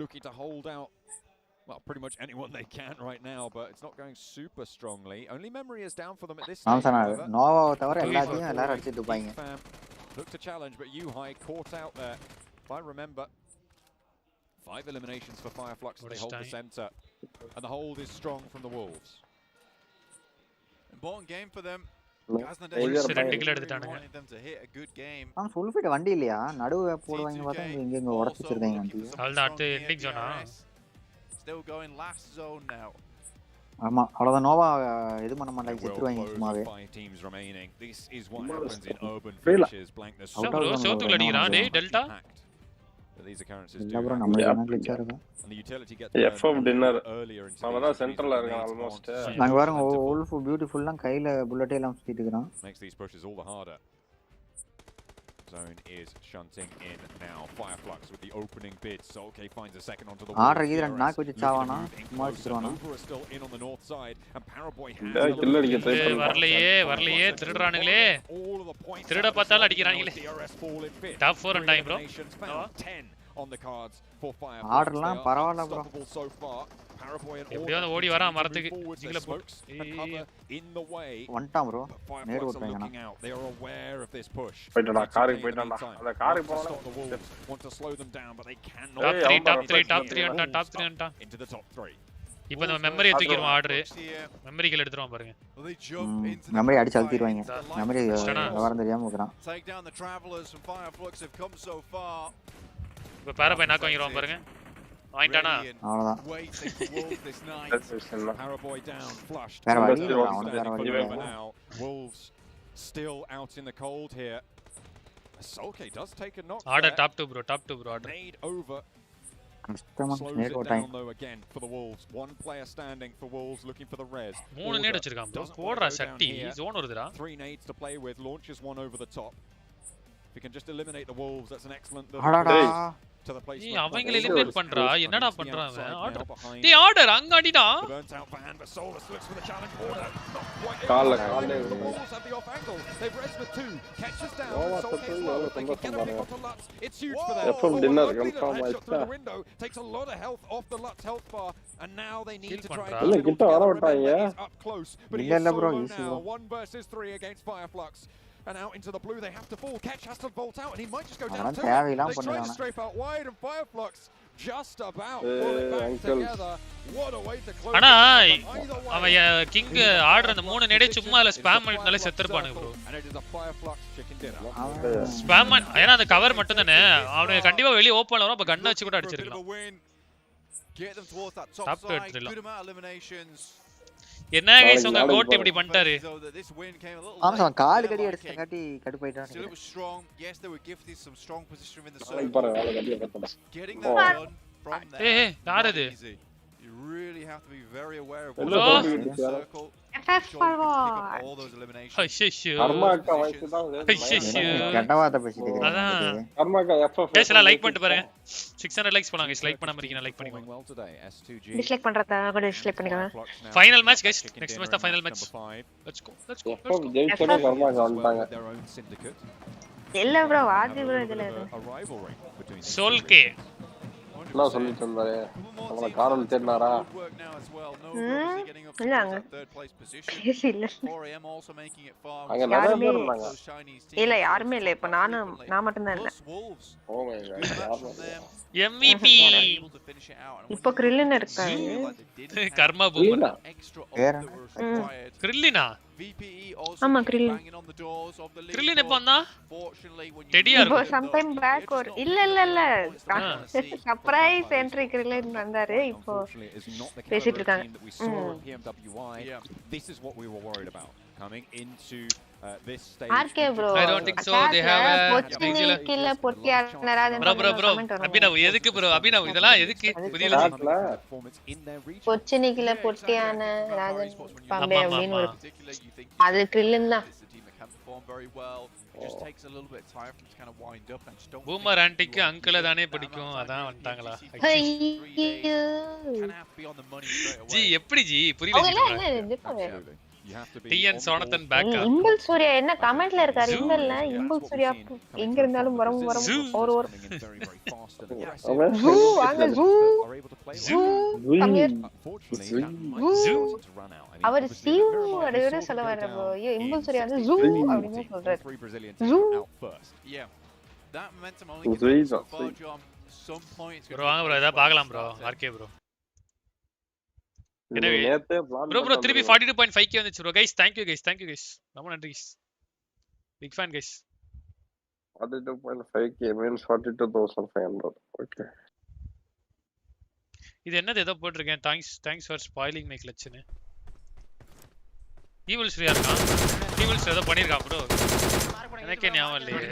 Looking to hold out. Well, pretty much anyone they can right now, but it's not going super strongly. Only memory is down for them at this stage. Nova தவிர எல்லாத்தையும் எல்லாரும் அடிச்சிட்டு இருப்பாங்க. Look to challenge, but Yuhai caught out there. If I remember, 5 eliminations for Fireflux. They hold the center, and the hold is strong from the Wolves. Important game for them. எடுத்துட்டானுங்க. I'm full fit வண்டி இல்லையா? நடுவுல போடுவாங்க பார்த்தா இங்க இங்க உடைச்சு வச்சிருக்காங்க வண்டி. அவ்வளவுதான் அடுத்து எண்டிங் ஜோனா. Still going last zone now. ஆமா அவ்வளவுதான் நோவா இது பண்ண மாட்டாங்க செத்துருவாங்க சும்மாவே. 5 teams remaining. This is what happens in urban finishes. Blankness. சோத்துக்குள்ள அடிக்குறான் டேய் டெல்டா. These occurrences இல்ல do bro happen. நம்ம என்ன glitch இருக்கு And the utility gets FM dinner earlier into நாம தான் சென்டர்ல இருக்கோம் ஆல்மோஸ்ட் நாங்க பாருங்க wolf beautifulலாம் கையில புல்லட்டே எல்லாம் சுத்திட்டு இருக்கான். Makes these pushes all the harder. Zone is shunting in now. Fireflux with the opening bid. Solke finds a second onto the wall. ஆர்டர் கீழ நாக்கு வச்சு சாவானா சும்மா வச்சிருவானா. Over still in on the north side and Paraboy kill அடிக்க try வரலையே திருடுறானுங்களே. திருட பார்த்தால அடிக்குறாங்களே. Top 4 on time bro. 10 on the cards for Fireflux. ஆர்டர்லாம் பரவாயில்லை bro. So far. எப்படியோ ஓடி வரான் மரத்துக்கு நீங்கள smokes in the way. வந்துட்டான் bro. நேர் ஓட்றாங்கனா. They are aware of this push. போய்டா காருக்கு போய்டான்டா. அந்த காருக்கு போறானே. Want to slow them down but they cannot. top 3 வந்துட்டான். Into the top 3. இப்போ நம்ம மெமரி தூக்கிடுவோம் ஆர்டர். மெமரி கில் எடுத்துறோம் பாருங்க. மெமரி அடிச்சு அழுத்திடுவாங்க. மெமரி வரந்த தெரியாம போறான். Take down the travelers from Fireflux have come so far. இப்போ பாரபை நாக் வாங்கிடுவான் பாருங்க. வாங்கிட்டானா அவ்வளவுதான். Paraboy down flushed. Wolves still out in the cold here. Solke does take a knock. Order top 2 bro order. Made over. Slows it down though again for the Wolves. One player standing for Wolves looking for the res. 3 NAT வச்சிருக்கான் bro. போடுறா சட்டி zone வருதுடா. 3 nades to play with. Launches one over the top. If we can just eliminate the Wolves, that's an excellent to the place. நீ அவங்கள eliminate பண்றா என்னடா பண்றான் அவன் ஆர்டர் டேய் ஆர்டர் அங்க அடிடா கால்ல the off angle they've resed the 2 catches down it's huge for them FM dinner confirm ஆயிடுச்சு window takes a lot of health off the Lutz health bar and now they need to try இல்ல கிட்ட வர விட்டாங்க up close but இல்ல bro easy 1 versus 3 against Fireflux. And out into the blue, they have to fall. Catch has to bolt out, and he might just go down too. They try to strafe out wide, and Fireflux just about pull it back together. What a way to close. ஆனா அவன் king order அந்த 3 நேடே சும்மா இல்ல spam பண்ணினாலே செத்துறப்பானுங்க bro. And it is a Fireflux chicken dinner. Spam ஏனா அந்த கவர் மட்டும் தானே அவனுக்கு கண்டிப்பா வெளிய ஓபன்ல வரும் அப்ப கன் வச்சு கூட அடிச்சிரலாம். Get them towards that top side. Good amount of eliminations. என்ன गाइस உங்க கோட் இப்படி பண்ணிட்டாரு ஆமா கால் கடி அடிச்சங்காட்டி கடுப்பைட்டான் Still it was strong. Yes, they were gifted some strong position in the circle. Getting that done from there. ஏய் யார் அது You really have to be very aware of what's in the circle. FF forward. All those eliminations. ஐயோ கர்மாக்கா வயசு தான் கெட்டவாத பேசிட்டு இருக்கீங்க அதான் கர்மாக்கா FF பேசலாம் லைக் பண்ணிட்டு பாருங்க 600 லைக்ஸ் போலாம் गाइस லைக் பண்ணாம இருக்கீங்க லைக் பண்ணிக்கோங்க டிஸ்லைக் பண்றதா கூட டிஸ்லைக் பண்ணிக்கோங்க final match guys next match தான் final match let's go FF ஜெயிச்சோட கர்மாக்கா வந்துட்டாங்க இல்ல bro வாதி bro இதுல சோல்கே என்ன சொல்லிட்டு இருந்தாரு அவள காரல் தேடினாரா இல்ல அங்க இல்ல அங்க நிறைய பேர் இருந்தாங்க இல்ல யாருமே இல்ல இப்ப நான் மட்டும் தான் இல்ல ஓ மை காட் MVP இப்ப கிரில்லின் இருக்காரு கர்மா பூமர் கிரில்லினா ஆமா கிரில்லின் எப்ப வந்தா டெடியா இப்போ சம்டைம் பேக் ஒரு இல்ல சர்ப்ரைஸ் என்ட்ரி கிரில்லின் வந்தாரு இப்போ பேசிட்டு இருக்காங்க This is what we were worried about coming into this stage. RK bro I don't think so they have a பொச்சினிக்கில பொட்டியானராஜன் bro Abhinav எதுக்கு bro அபினவ் இதெல்லாம் எதுக்கு புரியல பொச்சினிக்கில பொட்டியான ராஜன் பாம்பே அப்படினு ஒரு அது கிரில்லின் தான் பூமர் ஆன்டிக்கு அங்கிள தானே பிடிக்கும் அதான் வந்துட்டாங்களா ஜி எப்படி ஜி புரியல டிஎன் சோனத்தன் பேக் இம்பல் சூர்யா என்ன கமெண்ட்ல இருக்காரு இம்பல்ல இம்பல் சூர்யா எங்க இருந்தாலும் வரும் ஒரு ஜூ வாங்க ஜூ கமியர் ஜூ அவர் சீவ் அடவே சொல்ல வர bro ஐயோ இம்பல் சூர்யா வந்து ஜூ அப்படினு சொல்றாரு zoo that momentum only gets some points bro வாங்க bro இத பார்க்கலாம் bro RK bro எனவே bro திருப்பி 42.5k வந்துச்சு bro guys thank you guys ரொம்ப நன்றி guys big fan guys 42.5k means 42,500 okay இது என்னது ஏதோ போட்டுருக்கேன் thanks for spoiling my clutch னு evil ஸ்ரீ இருக்கான் evil ஸ்ரீ ஏதோ பண்ணிருக்கான் bro எனக்கே ஞாபகம் இல்லையே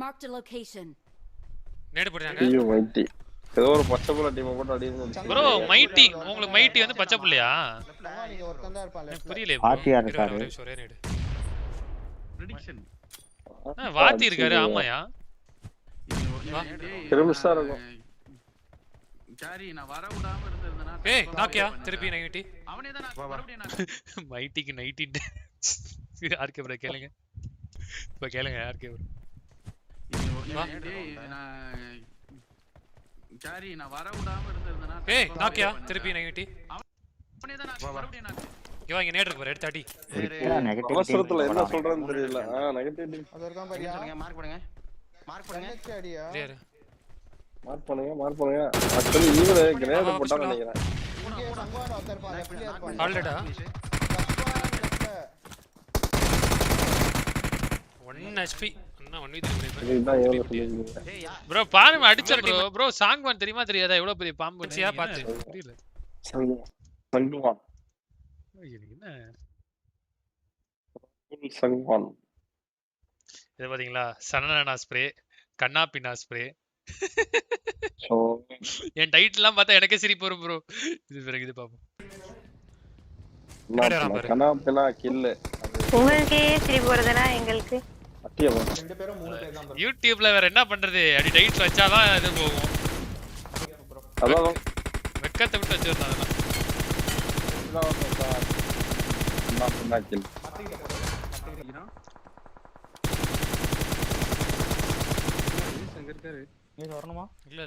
marked a location நேடு போடுறாங்க. ஐயோ மைட்டி. ஏதோ ஒரு பச்சை புள்ள டீம் போட்டு அடிச்சு. ப்ரோ மைட்டி உங்களுக்கு மைட்டி வந்து பச்சை புள்ளையா? நீங்க ஒருத்தன் தான் இருப்பான் லெஃப்ட்ல. புரியல ஆர்டிஆர் சார். ஒரே நேடு. ப்ரெடிக்ஷன். வாத்தி இருக்காரு ஆமாயா. கிரிமிஸ்டா இருக்கும். சாரி நான் வர விடாம இருந்தேனா. ஏய் நாக்கியா திருப்பி 90. அவனே தான் மறுபடியும் நான் மைட்டிக்கு 90 ஆர்கே ப்ரோ கேளுங்க. இப்ப கேளுங்க ஆர்கே ப்ரோ. நான் சாரி நான் வர விடாம இருந்தேனா. ஏய் நாக்கியா திருப்பி 90. அவனே தான் மறுபடியும் நான் இங்க வாங்க நேடு இருக்கு பாரு எடுத்து அடி. அவசரத்துல என்ன சொல்றேன்னு தெரியல. நெகட்டிவ் அது இருக்கான் பாரியா. மார்க் பண்ணுங்க. மார்க் பண்ணுங்க. என்ன அடியா? மார்க் பண்ணுங்க. ஆக்சுவலி ஈவல கிரேட் போட்டா நினைக்கிறேன். இங்க சங்கவான ஒருத்தன் இருப்பான் லெஃப்ட்ல இருப்பான். ஆல்ரெடா 1 HP அண்ணா 1 ப்ரோ பாருங்க அடிச்சற ப்ரோ சாங்வான் தெரியுமா தெரியாதா எவ்வளவு பெரிய பாம்பு வச்சியா பாத்து புரியல. சங்கவான் என்ன சங்கவான் இது பாத்தீங்களா? சனனா ஸ்ப்ரே, கண்ணா பின்னா ஸ்ப்ரே. என் டைட்டில்லாம் பார்த்தா எனக்கே சிரிப்பு வரும் ப்ரோ. இது பிறகு இது பாப்போம். கண்ணா பின்னா கில். உங்களுக்கே சிரிப்பு வருதுனா எங்களுக்கு ரெண்டு பேரும் மூணு பேர் தான் ப்ரோ. யூடியூப்ல வேற என்ன பண்றது? அடி டைட்டில் வச்சாதான் இது போகும். அதான் வெக்கத்தை விட்டு வச்சிருந்தாங்க. கண்ணா பின்னா கில். நீ வரணுமா? இல்ல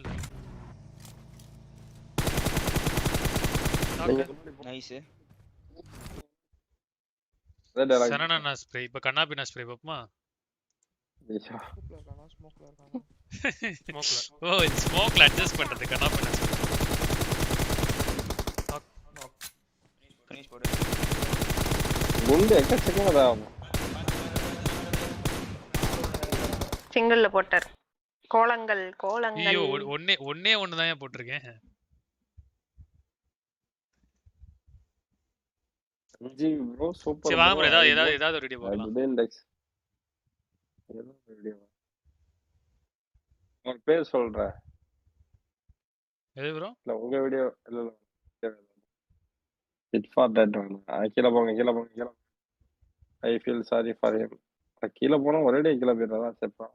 நைஸ். சனனா ஸ்ப்ரே. இப்ப கண்ணா பின்னா ஸ்ப்ரே பாப்போமா? ஸ்மோக்ல இருக்கானா? ஓ இது ஸ்மோக்ல அட்ஜஸ்ட் பண்றது கண்ணா பின்னா ஸ்ப்ரே. ஃபினிஷ் போடு. குண்டு எக்கச்சக்கமா சிங்கிள்ல போட்டார். கோலங்கள் ஐயோ ஒண்ணே தான் போட்டுருக்கேன். G bro super. சரி வாங்க ப்ரோ ஏதாவது ஒரு வீடியோ பார்க்கலாம். இது இண்டெக்ஸ் ஏதோ ஒரு வீடியோ. உங்க பேர் சொல்றேன். எது ப்ரோ? இல்ல உங்க வீடியோ இல்ல இட் ஃபார் தட் ஒன். கீழ போங்க. I feel sorry for him. கீழ போனா ஒரேடியா கீழ போயிடுறதா செப்பா.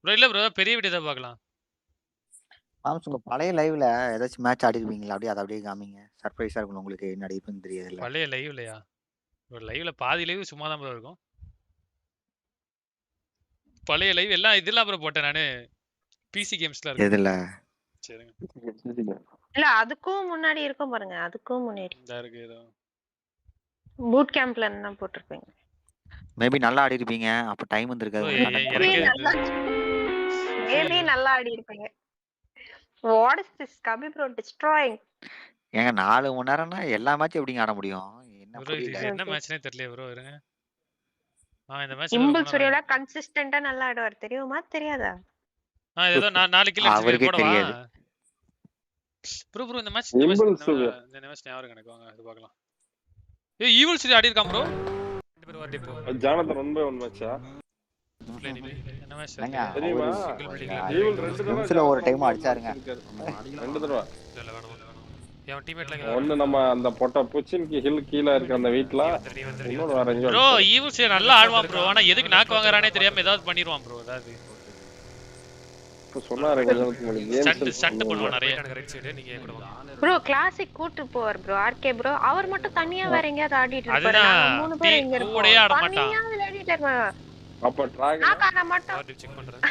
ப்ரோ இல்ல ப்ரோ பெரிய வீடியோ தான் பார்க்கலாம். மாம்ஸ் உங்க பழைய லைவ்ல ஏதாச்சும் மேட்ச் ஆடி இருப்பீங்களா? அப்படியே அதை அப்படியே காமிங்க. சர்ப்ரைஸா இருக்கும் உங்களுக்கு. என்ன அடிப்பேன்னு தெரியாது. பழைய லைவ்லயா? ஒரு லைவ்ல பாதி லைவ் சும்மா தான் ப்ரோ இருக்கும். பழைய லைவ் எல்லாம் இதெல்லாம் ப்ரோ போட்டேன் நானு. பிசி கேம்ஸ்ல இருக்கு. எதுல? சரிங்க. இல்ல அதுக்கும் முன்னாடி இருக்கும் பாருங்க. அதுக்கும் முன்னாடி இந்த இருக்கு ஏதோ பூட் கேம்ப்ல என்ன போட்டுருப்பீங்க. மேபி நல்லா ஆடி இருப்பீங்க. அப்ப டைம் வந்திருக்காது. மேபி நல்லா ஆடி இருப்பீங்க. வாட் இஸ் திஸ் கபி ப்ரோ டிஸ்ட்ராயிங்? ஏங்க 4 மணி நேரம்னா எல்லா மேட்சும் எப்படிங்க ஆட முடியும்? என்ன ப்ரோ இது என்ன மேட்ச்னே தெரியல ப்ரோ. இருங்க. இந்த மேட்ச் இம்புல் சூர்யால கன்சிஸ்டன்ட்டா நல்லா ஆடுவார். தெரியுமா தெரியாதா? ஏதோ 4 கில் அடிச்சு போடவா? ப்ரோ இந்த மேட்ச் ஞாபகம் எனக்கு வாங்க இது பார்க்கலாம். ஏய் ஈவில் சூர்யா ஆடி இருக்கான் ப்ரோ. ஜானதன் 1v1 மேட்சா? என்ன மேட்ச் தெரியுமா? ஈவில் 2 தடவை ஒரு டைம் அடிச்சாருங்க. 2 தடவை. இல்ல வேணும். என் டீம்மேட்ல ஒன்னு நம்ம அந்த பொட்ட புச்சின்க்கு ஹில் கீழ இருக்க அந்த வீட்ல. இன்னொரு வேற எங்க ப்ரோ ஈவில் சூர்யா நல்லா ஆடுவான் ப்ரோ. ஆனா எதுக்கு நாக் வாங்குறானே தெரியாம ஏதாவது பண்ணிடுவான் ப்ரோ. அதாவது சொன்னாரு ஸ்டண்ட் பண்ணுவான் நிறைய. நீங்க கூட ப்ரோ கிளாசிக் கூட்டி போவார் ப்ரோ. ஆர்கே ப்ரோ அவர் மட்டும் தனியா வேற எங்கயாவது ஆடிட்டு இருப்பாரு. நாங்க 3 பேர் இங்க இருக்கோம். கூடயே ஆட மாட்டான். தனியா விளையாடிட்டு இருப்பான். அப்ப டிராகன் நான் மட்டும் செக் பண்றேன்.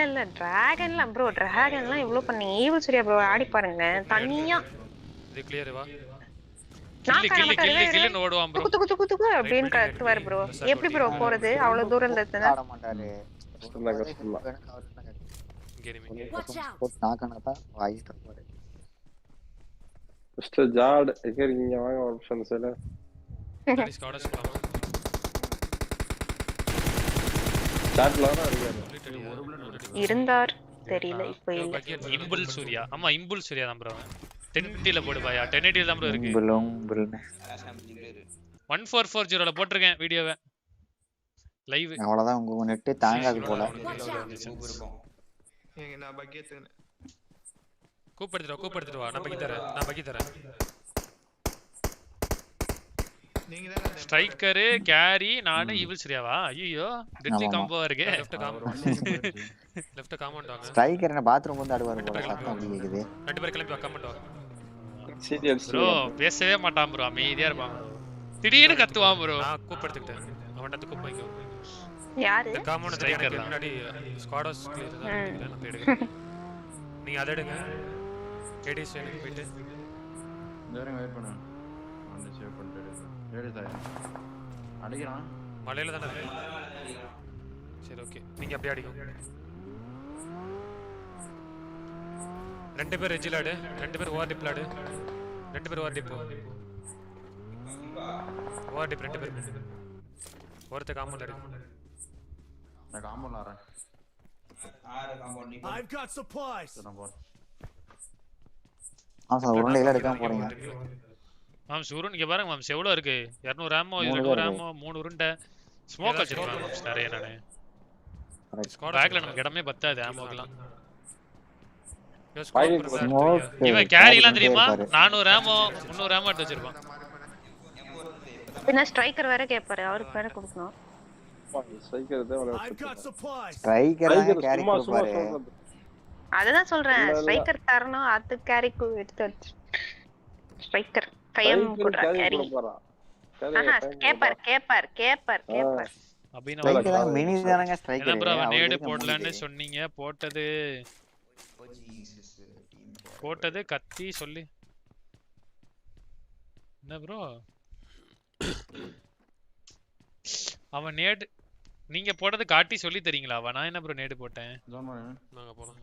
இல்ல டிராகன்லாம் ப்ரோ. டிராகன்லாம் இவ்ளோ பண்ணி ஈவில் சூர்யா ப்ரோ ஆடி பாருங்க தனியா. இது கிளியர் வா. கில்லு ஓடுவான் ப்ரோ. குத்து அப்படினு கத்துவார் ப்ரோ. எப்படி ப்ரோ போறது அவ்வளவு தூரம் இருந்ததுனா? ஆட மாட்டாரு. மிஸ்டர் ஜார்ட் எங்க இருக்கீங்க? வாங்க ஒரு நிமிஷம் சைல. சாட்ல வர இருந்தார் தெரியல இப்போ இல்ல. இம்புல் சூர்யா. ஆமா இம்புல் சூர்யா தான் ப்ரோ. 1080 ல போடு பாயா. 1080 தான் ப்ரோ இருக்கு. 1440 ல போட்டுருக்கேன் வீடியோவை. லைவ் அவ்வளவுதான். உங்க நெட் தாங்காது போல. நான் பக்கி எடுத்துக்கிறேன். கூப்பிடுத்துட்டு வா. நான் பக்கி தரேன். நீங்க தான் ஸ்ட்ரைக்கர் கேரி நானு ஈவில் சரியாவா? ஐயோ டெட்லி காம்போவா இருக்கு. லெஃப்ட் காம்பவுண்ட் வாங்க. ஸ்ட்ரைக்கர் என்ன பாத்ரூம் வந்து ஆடுவாரு போல சத்தம் அப்படி கேக்குது. ரெண்டு பேர் கிளம்பி காம்பவுண்ட் வா. ப்ரோ பேசவே மாட்டான் ப்ரோ, அமைதியா இருப்பான் ப்ரோ. திடீர்னு கத்துவான் ப்ரோ. நான் கூப்பிடுத்துட்டேன். அவன்ட்ட அந்த கூப்பிடு வைங்க. யாரு? இந்த காம்பவுண்ட் ஸ்ட்ரைக்கர் முன்னாடி ஸ்குவாடஸ் கிளியர் தான் நினைக்கிறேன். நான் எடுங்க. நீங்க அத எடுங்க. கேடி ஸ்டேனுக்கு போய்ட்டு நேரங்க வெயிட் பண்ணுங்க. வந்து சேவ் பண்ணிட்டு ரெடி சார். அடிக்குறான். மலையில தான இருக்கு. சரி ஓகே. நீங்க அப்படியே அடிங்க. ரெண்டு பேர் எஜ்ஜில ஆடு. ரெண்டு பேர் ஓவர் டிப்ல ஆடு. ரெண்டு பேர் ஓவர் டிப். ஓவர் டிப் ரெண்டு பேர். ஒருத்த காம்பவுண்ட் அடி. நான் காம்பவுண்ட் ஆறேன். I've got supplies. சார் உருண்டையில எடுக்காம போறீங்க. மாம் சூரன் இங்க பாருங்க மாம் எவ்வளவு இருக்கு? 200 ஆமோ, 200 ஆமோ, 3 உருண்டை. ஸ்மோக் வச்சிருக்காங்க மாம் நிறைய நானே. பேக்ல நமக்கு இடமே பத்தாது ஆமோக்கலாம். இவன் கேரிலாம் தெரியுமா? 400 ஆமோ, 300 ஆமோ எடுத்து வச்சிருப்பான். பின்ன ஸ்ட்ரைக்கர் வேற கேட்பாரு, அவருக்கு வேற கொடுக்கணும். ஸ்ட்ரைக்கர் கேரி கொடுப்பாரு. அதுதான் சொல்றேன், ஸ்ட்ரைக்கர் தரணும், அது கேரிக்கு எடுத்து வச்சு. ஸ்ட்ரைக்கர் ஃபைம் குடுறா கேரி. கேப்பர். அபினவ மினி தானங்க ஸ்ட்ரைக்கர். என்ன ப்ரோ நேடு போடலன்னு சொன்னீங்க? போட்டது கத்தி சொல்லி என்ன ப்ரோ? அவன் நேடு நீங்க போட்டது காட்டி சொல்லி தரீங்களா? நான் என்ன ப்ரோ நேடு போட்டேன்? நாங்க போலாம்.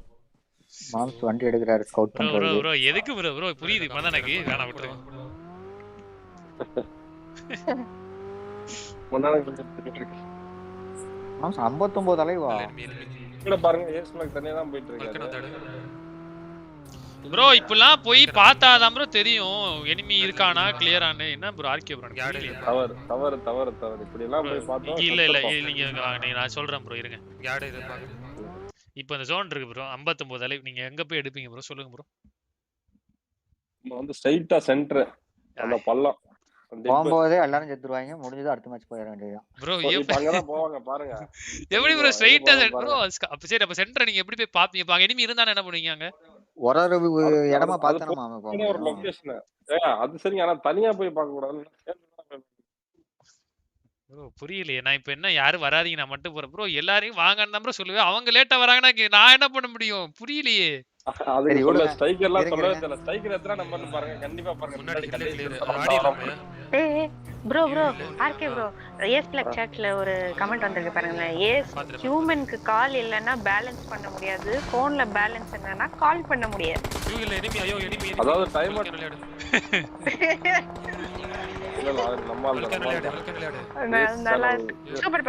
மாம்ஸ் வண்டி எடுக்கறாரு ஸ்கவுட் பண்றாரு. ப்ரோ எதுக்கு ப்ரோ புரியுது மதனக்கு. வேணா விட்டுருங்க. மாம்ஸ் 59 அலைவா. இங்க பாருங்க ஏஸ்பிளாக் தனியா தான் போயிட்டு இருக்காரு. ப்ரோ இப்பலாம் போய் பார்த்தாதான் ப்ரோ தெரியும் எனிமி இருக்கானா கிளியரானு. என்ன ப்ரோ ஆர்கே ப்ரோ தவறு இப்படி எல்லாம் போய் பார்த்தோம். இல்ல நீங்க நான் சொல்றேன் ப்ரோ இருங்க. யாட இது பாருங்க. இப்போ இந்த ஜோன் இருக்கு ப்ரோ 59 அலை. நீங்க எங்க போய் எடுப்பீங்க ப்ரோ சொல்லுங்க ப்ரோ. நம்ம வந்து ஸ்ட்ரைட்டா சென்டர் அந்த பள்ளம் போகும்போதே எல்லாரும் செத்துருவாங்க. முடிஞ்சது அடுத்த மேட்ச் போயிட வேண்டியதுதான் ப்ரோ. இப்போ அங்க தான் போவாங்க பாருங்க. எப்படி ப்ரோ ஸ்ட்ரைட்டா ப்ரோ? அப்ப சரி அப்ப சென்டர் நீங்க எப்படி போய் பாப்பீங்க? பாங்க எனிமி இருந்தானே என்ன பண்ணுவீங்க அங்க? ஒரு இடமா பார்த்தனமா போங்க. ஒரு லொகேஷன் அது சரி. ஆனா தனியா போய் பார்க்க கூடாது ப்ரோ. புரியலையே. நான் இப்ப என்ன யாரும் வராதீங்க நான் மட்டும் போறேன் ப்ரோ. எல்லாரையும் வாங்கன்னு தான் ப்ரோ சொல்லுவேன். அவங்க லேட்டா வராங்கன்னா நான் என்ன பண்ண முடியும்? புரியலையே. அது இவ்வளவு ஸ்ட்ரைக்கர்லாம் சொல்லவே தெரியல. ஸ்ட்ரைக்கர் எத்தனை நம்பர்னு பாருங்க. கண்டிப்பா பாருங்க. முன்னாடி ப்ரோ ஆர்கே ப்ரோ ஏஸ்பிளாக் சாட்ல ஒரு கமெண்ட் வந்திருக்கு பாருங்க. ஏஸ் ஹியூமனுக்கு கால் இல்லனா பேலன்ஸ் பண்ண முடியாது. போன்ல பேலன்ஸ் என்னன்னா கால் பண்ண முடியாது. இல்ல எனிமி ஐயோ எனிமி. அதாவது டைமர் நல்லா சூப்பர்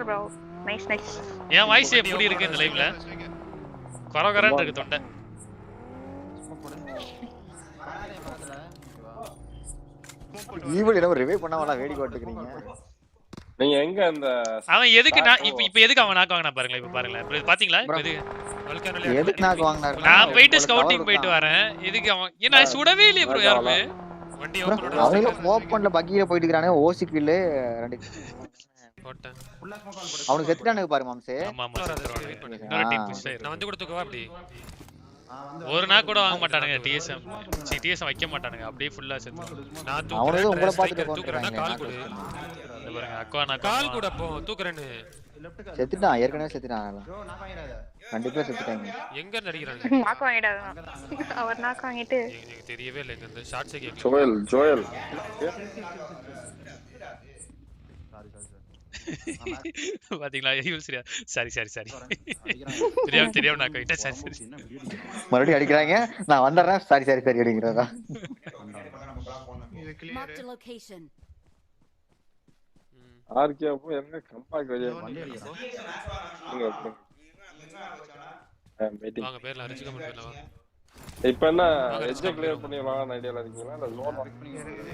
ப்ரோ நைஸ். என் வாய்ஸ் எப்படி இருக்கு இந்த லைவ்ல? கரகரன்னு இருக்கு தொண்டை. ஈவல் என்ன ரிவைவ் பண்ணாமல வேடிக்கை காட்டுறீங்க நீங்க எங்க அந்த அவன் எதுக்கு நான் இப்போ எதுக்கு அவன் நாக் வாங்குனா பாருங்க. இப்போ பாருங்க இப்போ பாத்தீங்களா? இப்போ எதுக்கு நாக் வாங்குனாரு? நான் போயிட்டு ஸ்கவுட்டிங் போயிட்டு வரேன். எதுக்கு அவன் என்ன சுடவே இல்லையே ப்ரோ யாருமே? வண்டி ஓபன் அவங்கள ஓபன்ல பக்கில போயிட்டு இருக்கானே. ஓசி கில் ரெண்டு போட்டேன். அவனுக்கு செத்துட்டானுங்க பாரு மாம்சே. ஆமா இன்னொரு டீம் புஷ் ஆயிரு. நான் வந்து கொடுத்துக்கவா அப்படி? ஒரு நாள் கூட வாங்க மாட்டானுங்க. டிஎஸ்எம் வைக்க மாட்டானுங்க. அப்படியே ஃபுல்லா செத்து. நான் அவனே உங்களை பார்த்துட்டு தூக்குறேன்னா கால் கொடு. இந்த பாருங்க அக்கா நான் கால் கொடு. அப்போ தூக்குறேன்னு செத்துட்டான். ஏற்கனவே செத்துட்டான். கண்டிப்பா செத்துட்டாங்க. எங்க நடிக்கிறாங்க? நாக் வாங்கிடாத. அவர் நாக் வாங்கிட்டு எனக்கு தெரியவே இல்ல. இந்த ஷாட்ஸ் கேக்க ஜோயல் பாத்தீங்களா? ஐயோ சரியா சரி தெரியாம நான் போயிட்டேன். சரி மறுபடியும் அடிக்கிறாங்க. நான் வந்துறேன். சரி அடிங்கறதா. இது கிளியர். ஆர்கே அப்போ என்ன கம்பேக் வெளிய வாங்க பேர்ல அரிச்சு கமெண்ட் பண்ணலாம். இப்போ என்ன எட்ஜ் கிளியர் பண்ணிடலாம் ஐடியால இருக்கீங்களா? இல்ல ஜோன்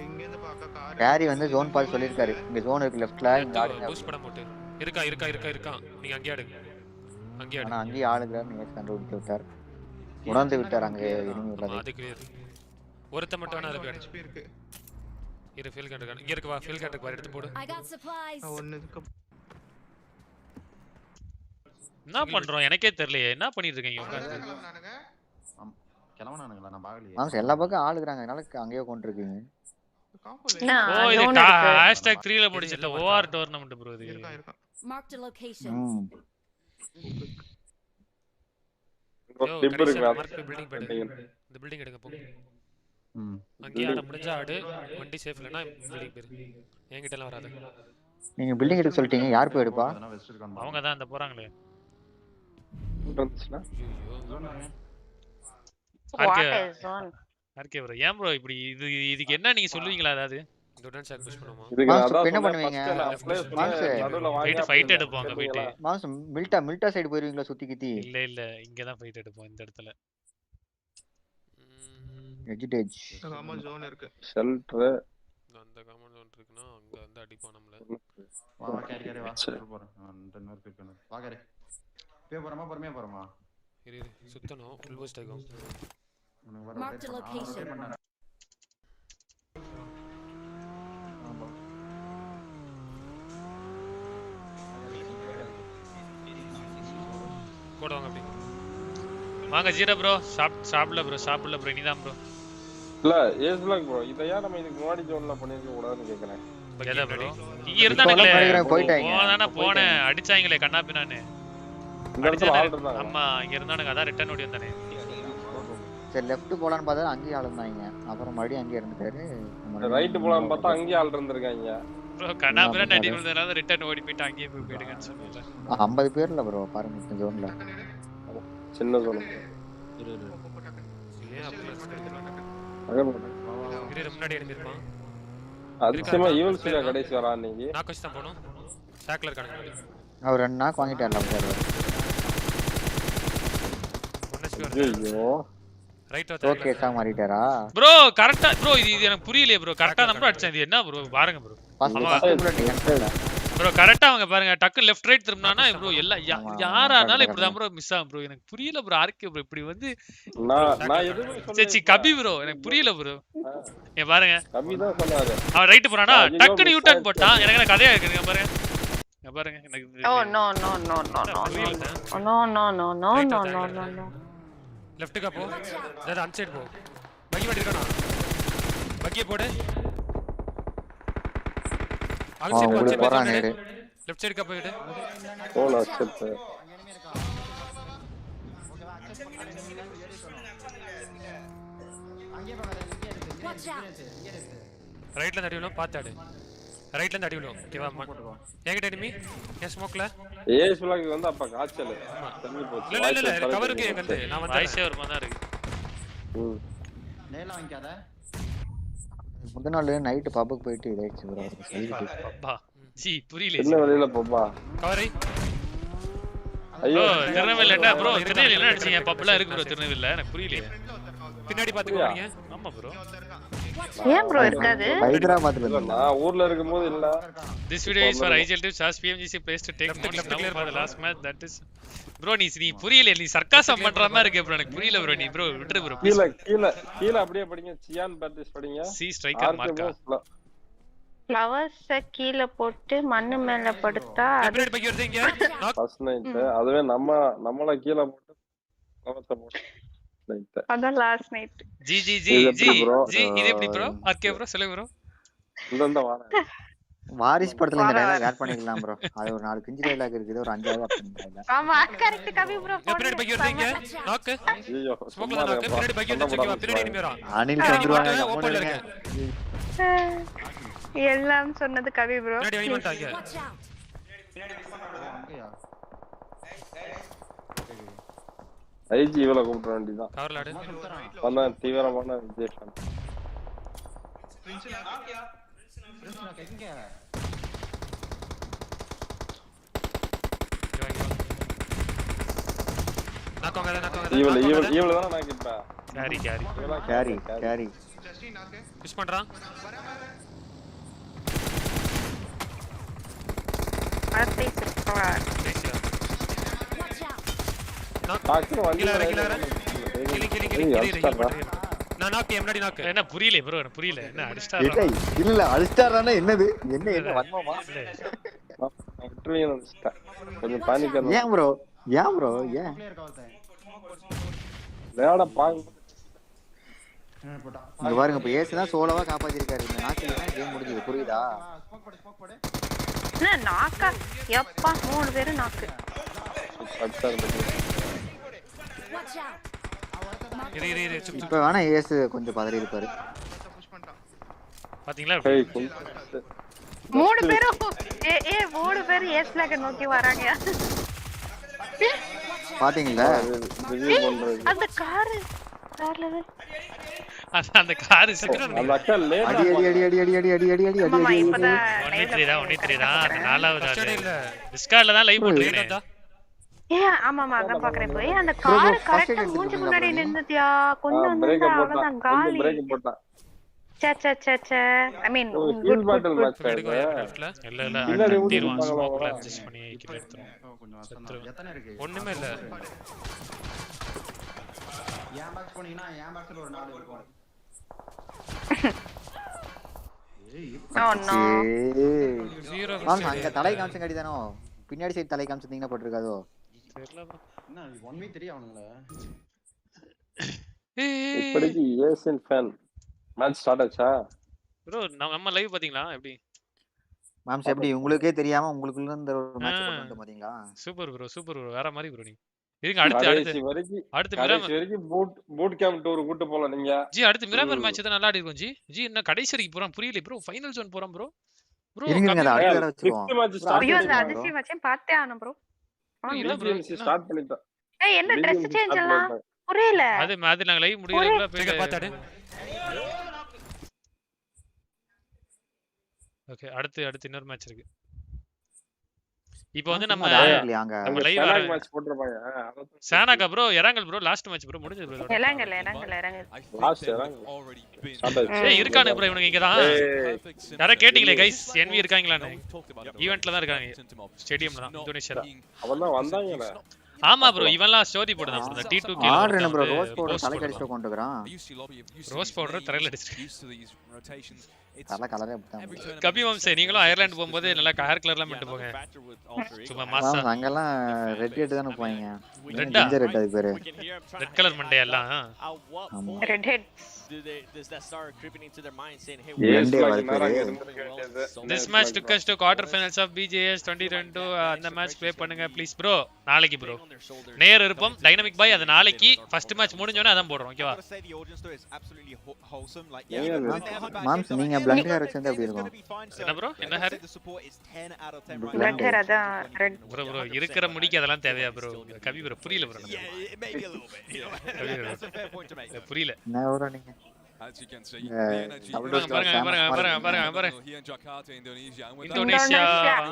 இங்க இருந்து பார்க்க கேரி வந்து ஜோன் பாஸ் சொல்லிருக்காரு. இங்க ஜோன் இருக்கு லெஃப்ட்ல. இங்க பூஸ்ட் பண்ண போட்டு இருக்கா. நீங்க அங்கேயே எடுங்க. ஆனா அங்கேயே ஆளுகிறாருன்னு ஏஸ் கண்டுபிடித்து விட்டார். உணர்ந்து விட்டார் அங்கே இனிமே உள்ளது. அது கிளியர். ஒருத்த மட்டும் வேணா அதுக்கு HP இருக்கு. இரு ஃபீல் கண்டர் இங்க இருக்கு வா ஃபீல் கண்டர் வர எடுத்து போடு. ஒன்னு இருக்கு. என்ன பண்றோம் எனக்கே தெரியலையே. என்ன பண்ணிட்டு இருக்கீங்க உட்கார்ந்து? கிளவனானுங்களா நான் பாக்கலையே. மாம்ஸ் எல்லா பக்கம் ஆளுகிறாங்க. அதனால அங்கேயே கொண்டிருக்கீங்க. ஓ இது #3 ல முடிச்சிட்ட OR டோர்னமென்ட் ப்ரோ இது. Marked a location. டிப் இருக்கு பில்டிங் பேட். இந்த பில்டிங் எடுங்க போங்க. அங்கே ஆட முடிஞ்சா ஆடு. வண்டி சேஃப் இல்லனா பில்டிங் பேர். என்கிட்ட எல்லாம் வராது. நீங்க பில்டிங் எடுக்க சொல்லிட்டீங்க. யார் போய் எடுப்பா? அவங்க தான் அந்த போறாங்களே. ஆர்கே ப்ரோ ஏன் ப்ரோ இப்படி இதுக்கு என்ன நீங்க சொல்லுவீங்களா அதாவது? டோன்ட் ஷாட் புஷ் பண்ணுமா? என்ன பண்ணுவீங்க? போயிட்டு ஃபைட் எடுப்போங்க போயிட்டு. மாம்ஸ் மில்டா சைடு போயிருவீங்களா சுத்தி கித்தி? இல்ல இங்க தான் ஃபைட் எடுப்போம் இந்த இடத்துல. எஜிடேஜ் காமன் ஜோன் இருக்கு. ஷெல்டர் அந்த காமன் ஜோன் இருக்குனா அங்க வந்து அடிப்போம் நம்மள. வா கேரி வா போறேன். அந்த இன்னொரு கிளிக் பண்ணு. வா கேரி. போறமா பொறுமையா போறமா? இரு சுத்தணும் ஃபுல் பூஸ்ட் ஆகும். Marked a location. கோட வாங்க அப்படி. வாங்க ஜீரோ ப்ரோ சாப்பிடல ப்ரோ இனிதான் ப்ரோ. இல்ல ஏஸ்பிளாக் ப்ரோ இத ஏன் நம்ம இதுக்கு முன்னாடி ஜோன்ல பண்ணிருக்க கூடாதுன்னு கேக்குறேன். எதை ப்ரோ? இங்க இருந்தானே போனேன் அடிச்சாங்களே கண்ணாபினானே. இந்த இடத்துல ஆள் இருந்தாங்க. ஆமா இங்க இருந்தானுங்க அதான் ரிட்டர்ன் ஓடி வந்தானே. சரி லெஃப்ட் போலான்னு பார்த்தா அங்கேயே ஆள் இருந்தாங்க. அப்புறம் மறுபடியும் அங்கேயே இருந்துட்டாரு. ரைட் போலான்னு பார்த்தா அங்கேயே ஆள் இருந்திருக்காங்க. ப்ரோ கண்ணாபினான் அடி விழுந்தனால ரிட்டர்ன் ஓடி போயிட்டு அங்கேயே போய் போயிடுங்கன்னு சொன்னீங்க. 50 பேர்ல ப்ரோ பாருங்க இந்த ஜோன்ல. சின்ன ஜோன். இரு முன்னாடி எடுத்துறோம். அதுக்குமா ஈவல் சீரா கடைசி வரா நீங்க. நான் கஷ்ட தான் போணும். டாக்லர் கணக்கு. அவர் ரெண்டு நாக் வாங்கிட்டார்ல சார். ஐயோ ரைட் ஓகே சா மாறிட்டாரா? ப்ரோ கரெக்ட்டா ப்ரோ இது எனக்கு புரியலையே ப்ரோ. கரெக்ட்டா தான் ப்ரோ அடிச்சேன். இது என்ன ப்ரோ பாருங்க ப்ரோ. ப்ரோ கரெக்ட்டா அவங்க பாருங்க டக்கு லெஃப்ட் ரைட் திரும்பினானா ப்ரோ எல்லாம் யாரானாலும் இப்படி தான் ப்ரோ மிஸ் ஆகும் ப்ரோ. எனக்கு புரியல ப்ரோ ஆர்கே ப்ரோ இப்படி வந்து நான் எதுவும் சேச்சி கபி ப்ரோ எனக்கு புரியல ப்ரோ. ஏ பாருங்க கபி தான் சொன்னாரு. அவன் ரைட் போறானா டக்குனு யூ டர்ன் போட்டான். எனக்கு கதையா இருக்கு பாருங்க. இங்க பாருங்க எனக்கு ஓ நோ லெஃப்ட் கா போ. அத அன்சைட் போ. பக்கி வண்டிருக்கானா? பக்கிய போடு. அன்சைட் போறானே. லெஃப்ட் சைடு கா போயிடு. போல அக்செப்ட். ரைட்ல தடிவணும் பாத்தாடு. ரைட்ல இருந்து அடிவணும். ஓகேவா? எங்கட எனிமி? ஏ ஸ்மோக்ல. ஏஸ்பிளாக் வந்து அப்ப காச்சல. தண்ணி போச்சு. இல்ல கவருக்கு எங்க வந்து நான் வந்து வாய்ஸ் ஒரு மாதிரி இருக்கு. நேல வாங்கிக்காத. முத நாள் நைட் பப்புக்கு போயிட்டு இதாயிச்சு ப்ரோ. அப்பா ஜி புரியல. என்ன வழியில போப்பா? கவரை. ஐயோ திருநெல்வேலில என்ன ப்ரோ? திருநெல்வேலில என்ன அடிச்சீங்க? பப்புல இருக்கு ப்ரோ திருநெல்வேலில. எனக்கு புரியல. பின்னாடி பாத்துக்கோங்க. ஆமா ப்ரோ. ஏன் ப்ரோ இருக்காது? ஹைதராபாத்ல இருந்து. நான் ஊர்ல இருக்கும்போது இல்ல. This video is for IGL tips as PMGC plays to take notice now for the last match that is bro நீ புரியல நீ சர்க்காசம் பண்ற மாதிரி இருக்கு ப்ரோ. எனக்கு புரியல ப்ரோ. நீ ப்ரோ விட்டுரு ப்ரோ. கீழ அப்படியே படிங்க. சியான் பேட்டிஸ் படிங்க. சி ஸ்ட்ரைக்கர் மார்க்கா. ஃப்ளவர்ஸ் கீழ போட்டு மண்ணு மேல படுத்தா அப்டேட் பக்கி வருதுங்க. ஃபர்ஸ்ட் நைட் அதுவே நம்மள கீழ போட்டு ஃப்ளவர்ஸ் போட்டு நைட். அதான் லாஸ்ட் நைட். ஜி இது எப்படி ப்ரோ? ஆர்கே ப்ரோ சொல்லுங்க ப்ரோ. இந்த வாரேன். வாரிஸ் படத்துல இந்த டயலாக் ஆட் பண்ணிக்கலாம் ப்ரோ. அது ஒரு 4 கிஞ்சி டயலாக் இருக்குது. ஒரு 5ஆவது ஆட் பண்ணிக்கலாம். ஆமா கரெக்ட் கவி ப்ரோ. அப்டேட் பக்கி வருதுங்க. நாக். ஐயோ ஸ்மோக்ல நாக். பின்னாடி பக்கி வந்துச்சுங்க. பின்னாடி எனிமி வரா. அனில் வந்துருவாங்க. ஓபன்ல இருக்கு. எல்லாம் சொன்னது கவி ப்ரோ. பின்னாடி எனிமி வந்துட்டாங்க. அங்கயா? ஐஜி இவள கூப்பிட வேண்டியதான். கவர்ல ஆடு. வந்தா தீவிரமான விஜேஷன். எங்க? நாக்கோங்க. இவள தான் நான் கிட்ட. கேரி. புஷ் பண்றான். Please டாக்டர் வண்டி நான் நாக்கு முன்னாடி நாக்கு. என்ன புரியல ப்ரோ, எனக்கு புரியல. என்ன அடிச்சாரா? இல்ல அடிச்சாரானே என்னது? என்ன வன்மமா? கொஞ்சம் பானிக் ஆன. ஏன் ப்ரோ? ஏன்? வேடா பாங்க. இங்க பாருங்க இப்ப ஏசி தான் சோலோவா காப்பாத்திருக்காரு. இந்த நாக்குல தான் கேம் முடிஞ்சது. புரியுதா? என்ன நாக்கா? எப்பா 3 பேரு நாக்கு. இப்ப வேணா ஏசு கொஞ்சம் பதறி இருப்பாரு. பாத்தீங்களா? 3 பேரும் 3 பேர் Aceblack நோக்கி வராங்க. பாத்தீங்களா? அந்த கார்ல அந்த கார் சீக்கிரம் அந்த அக்கா லேட் அடி ஒண்ணே தெரியுதா அந்த நாலாவது இல்ல டிஸ்கார்ட்ல தான் லைவ் போட்டுருக்கேன். ஆமாமா அதான் பாக்குறேன். போய் அந்த கார் கரெக்ட்டா மூஞ்சி முன்னாடி நின்னுதியா? கொஞ்சம் வந்து அவ்வளவுதான் காலி. பிரேக் போட்டா. சே ஐ மீன் குட் பாட்டில் மேட்ச் இல்ல அடிச்சிடுவான். ஸ்மோக்ல அட்ஜஸ்ட் பண்ணி கில் எடுத்துறோம். கொஞ்சம் எத்தனை இருக்கு? ஒண்ணுமே இல்ல. ஏன் பாக்ஸ் போனீங்கன்னா ஏன் பாக்ஸ்ல ஒரு 4 இருக்கும். அங்க தலை காமிச்ச கடி தானோ? பின்னாடி சைடு தலை காமிச்சிருந்தீங்கன்னா போட்டுருக்காதோ? தெரியல ப்ரோ. என்ன 1v3 ஆவணும்ல. இப்படிக்கு ஏசியன் ஃபேன் மேட்ச் ஸ்டார்ட் ஆச்சா? ப்ரோ நம்ம லைவ் பாத்தீங்களா எப்படி? மாம்ஸ் எப்படி உங்களுக்கே தெரியாம உங்களுக்குள்ள இந்த ஒரு மேட்ச் கொண்டு வந்து பாத்தீங்களா? சூப்பர் ப்ரோ வேற மாதிரி ப்ரோ. நீ இருங்க அடுத்து வரைக்கும் பூட் கேம்ப் டூர் கூட்டி போல நீங்க. ஜி அடுத்து மிராமர் மேட்ச் தான் நல்லா ஆடிருக்கும் ஜி. ஜி என்ன கடைசி வரைக்கும் போறோம் புரியல ப்ரோ. ஃபைனல் ஜோன் போறோம் ப்ரோ. இருங்க அத அடுத்த தடவை வெச்சுவோம். ஐயோ அந்த அதிசி மேட்ச் பார்த்தே ஆன ப்ரோ. இல்ல ப்ரோ ஸ்டார்ட் பண்ணிட்டோம். என்ன Dress சேஞ்ச் எல்லாம் புரியல. அது நாங்க லைவ் முடியறதுக்குள்ள போய் பாத்தாடு. ஓகே அடுத்து இன்னொரு மேட்ச் இருக்கு. இப்போ வந்து நம்ம லைவ் மேட்ச் போட்டுறபாங்க. சானாகா bro Erangel bro last match bro முடிஞ்சது ப்ரோ. எராங்கல் லாஸ்ட் எராங்கல் ஏய் இருக்கானே ப்ரோ இவனுங்க இங்க தான். யாரா கேட்டிங்களே गाइस NV இருக்காங்களான்னு? ஈவென்ட்ல தான் இருக்காங்க. ஸ்டேடியம்ல தான் இந்தோனேஷியால. அவன்தான் வந்தாங்கல. ஆமா ப்ரோ இவன்லாம் ஸ்டோரி போடுறான் ப்ரோ. T2 கே ஆர்டர் என்ன ப்ரோ ரோஸ் பவுடர் தலை கடிச்சு கொண்டுக்கறான். ரோஸ் பவுடர் தரையில அடிச்சு. தலை கலரே அப்படிதான். கபி வம்சே நீங்களும் அயர்லாந்து போகும்போது நல்லா ஹேர் கலர்லாம் பண்ணிட்டு போங்க. சும்மா மாசா அங்கலாம் ரெட் ரெட் தான போவாங்க. ரெட்டா ரெட் அது பேரு. ரெட் கலர் மண்டே எல்லாம். Red head does that start creeping into their mind saying hey this match took us to quarter finals of BJS 2022 அந்த மேட்ச் ப்ளே பண்ணுங்க ப்ளீஸ் ப்ரோ. நாளைக்கு ப்ரோ நேர் இருப்போம் டைனமிக் பாய். அது நாளைக்கு ஃபர்ஸ்ட் மேட்ச் முடிஞ்சோனே அதான் போடுறோம். ஓகேவா? மாம்ஸ் நீங்க பிளாக் ஹேர் வச்சிருந்தா எப்படி இருக்கும்? என்ன ப்ரோ என்ன ஹேர்? பிளாக் ஹேர் அதான் ரெட் ப்ரோ இருக்கிற முடிக்கு அதெல்லாம் தேவையா ப்ரோ? கவி ப்ரோ புரியல ப்ரோ. புரியல என்ன ப்ரோ நீங்க? As you can see, பாருங்க here in Jakarta, Indonesia. And with Indonesia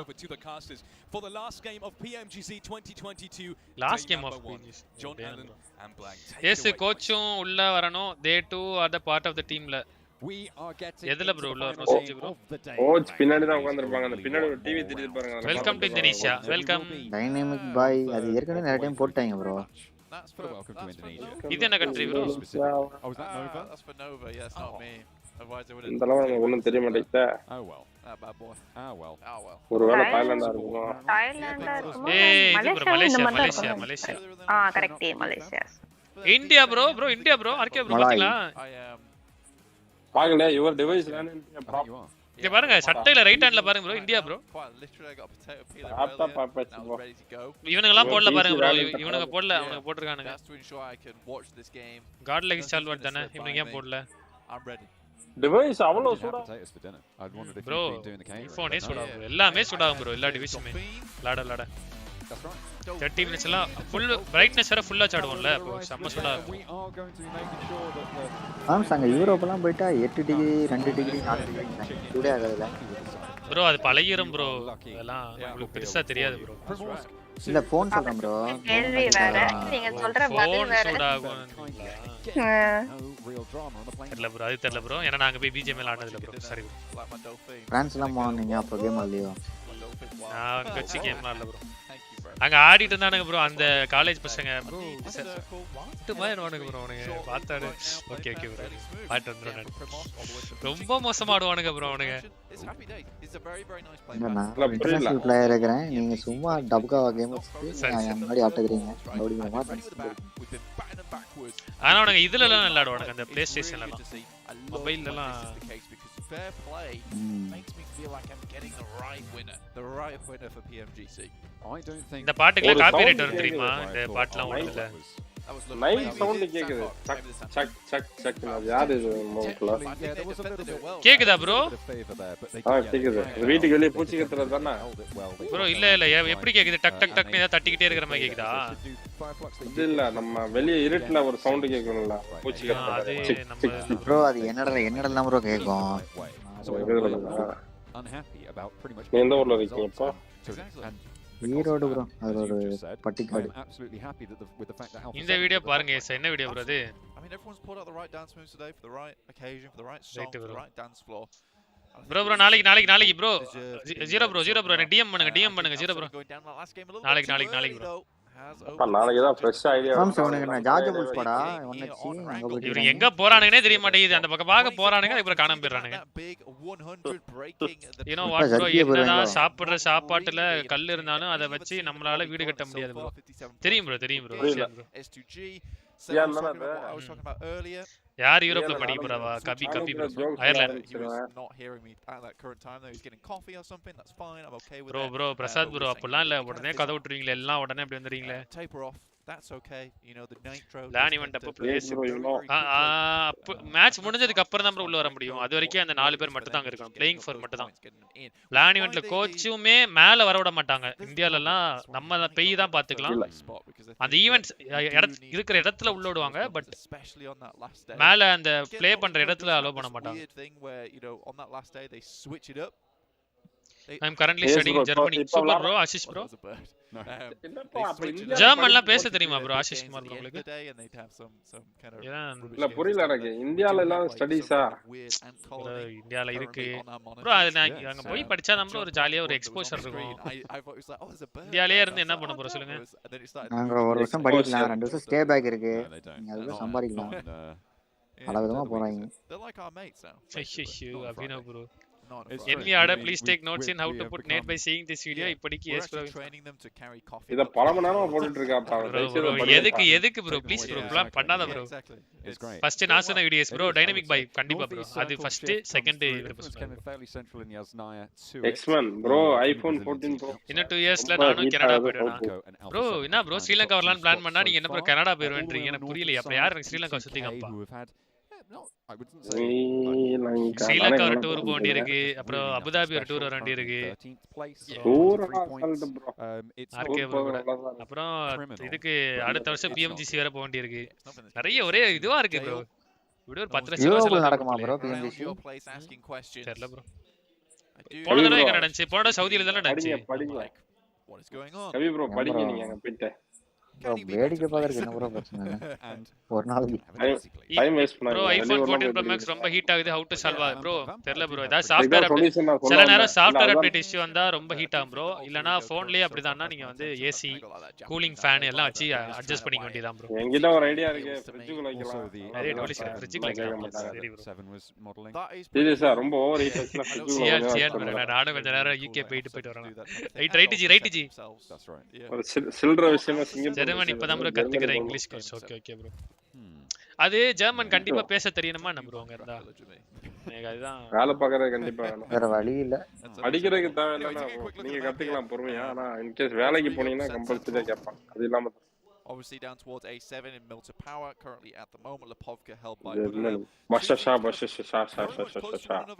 over to the casters for the last game of PMGC 2022. Last game of PMGC. John Allen and Black. Yes, கோச்சும் உள்ள வரணும். They too are the part of the teamல. We are getting எதுல bro உள்ள வரணும் செஞ்சு bro? Coach பின்னாடி தான் உட்கார்ந்திருப்பாங்க. அந்த பின்னாடி ஒரு டிவி தெரியுது பாருங்க. Welcome to Indonesia. Welcome dynamic boy. அது ஏற்கனவே நிறைய டைம் போட்டாங்க bro. That's for welcome to Indonesia. இது என்ன country bro? Oh, is that Nova? That's for Nova. Yeah, it's not me. Otherwise I would have. இந்தலாம் நமக்கு ஒண்ணும் தெரிய மாட்டேங்குதே. Oh well. That bad boy. Ah well. ஒருவேளை தாய்லாந்தா இருக்குமோ? தாய்லாந்தா இருக்குமோ? Malaysia. Correct Malaysia. India bro India bro RK bro பாத்தீங்களா? பாருங்க your device run in proper. இங்க பாருங்க சட்டையில ரைட் ஹேண்ட்ல பாருங்க ப்ரோ இந்தியா ப்ரோ. இவனுங்க எல்லாம் போடல பாருங்க ப்ரோ. இவனுங்க போடல அவங்க போட்டுருக்கானுங்க. காட் லைக் சால்வட் தானே இவனுங்க ஏன் போடல? டிவைஸ் அவ்வளவு சூடா ப்ரோ. ஃபோனே சூடா ப்ரோ. எல்லாமே சூடா ப்ரோ. எல்லா டிவைஸுமே லாட 30 minutes எல்லாம் full brightness வர ஃபுல்லா சாடுவோம்ல. அப்போ செம்ம சூடா இருக்கும். ஆம்ஸ் அங்க யூரோப்லாம் போய்ட்டா 8 டிகிரி 2 டிகிரி 4 டிகிரி சூடே ஆகாதுல ப்ரோ. அது பழகிரும் ப்ரோ. அதெல்லாம் உங்களுக்கு பெருசா தெரியாது ப்ரோ. இல்ல ஃபோன் சொல்றேன் ப்ரோ. கேள்வி வேற நீங்க சொல்ற பதில் வேற. தெரியல ப்ரோ. அது தெரியல ப்ரோ. ஏன்னா நாங்க போய் BGM எல்லாம் ஆனது இல்ல ப்ரோ. Sorry bro. பிரான்ஸ்லாம் போனீங்க அப்போ கேம் ஆடலையோ? அங்க வச்சு கேம்லாம் இல்ல ப்ரோ. அங்க ஆடிட்டு இருந்தானுங்க ப்ரோ அந்த காலேஜ் பசங்க ப்ரோ. விட்டு மாறிடுவானுங்க ப்ரோ அவனுங்க பார்த்தாடு. ஓகே ஓகே ப்ரோ பாட்டு வந்துடும். ரொம்ப மோசமா ஆடுவானுங்க ப்ரோ அவனுங்க. நான் இன்டர்நேஷனல் பிளேயர் இருக்கிறேன், நீங்க சும்மா டப்கா கேம் முன்னாடி ஆட்டுக்கிறீங்க அப்படிங்கிற மாதிரி. ஆனா அவனுங்க இதுல எல்லாம் நல்லா ஆடுவானுங்க அந்த பிளே ஸ்டேஷன்ல எல்லாம். மொபைல்ல எல்லாம் fair play makes me feel like I'm getting the right winner for PMGC. I don't think இந்த பாட்டுக்குள்ள காப்பிரைட் வரும் தெரியுமா? இந்த பாட்டுலாம் ஓடுதுல. நைட் சவுண்ட் கேக்குது. சக் சக் சக் சக் அது யாரு இது மோக்ல? கேக்குதா ப்ரோ? கேக்குது. வீட்டுக்கு வெளிய பூச்சி கத்துறது தானே? ப்ரோ இல்ல எப்படி கேக்குது? டக் டக் டக்னு ஏதா தட்டிக்கிட்டே இருக்கிற மாதிரி கேக்குதா? இல்ல நம்ம வெளிய இருட்டுல ஒரு சவுண்ட் கேக்கும்ல பூச்சி கத்துறது. அது நம்ம ப்ரோ அது என்னடா ப்ரோ கேக்கும். unhappy about pretty much எந்த ஊர்ல இருக்கீங்க இப்போ? ஈரோடு ப்ரோ. அது ஒரு பட்டிக்காடு. absolutely happy that with the fact that இந்த வீடியோ பாருங்க சார். என்ன வீடியோ ப்ரோ அது? I mean everyone's pulled out the right dance moves today for the right occasion, for the right song, for the right dance floor. Bro நாளைக்கு bro 0 bro எனக்கு DM பண்ணுங்க 0 bro. நாளைக்கு bro. அப்ப நாளைக்கு தான் fresh idea. நான் George bulls படா ஒன்னச்சி அங்க போய் இவங்க எங்க போறானுங்கனே தெரிய மாட்டேங்குது. அந்த பக்கம் பாக்க போறானுங்க அப்புறம் காணாம போயிரானுங்க. you know what bro, என்னதான் சாப்பிடுற சாப்பாட்டுல கல் இருந்தாலும் அதை வச்சு நம்மளால வீடு கட்ட முடியாது ப்ரோ. தெரியும் ப்ரோ. யார் யூரோப்ல படிக்க போறாவா? கபி bro. Ireland. Bro Prasad bro அப்பலாம் இல்ல. உடனே கதை விட்டுருவீங்களே எல்லாம் உடனே அப்படி வந்துறீங்களே. That's okay. You know the nitro. LAN event அப்ப பிளேஸ் மேட்ச் முடிஞ்சதுக்கு அப்புறம் தான் ப்ரோ உள்ள வர முடியும். அது வரைக்கும் அந்த 4 பேர் மட்டும் தான் அங்க இருக்கணும். பிளேயிங் ஃபார் மட்டும் தான். லான் ஈவென்ட்ல கோச்சுமே மேல வர விட மாட்டாங்க. இந்தியால எல்லாம் நம்ம பெய் தான் பாத்துக்கலாம். அந்த ஈவென்ட்ஸ் இருக்கிற இடத்துல உள்ள விடுவாங்க. பட் மேல அந்த ப்ளே பண்ற இடத்துல அலோ பண்ண மாட்டாங்க. I'm currently studying in Germany. Super bro, Ashish bro. ஜெர்மன்ல பேச தெரியுமா bro Ashish குமார் bro உங்களுக்கு? இல்ல புரியல எனக்கு. இந்தியால எல்லாம் ஸ்டடீஸா? இந்தியால இருக்கு bro. அது நான் அங்க போய் படிச்சா தான் bro ஒரு ஜாலியா ஒரு எக்ஸ்போஷர் இருக்கும். இந்தியாலயே இருந்து என்ன பண்ண போறோம் சொல்லுங்க? நாங்க ஒரு வருஷம் படிக்கலாம், 2 வருஷம் ஸ்டே பேக் இருக்கு. நீங்க அதுல சம்பாதிக்கலாம். பலவிதமா போறாங்க. Abhinav bro. Enemy order, please take notes in how to put net by seeing this video. இப்படிக்கு yes bro. இத பல மணி நேரமா போட்டுட்டு இருக்காப்பா. எதுக்கு bro please bro plan பண்ணாத bro. ஃபர்ஸ்ட் நான் சொன்ன வீடியோஸ் bro டைனமிக் பை கண்டிப்பா bro. அது first second X1 bro iPhone 14 pro. இன்னும் 2 இயர்ஸ்ல நானும் கனடா போயிடுவேன் bro. என்ன bro ஸ்ரீலங்கா வரலாம்னு பிளான் பண்ணா நீங்க என்ன bro கனடா போயிடுவீங்க? எனக்கு புரியல. அப்ப யார் ஸ்ரீலங்கா சுத்தி காப்பா? ஸ்ரீலங்கா ஒரு டூர் போக வேண்டி இருக்கு. அப்புறம் அபுதாபி ஒரு டூர் வர வேண்டி இருக்கு. அப்புறம் இதுக்கு அடுத்த வருஷம் PMGC வேற போக வேண்டி இருக்கு. நிறைய ஒரே இதுவா இருக்கு ப்ரோ. இப்படி ஒரு 10 லட்சம் நடக்குமா ப்ரோ PMGC? தெரியல ப்ரோ. போன தடவை எங்க நடந்துச்சு? போன தடவை சவுதியில தான நடந்துச்சு. கவி ப்ரோ படிங்க நீங்க அங்க போயிட்டு. வேடிக்கை பார்க்கறதுக்கு என்ன ப்ரோ பிரச்சனை? ஒரு நாளைக்கு டைம் வேஸ்ட் பண்ணாதீங்க. bro iPhone 14 Pro Max ரொம்ப ஹீட் ஆகுது. how to solve bro? தெரியல bro. ஏதா சாஃப்ட்வேர் அப்டேட் சில நேரம் சாஃப்ட்வேர் அப்டேட் இஷ்யூ வந்தா ரொம்ப ஹீட் ஆகும் bro. இல்லனா போன்லயே அப்படிதான்னா நீங்க வந்து AC கூலிங் ஃபேன் எல்லாம் வச்சு அட்ஜஸ்ட் பண்ணிக்க வேண்டியதான் bro. என்கிட்ட ஒரு ஐடியா இருக்கு. ஃப்ரிட்ஜுக்குள்ள வைக்கலாம். நிறைய டெவலப்ஸ் ஃப்ரிட்ஜுக்குள்ள வைக்கலாம். சரி bro. 7 was modeling. சீரியஸா ரொம்ப ஓவர் ஹீட் ஆச்சுனா ஃப்ரிட்ஜுக்குள்ள நான் நானும் கொஞ்ச நேரம் UK போயிட்டு வரேன். Right G. That's right. ஒரு சில்ட்ர விஷயமா சிங்கம் ஜெர்மன் இப்பதான் bro கத்துக்கிற இங்கிலீஷ் கோர்ஸ். Okay bro. அது ஜெர்மன் கண்டிப்பா பேச தெரியணுமா நம்ம bro அங்க இருந்தா? எனக்கு அதுதான் வேலை பார்க்கறது கண்டிப்பா வேணும். வேற வழி இல்ல. படிக்கிறதுக்கு தேவை இல்லனா நீங்க கத்துக்கலாம் பொறுமையா. ஆனா இன் கேஸ் வேலைக்கு போனீங்கன்னா கம்பல்சரியா கேட்பாங்க. அது இல்லாம obviously down towards A7 in Milta Power currently at the moment Lepovka held by Bashasha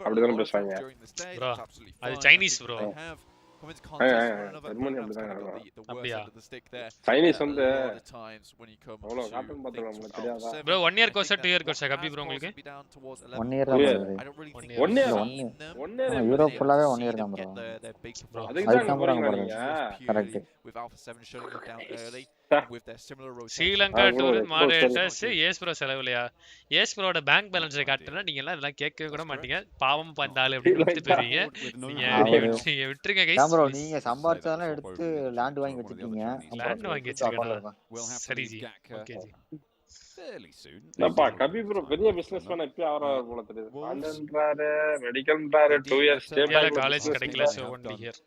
அப்படிதான் பேசுவாங்க bro. அது Chinese bro. come into contact with another the worst end of the stick there. Chinese வந்து times when you come அவ்வளவு cotton பார்த்தல உங்களுக்கு தெரியாதா bro? 1 year course 2 year course கபி bro உங்களுக்கு 1 year தான். 1 year யூரோப் ஃபுல்லாவே 1 year தான் bro. அதுக்கு தான் போறாங்க correct. with Alpha 7 shutting them down early with their similar rotation. Sri Lanka tour moderators எஸ் ப்ரோ செலவுலையா? எஸ் ப்ரோட பேங்க் பேலன்ஸை காட்டுனா நீங்க எல்லாம் இதெல்லாம் கேட்கவே கூட மாட்டீங்க. பாவம் பந்தாள் அப்படி விட்டு போறீங்க. நீங்க விட்டுருங்க கைஸ். ப்ரோ நீங்க சம்பாரிச்சதெல்லாம் எடுத்து லேண்ட் வாங்கி வச்சிட்டீங்க. லேண்ட் வாங்கி வச்சிருக்கேன். சரி ஜி. Okay G. அப்பா கபி ப்ரோ பெரிய பிசினஸ்மேன் எப்ப ஆவறாரு போல தெரியுது. பாண்டன்றாரு, மெடிக்கல்ன்றாரு, 2 இயர்ஸ் ஸ்டே பேக் காலேஜ் கிடைக்கல சோ ஒன்லி ஹியர்.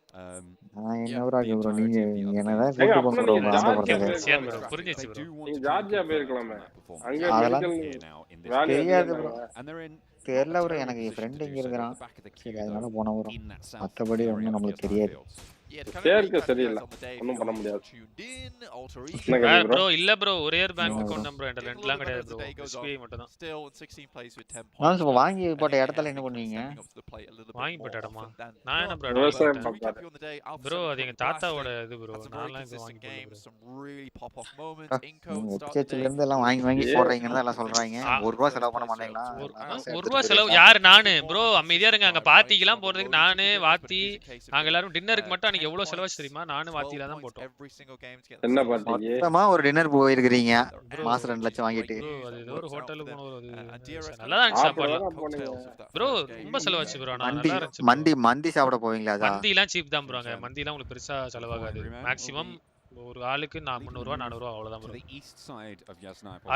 என்னவரா ப்ரோ நீங்க என்னதான் கூட்டி போங்க ப்ரோ ஆசைப்படுறது. புரிஞ்சிச்சு ப்ரோ. நீங்க ஜார்ஜியா போயிருக்கலாமே. அங்க அதெல்லாம் மெடிக்கல் தெரியாது ப்ரோ. தெரியல ப்ரோ எனக்கு என் ஃப்ரெண்ட் இங்க இருக்கறான். சரி அதனால போன ப்ரோ. மத்தபடி ஒண்ணும் நமக்கு தெரியாது. சேர்க்க சரியில்லை. ஒண்ணும் பண்ண முடியாது. ப்ரோ இல்ல ப்ரோ ஒரே ஒரு பேங்க் அக்கவுண்ட் நம்பர் என்கிட்ட ரெண்டுலாம் கிடையாது ப்ரோ. SBI மட்டும் தான். நான் சும்மா வாங்கி போட்ட இடத்துல என்ன பண்ணுவீங்க? வாங்கி போட்ட இடமா? நான் என்ன ப்ரோ விவசாயம் பண்றேன். ப்ரோ அது எங்க தாத்தாவோட இது ப்ரோ. நான்லாம் இது வாங்கி போடுறேன். எக்ஸ்சேஞ்ச்ல இருந்து எல்லாம் வாங்கி போடுறீங்கன்னு எல்லாம் சொல்றாங்க. 1 ரூபாய் செலவு பண்ண மாட்டீங்களா? 1 ரூபாய் செலவு யார் நானு ப்ரோ அமைதியா இருங்க. அங்க பார்ட்டிக்குலாம் போறதுக்கு நானு வாத்தி நாங்க எல்லாரும் டின்னருக்கு மட்டும் அன்னைக்கு எவ்வளவு செலவாச்சு தெரியுமா? நானும் வாத்தியில தான் போட்டோம். என்ன பார்ட்டிக்கு? மொத்தமா ஒரு டின்னர் போயிருக்கீங்க. மாசம் 2 லட்சம் வாங்கிட்டு. அது ஏதோ ஒரு ஹோட்டலுக்கு போனோம். அது நல்லா இருந்துச்சு சாப்பாடு. ப்ரோ ரொம்ப செலவாச்சு ப்ரோ. நான் நல்லா இருந்துச்சு. மந்தி சாப்பிட போவீங்களா? மந்திலாம் சீப் தான் ப்ரோ. அங்க மந்திலாம் உங்களுக்கு பெருசா செலவாகாது. மேக்ஸிமம் ஒரு ஆளுக்கு 300 ரூபாய் 400 ரூபாய் அவ்வளவுதான் ப்ரோ.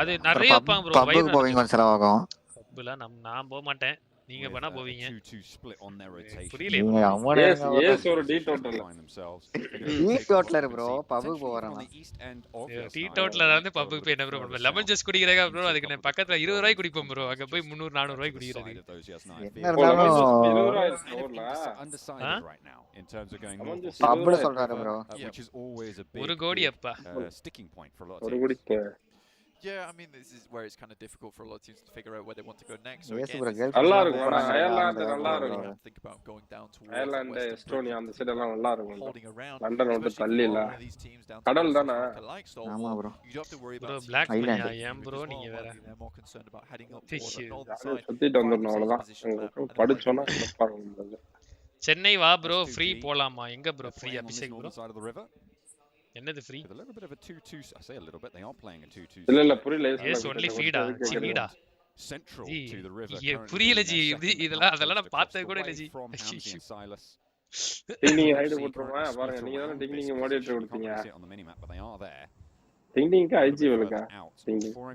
அது நிறைய வைப்பாங்க ப்ரோ. பப்புக்கு போவீங்க கொஞ்சம் செலவாகும். பப்புல நான் போக மாட்டேன். நீங்க வேணா போவீங்க. புரியல. ஏஸ் ஒரு teetotal. Teetotaller bro பப்புக்கு போறேன். டீ டோட்டலர் வந்து பப்புக்கு போய் என்ன ப்ரோ பண்ணுவேன்? லெமன் ஜூஸ் குடிக்கிறேங்க ப்ரோ. அதுக்கு நான் பக்கத்துல 20 ரூபாய் குடிப்போம் ப்ரோ. அங்க போய் 300 400 ரூபாய் குடிக்கிறது. என்ன இருந்தாலும் பப்புல சொல்றாரு ப்ரோ. 1 கோடி அப்பா. 1 கோடி. Yeah, I mean this is where it's kind of difficult for a lot of teams to figure out where they want to go next. So நல்லா இருக்கும். அயர்லாந்து நல்லா இருக்கும். Think about going down towards Ireland, Estonia அந்த side எல்லாம் நல்லா இருக்கும். London வந்து தள்ளி இல்ல. கடல் தான. ஆமா ப்ரோ. ப்ரோ பிளாக் பண்ணியா ஏன் ப்ரோ நீங்க வேற? சுத்திட்டு வந்துறோம் அவ்வளவுதான். படிச்சோனா பாருங்க. சென்னை வா ப்ரோ ஃப்ரீ போலாமா? எங்க ப்ரோ ஃப்ரீ அபிஷேக் ப்ரோ? என்னது ஃப்ரீ? இல்ல புரியல. எஸ் ஒன்லி ஃபீடா. ஃபீடா. புரியல ஜி. அதெல்லாம் நான் பார்த்தது கூட இல்ல ஜி. டிங்கிங் ஹைட் போட்டுறோமா? பாருங்க நீங்க தான டிங்கிங் மாடிரேட்டர் கொடுத்தீங்க. டிங்கிங்க்கு ஐஜி வலக்கா.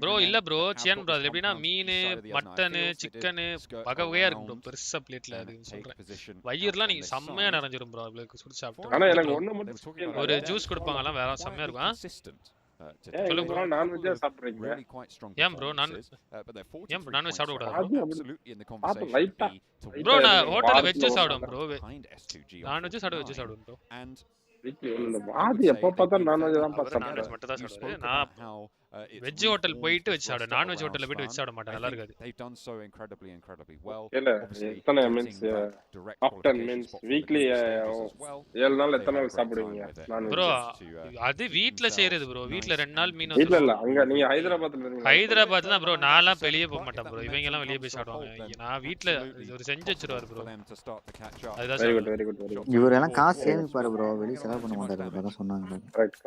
ப்ரோ இல்ல ப்ரோ சியன் ப்ரோ அது எப்படின்னா மீன், மட்டன், சிக்கன் வகை வகையா இருக்கும் ப்ரோ. பெருசா பிளேட்ல அதுன்னு சொல்றேன். வயிறுலாம் நீங்க செம்மையா நிறைஞ்சிரும் ப்ரோ. உங்களுக்கு சுடு சாப்பிட்டு. ஆனா எனக்கு ஒண்ணு மட்டும் ஒரு ஜூஸ் கொடுப்பாங்கலாம் வேற செம்மையா இருக்கும். சொல்லுங்க ப்ரோ நான்வெஜ் சாப்பிடுறீங்க. ஏன் ப்ரோ நான்வெஜ் சாப்பிட கூடாதா? பாத்து லைட்டா. ப்ரோ நான் ஹோட்டல்ல வெஜ் சாப்பிடுவேன் ப்ரோ. நான்வெஜ் சாப்பிடுவேன் ப்ரோ. ஆதி எப்ப பார்த்தா நான்வெஜ் தான் சாப்பிடுவேன். மட்டும் தான் சாப்பிடுவேன். நான் வெஜ் ஹோட்டல் போயிட்டு வெஜ் சாப்பிடுவேன். நான்வெஜ் ஹோட்டல்ல போயிட்டு வெஜ் சாப்பிட மாட்டேன். நல்லா இருக்காது. இல்ல எத்தனை மீன்ஸ் ஆஃப்டன் மீன்ஸ் வீக்லி 7 நாள் எத்தனை நாள் சாப்பிடுவீங்க நான்வெஜ்? ப்ரோ அது வீட்ல செய்யறது ப்ரோ. வீட்ல 2 நாள் மீன். இல்ல அங்க நீங்க ஹைதராபாத்ல இருக்கீங்க. ஹைதராபாத்ல ப்ரோ நான்லாம் வெளிய போக மாட்டேன் ப்ரோ. இவங்க எல்லாம் வெளிய போய் சாப்பிடுவாங்க. நான் வீட்ல ஒரு செஞ்சு வச்சிருவாரு ப்ரோ. அதுதான் வெரி குட். இவர் எல்லாம் காசு சேமிப்பாரு ப்ரோ. வெளிய செலவு பண்ண மாட்டாரு. அத சொன்னாங்க. கரெக்ட்.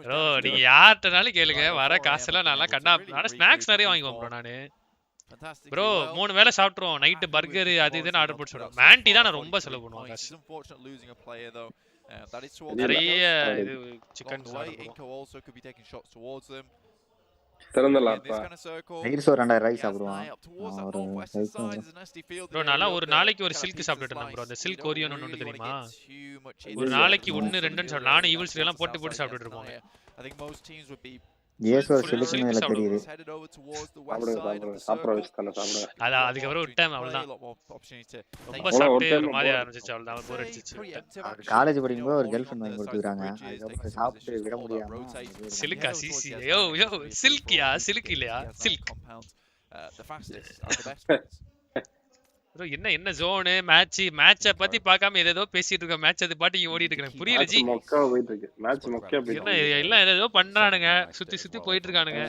ப்ரோ நீங்க யார்ட்டனாலும் கேளுங்க. வர காசெல்லாம் நல்லா கண்ணா. நான் ஸ்நாக்ஸ் நிறைய வாங்குவேன் ப்ரோ. நானு ப்ரோ 3 வேளை சாப்பிட்டுருவோம். நைட்டு பர்கர் அது இதுன்னு ஆர்டர் போட்டு சாப்பிடுவோம். மேண்டி தான் நான் ரொம்ப செலவு பண்ணுவேன் காசு. நிறைய இது சிக்கன் ரைஸ் சாப்பிடுவான் ப்ரோ. நான் ஒரு நாளைக்கு ஒரு சில்க் சாப்பிட்டுட்டு இருந்தேன் ப்ரோ. அந்த சில்க் கொரியன் ஒன்னு தெரியுமா? ஒரு நாளைக்கு 1 2ன்னு சாப்பிடுவேன். நானும் ஈவில்ஸ் எல்லாம் போட்டு சாப்பிட்டுட்டு இருப்போம். ஏசோர் சிலுக்குன்னு இல்ல தெரியுது. அதான் அதுக்கப்புறம் விட்டேன் அவ்வளவுதான். ரொம்ப சாப்பிட்டு ஒரு மாதிரி ஆரம்பிச்சிச்சு அவ்வளவுதான். போர் அடிச்சிச்சு. காலேஜ் படிக்கும்போது ஒரு கேர்ள் ஃப்ரெண்ட் வாங்கி கொடுத்துறாங்க. அதுக்கப்புறம் சாப்பிட்டு விட முடியாம சில்கா சிசி யோ சில்கியா சில்க் இல்லையா சில்க் ப்ரோ. என்ன ஜோன் மேட்சை பத்தி பார்க்காம ஏதோ பேசிட்டு இருக்க. மேட்ச் அது பாட்டு ஓடிட்டு இருக்கு. புரியல ஜி. மொக்கா போயிட்டு இருக்கு. மேட்ச் மொக்கா போயிட்டு என்ன எல்லாம் ஏதோ பண்றானுங்க. சுத்தி போயிட்டு இருக்கானுங்க.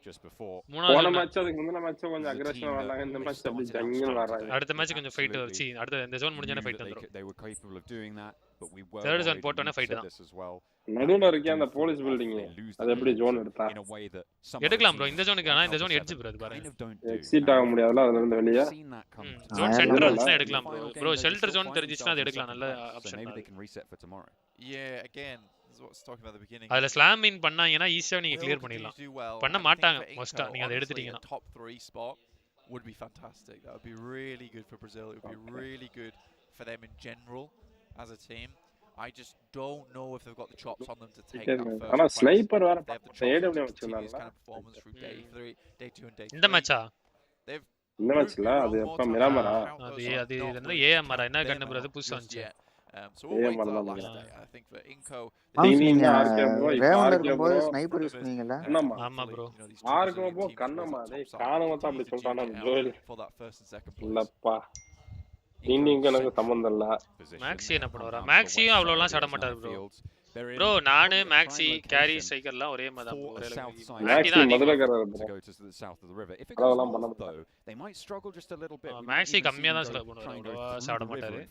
just before. போன மேட்ச் அதுக்கு முந்தின மேட்ச் கொஞ்சம் அக்ரெசிவா வந்தாங்க இந்த மேட்ச் அப்படி ஜங்கின்னு வராங்க அடுத்த மேட்ச் கொஞ்சம் ஃபைட் வச்சு அடுத்த இந்த ஜோன் முடிஞ்சனா ஃபைட் வந்துரும் They were capable of doing that, but we were third zone போட்டோனே ஃபைட் தான் நடுவுல இருக்க அந்த போலீஸ் பில்டிங் அது எப்படி ஜோன் எடுத்தா எடுக்கலாம் bro இந்த ஜோனுக்கு ஆனா இந்த ஜோன் எட்ஜ் bro அது பாருங்க எக்ஸிட் ஆக முடியாதுல அதுல இருந்து வெளிய ஜோன் சென்டர் இருந்துச்சுனா எடுக்கலாம் bro ஷெல்டர் ஜோன் தெரிஞ்சிச்சுனா அது எடுக்கலாம் நல்ல option Yeah, again, this is what I was talking about at the beginning. அதுல ஸ்லாம் இன் பண்ணாங்கன்னா ஈஸியா நீங்க கிளியர் பண்ணிடலாம் பண்ண மாட்டாங்க மோஸ்டா நீங்க அதை எடுத்துட்டீங்கன்னா top 3 spot would be fantastic. That would be really good for Brazil. It would be really good for them in general as a team. I just don't know if they've got the chops on them to take that first. ஆனா sniper வேற AW வச்சிருந்தாங்க. Kind of performance through day 3, day 2 and day 3. இந்த மேட்சா They've இந்த மேட்ச்ல அது எப்ப மிராமரா அது என்ன ஏஎம்ஆர் என்ன கண்ணு bro அது புதுசா வந்துச்சு so we'll wait till last day. I think for Inco நீங்க ரேவன்ல இருக்கும்போது ஸ்னைப்பர் யூஸ் பண்ணீங்கல ஆமா bro ஆர்கோ போ கண்ணமா டேய் காணவ தான் அப்படி சொல்றானே Joel for that first and second place. இல்லப்பா நீங்க எனக்கு சம்பந்தம் இல்ல மேக்ஸி என்ன பண்ணுவாரா மேக்ஸியும் அவ்வளவுலாம் சட மாட்டாரு bro நானு மேக்ஸி கேரி ஸ்ட்ரைக்கர்லாம் ஒரே மாதிரி தான் மேக்ஸி முதலகரர் அதெல்லாம் பண்ண though they might struggle just a little bit. Maxi கம்மியா தான் சட பண்ணுவாரு சட மாட்டாரு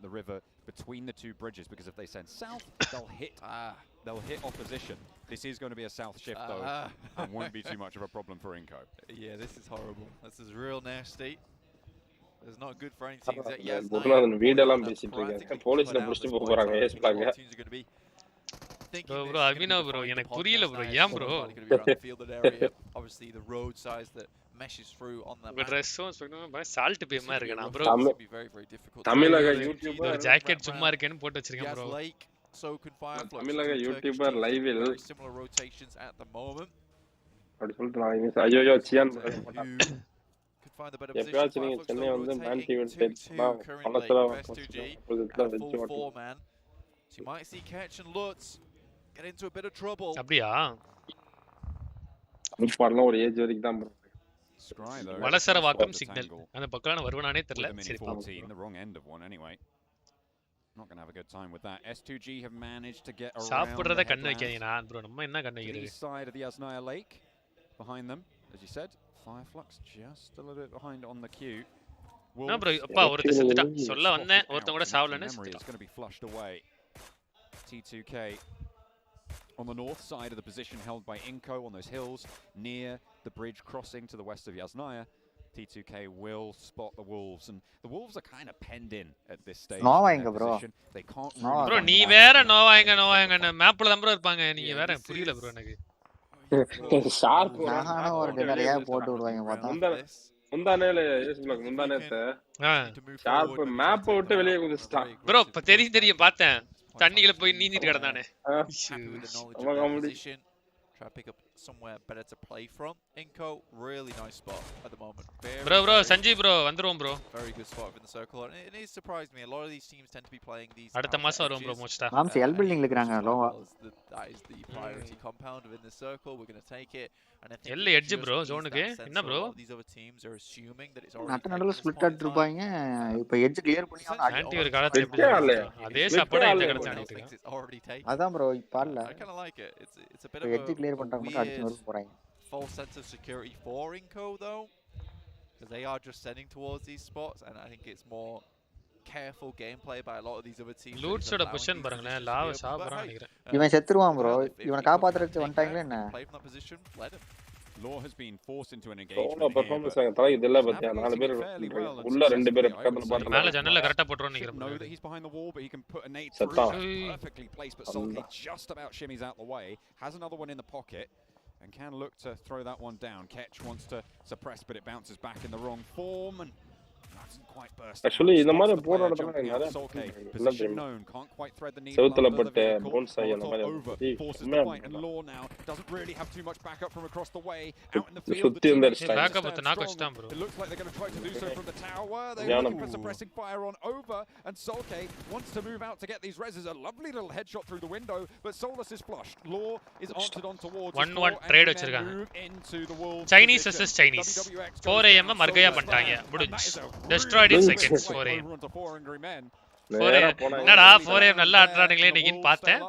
the river between the two bridges, because if they send south they'll hit opposition. This is going to be a south shift though and won't be too much of a problem for Inco. Yeah, this is horrible. This is real nasty. It's not good for any teams that yes நான் வீடெல்லாம் பேசிட்டு இருக்கேன் போலீஸ்ல புடிச்சிட்டு போறாங்க Aceblack bro Abhinav bro எனக்கு புரியல bro ஏன் bro obviously the road size that meshes through on that ட்ரெஸ்ஸும் ஸ்பெக்டரும் சால்ட் பேமா இருக்கேனா bro very very difficult தமிழக யூடியூபர் ஒரு ஜாக்கெட் சும்மா இருக்கேன்னு போட்டு வச்சிருக்கேன் bro so can firefly தமிழக யூடியூபர் லைவில் similar rotations at the moment அப்படி சொல்றாங்க ஐயோ cyan could find the better position எப்பயாச்சும் நீங்க சென்னை வந்து மேன் டிவி டெட்ஸ்னா பணத்துல full four man so you might see Catch and Lutz get into a bit of trouble அப்படியே அனுப்பறலாம் ஒரு ஏஜ் வரைக்கும் தான் bro வலசர வாக்கம் சிக்னல் அந்த பக்கமான வருவனானே தெரியல சரி 14 the wrong end of one anyway. Not going to have a good time with that. S2G have managed to get around சாப்பிடுறத கண்ணு வைக்காதீங்க நான் bro நம்ம என்ன கண்ணு வைக்கிறது side of the Asnaya Lake behind them as you said. Fireflux just a little bit behind on the queue. நான் bro அப்பா ஒருத்தன் செத்துட்டான் சொல்ல வந்தேன் ஒருத்தன் கூட சாவலன்னு it's going to be flushed away. T2K on the north side of the position held by Inco on those hills near the bridge crossing to the west of Yasnaya. T2K will spot the wolves and the wolves are kind of penned in at this stage. நோவாங்க bro they can't bro நீ வேற நோவாங்க மேப்ல தான் bro இருப்பாங்க நீங்க வேற புரியல bro எனக்கு sharp நானா ஒரு டின்னரையா போட்டு விடுவாங்க பார்த்தா முந்தானேல Aceblack முந்தானேத்த ஷார்ப் மேப் விட்டு வெளிய குதிச்சிட்டான் bro தெரியும் பார்த்தேன் தண்ணிக்குள்ள போய் நீந்திட்டு கிடந்தானே try to pick up somewhere better to play from. Inco, really nice spot at the moment. Bro, Sanjeev bro, vandrom bro. Very good spot within the circle. And it surprised me. A lot of these teams tend to be playing these. Adutha maasam varum bro mosta. Namse L building la iranga lowa. That is the priority compound within the circle. We're going to take it. And I think L edge bro zone ku. Enna bro? These other teams are assuming that it's already. Natta nadula split at irupanga. Ipo edge clear panni avanga anti ஒரு காலத்துல எப்படி அதே சாப்பாடு இந்த கடந்து ஆடிட்டு இருக்காங்க. அதான் bro இப்பல்ல. I kind of like it. It's a bit of edge clear பண்றாங்க மட்டும் அடிச்சு நொறுக்கு போறாங்க. False sense of security for Inco though, because they are just sending towards these spots, and I think it's more careful gameplay by a lot of these other teams. Loots oda position பாருங்க லாவ சாவறான் நினைக்கிறேன். இவன் செத்துருவான் bro. இவனை காப்பாத்துறதுக்கு வந்துட்டாங்களே என்ன? Play from that position, let him. Law has been forced into an engagement. Solo performance தலை இதெல்ல பத்தியா நாலு பேர் உள்ள ரெண்டு பேர் பக்கத்துல பாத்து மேல ஜன்னல்ல கரெக்ட்டா போட்றோம் நினைக்கிறேன். Know that he's behind the wall but he can put a nade through. Perfectly placed but Solke just about shimmies out the way. Has another one in the pocket. And can look to throw that one down. Ketch wants to suppress, but it bounces back in the wrong form, and doesn't quite burst. Actually, இந்த மாதிரி போற இடத்துல நிறைய position known, can't quite thread the needle. செவுத்துல பட்ட bonsai அந்த மாதிரி forces the fight, and Law now doesn't really have too much backup from across the way. Out in the field, சுத்தி இந்த style backup with knock touchdown bro. It looks like they're going to try to do so from the tower. They're looking for suppressing fire on over, and Solke wants to move out to get these reses. A lovely little headshot through the window, but Solus is flushed. Law is answered on towards 1-1 trade வச்சிருக்காங்க. Chinese versus Chinese 4 AM மர்கையா பண்ணிட்டாங்க. முடிஞ்சு destroyed in seconds 4 AM. என்னடா 4AM நல்லா ஆடுறானுங்களே இன்னைக்குன்னு பார்த்தேன்.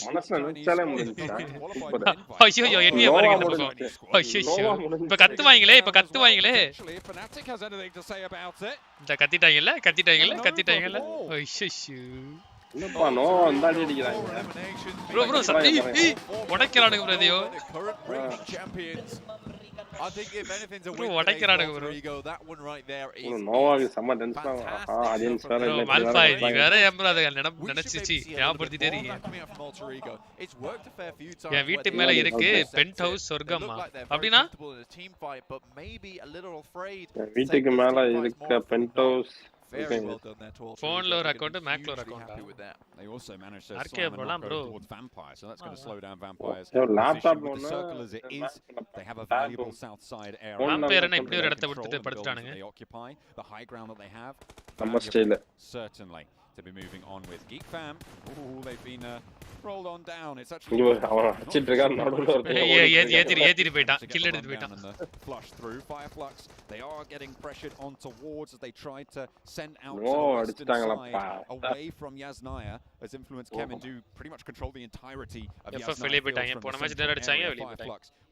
மனசுல நினைச்சாலே முடிஞ்சுச்சா? ஐயோ என்னைய பாருங்க இந்த பக்கம். ஐயோ இப்ப கத்துவாங்களே இந்த கத்திட்டாங்கல்ல ஐயோ என்னப்பா நோ அந்தாடி அடிக்கிறாங்க ப்ரோ சத்தி உடைக்கறானுங்க ப்ரோ இதையோ I think if anything's a bro win உடைக்கறானுங்க bro that one right there is நோவாக்கு செம்ம டென்ஷன் ஆ ஆடியன்ஸ் வேற இல்ல மால்பாய் நீ வேற ஏம்ப்ரோ அத நினைச்சிச்சி ஞாபகப்படுத்திட்டே இருக்கீங்க it's worked a fair few times என் வீட்டு மேல இருக்கு பென்ட் ஹவுஸ் சொர்க்கமா அப்படினா but maybe a little afraid வீட்டுக்கு மேல இருக்க pent house very well done there towards phone lower account maclo account they also managed to RK bro towards vampires so that's going to slow down vampires laptop the circle as it is they have a valuable south side area vampire என்ன இப்படி ஒரு இடத்தை விட்டுட்டு படுத்துட்டானுங்க they occupy the high ground that they have நம்ம style certainly to be moving on with Geek Fam. Ooh, they've been rolled on down. It's actually ஏத்திரி போய்ட்டான் kill எடுத்து போய்ட்டான் flush through fire flux. They are getting pressured on towards as they try to send out away from Yasnaya as Influence Kemen do pretty much control the entirety of Yasnaya.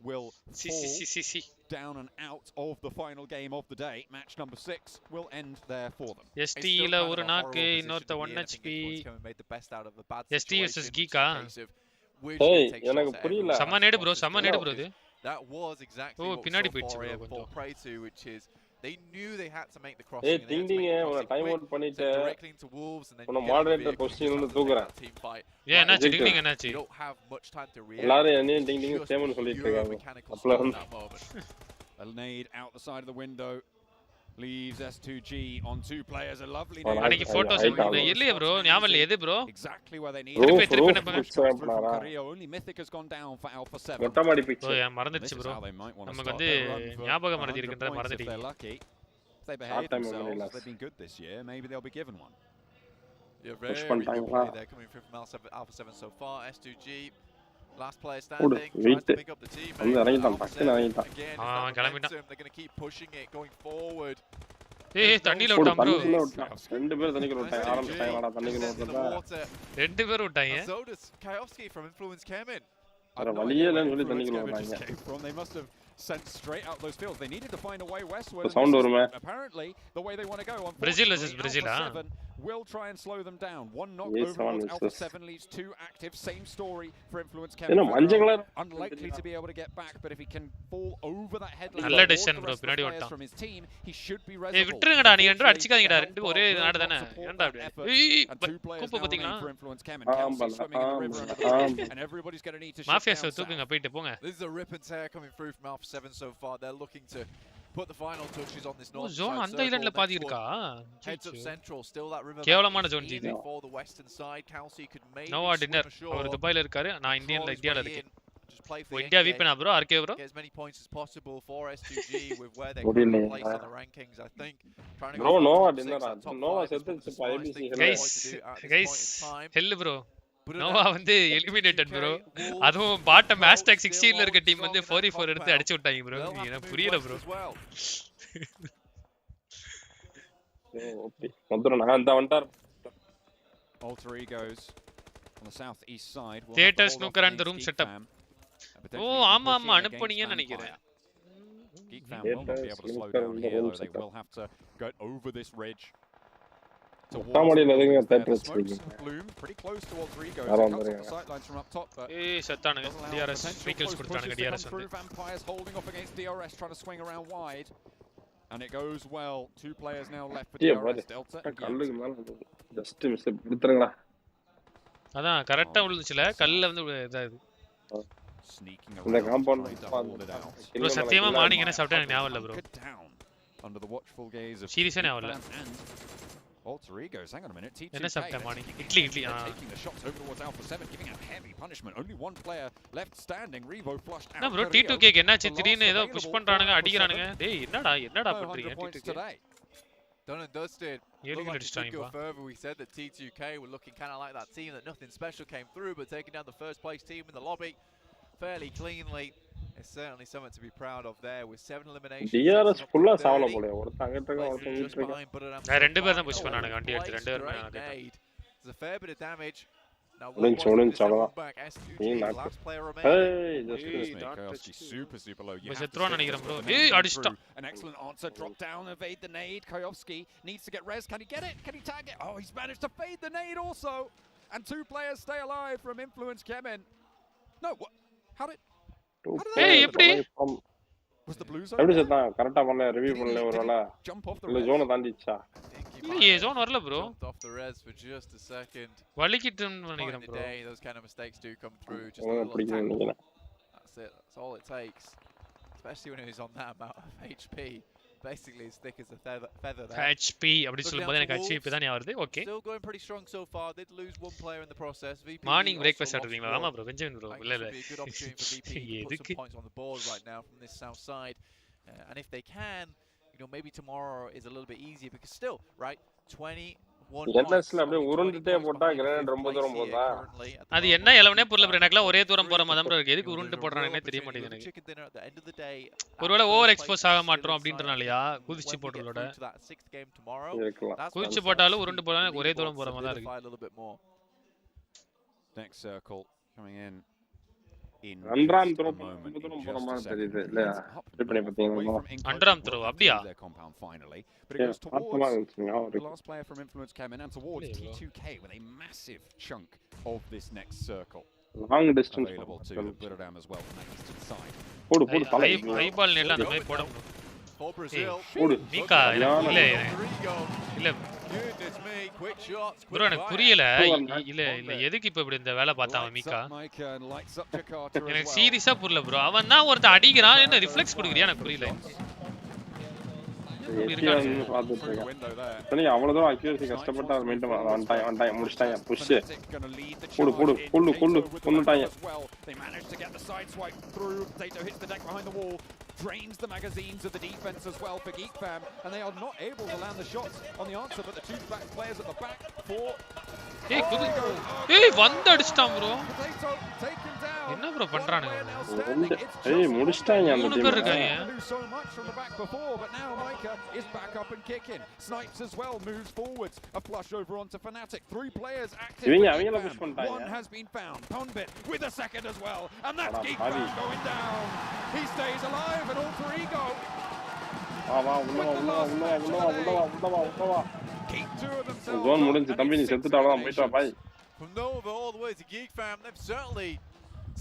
Will down and out of the final game of the day. Match number 6 will end there for them. ST ல ஒரு நாக்கு இன்னொருத்த 1 HP ST vs Geeka எனக்கு புரியல சம நேடு bro இது that was exactly what பின்னாடி போயிடுச்சு bro prey to which is they knew they had to make the crossing ஏய் டிண்டிங்க உன டைம் அவுட் பண்ணிட்டு உன மாடரேட்டர் பொசிஷன்ல இருந்து தூக்குறேன் ஏன் என்னாச்சு டிண்டிங்க என்னாச்சு எல்லாரும் என்ன டிண்டிங்க சேமன் சொல்லிட்டு இருக்காங்க அப்பல a nade out the side of the window leaves S2G on two players a lovely அன்னைக்கு போட்டோஸ் இல்லையே ப்ரோ ஞாபகம் இல்ல எது bro exactly where they need திருப்பி only mythic has gone down for Alpha 7 மொட்டமாடி பிக்ஸ் ஓ மறந்துச்சு bro நமக்கு வந்து ஞாபகம் மறதி இருக்குன்ற மறந்துட்டீங்க they behave themselves they've been good this year maybe they'll be given one very good play there coming from Alpha 7 so far S2G last player standing trying to pick up the team கிளம்பிட்டான் they're going to keep pushing it going forward ஏய் தண்ணில விட்டான் bro ரெண்டு பேர் தண்ணிக்குள்ள விட்டாங்க ஆரம்பிச்சாங்கடா தண்ணிக்குள்ள விட்டா ரெண்டு பேர் விட்டாங்க Zodus Kaiowski from Influence Kemen அர வலியே இல்லன்னு சொல்லி தண்ணிக்குள்ள விட்டாங்க they must have sent straight out those fields they needed to find a way westward sound வருமே apparently the way they want to go on Brazil versus Brazil will try and slow them down one knock over Alpha 7 leaves two active same story for Influence Kemen unlikely to be able to get back but if he can fall over that headline நல்ல decision bro பின்னாடி ஓட்டான் from his team he should be ஏய் விட்டுருங்கடா நீ ரெண்டு அடிச்சிக்காதீங்கடா ரெண்டு ஒரே நாடு தானே ஏன்டா அப்படி கூப்பு பாத்தீங்களா and everybody's going to need to mafia so தூக்குங்க போய்ட்டு போங்க this is a rip and tear coming through from Alpha 7 so far they're looking to put the final touches on this north zone அந்த ஐலண்ட்ல பாதி இருக்கா heads up central still that river கேவலமான zone இது for the western side Kelsey could maybe Nova dinner அவர் துபாயில இருக்காரு நான் இந்தியால இருக்கேன் இந்தியா வீப்பனா bro RK bro get as many points as possible for S2G with where they're placed in the rankings I think trying to go nova dinner nova செத்துச்சு guys hell bro Nova வந்து eliminated bro அதுவும் bottom hashtag 16 ல இருக்க team வந்து 44 எடுத்து அடிச்சு விட்டாங்க bro எனக்கு புரியல ப்ரோ ஓகே மொத்தம் நான் அந்த வண்டார் alter egos on the southeast side theater snooker and the room setup ஓ ஆமா ஆமா அனுப்புனீங்கன்னு நினைக்கிறேன் Geek Fam will not be able to slow down here though they will have to go over this ridge மொத்தமாடில இருக்க theater bloom pretty close to alter egos comes off the sidelines from up top but ஏய் சத்தானுங்க DRS vehicles கொடுத்தானுங்க DRS வந்து vampires holding off against DRS trying to swing around wide and it goes well two players now left for DRS Delta கல்லுக்கு மேல just miss எடுத்துறீங்களா அதான் கரெக்ட்டா விழுந்துச்சுல கல்ல வந்து இதாது இந்த compound bro சத்தியமா மார்னிங் என்ன சாப்பிட்டா எனக்கு ஞாபகம் இல்ல bro under the watchful gaze of சீரியஸா ஞாபகம் இல்ல alter egos hang on a minute T2 என்ன சாப்பிட்டா morning idli taking the shots over towards Alpha 7 giving out heavy punishment only one player left standing Revo flushed out என்ன bro T2 cake என்னாச்சு திடீர்னு ஏதோ push பண்றானுங்க அடிக்குறானுங்க டேய் என்னடா பண்றீங்க T2 done and dusted. Go further. We said that T2K were looking kind of like that team that nothing special came through, but taking down the first place team in the lobby fairly cleanly. It's certainly something to be proud of there with 7 eliminations. DRS full சாவல போல ஒருத்த அங்கட்ட இருக்க ஒருத்த இங்க இருக்க நான் ரெண்டு பேர் தான் புஷ் பண்ணானுங்க வண்டி எடுத்து ரெண்டு பேரும் நான் கேட்டேன் There's a fair bit of damage. Now Orange அவ்வளவுதான் நீ last player hey just super low. You செத்ரோன் நினைக்கிறேன் bro ஏய் அடிச்சிட்டான் an excellent answer, drop down, evade the nade. Kayovski needs to get res. Can he get it? Can he tag it? Oh, he's managed to fade the nade also. And 2 players stay alive from Influence Kemen. No, what? How did hey எப்படி was the blue zone? எப்படி செத்தா கரெக்ட்டா பண்ணல review பண்ணல ஒருவேளை jump off இல்ல zone தாண்டிச்சா இல்ல zone வரல bro off the res for just a second. வலிக்கிட்டுன்னு நினைக்கிறேன் bro. Those kind of mistakes do come through. Just that's it. That's all it takes. Especially when he's on that amount of HP. Basically as thick as a feather there. HP அப்படி சொல்லும்போது எனக்கு HP தான் ஞாபகம் வருது. Okay. Still going pretty strong so far. Did lose one player in the process. VP morning breakfast சாப்பிடுவீங்களா? ஆமா bro. Benjamin bro. இல்ல இல்ல. Good opportunity for VP to put some points on the board right now from this south side. And if they can, you know, maybe tomorrow is a little bit easier because still, right? 21 என்எஸ்ல அப்படியே உருண்டுட்டே போட்டா grenade ரொம்ப தூரம் போதா அது என்ன எலவனே புரியல bro எனக்குலாம் ஒரே தூரம் போற மாதிரி தான் bro இருக்கு எதுக்கு உருண்டு போடுறானே தெரிய மாட்டேங்குது எனக்கு ஒருவேளை ஓவர் எக்ஸ்போஸ் ஆக மாட்டோம் அப்படின்றனாலயா குதிச்சு போடுறதோட குதிச்சு போட்டாலும் உருண்டு போறானே ஒரே தூரம் போற மாதிரி தான் இருக்கு next circle coming in அண்டராம் throw ரொம்ப தூரம் போற மாதிரி தெரியுது இல்ல ரிப்ளே பாத்தீங்கன்னா அண்டராம் த்ரோ அப்படியே but it goes towards the last player from Influence came in and towards T2K with a massive chunk of this next circle long distance available to Biradam as well on the eastern side போடு தலை high பால் நேல அந்த மாதிரி போடு for Brazil போடு மீகா இல்ல bro எனக்கு புரியல இல்ல எதுக்கு இப்ப இப்படி இந்த வேலை பார்த்தான் மீகா எனக்கு சீரியஸா புரியல bro அவன் தான் ஒருத்த அடிக்குறான் என்ன ரிஃப்ளெக்ஸ் குடுக்குறியா எனக்கு புரியல அவ்வளவு தூரம் அக்யூரசி கஷ்டப்பட்டு அதை மெயின்டைன் வந்துட்டாங்க முடிச்சிட்டாங்க புஷ் போடு கொன்னுட்டாங்க drains the magazines of the defense as well for Geek Fam, and they are not able to land the shots on the answer, but the 2 back players at the back for வந்து அடிச்சிட்டான் bro என்ன bro பண்றானுங்க முடிச்சிட்டாங்க அந்த மூணு பேர் இருக்காங்க so much from the back before, but now Micah is back up and kicking. Snipes as well moves forwards, a flush over onto Fnatic. 3 players active. One has been found. Ponbit with a second as well, and that's Geek Fam going down. He stays alive and all 3 go. Keep 2 of themselves. Zone முடிஞ்சு தம்பி நீ செத்துட்டாலாம் போய்டா by. From Nova all the way to Geek Fam, they've certainly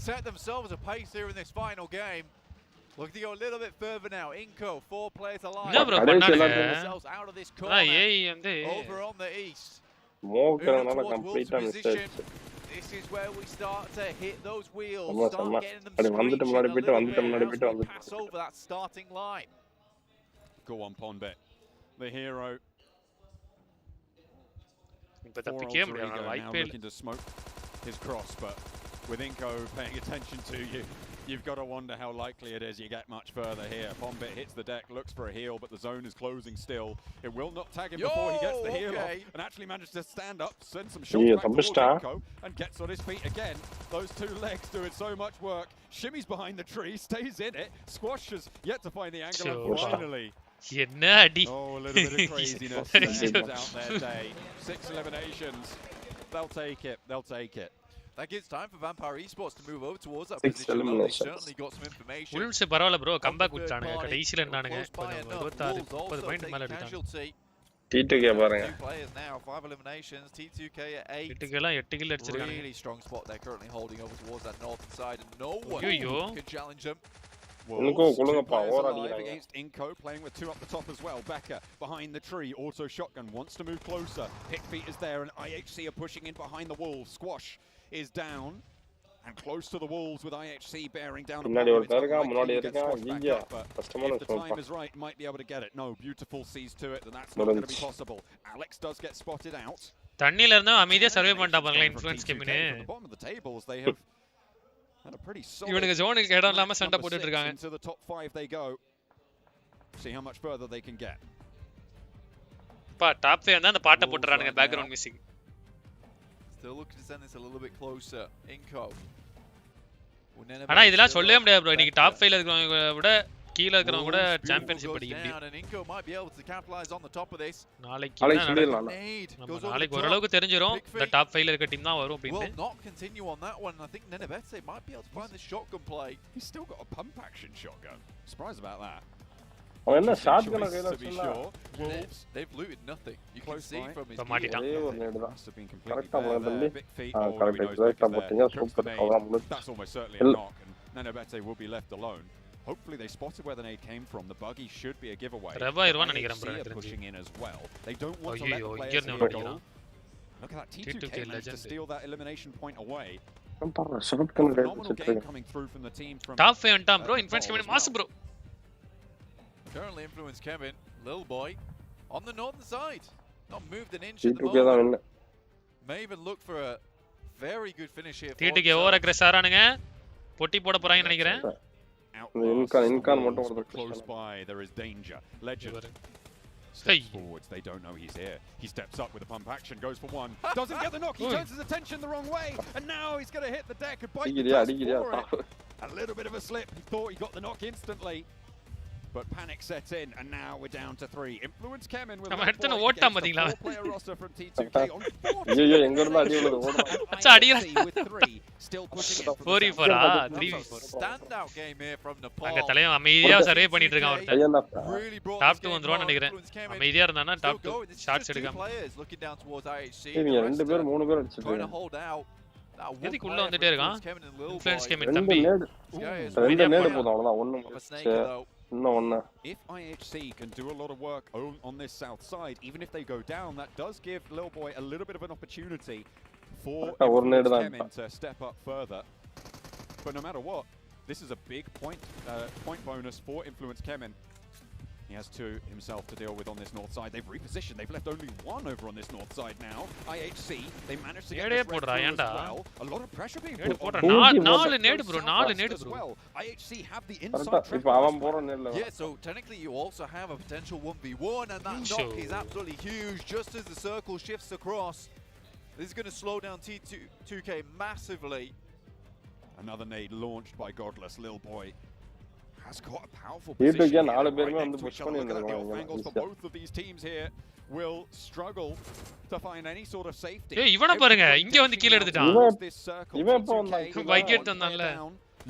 set themselves a pace here in this final game. Look to go a little bit further now. Inco, 4 players alive. Themselves out of this corner. Over on the east. This is where we start to hit those wheels. Start getting them screeching. Pass over that starting line. Go on, Ponbet. The hero. Now looking to smoke his cross, but with Inco paying attention to you, you've got to wonder how likely it is you get much further here. Ponbit hits the deck, looks for a heal, but the zone is closing still. It will not tag him before he gets the heal off, and actually manages to stand up, send some shots back towards Inco, and gets on his feet again. Those 2 legs doing so much work. Shimmies behind the tree, stays in it. Squash has yet to find the angle, and finally. Oh, a little bit of craziness out there, Day. 6 eliminations. They'll take it. They'll take it. That gives time for Vampire Esports to move over towards that position. They certainly got some information. Wolves பரவாயில்லை bro comeback கொடுத்தானுங்க கடைசில இருந்தானுங்க 26 30 point மேல அடிச்சாங்க T2K பாருங்க 2 players now 5 eliminations T2K at 8 T2K எல்லாம் 8 kill அடிச்சிருக்காங்க really strong spot they're currently holding over towards that northern side and no one can challenge them. Against Inco, playing with 2 up the top as well. Becker behind the tree, auto shotgun, wants to move closer. Pickfeet is there and IHC are pushing in behind the wolves. Squash is down and close to the wolves with IHC bearing down upon him. If the time is right, might be able to get it. No, beautiful sees to it, and that's not going to be possible. Alex does get spotted out. தண்ணில இருந்தா அமைதியா survey பண்ணிட்டா பாருங்க influence கேமினே bottom of the tables they have had a pretty solid இவனுங்க ஜோனுக்கு இடம் இல்லாம சண்டை போட்டுட்டு இருக்காங்க into the top 5 they go. See how much further they can get. பா டாப் 5 வந்தா அந்த பாட்டை போட்டுறானுங்க background music Still looking to send this a little bit closer. Inco ஆனா இதெல்லாம் சொல்லவே முடியாது ப்ரோ. இன்னைக்கு டாப் 5ல இருக்கிறவங்க விட கீழ இருக்கிறவங்க கூட சாம்பியன்ஷிப் அடிக்க முடியும். நாளைக்கு சொல்லிடலாம். நாளைக்கு ஓரளவுக்கு தெரிஞ்சிரும் இந்த டாப் 5ல இருக்க டீம் தான் வரும் அப்படினு. அவன் என்ன ஷாட் கன கையில வச்சிருந்தா they've looted nothing. You can see from his கரெக்ட்டா போடுறதுல கரெக்ட்டா போட்டீங்க சூப்பர் அவன் That's almost certainly a knock and Nenebete will be left alone. Hopefully they spotted where the nade came from. The buggy should be a giveaway. ரபாயிருவான் நினைக்கிறேன் bro. Pushing in as well. They don't want to let the players go. Look at that T2K managed to steal that elimination point away. Phenomenal game coming through from the team from Top 5 வந்துட்டான் bro. Influence Kevin mass bro. Currently influence Kevin, little boy, on the northern side. Not moved an inch at the T2K தான் moment. May even look for a very good finish here. T2K over அக்ரெஸ் ஆறானுங்க. பொட்டி போட போறாங்கன்னு நினைக்கிறேன். Incan மட்டும் ஒரு close by. There is danger. Legend. Steps forwards. They don't know he's here. He steps up with a pump action, goes for one. Doesn't get the knock. He turns his attention the wrong way, and now he's going to hit the deck and bite the dust for it. A little bit of a slip. He thought he got the knock instantly. But panic sets in, and now we're down to 3. Influence Kemin with a four-player roster from T2K on 4 still pushing it 4v4 3v4 standout game here from Nepal. அங்க தலைய அமைதியா survey பண்ணிட்டு இருக்கான் ஒருத்தன். Top 2 வந்துருவான்னு நினைக்கிறேன். அமைதியா இருந்தானா top 2 shots எடுக்காம. இவங்க ரெண்டு பேர் மூணு பேர் அடிச்சிட்டு எதுக்கு உள்ள வந்துட்டே இருக்கான்? இன்ஃப்ளூயன்ஸ் கேமின் தம்பி. ரெண்டு நேடு போதும் அவ்வளவுதான். ஒண்ணு இன்னொன்னு. If IHC can do a lot of work on this south side, even if they go down, that does give Lil Boy a little bit of an opportunity for Kemin to step up further. But no matter what, this is a big point bonus for Influence Kemin. He has two himself to deal with on this north side. They've repositioned. They've left only one over on this north side now. IHC, they managed to get this red through as well. A lot of pressure being put on. 4 nade bro, 4 nade bro. IHC have the inside track. Yeah, so technically you also have a potential 1v1, and that knock is absolutely huge just as the circle shifts across. This is going to slow down T2K massively. Another nade launched by Godless. Lil Boy has got a powerful position. Angles for both of these teams here will struggle to find any sort of safety. ஏய் இவனை பாருங்க இங்க வந்து கீழ எடுத்துட்டான். இவன் எப்ப வந்தான்? பைக் எடுத்து வந்தான்ல.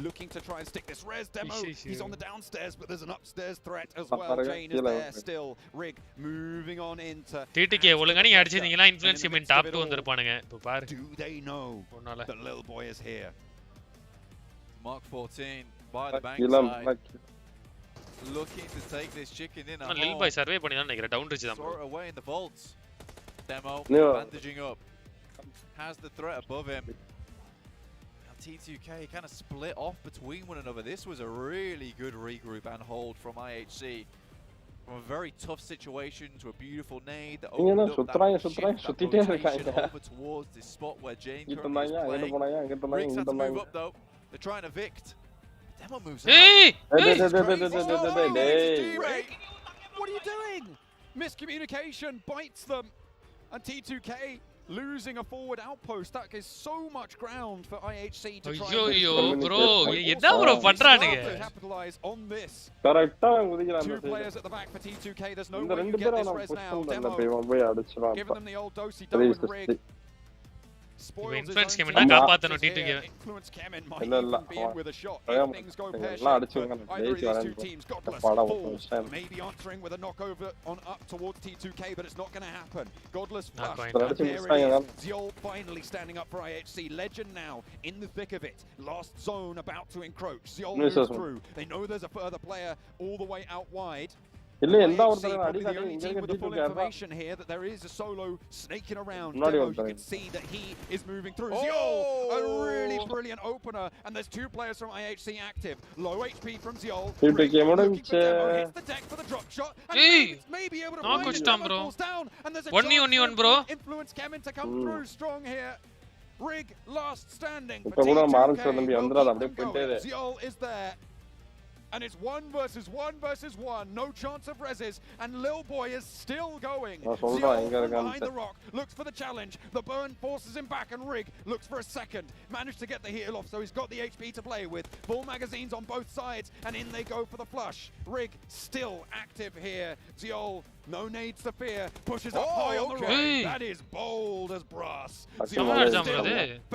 Looking to try and stick this res demo. He's on the downstairs, but there's an upstairs threat as well. Jane is there still. Rig moving on into T2K ஒழுங்கா நீ அடிச்சிட்டீங்களா இன்ஃப்ளூயன்ஸ் கேமின் டாப் 2 வந்திருப்பானுங்க. இப்போ பாரு. Do they know that Lil Boy is here? Mark 14 by the bank side. Looking to take this chicken in. Lil Boy survey பண்ணி தான் நினைக்கிறேன். Down rich தான். Throw it away in the vaults. Demo bandaging up. Has the threat above him. T2K kind of split off between one another. This was a really good regroup and hold from IHC. From a very tough situation to a beautiful nade that opened up that rotation over towards this spot where Jane currently is playing. Riggs had to move up though. They're trying to evict. Demo moves out. Hey! What are you doing? Miscommunication bites them. And T2K losing a forward outpost. That is so much ground for IHC to try and bro, என்ன bro பண்றானுங்க? Capitalize on this. கரெக்ட்டா குதிக்கறாங்க. Two players at the back for T2K. There's no way you get this res now. Demo giving them the old dosey do and rig. Influence Kemin தான் காப்பாத்தணும் T2K. Influence Kemin might even be in with a shot. If things go pear-shaped for either of these two teams. Godless falls, maybe answering with a knockover on up towards T2K, but it's not going to happen. Godless flush. There it is. Ziol finally standing up for IHC. Legend now in the thick of it. Last zone about to encroach. Ziol moves through. They know there's a further player all the way out wide. இல்ல எந்த ஒருத்தர probably the only team with the full information here that there is a solo snaking around. Demo, you can see that he is moving through. Ziol, a really brilliant opener, and there's two players from IHC active. Low HP from Ziol. Looking for Demo, hits the deck for the drop shot, and maybe able to bring the falls down. And there's a chance bro. Influence Kemin to come through strong here. Rig last standing for Ziol is there. and it's 1 versus 1 versus 1. No chance of reses, and Lil Boy is still going. Ziol from behind the rock looks for the challenge. The burn forces him back, and Rig looks for a second. Managed to get the heal off, so he's got the HP to play with. Full magazines on both sides, and in they go for the flush. Rig still active here. Ziol, no nades to fear, pushes up high on the right. That is bold as brass. Ziol still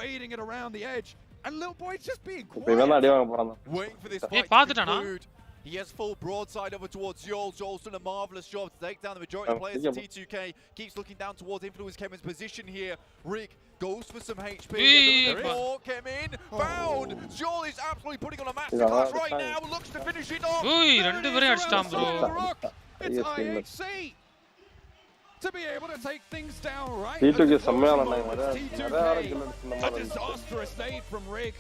fading it around the edge. And Lil Boy's just being quiet. Waiting for this fight to conclude. He has full broadside over towards Ziol. Ziol's done a marvelous job to take down the majority of players of T2K. Keeps looking down towards Influence Kevin's position here. Rig goes for some HP. Came in, found. Ziol is absolutely putting on a masterclass right now. Looks to finish it off. It's IHC. To be able to take things down right. T2K. A disastrous nade from Rig.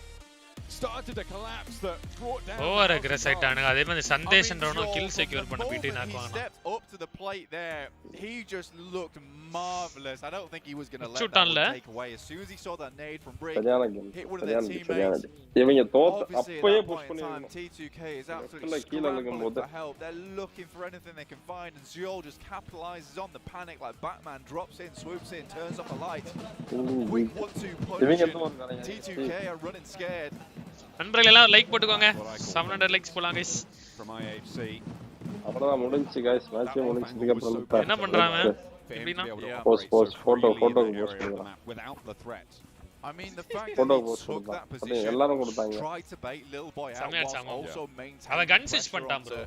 Started to collapse that brought down. Over aggressive ஆயிட்டானுங்க. அதே மாதிரி சந்தேஷன்றவனோ kill secure பண்ண பிடி நாக்குவாங்க. He stepped up to the plate there. He just looked marvelous. I don't think he was going to let that one take away. As soon as he saw that nade from Brig, hit one of their teammates. இவங்க தோத்து Obviously, அப்பவே at that push point in time, பண்ணிருக்காங்க. T2K is absolutely scrambling for help. They're looking for anything they can find, and Ziol just capitalizes on the panic like Batman, drops in, swoops in, turns off a light. Quick 1-2 punch. T2K are running scared. நண்பர்களே எல்லாம் like போட்டுக்கோங்க. 700 likes போலாம் guys. From IHC. அப்புறம் முடிஞ்சி guys, match முடிஞ்சதுக்கு அப்புறம் என்ன பண்றாங்க? எப்படினா போஸ்ட் போட்டோ போஸ்ட் பண்ணலாம். Without the threat. I mean, the fact that he took that position, tried to bait Lil Boy out while also maintaining pressure onto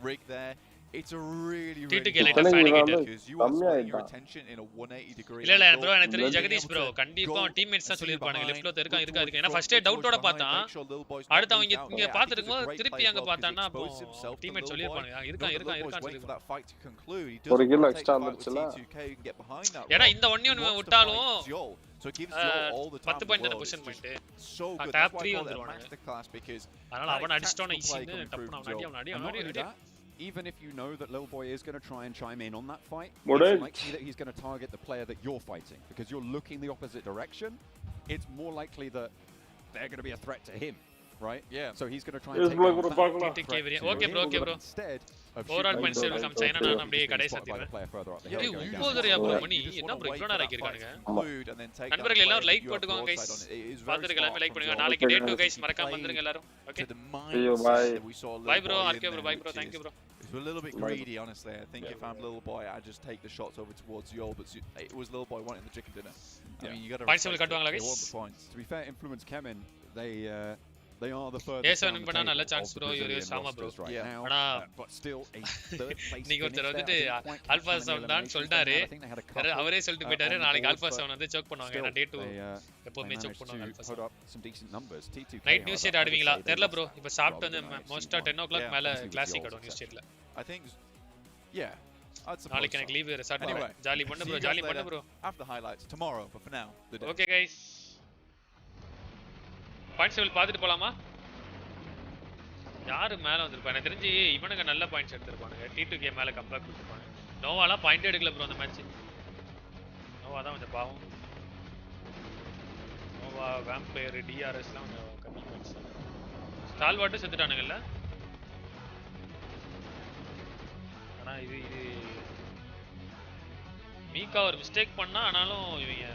Rig there. It's a really good because you are splitting your attention in a 180 degree. இல்ல இல்ல bro, எனக்கு தெரிஞ்சு Jagadish bro கண்டிப்பா teammates தான் சொல்லிருப்பானுங்க லெஃப்ட்ல இருக்கு ஏன்னா first டவுட்டோட பார்த்தான். அடுத்து அவங்க இங்க பாத்துட்டு இருக்கும்போது திருப்பி அங்க பார்த்தானா அப்போ டீம்மேட் சொல்லிருப்பானுங்க இருக்கான் சொல்லி. ஒரு கில் எக்ஸ்ட்ரா வந்துச்சுல. ஏன்னா இந்த 1-1 விட்டாலும் So it gives Ziol all the time 10 point position point. So good. Tap 3 on the masterclass because அதனால அவன் அடிச்சிட்டானே ஈஸின்னு டப்புனா அவன் அடி. Even if you know that Lil Boy is going to try and chime in on that fight, it's likely that he's going to target the player that you're fighting because you're looking the opposite direction. It's more likely that they're going to be a threat to him, right? Yeah. So he's going to try and take down that Okay bro. Instead of overall points will come China நான் அப்படியே கடை சத்திடுறேன். இது உங்கோதரியா bro மணி என்ன bro இவ்வளவு நேரம் ஆக்கிருக்காங்க. நண்பர்களே எல்லாரும் like போட்டுக்கோங்க गाइस. பாத்துட்டு எல்லாரும் லைக் பண்ணுங்க. நாளைக்கு டே 2 गाइस மறக்காம வந்துருங்க எல்லாரும். Okay. Bye bro. RK bro. Bye bro. Thank you bro. It's a little bit greedy, honestly. I think if I'm Lil Boy, I'd just take the shots over towards Ziol, but it was Lil Boy wanting the chicken dinner. I mean, you got to want the points. To be fair, Influence Kemin, they are the furthest. Yes, I'm gonna நல்ல chance bro. You Sama bro. ஆனா but still a third place. நீங்க ஒருத்தர் வந்துட்டு alpha 7 தான் சொல்றாரு. அவரே சொல்லிட்டு போயிட்டாரு. நாளைக்கு ஆல்பா 7 வந்து செக் பண்ணுவாங்க. நான் டே 2 எப்பவுமே செக் பண்ணுவாங்க ஆல்பா 7. நைட் நியூஸ் ஸ்டேட் ஆடுவீங்களா? தெரியல bro. இப்போ சாப்பிட்டு வந்து மோஸ்டா 10 o'clock மேல கிளாசிக் ஆடும் நியூஸ் ஸ்டேட்ல. I think yeah. நாளைக்கு எனக்கு லீவ் வேற சாட்டர்டே. ஜாலி பண்ணு bro. After the highlights tomorrow, but for now the day. Okay guys. Points level பாத்துட்டு போலாமா? யாரு மேல வந்திருப்பா? எனக்கு தெரிஞ்சு இவனுங்க நல்ல பாயிண்ட்ஸ் எடுத்துருப்பானுங்க. T2K மேல கம்பேக் கொடுத்துப்பாங்க. நோவாலாம் பாயிண்ட் எடுக்கல ப்ரோ அந்த மேட்ச். நோவா தான் கொஞ்சம் பாவம். நோவா வேம்பயர் டிஆர்எஸ்லாம் கொஞ்சம் கம்மி பாயிண்ட்ஸ். ஸ்டால்வார்ட் செத்துட்டானுங்கல்ல. ஆனா இது மீகா ஒரு மிஸ்டேக் பண்ணா ஆனாலும் இவங்க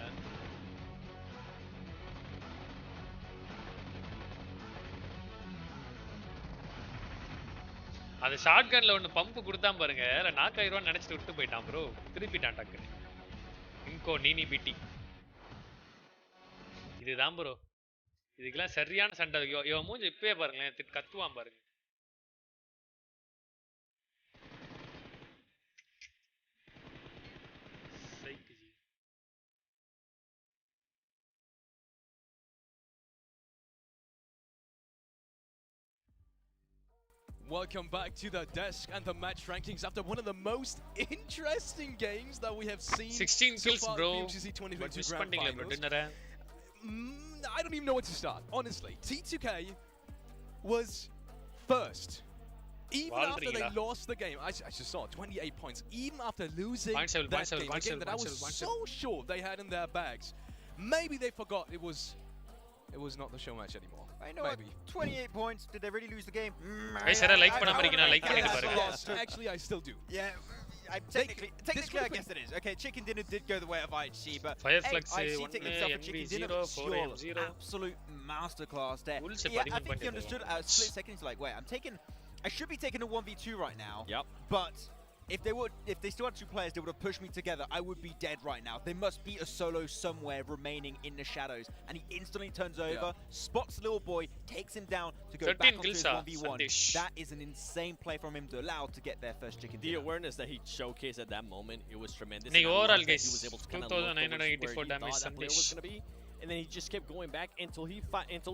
அந்த ஷாட்கன்ல ஒன்னு பம்ப் கொடுத்தான் பாருங்க. நாக் ஆயிரவான்னு நினைச்சிட்டு விட்டு போயிட்டான் ப்ரோ. திருப்பிட்டான் டக்குன்னு. இன்கோ நீனி பிடி. இதுதான் ப்ரோ. இதுக்கெல்லாம் சரியான சண்டை. இவன் மூஞ்சி இப்பவே பாருங்களேன் கத்துவான் பாருங்க. Welcome back to the desk and the match rankings after one of the most interesting games that we have seen. 16 kills, so bro. PMGC 2022 Grand Finals. I don't even know where to start, honestly. T2K was first. Even after they lost the game, I just saw 28 points. Even after losing that game that I was so sure they had in their bags. Maybe they forgot it was it was not the show match anymore. I know. Maybe 28 points. Did they really lose the game? Guys, sir, like பண்ணாம இருக்கீங்க, like பண்ணிட்டு பாருங்க. Actually, I still do. Yeah. Technically, I guess it is. Okay, Chicken Dinner did go the way of IHC, but Fireflex IHC taking himself a Chicken Dinner, sure, absolute masterclass there. Yeah, I think he understood at a split second. He's like, wait, I should be taking a 1v2 right now. Yep. But if they still had two players, they would have pushed me together. I would be dead right now. There must be a solo somewhere remaining in the shadows. And he instantly turns over, spots the little boy, takes him down to go back onto his 1v1. That is an insane play from him to allow to get their first Chicken Dinner. The awareness that he showcased at that moment, it was tremendous. Overall, guys, he was able to 2,984 damage. Was going to be, and then he just kept going back until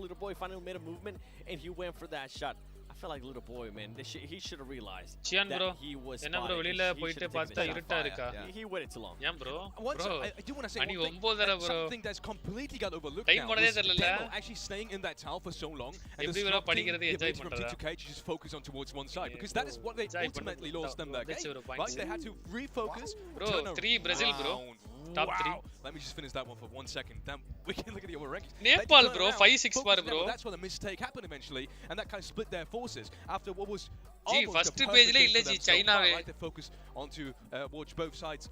little boy finally made a movement and he went for that shot. I feel like little boy, man. He should have realized Chian, bro. He was enna bro velila poitte paatha irutta irukka. He waited too long. Yeah, bro. I do want to say ani 9 bro. Something that's completely got overlooked time now. Demo actually staying in that tower for so long and the the padikiradhu enjoy pandra. T2K just focus on towards one side because that is what they ultimately lost them that game. Right? They had to refocus. Bro, 3 Brazil, bro. Top 3. Let me just finish that one for 1 second. Then we can look at the over rankings. Nepal, bro, 5-6 par, bro. That's where the mistake happened eventually, and that kind of split their forces after what was first page le illa China ve. They focus onto watch both sides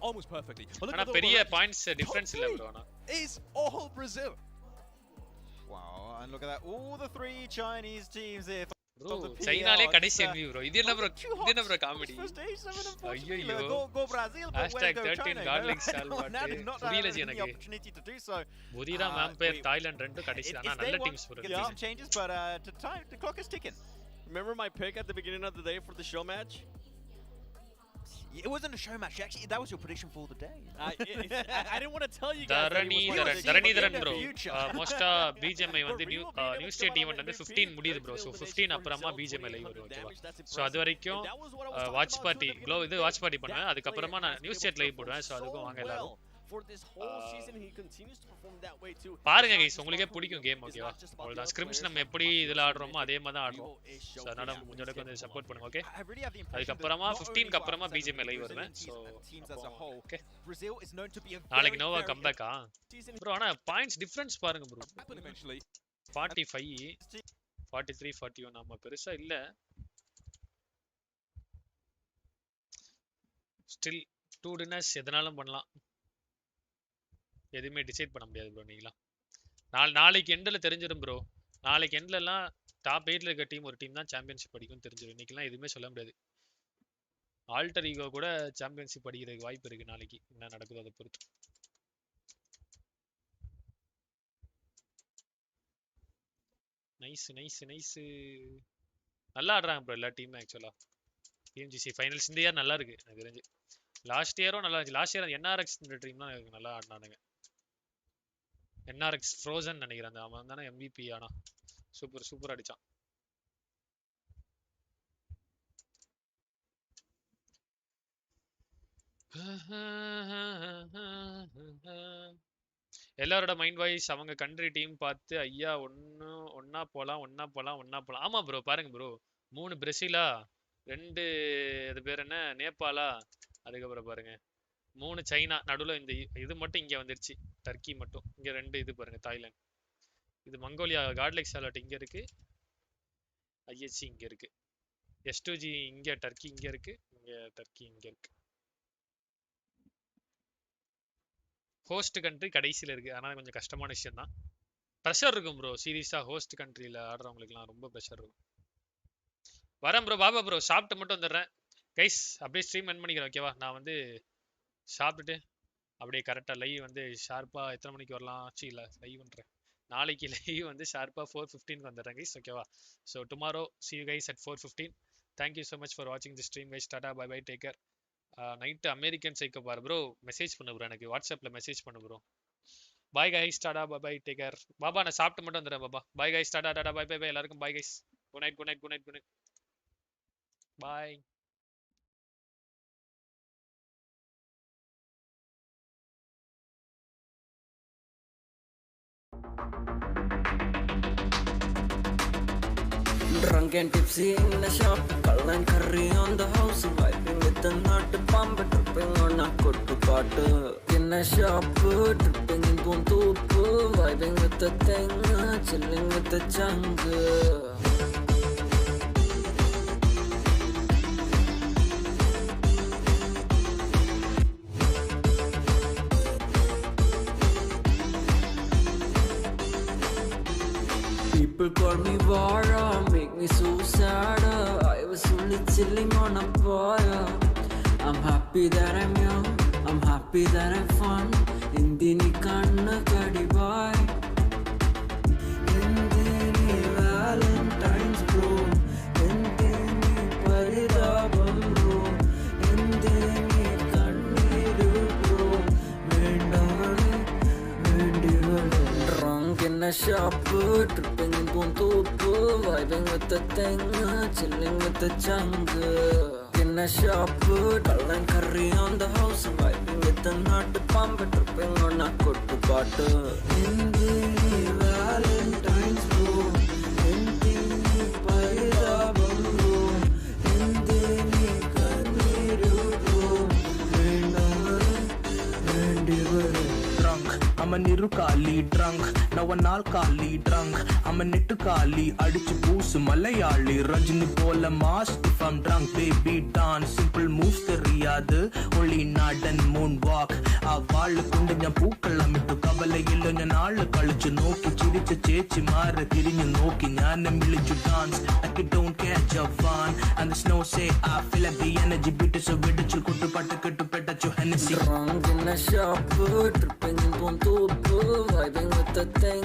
almost perfectly. Ana periya points difference illa bro. Is all Brazil. Wow, and look at that. All the 3 Chinese teams here. Bro, China le kadisi envy bro. Idena bro comedy. Ayyo. Go Brazil, but #13 godlike salvat. Puriyala ji enakku. Opportunity to do so. Budira Mampair Thailand rendu kadisi ana nalla teams bro. Some changes, but the clock is ticking. Remember my pick at the beginning of the day for the show match? It wasn't a show match. Actually, that was your prediction for the day. I didn't want to tell you guys. Dharan bro. Most BGMI வந்து new state event வந்து 15 முடியுது bro. So 15 அப்புறமா BGMI live வரும் ஓகேவா. So அது வரைக்கும் watch party glow இது watch party பண்ணுவேன். அதுக்கு அப்புறமா நான் new state live போடுவேன். So அதுக்கு வாங்க எல்லாரும். For this whole season he continues to perform that way too. பாருங்க गाइस உங்களுக்கே பிடிக்கும் கேம் ஓகேவா. அவ்வளவுதான் ஸ்கிரிம்ஸ் நம்ம எப்படி இதல ஆடுறோமோ அதே மாதிரி தான் ஆடுறோம். சோ அதனால முடிஞ்ச கொஞ்சம் சப்போர்ட் பண்ணுங்க ஓகே. அதுக்கு அப்புறமா 15 க்கு அப்புறமா BGMI live வருவேன். So okay. நாளைக்கு நோவா கம்பேக்கா? bro ஆனா பாயிண்ட்ஸ் டிஃபரன்ஸ் பாருங்க bro. 45 43 41 நம்ம பெருசா இல்ல. ஸ்டில் 2 dinners எதனாலும் பண்ணலாம். எதுவுமே டிசைட் பண்ண முடியாது ப்ரோ நீங்களாம். நாளைக்கு எண்டில் தெரிஞ்சிடும் ப்ரோ. நாளைக்கு எண்ட்லலாம் டாப் 8ல இருக்க டீம் ஒரு டீம் தான் சாம்பியன்ஷிப் அடிக்கும்னு தெரிஞ்சிடும். இன்னைக்கெல்லாம் எதுவுமே சொல்ல முடியாது. ஆல்டர் ஈகோ கூட சாம்பியன்ஷிப் அடிக்கிறதுக்கு வாய்ப்பு இருக்கு நாளைக்கு. என்ன நடக்குதோ அதை பொறுத்து. நைஸ் நல்லா ஆடுறாங்க ப்ரோ எல்லா டீமும் ஆக்சுவலா. PMGC ஃபைனல்ஸ் இந்த இயர் நல்லா இருக்கு எனக்கு தெரிஞ்சு. லாஸ்ட் இயரும் நல்லா இருந்துச்சு. லாஸ்ட் இயர் NRX டீம் தான் நல்லா ஆடினானுங்க. NRX ஃப்ரோசன் நினைக்கிறேன் அவன் தானே MVP ஆனா. சூப்பர் அடிச்சான். எல்லாரோட மைண்ட் வாய்ஸ் அவங்க கண்ட்ரி டீம் பார்த்து ஐயா ஒன்னா போலாம். ஆமா ப்ரோ பாருங்க ப்ரோ 3 பிரேசிலா 2 அது பேர் என்ன நேபாளா அதுக்கப்புறம் பாருங்க 3 சைனா நடுவில் இந்த இது மட்டும் இங்கே வந்துருச்சு. டர்க்கி மட்டும் இங்கே 2 இது பாருங்க தாய்லாந்து. இது மங்கோலியா காட்லைக் சாலட் இங்கே இருக்கு. IHC இங்கே இருக்கு. S2G இங்கே டர்க்கி இங்கே இருக்கு. இங்கே டர்க்கி இங்கே இருக்கு. ஹோஸ்ட் கண்ட்ரி கடைசியில் இருக்கு. ஆனால் கொஞ்சம் கஷ்டமான விஷயம் தான். ப்ரெஷர் இருக்கும் ப்ரோ சீரியஸாக ஹோஸ்ட் கண்ட்ரியில் ஆடுறவங்களுக்குலாம் ரொம்ப ப்ரெஷர் இருக்கும். வரேன் ப்ரோ பாபா ப்ரோ சாப்பிட்டு மட்டும் வந்துடுறேன் கைஸ். அப்படியே ஸ்ட்ரீம் என் பண்ணிக்கிறேன் ஓகேவா. நான் வந்து சாப்பிட்டுட்டு அப்படியே கரெக்டாக லைவ் வந்து ஷார்ப்பாக எத்தனை மணிக்கு வரலாம் இல்லை லைவ் பண்ணுறேன். நாளைக்கு லைவ் வந்து ஷார்ப்பாக 4:15 வந்துடுறேன் கைஸ் ஓகேவா. So tomorrow see you guys at 4:15. Thank you so much for watching the stream guys. Tata bye bye take care. Night American psycho பாரு ப்ரோ. மெசேஜ் பண்ணு ப்ரோ எனக்கு வாட்ஸ்அப்பில் மெசேஜ் பண்ணு bro. Bye guys tata bye bye take care. பாபா நான் சாப்பிட்டு மட்டும் வந்துடுறேன் பாபா. Bye guys tata bye bye எல்லாருக்கும் bye guys. Good night bye. Drunk and tipsy in the shop, cull and curry on the house, vibing with the nut bomb, tripping on a good to pot. in a shop, tripping in Pontopo, vibing with the thing, chilling with the jungle. People call me Vara, make me so sad. I was only chilling on a bar. I'm happy that I'm young, I'm happy that I'm fun. Indini kanna kadibai, Indini Valentine's bro, Indini paridabam bro, Indini kanniru bro, vendavale, vendivale. Drunk in a shop, tripping in Pontopo, vibing with the thing, chilling with the jungle. In a shop, dull and curry on the house, vibing with the nut pump, tripping on a good bottle. Indini Valentine's bro, Indini paridabam bro, Indini kanniru bro, vendavale, vendivale. Drunk, I'm a nirukali drunk, now an alkali drunk, I'm a nittukali, adichu poosu malayali, Rajini pola mask if I'm drunk, baby dance, simple moves theriyadu, only nod and moonwalk, avaalu kundu njan pookalam ittu kavalayilla njan naalu kalichu nokki chiricha chechi maara thirinju nokki njanam milichu dance, like it don't catch a van, and the snow say I feel like the energy beat so vidichu kuttu pattu kettu petachu Hennessy. Drunk in a shop, tripping in Pontopo, vibing with the thing,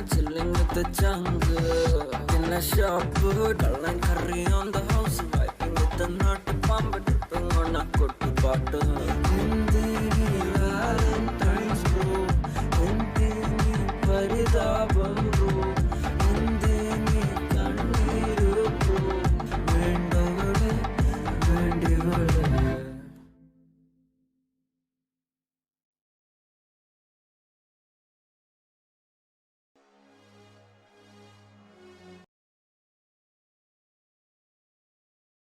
chilling with the jungle. In a shop, dull and curry on the house, vibing with the nut pump, tripping on a good bottle. Indini Valentine's bro, Indini paridabam bro,